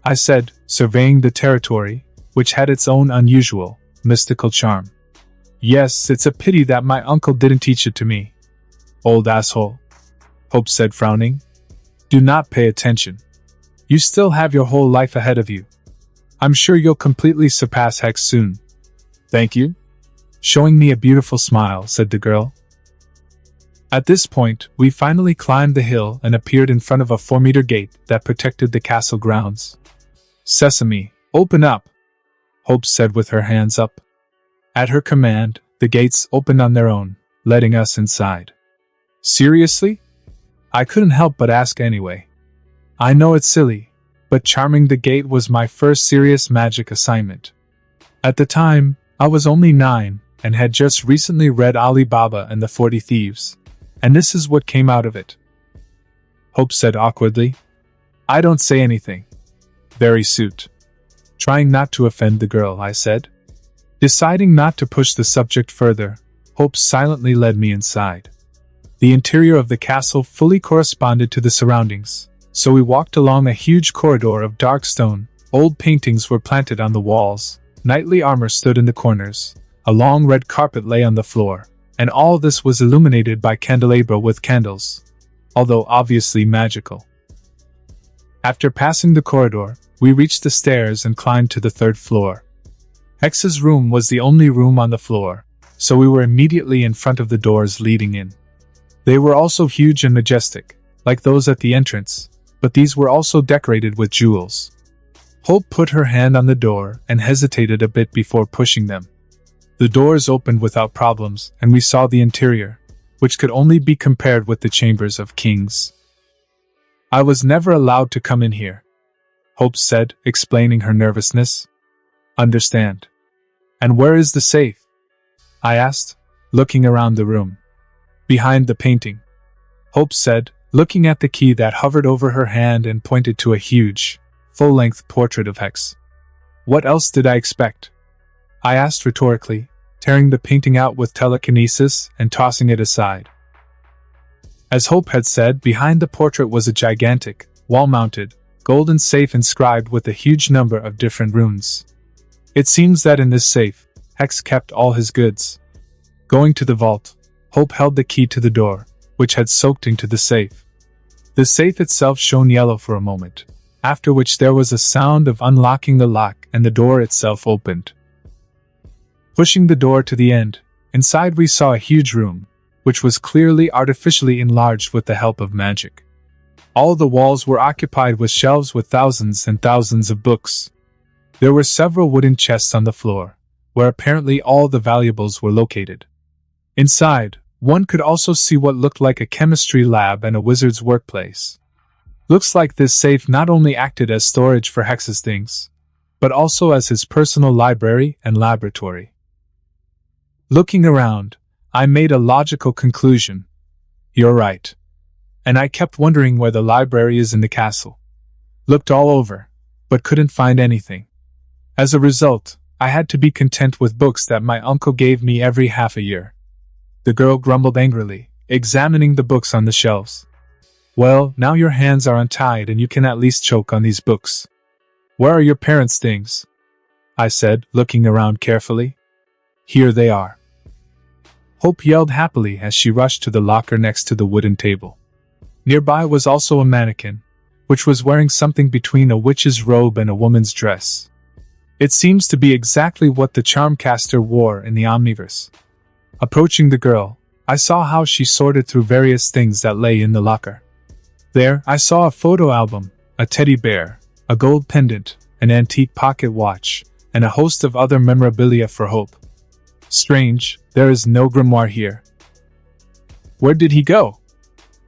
I said, surveying the territory, which had its own unusual, mystical charm. Yes, it's a pity that my uncle didn't teach it to me. Old asshole. Hope said, frowning. Do not pay attention. You still have your whole life ahead of you. I'm sure you'll completely surpass Hex soon. Thank you. Showing me a beautiful smile, said the girl. At this point, we finally climbed the hill and appeared in front of a 4-meter gate that protected the castle grounds. Sesame, open up, Hope said with her hands up. At her command, the gates opened on their own, letting us inside. Seriously? I couldn't help but ask anyway. I know it's silly, but charming the gate was my first serious magic assignment. At the time, I was only 9, and had just recently read Ali Baba and the 40 Thieves. And this is what came out of it. Hope said awkwardly. I don't say anything. Very suit. Trying not to offend the girl, I said. Deciding not to push the subject further, Hope silently led me inside. The interior of the castle fully corresponded to the surroundings, so we walked along a huge corridor of dark stone. Old paintings were planted on the walls, knightly armor stood in the corners, a long red carpet lay on the floor, and all this was illuminated by candelabra with candles, although obviously magical. After passing the corridor, we reached the stairs and climbed to the 3rd floor. Hex's room was the only room on the floor, so we were immediately in front of the doors leading in. They were also huge and majestic, like those at the entrance, but these were also decorated with jewels. Hope put her hand on the door and hesitated a bit before pushing them. The doors opened without problems, and we saw the interior, which could only be compared with the chambers of kings. I was never allowed to come in here, Hope said, explaining her nervousness. Understand. And where is the safe? I asked, looking around the room. Behind the painting, Hope said, looking at the key that hovered over her hand and pointed to a huge, full-length portrait of Hex. What else did I expect? I asked rhetorically, tearing the painting out with telekinesis and tossing it aside. As Hope had said, behind the portrait was a gigantic, wall-mounted, golden safe inscribed with a huge number of different runes. It seems that in this safe, Hex kept all his goods. Going to the vault, Hope held the key to the door, which had soaked into the safe. The safe itself shone yellow for a moment, after which there was a sound of unlocking the lock and the door itself opened. Pushing the door to the end, inside we saw a huge room, which was clearly artificially enlarged with the help of magic. All the walls were occupied with shelves with thousands and thousands of books. There were several wooden chests on the floor, where apparently all the valuables were located. Inside, one could also see what looked like a chemistry lab and a wizard's workplace. Looks like this safe not only acted as storage for Hex's things, but also as his personal library and laboratory. Looking around, I made a logical conclusion. You're right. And I kept wondering where the library is in the castle. Looked all over, but couldn't find anything. As a result, I had to be content with books that my uncle gave me every half a year. The girl grumbled angrily, examining the books on the shelves. Well, now your hands are untied and you can at least choke on these books. Where are your parents' things? I said, looking around carefully. Here they are. Hope yelled happily as she rushed to the locker next to the wooden table. Nearby was also a mannequin, which was wearing something between a witch's robe and a woman's dress. It seems to be exactly what the Charmcaster wore in the Omniverse. Approaching the girl, I saw how she sorted through various things that lay in the locker. There, I saw a photo album, a teddy bear, a gold pendant, an antique pocket watch, and a host of other memorabilia for Hope. Strange, there is no grimoire here. Where did he go?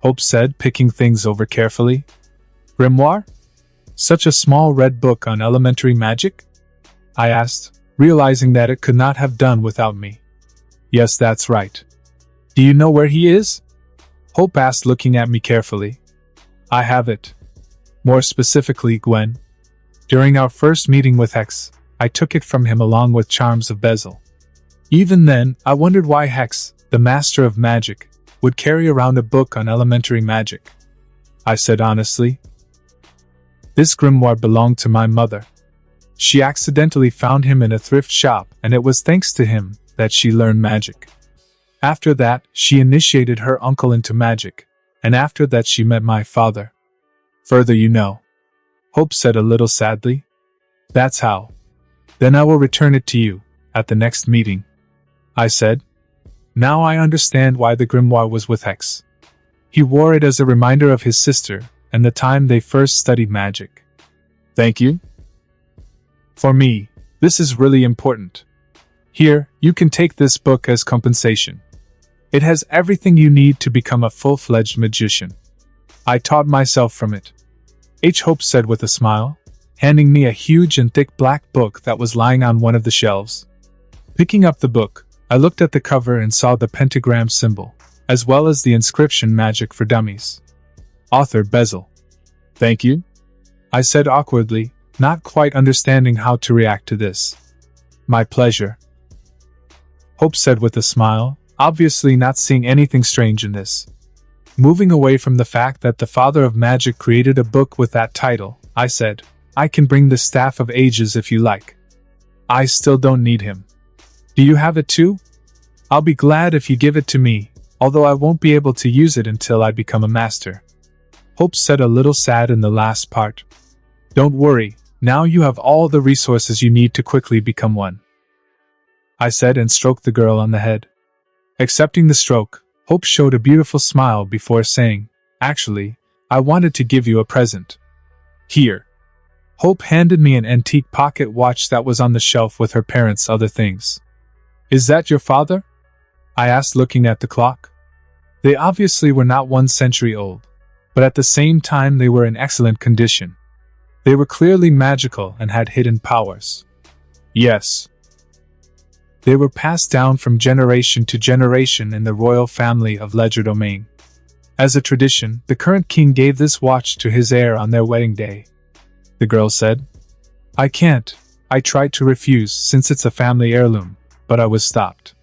Hope said, picking things over carefully. Grimoire? Such a small red book on elementary magic? I asked, realizing that it could not have done without me. Yes, that's right. Do you know where he is? Hope asked, looking at me carefully. I have it. More specifically, Gwen. During our first meeting with Hex, I took it from him along with Charms of Bezel. Even then, I wondered why Hex, the master of magic, would carry around a book on elementary magic. I said honestly. This grimoire belonged to my mother. She accidentally found him in a thrift shop, and it was thanks to him that she learned magic. After that, she initiated her uncle into magic, and after that she met my father. Further you know. Hope said a little sadly. That's how. Then I will return it to you, at the next meeting. I said. Now I understand why the grimoire was with Hex. He wore it as a reminder of his sister, and the time they first studied magic. Thank you. For me, this is really important. Here, you can take this book as compensation. It has everything you need to become a full-fledged magician. I taught myself from it. H. Hope said with a smile, handing me a huge and thick black book that was lying on one of the shelves. Picking up the book, I looked at the cover and saw the pentagram symbol, as well as the inscription Magic for Dummies. Author Bezel. Thank you, I said awkwardly, not quite understanding how to react to this. My pleasure, Hope said with a smile, obviously not seeing anything strange in this. Moving away from the fact that the father of magic created a book with that title, I said, I can bring the Staff of Ages if you like. I still don't need him. Do you have it too? I'll be glad if you give it to me, although I won't be able to use it until I become a master. Hope said a little sad in the last part. Don't worry, now you have all the resources you need to quickly become one, I said and stroked the girl on the head. Accepting the stroke, Hope showed a beautiful smile before saying, Actually, I wanted to give you a present. Here. Hope handed me an antique pocket watch that was on the shelf with her parents' other things. Is that your father? I asked, looking at the clock. They obviously were not 1 century old, but at the same time they were in excellent condition. They were clearly magical and had hidden powers. Yes. They were passed down from generation to generation in the royal family of Legerdemain. As a tradition, the current king gave this watch to his heir on their wedding day. the girl said. I can't. I tried to refuse since it's a family heirloom, but I was stopped.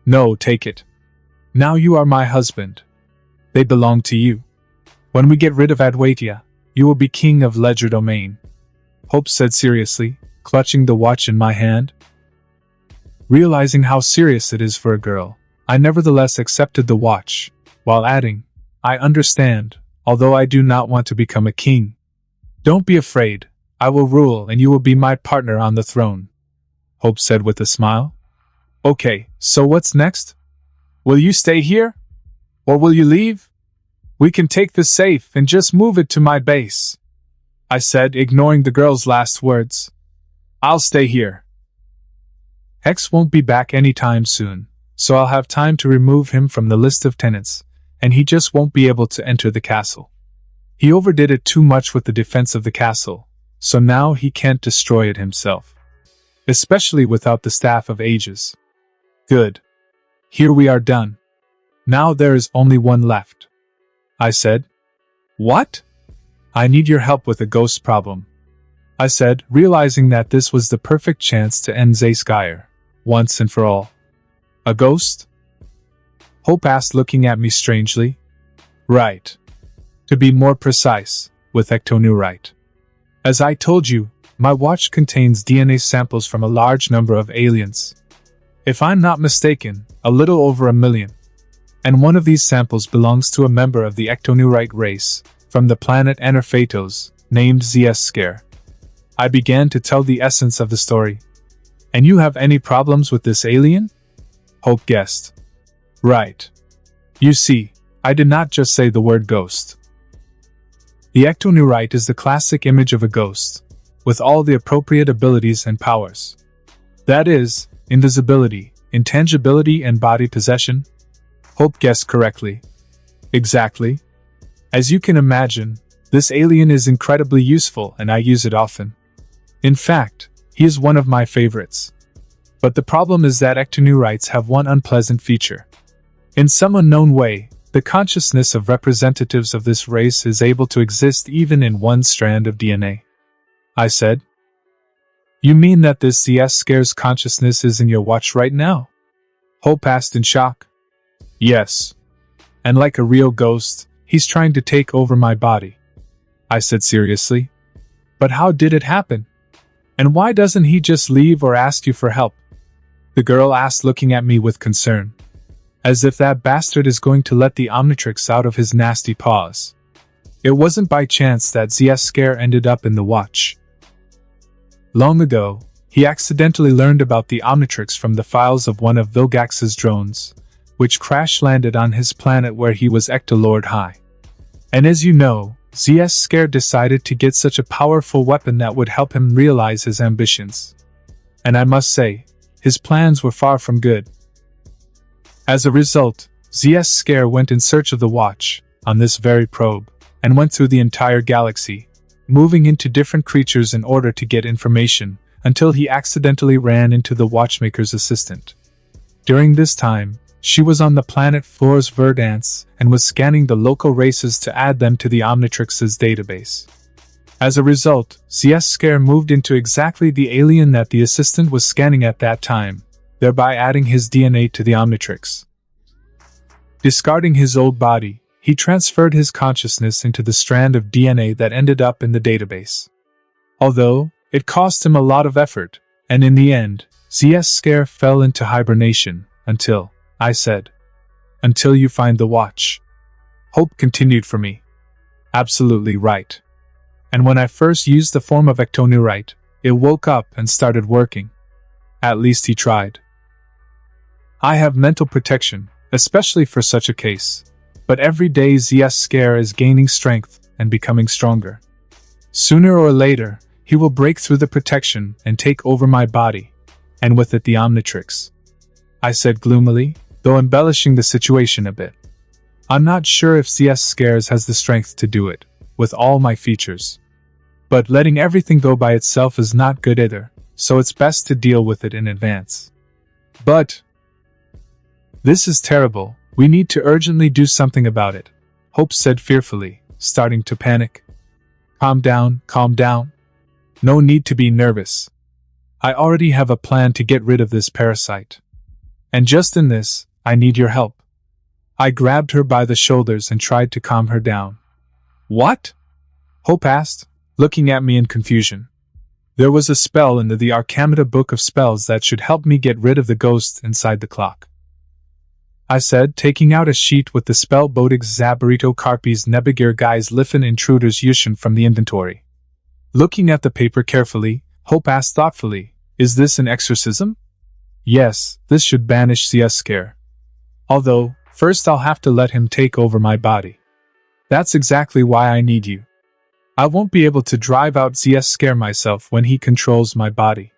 No, take it. Now you are my husband. They belong to you. When we get rid of Adwaitia, you will be king of Ledger Domain, Hope said seriously, clutching the watch in my hand. Realizing how serious it is for a girl, I nevertheless accepted the watch, while adding, I understand, although I do not want to become a king. Don't be afraid, I will rule and you will be my partner on the throne, Hope said with a smile. Okay, so what's next? Will you stay here? Or will you leave? We can take the safe and just move it to my base, I said, ignoring the girl's last words. I'll stay here. X won't be back anytime soon, so I'll have time to remove him from the list of tenants, and he just won't be able to enter the castle. He overdid it too much with the defense of the castle, so now he can't destroy it himself. Especially without the staff of ages. Good. Here we are done. Now there is only one left, I said. What? I need your help with a ghost problem, I said, realizing that this was the perfect chance to end Zecky, once and for all. A ghost? Hope asked, looking at me strangely. Right. To be more precise, with ectonurite. As I told you, my watch contains DNA samples from a large number of aliens. If I'm not mistaken, a little over 1 million. And one of these samples belongs to a member of the ectonurite race, from the planet Enerphatos, named Zecky. I began to tell the essence of the story. And you have any problems with this alien? Hope guessed. Right. You see, I did not just say the word ghost. The ectonurite is the classic image of a ghost, with all the appropriate abilities and powers. That is, invisibility, intangibility and body possession. Hope guessed correctly. Exactly. As you can imagine, this alien is incredibly useful and I use it often. In fact, he is one of my favorites. But the problem is that ectonurites have one unpleasant feature. In some unknown way, the consciousness of representatives of this race is able to exist even in one strand of DNA. I said. You mean that this Zecky's consciousness is in your watch right now? Hope asked in shock. Yes. And like a real ghost, he's trying to take over my body, I said seriously. But how did it happen? And why doesn't he just leave or ask you for help? The girl asked, looking at me with concern. As if that bastard is going to let the omnitrix out of his nasty paws. It wasn't by chance that Zecky ended up in the watch. Long ago, he accidentally learned about the omnitrix from the files of one of Vilgax's drones, which crash-landed on his planet where he was Ectolord High. And as you know, Zecky decided to get such a powerful weapon that would help him realize his ambitions. And I must say, his plans were far from good. As a result, Zecky went in search of the watch, on this very probe, and went through the entire galaxy, moving into different creatures in order to get information, until he accidentally ran into the watchmaker's assistant. During this time, she was on the planet Floor's Verdance and was scanning the local races to add them to the Omnitrix's database. As a result, Zecky moved into exactly the alien that the assistant was scanning at that time, thereby adding his DNA to the Omnitrix. Discarding his old body, he transferred his consciousness into the strand of DNA that ended up in the database. Although, it cost him a lot of effort, and in the end, Zecky fell into hibernation, until, I said, until you find the watch. Hope continued for me. Absolutely right. And when I first used the form of ectonurite, it woke up and started working. At least he tried. I have mental protection, especially for such a case, but every day Zecky is gaining strength and becoming stronger. Sooner or later, he will break through the protection and take over my body, and with it the Omnitrix, I said gloomily, though embellishing the situation a bit. I'm not sure if Zecky has the strength to do it, with all my features. But letting everything go by itself is not good either, so it's best to deal with it in advance. But this is terrible, we need to urgently do something about it, Hope said fearfully, starting to panic. Calm down, No need to be nervous. I already have a plan to get rid of this parasite. And just in this, I need your help. I grabbed her by the shoulders and tried to calm her down. What? Hope asked, looking at me in confusion. There was a spell in the Arcamata book of spells that should help me get rid of the ghosts inside the clock, I said, taking out a sheet with the spell Bodix Zabarito Carpes Nebagir Guys Liffen Intruders Yushin from the inventory. Looking at the paper carefully, Hope asked thoughtfully, Is this an exorcism? Yes, this should banish CS Scare. Although, first I'll have to let him take over my body. That's exactly why I need you. I won't be able to drive out CS Scare myself when he controls my body.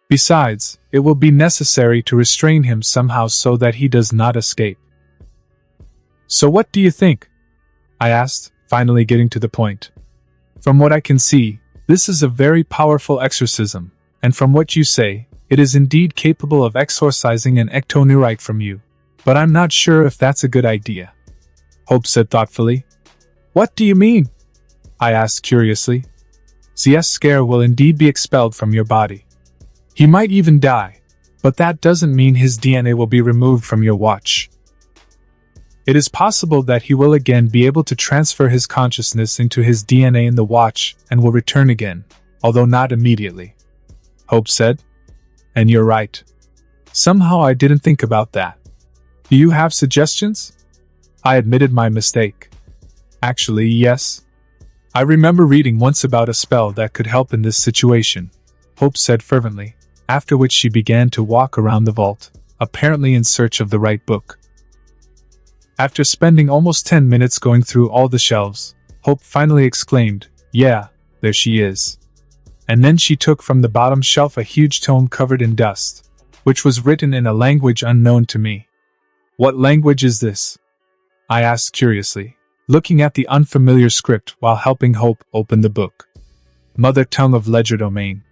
Besides, it will be necessary to restrain him somehow so that he does not escape. So what do you think? I asked, finally getting to the point. From what I can see, this is a very powerful exorcism, and from what you say, it is indeed capable of exorcising an ectoneurite from you, but I'm not sure if that's a good idea. Hope said thoughtfully. What do you mean? I asked curiously. CS Scare will indeed be expelled from your body. He might even die, but that doesn't mean his DNA will be removed from your watch. It is possible that he will again be able to transfer his consciousness into his DNA in the watch and will return again, although not immediately, Hope said. And you're right. Somehow I didn't think about that. Do you have suggestions? I admitted my mistake. Actually, yes. I remember reading once about a spell that could help in this situation, Hope said fervently, after which she began to walk around the vault, apparently in search of the right book. After spending almost 10 minutes going through all the shelves, Hope finally exclaimed, Yeah, there she is. And then she took from the bottom shelf a huge tome covered in dust, which was written in a language unknown to me. What language is this? I asked curiously, looking at the unfamiliar script while helping Hope open the book. Mother tongue of legerdemain.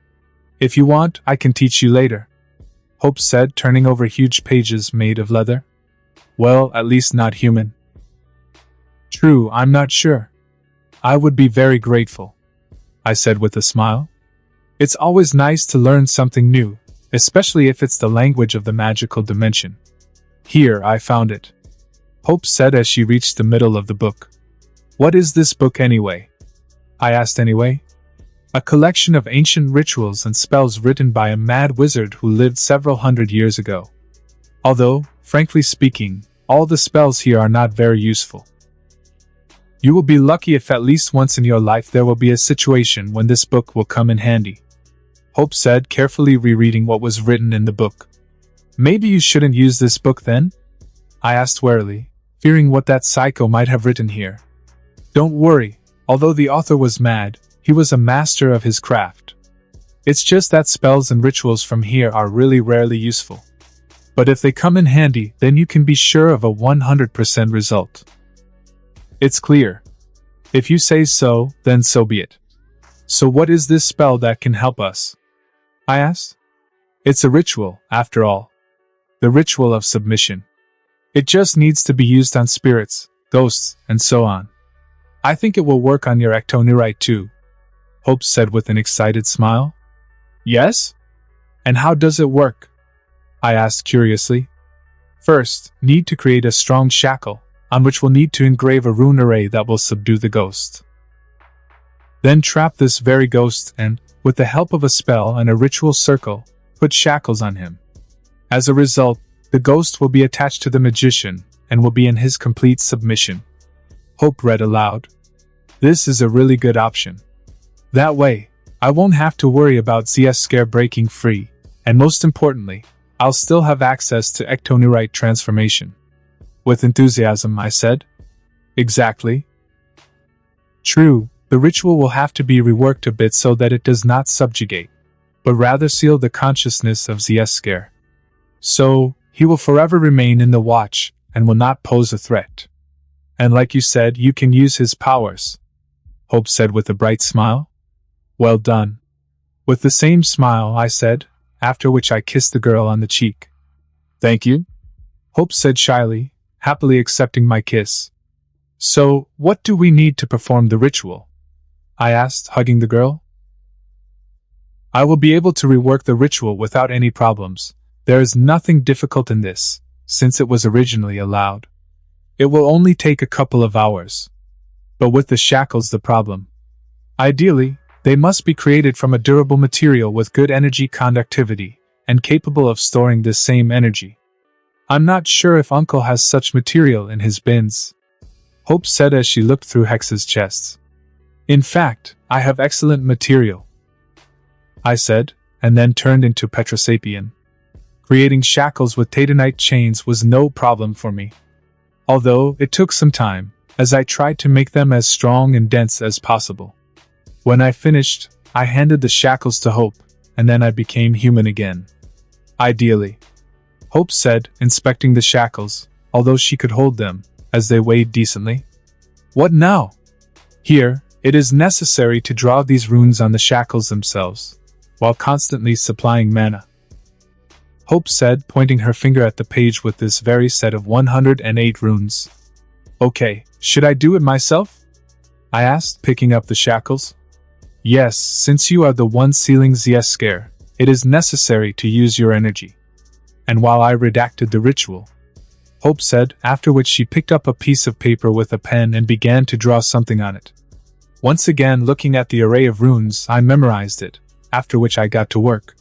If you want, I can teach you later, Hope said, turning over huge pages made of leather. Well, at least not human. True, I'm not sure. I would be very grateful, I said with a smile. It's always nice to learn something new, especially if it's the language of the magical dimension. Here, I found it, Hope said as she reached the middle of the book. What is this book anyway? I asked anyway. A collection of ancient rituals and spells written by a mad wizard who lived several hundred years ago. Although, frankly speaking, all the spells here are not very useful. You will be lucky if at least once in your life there will be a situation when this book will come in handy, Hope said, carefully rereading what was written in the book. Maybe you shouldn't use this book then? I asked warily, fearing what that psycho might have written here. Don't worry, although the author was mad, he was a master of his craft. It's just that spells and rituals from here are really rarely useful. But if they come in handy, then you can be sure of a 100% result. It's clear. If you say so, then so be it. So what is this spell that can help us? I asked. It's a ritual, after all. The ritual of submission. It just needs to be used on spirits, ghosts, and so on. I think it will work on your ectoneurite too, Hope said with an excited smile. Yes? And how does it work? I asked curiously. First, need to create a strong shackle, on which we'll need to engrave a rune array that will subdue the ghost. Then trap this very ghost and, with the help of a spell and a ritual circle, put shackles on him. As a result, the ghost will be attached to the magician and will be in his complete submission. Hope read aloud. This is a really good option. That way, I won't have to worry about CS Scare breaking free, and most importantly, I'll still have access to ectoneurite transformation. With enthusiasm, I said. Exactly. True, the ritual will have to be reworked a bit so that it does not subjugate, but rather seal the consciousness of CS Scare. So, he will forever remain in the watch, and will not pose a threat. And like you said, you can use his powers, Hope said with a bright smile. Well done. With the same smile, I said, after which I kissed the girl on the cheek. Thank you, Hope said shyly, happily accepting my kiss. So, what do we need to perform the ritual? I asked, hugging the girl. I will be able to rework the ritual without any problems. There is nothing difficult in this, since it was originally allowed. It will only take a couple of hours. But with the shackles the problem. Ideally, they must be created from a durable material with good energy conductivity, and capable of storing this same energy. I'm not sure if Uncle has such material in his bins, Hope said as she looked through Hex's chests. In fact, I have excellent material, I said, and then turned into Petrosapien. Creating shackles with Titanite chains was no problem for me. Although it took some time, as I tried to make them as strong and dense as possible. When I finished, I handed the shackles to Hope, and then I became human again. Ideally, Hope said, inspecting the shackles, although she could hold them, as they weighed decently. What now? Here, it is necessary to draw these runes on the shackles themselves, while constantly supplying mana. Hope said, pointing her finger at the page with this very set of 108 runes. Okay, should I do it myself? I asked, picking up the shackles. Yes, since you are the one sealing Zecky, it is necessary to use your energy. And while I redacted the ritual, Hope said, after which she picked up a piece of paper with a pen and began to draw something on it. Once again looking at the array of runes, I memorized it, after which I got to work.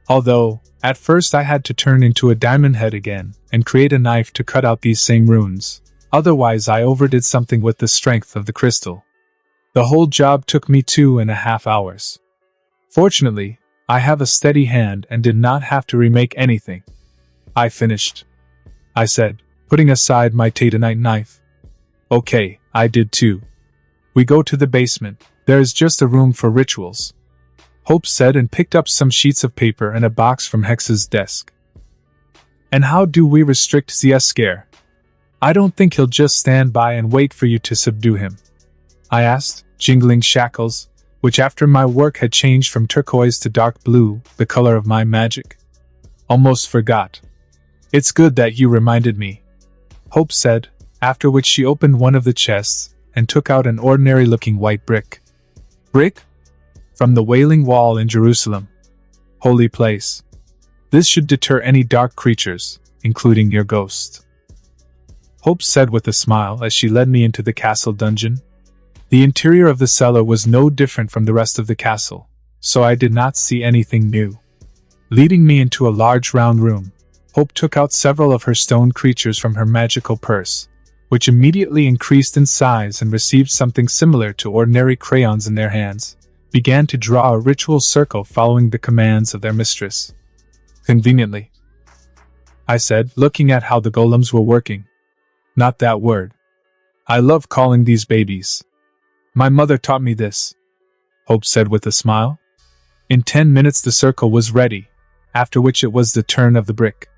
Although, at first I had to turn into a diamond head again, and create a knife to cut out these same runes, otherwise I overdid something with the strength of the crystal. The whole job took me 2.5 hours. Fortunately, I have a steady hand and did not have to remake anything. I finished, I said, putting aside my Titanite knife. Okay, I did too. We go to the basement, there is just a room for rituals, Hope said and picked up some sheets of paper and a box from Hex's desk. And how do we restrict Zecky? I don't think he'll just stand by and wait for you to subdue him, I asked, jingling shackles, which after my work had changed from turquoise to dark blue, the color of my magic. Almost forgot. It's good that you reminded me, Hope said, after which she opened one of the chests and took out an ordinary-looking white brick. Brick? From the Wailing Wall in Jerusalem. Holy place. This should deter any dark creatures, including your ghost, Hope said with a smile as she led me into the castle dungeon. The interior of the cellar was no different from the rest of the castle, so I did not see anything new. Leading me into a large round room, Hope took out several of her stone creatures from her magical purse, which immediately increased in size and received something similar to ordinary crayons in their hands, began to draw a ritual circle following the commands of their mistress. Conveniently, I said, looking at how the golems were working. Not that word. I love calling these babies. My mother taught me this, Hope said with a smile. In 10 minutes the circle was ready, after which it was the turn of the brick.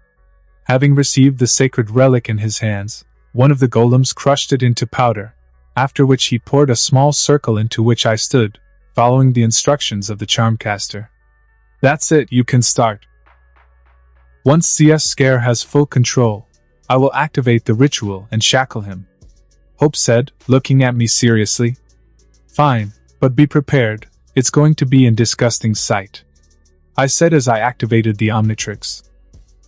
Having received the sacred relic in his hands, one of the golems crushed it into powder, after which he poured a small circle into which I stood, following the instructions of the charmcaster. That's it, you can start. Once Zecky has full control, I will activate the ritual and shackle him, Hope said, looking at me seriously. Fine, but be prepared, it's going to be a disgusting sight, I said as I activated the omnitrix.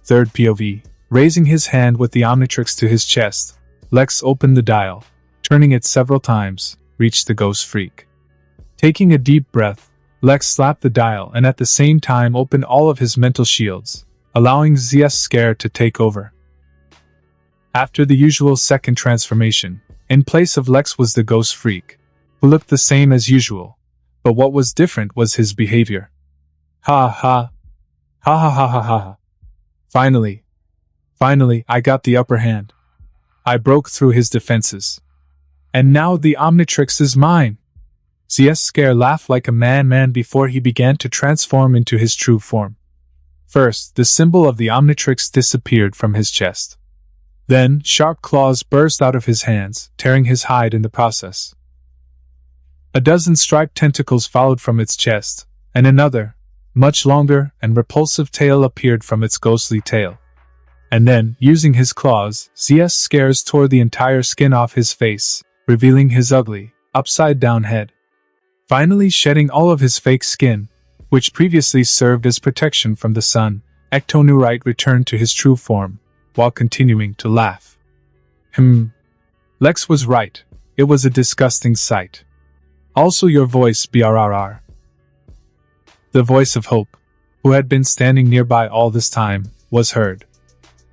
Third POV. Raising his hand with the omnitrix to his chest, Lex opened the dial, turning it several times, reached the ghost freak. Taking a deep breath, Lex slapped the dial and at the same time opened all of his mental shields, allowing Zecky to take over. After the usual second transformation, in place of Lex was the ghost freak, who looked the same as usual, but what was different was his behavior. Ha ha. Ha ha ha ha ha. Finally, I got the upper hand. I broke through his defenses. And now the omnitrix is mine. Zecky laughed like a man before he began to transform into his true form. First, the symbol of the omnitrix disappeared from his chest. Then, sharp claws burst out of his hands, tearing his hide in the process. A dozen striped tentacles followed from its chest, and another, much longer and repulsive tail appeared from its ghostly tail. And then, using his claws, Zecky tore the entire skin off his face, revealing his ugly, upside-down head. Finally shedding all of his fake skin, which previously served as protection from the sun, Ectonurite returned to his true form, while continuing to laugh. Lex was right. It was a disgusting sight. Also your voice, brrr. The voice of Hope, who had been standing nearby all this time, was heard.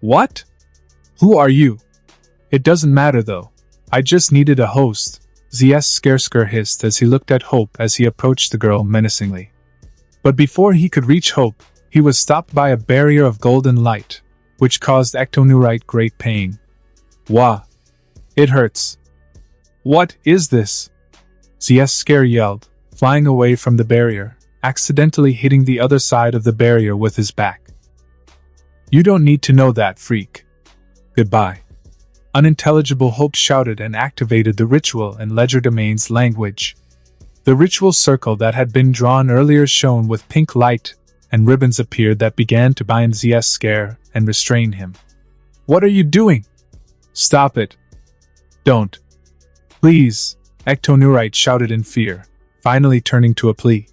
What? Who are you? It doesn't matter though. I just needed a host, Zesker hissed as he looked at Hope as he approached the girl menacingly. But before he could reach Hope, he was stopped by a barrier of golden light, which caused Ectonurite great pain. Wah! It hurts. What is this? Zesker yelled, flying away from the barrier, accidentally hitting the other side of the barrier with his back. You don't need to know that, freak. Goodbye. Unintelligible Hope shouted and activated the ritual in legerdemain's language. The ritual circle that had been drawn earlier shone with pink light, and ribbons appeared that began to bind Zesker and restrain him. What are you doing? Stop it. Don't. Please, Ectonurite shouted in fear, finally turning to a plea.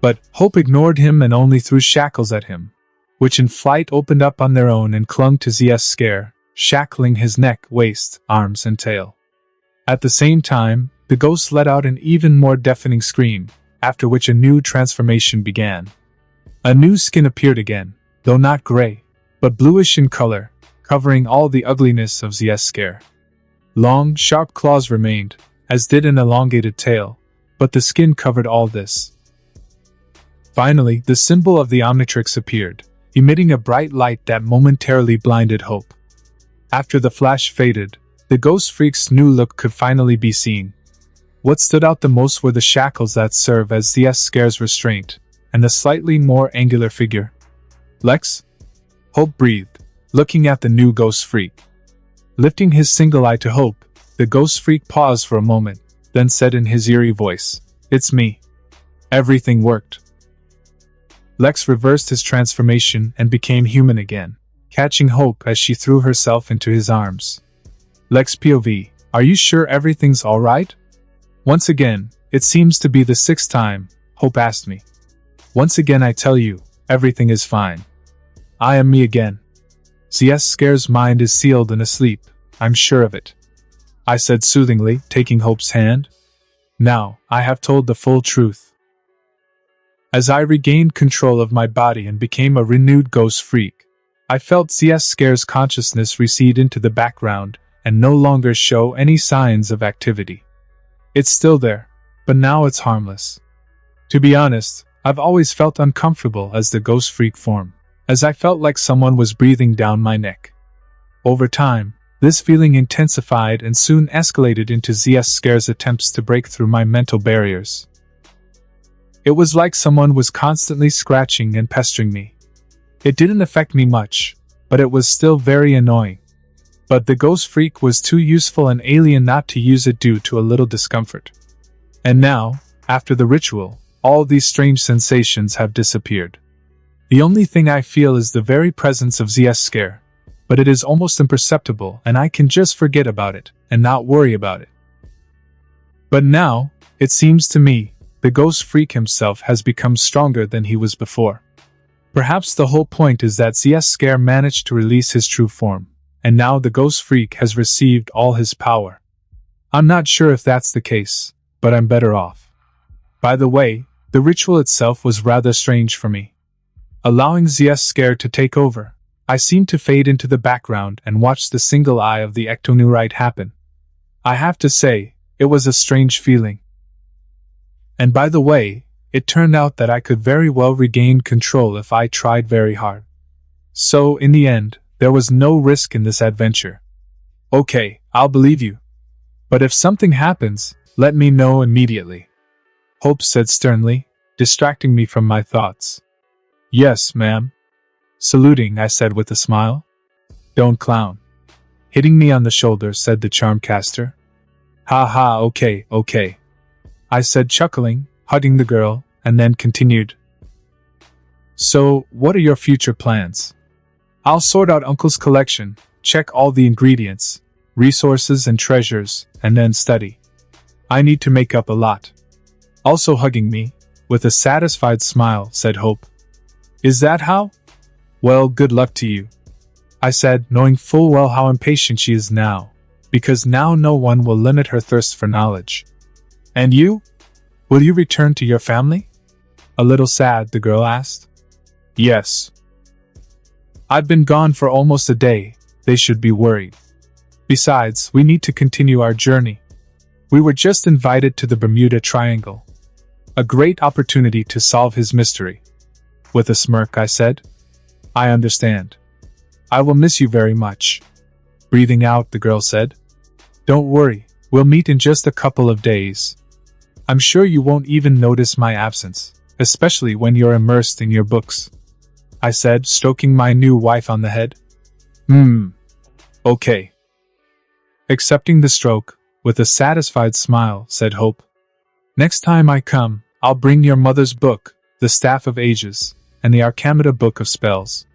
But Hope ignored him and only threw shackles at him, which in flight opened up on their own and clung to Zesker, shackling his neck, waist, arms, and tail. At the same time, the ghost let out an even more deafening scream, after which a new transformation began. A new skin appeared again, though not gray, but bluish in color, covering all the ugliness of Zesker. Long, sharp claws remained, as did an elongated tail, but the skin covered all this. Finally, the symbol of the omnitrix appeared, emitting a bright light that momentarily blinded Hope. After the flash faded, the ghost freak's new look could finally be seen. What stood out the most were the shackles that serve as Zesker's restraint, and the slightly more angular figure. Lex? Hope breathed, looking at the new ghost freak. Lifting his single eye to Hope, the ghost freak paused for a moment, then said in his eerie voice, "It's me." Everything worked. Lex reversed his transformation and became human again, catching Hope as she threw herself into his arms. Lex POV, are you sure everything's alright? Once again, it seems to be the 6th time, Hope asked me. Once again I tell you, everything is fine. I am me again. Zesker's mind is sealed and asleep, I'm sure of it. I said soothingly, taking Hope's hand. Now, I have told the full truth. As I regained control of my body and became a renewed ghost freak, I felt Zesker's consciousness recede into the background and no longer show any signs of activity. It's still there, but now it's harmless. To be honest, I've always felt uncomfortable as the ghost freak form, as I felt like someone was breathing down my neck. Over time, this feeling intensified and soon escalated into Zesker's attempts to break through my mental barriers. It was like someone was constantly scratching and pestering me. It didn't affect me much, but it was still very annoying. But the ghost freak was too useful and alien not to use it due to a little discomfort. And now, after the ritual, all these strange sensations have disappeared. The only thing I feel is the very presence of Zesker, but it is almost imperceptible and I can just forget about it and not worry about it. But now, it seems to me, the ghost freak himself has become stronger than he was before. Perhaps the whole point is that Zesker managed to release his true form, and now the ghost freak has received all his power. I'm not sure if that's the case, but I'm better off. By the way, the ritual itself was rather strange for me. Allowing Zesker to take over, I seemed to fade into the background and watch the single eye of the Ectonurite happen. I have to say, it was a strange feeling. And by the way, it turned out that I could very well regain control if I tried very hard. So, in the end, there was no risk in this adventure. Okay, I'll believe you. But if something happens, let me know immediately. Hope said sternly, distracting me from my thoughts. Yes, ma'am. Saluting, I said with a smile. Don't clown. Hitting me on the shoulder, said the charmcaster. Ha ha, okay. I said, chuckling, hugging the girl, and then continued. So, what are your future plans? I'll sort out Uncle's collection, check all the ingredients, resources and treasures, and then study. I need to make up a lot. Also hugging me, with a satisfied smile, said Hope. Is that how? Well, good luck to you, I said, knowing full well how impatient she is now, because now no one will limit her thirst for knowledge. And you? Will you return to your family? A little sad, the girl asked. Yes. I've been gone for almost a day, they should be worried. Besides, we need to continue our journey. We were just invited to the Bermuda Triangle. A great opportunity to solve his mystery. With a smirk, I said. I understand. I will miss you very much. Breathing out, the girl said. Don't worry, we'll meet in just a couple of days. I'm sure you won't even notice my absence, especially when you're immersed in your books, I said, stroking my new wife on the head. Okay. Accepting the stroke, with a satisfied smile, said Hope. Next time I come, I'll bring your mother's book, The Staff of Ages, and the Arcamida Book of Spells.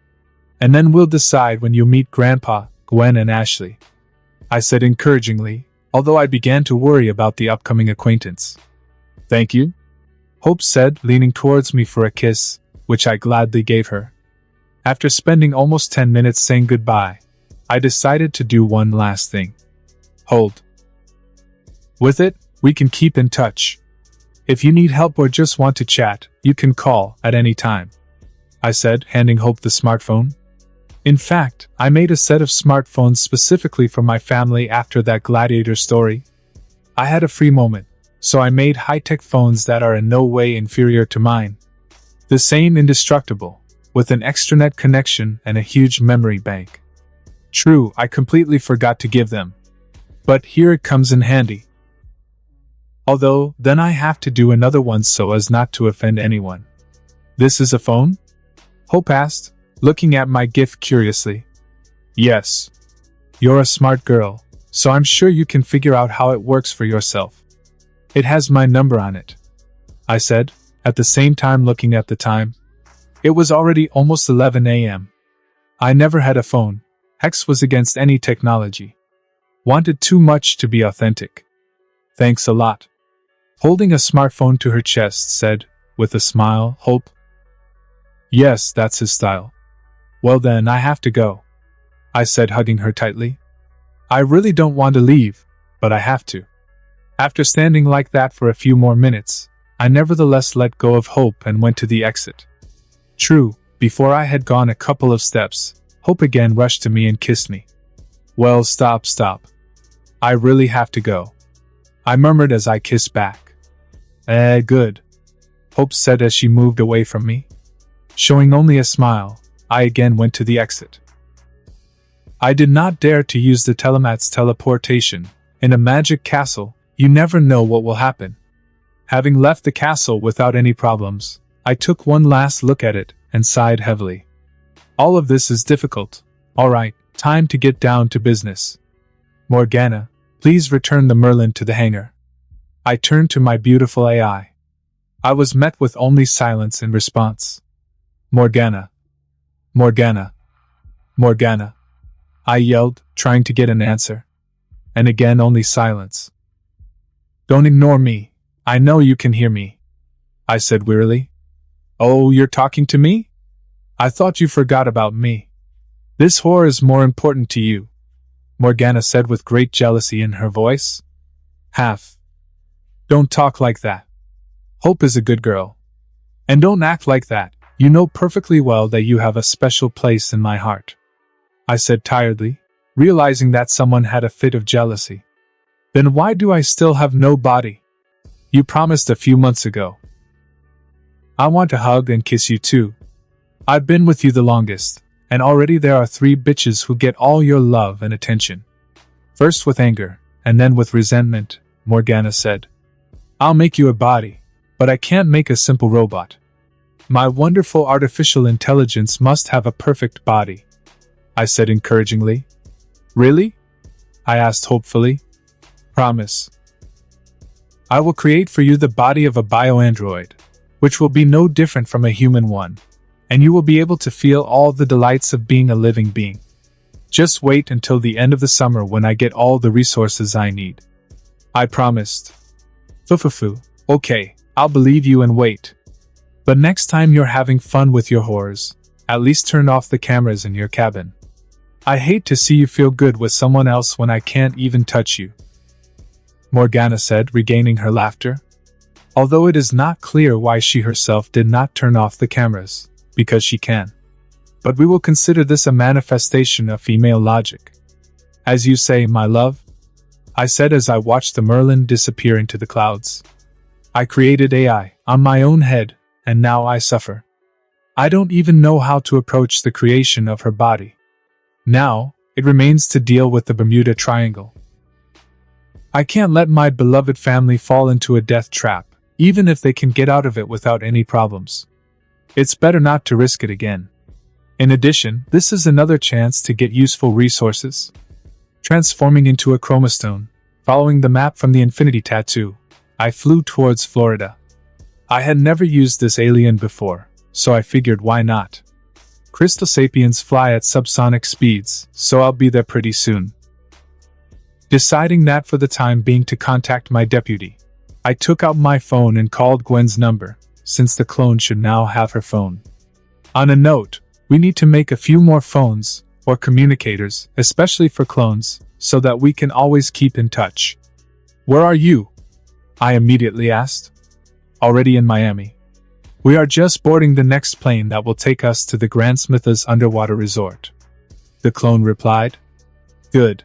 And then we'll decide when you meet Grandpa, Gwen and Ashley, I said encouragingly, although I began to worry about the upcoming acquaintance. Thank you, Hope said, leaning towards me for a kiss, which I gladly gave her. After spending almost 10 minutes saying goodbye, I decided to do one last thing. Hold. With it, we can keep in touch. If you need help or just want to chat, you can call at any time, I said, handing Hope the smartphone. In fact, I made a set of smartphones specifically for my family after that gladiator story. I had a free moment, so I made high-tech phones that are in no way inferior to mine. The same indestructible, with an extranet connection and a huge memory bank. True, I completely forgot to give them. But here it comes in handy. Although, then I have to do another one so as not to offend anyone. This is a phone? Hope asked, looking at my gift curiously. Yes. You're a smart girl, so I'm sure you can figure out how it works for yourself. It has my number on it, I said, at the same time looking at the time. It was already almost 11 a.m. I never had a phone. Hex was against any technology. Wanted too much to be authentic. Thanks a lot. Holding a smartphone to her chest, said, with a smile, Hope. Yes, that's his style. Well then, I have to go, I said, hugging her tightly. I really don't want to leave, but I have to. After standing like that for a few more minutes, I nevertheless let go of Hope and went to the exit. True, before I had gone a couple of steps, Hope again rushed to me and kissed me. Well, stop. I really have to go, I murmured as I kissed back. Good, Hope said as she moved away from me. Showing only a smile, I again went to the exit. I did not dare to use the telemat's teleportation. In a magic castle, you never know what will happen. Having left the castle without any problems, I took one last look at it and sighed heavily. All of this is difficult. All right, time to get down to business. Morgana, please return the Merlin to the hangar. I turned to my beautiful AI. I was met with only silence in response. Morgana. Morgana. Morgana. I yelled, trying to get an answer. And again only silence. Don't ignore me. I know you can hear me, I said wearily. Oh, you're talking to me? I thought you forgot about me. This whore is more important to you, Morgana said with great jealousy in her voice. Half. Don't talk like that. Hope is a good girl. And don't act like that. You know perfectly well that you have a special place in my heart, I said tiredly, realizing that someone had a fit of jealousy. Then why do I still have no body? You promised a few months ago. I want to hug and kiss you too. I've been with you the longest, and already there are 3 bitches who get all your love and attention. First with anger, and then with resentment, Morgana said. I'll make you a body, but I can't make a simple robot. My wonderful artificial intelligence must have a perfect body, I said encouragingly. Really? I asked hopefully. Promise. I will create for you the body of a bioandroid, which will be no different from a human one, and you will be able to feel all the delights of being a living being. Just wait until the end of the summer when I get all the resources I need. I promised. Fufufu, okay, I'll believe you and wait, But next time you're having fun with your horrors, at least turn off the cameras in your cabin. I hate to see you feel good with someone else when I can't even touch you," Morgana said, regaining her laughter. Although it is not clear why she herself did not turn off the cameras, because she can. But we will consider this a manifestation of female logic. "As you say, my love," I said as I watched the Merlin disappear into the clouds. "I created AI on my own head, and now I suffer. I don't even know how to approach the creation of her body. Now, it remains to deal with the Bermuda Triangle. I can't let my beloved family fall into a death trap, even if they can get out of it without any problems. It's better not to risk it again. In addition, this is another chance to get useful resources." Transforming into a chromastone, following the map from the Infinity Tattoo, I flew towards Florida. I had never used this alien before, so I figured why not. Crystal Sapiens fly at subsonic speeds, so I'll be there pretty soon. Deciding that for the time being to contact my deputy, I took out my phone and called Gwen's number, since the clone should now have her phone. On a note, we need to make a few more phones, or communicators, especially for clones, so that we can always keep in touch. "Where are you?" I immediately asked. "Already in Miami. We are just boarding the next plane that will take us to the Grand Smithers underwater resort," the clone replied. "Good.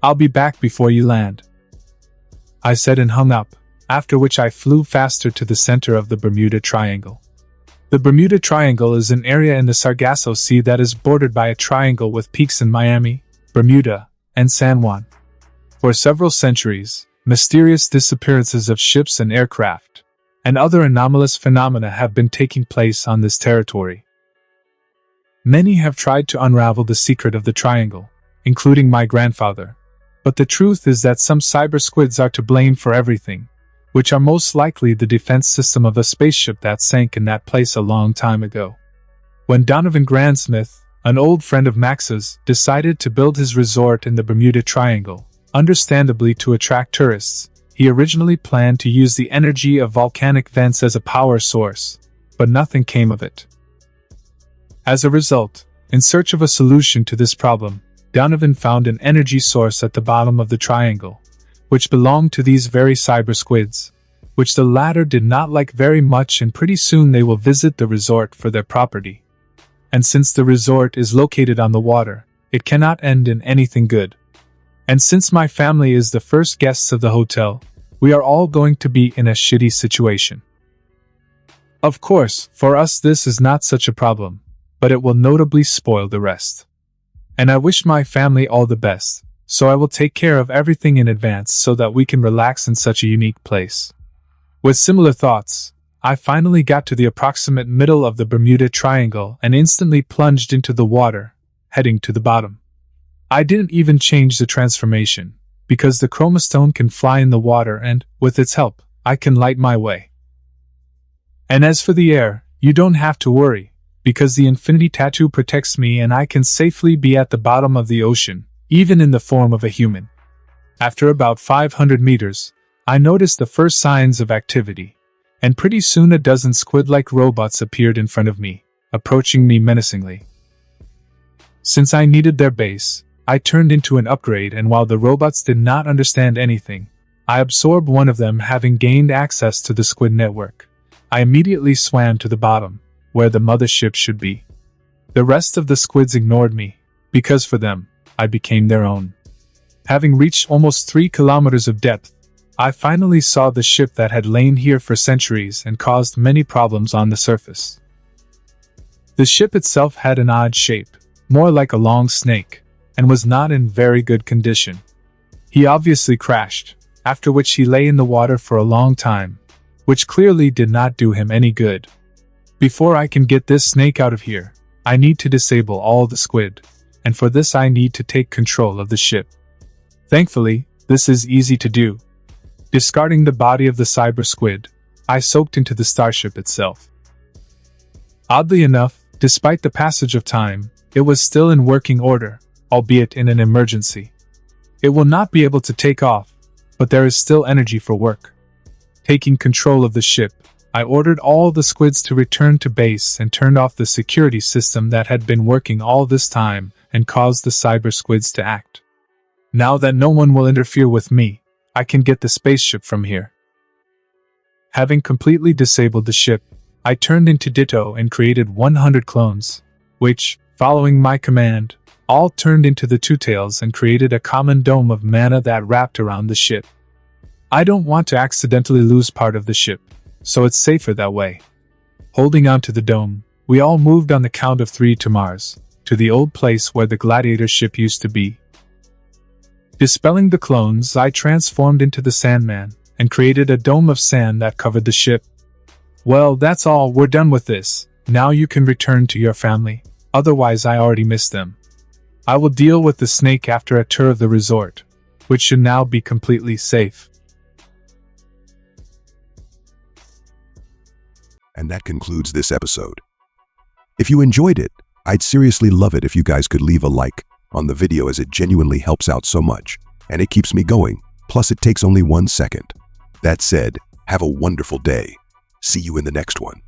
I'll be back before you land," I said and hung up, after which I flew faster to the center of the Bermuda Triangle. The Bermuda Triangle is an area in the Sargasso Sea that is bordered by a triangle with peaks in Miami, Bermuda, and San Juan. For several centuries, mysterious disappearances of ships and aircraft, and other anomalous phenomena have been taking place on this territory. Many have tried to unravel the secret of the triangle, including my grandfather, but the truth is that some cyber squids are to blame for everything, which are most likely the defense system of a spaceship that sank in that place a long time ago. When Donovan Grandsmith, an old friend of Max's, decided to build his resort in the Bermuda Triangle, understandably to attract tourists, he originally planned to use the energy of volcanic vents as a power source, but nothing came of it. As a result, in search of a solution to this problem, Donovan found an energy source at the bottom of the triangle, which belonged to these very cyber squids, which the latter did not like very much, and pretty soon they will visit the resort for their property. And since the resort is located on the water, it cannot end in anything good. And since my family is the first guests of the hotel, we are all going to be in a shitty situation. Of course, for us this is not such a problem, but it will notably spoil the rest. And I wish my family all the best, so I will take care of everything in advance so that we can relax in such a unique place. With similar thoughts, I finally got to the approximate middle of the Bermuda Triangle and instantly plunged into the water, heading to the bottom. I didn't even change the transformation, because the chromastone can fly in the water and, with its help, I can light my way. And as for the air, you don't have to worry, because the Infinity Tattoo protects me and I can safely be at the bottom of the ocean, even in the form of a human. After about 500 meters, I noticed the first signs of activity, and pretty soon a dozen squid-like robots appeared in front of me, approaching me menacingly. Since I needed their base, I turned into an upgrade, and while the robots did not understand anything, I absorbed one of them. Having gained access to the squid network, I immediately swam to the bottom, where the mothership should be. The rest of the squids ignored me, because for them, I became their own. Having reached almost 3 kilometers of depth, I finally saw the ship that had lain here for centuries and caused many problems on the surface. The ship itself had an odd shape, more like a long snake, and was not in very good condition. He obviously crashed, after which he lay in the water for a long time, which clearly did not do him any good. Before I can get this snake out of here, I need to disable all the squid, and for this I need to take control of the ship. Thankfully, this is easy to do. Discarding the body of the cyber squid, I soaked into the starship itself. Oddly enough, despite the passage of time, it was still in working order, albeit in an emergency. It will not be able to take off, but there is still energy for work. Taking control of the ship, I ordered all the squids to return to base and turned off the security system that had been working all this time and caused the cyber squids to act. Now that no one will interfere with me, I can get the spaceship from here. Having completely disabled the ship, I turned into Ditto and created 100 clones, which, following my command, all turned into the Two Tails and created a common dome of mana that wrapped around the ship. I don't want to accidentally lose part of the ship, so it's safer that way. Holding on to the dome, we all moved on the count of 3 to Mars, to the old place where the gladiator ship used to be. Dispelling the clones, I transformed into the Sandman, and created a dome of sand that covered the ship. Well, that's all, we're done with this. Now you can return to your family, otherwise I already missed them. I will deal with the snake after a tour of the resort, which should now be completely safe. And that concludes this episode. If you enjoyed it, I'd seriously love it if you guys could leave a like on the video, as it genuinely helps out so much, and it keeps me going, plus it takes only 1 second. That said, have a wonderful day. See you in the next one.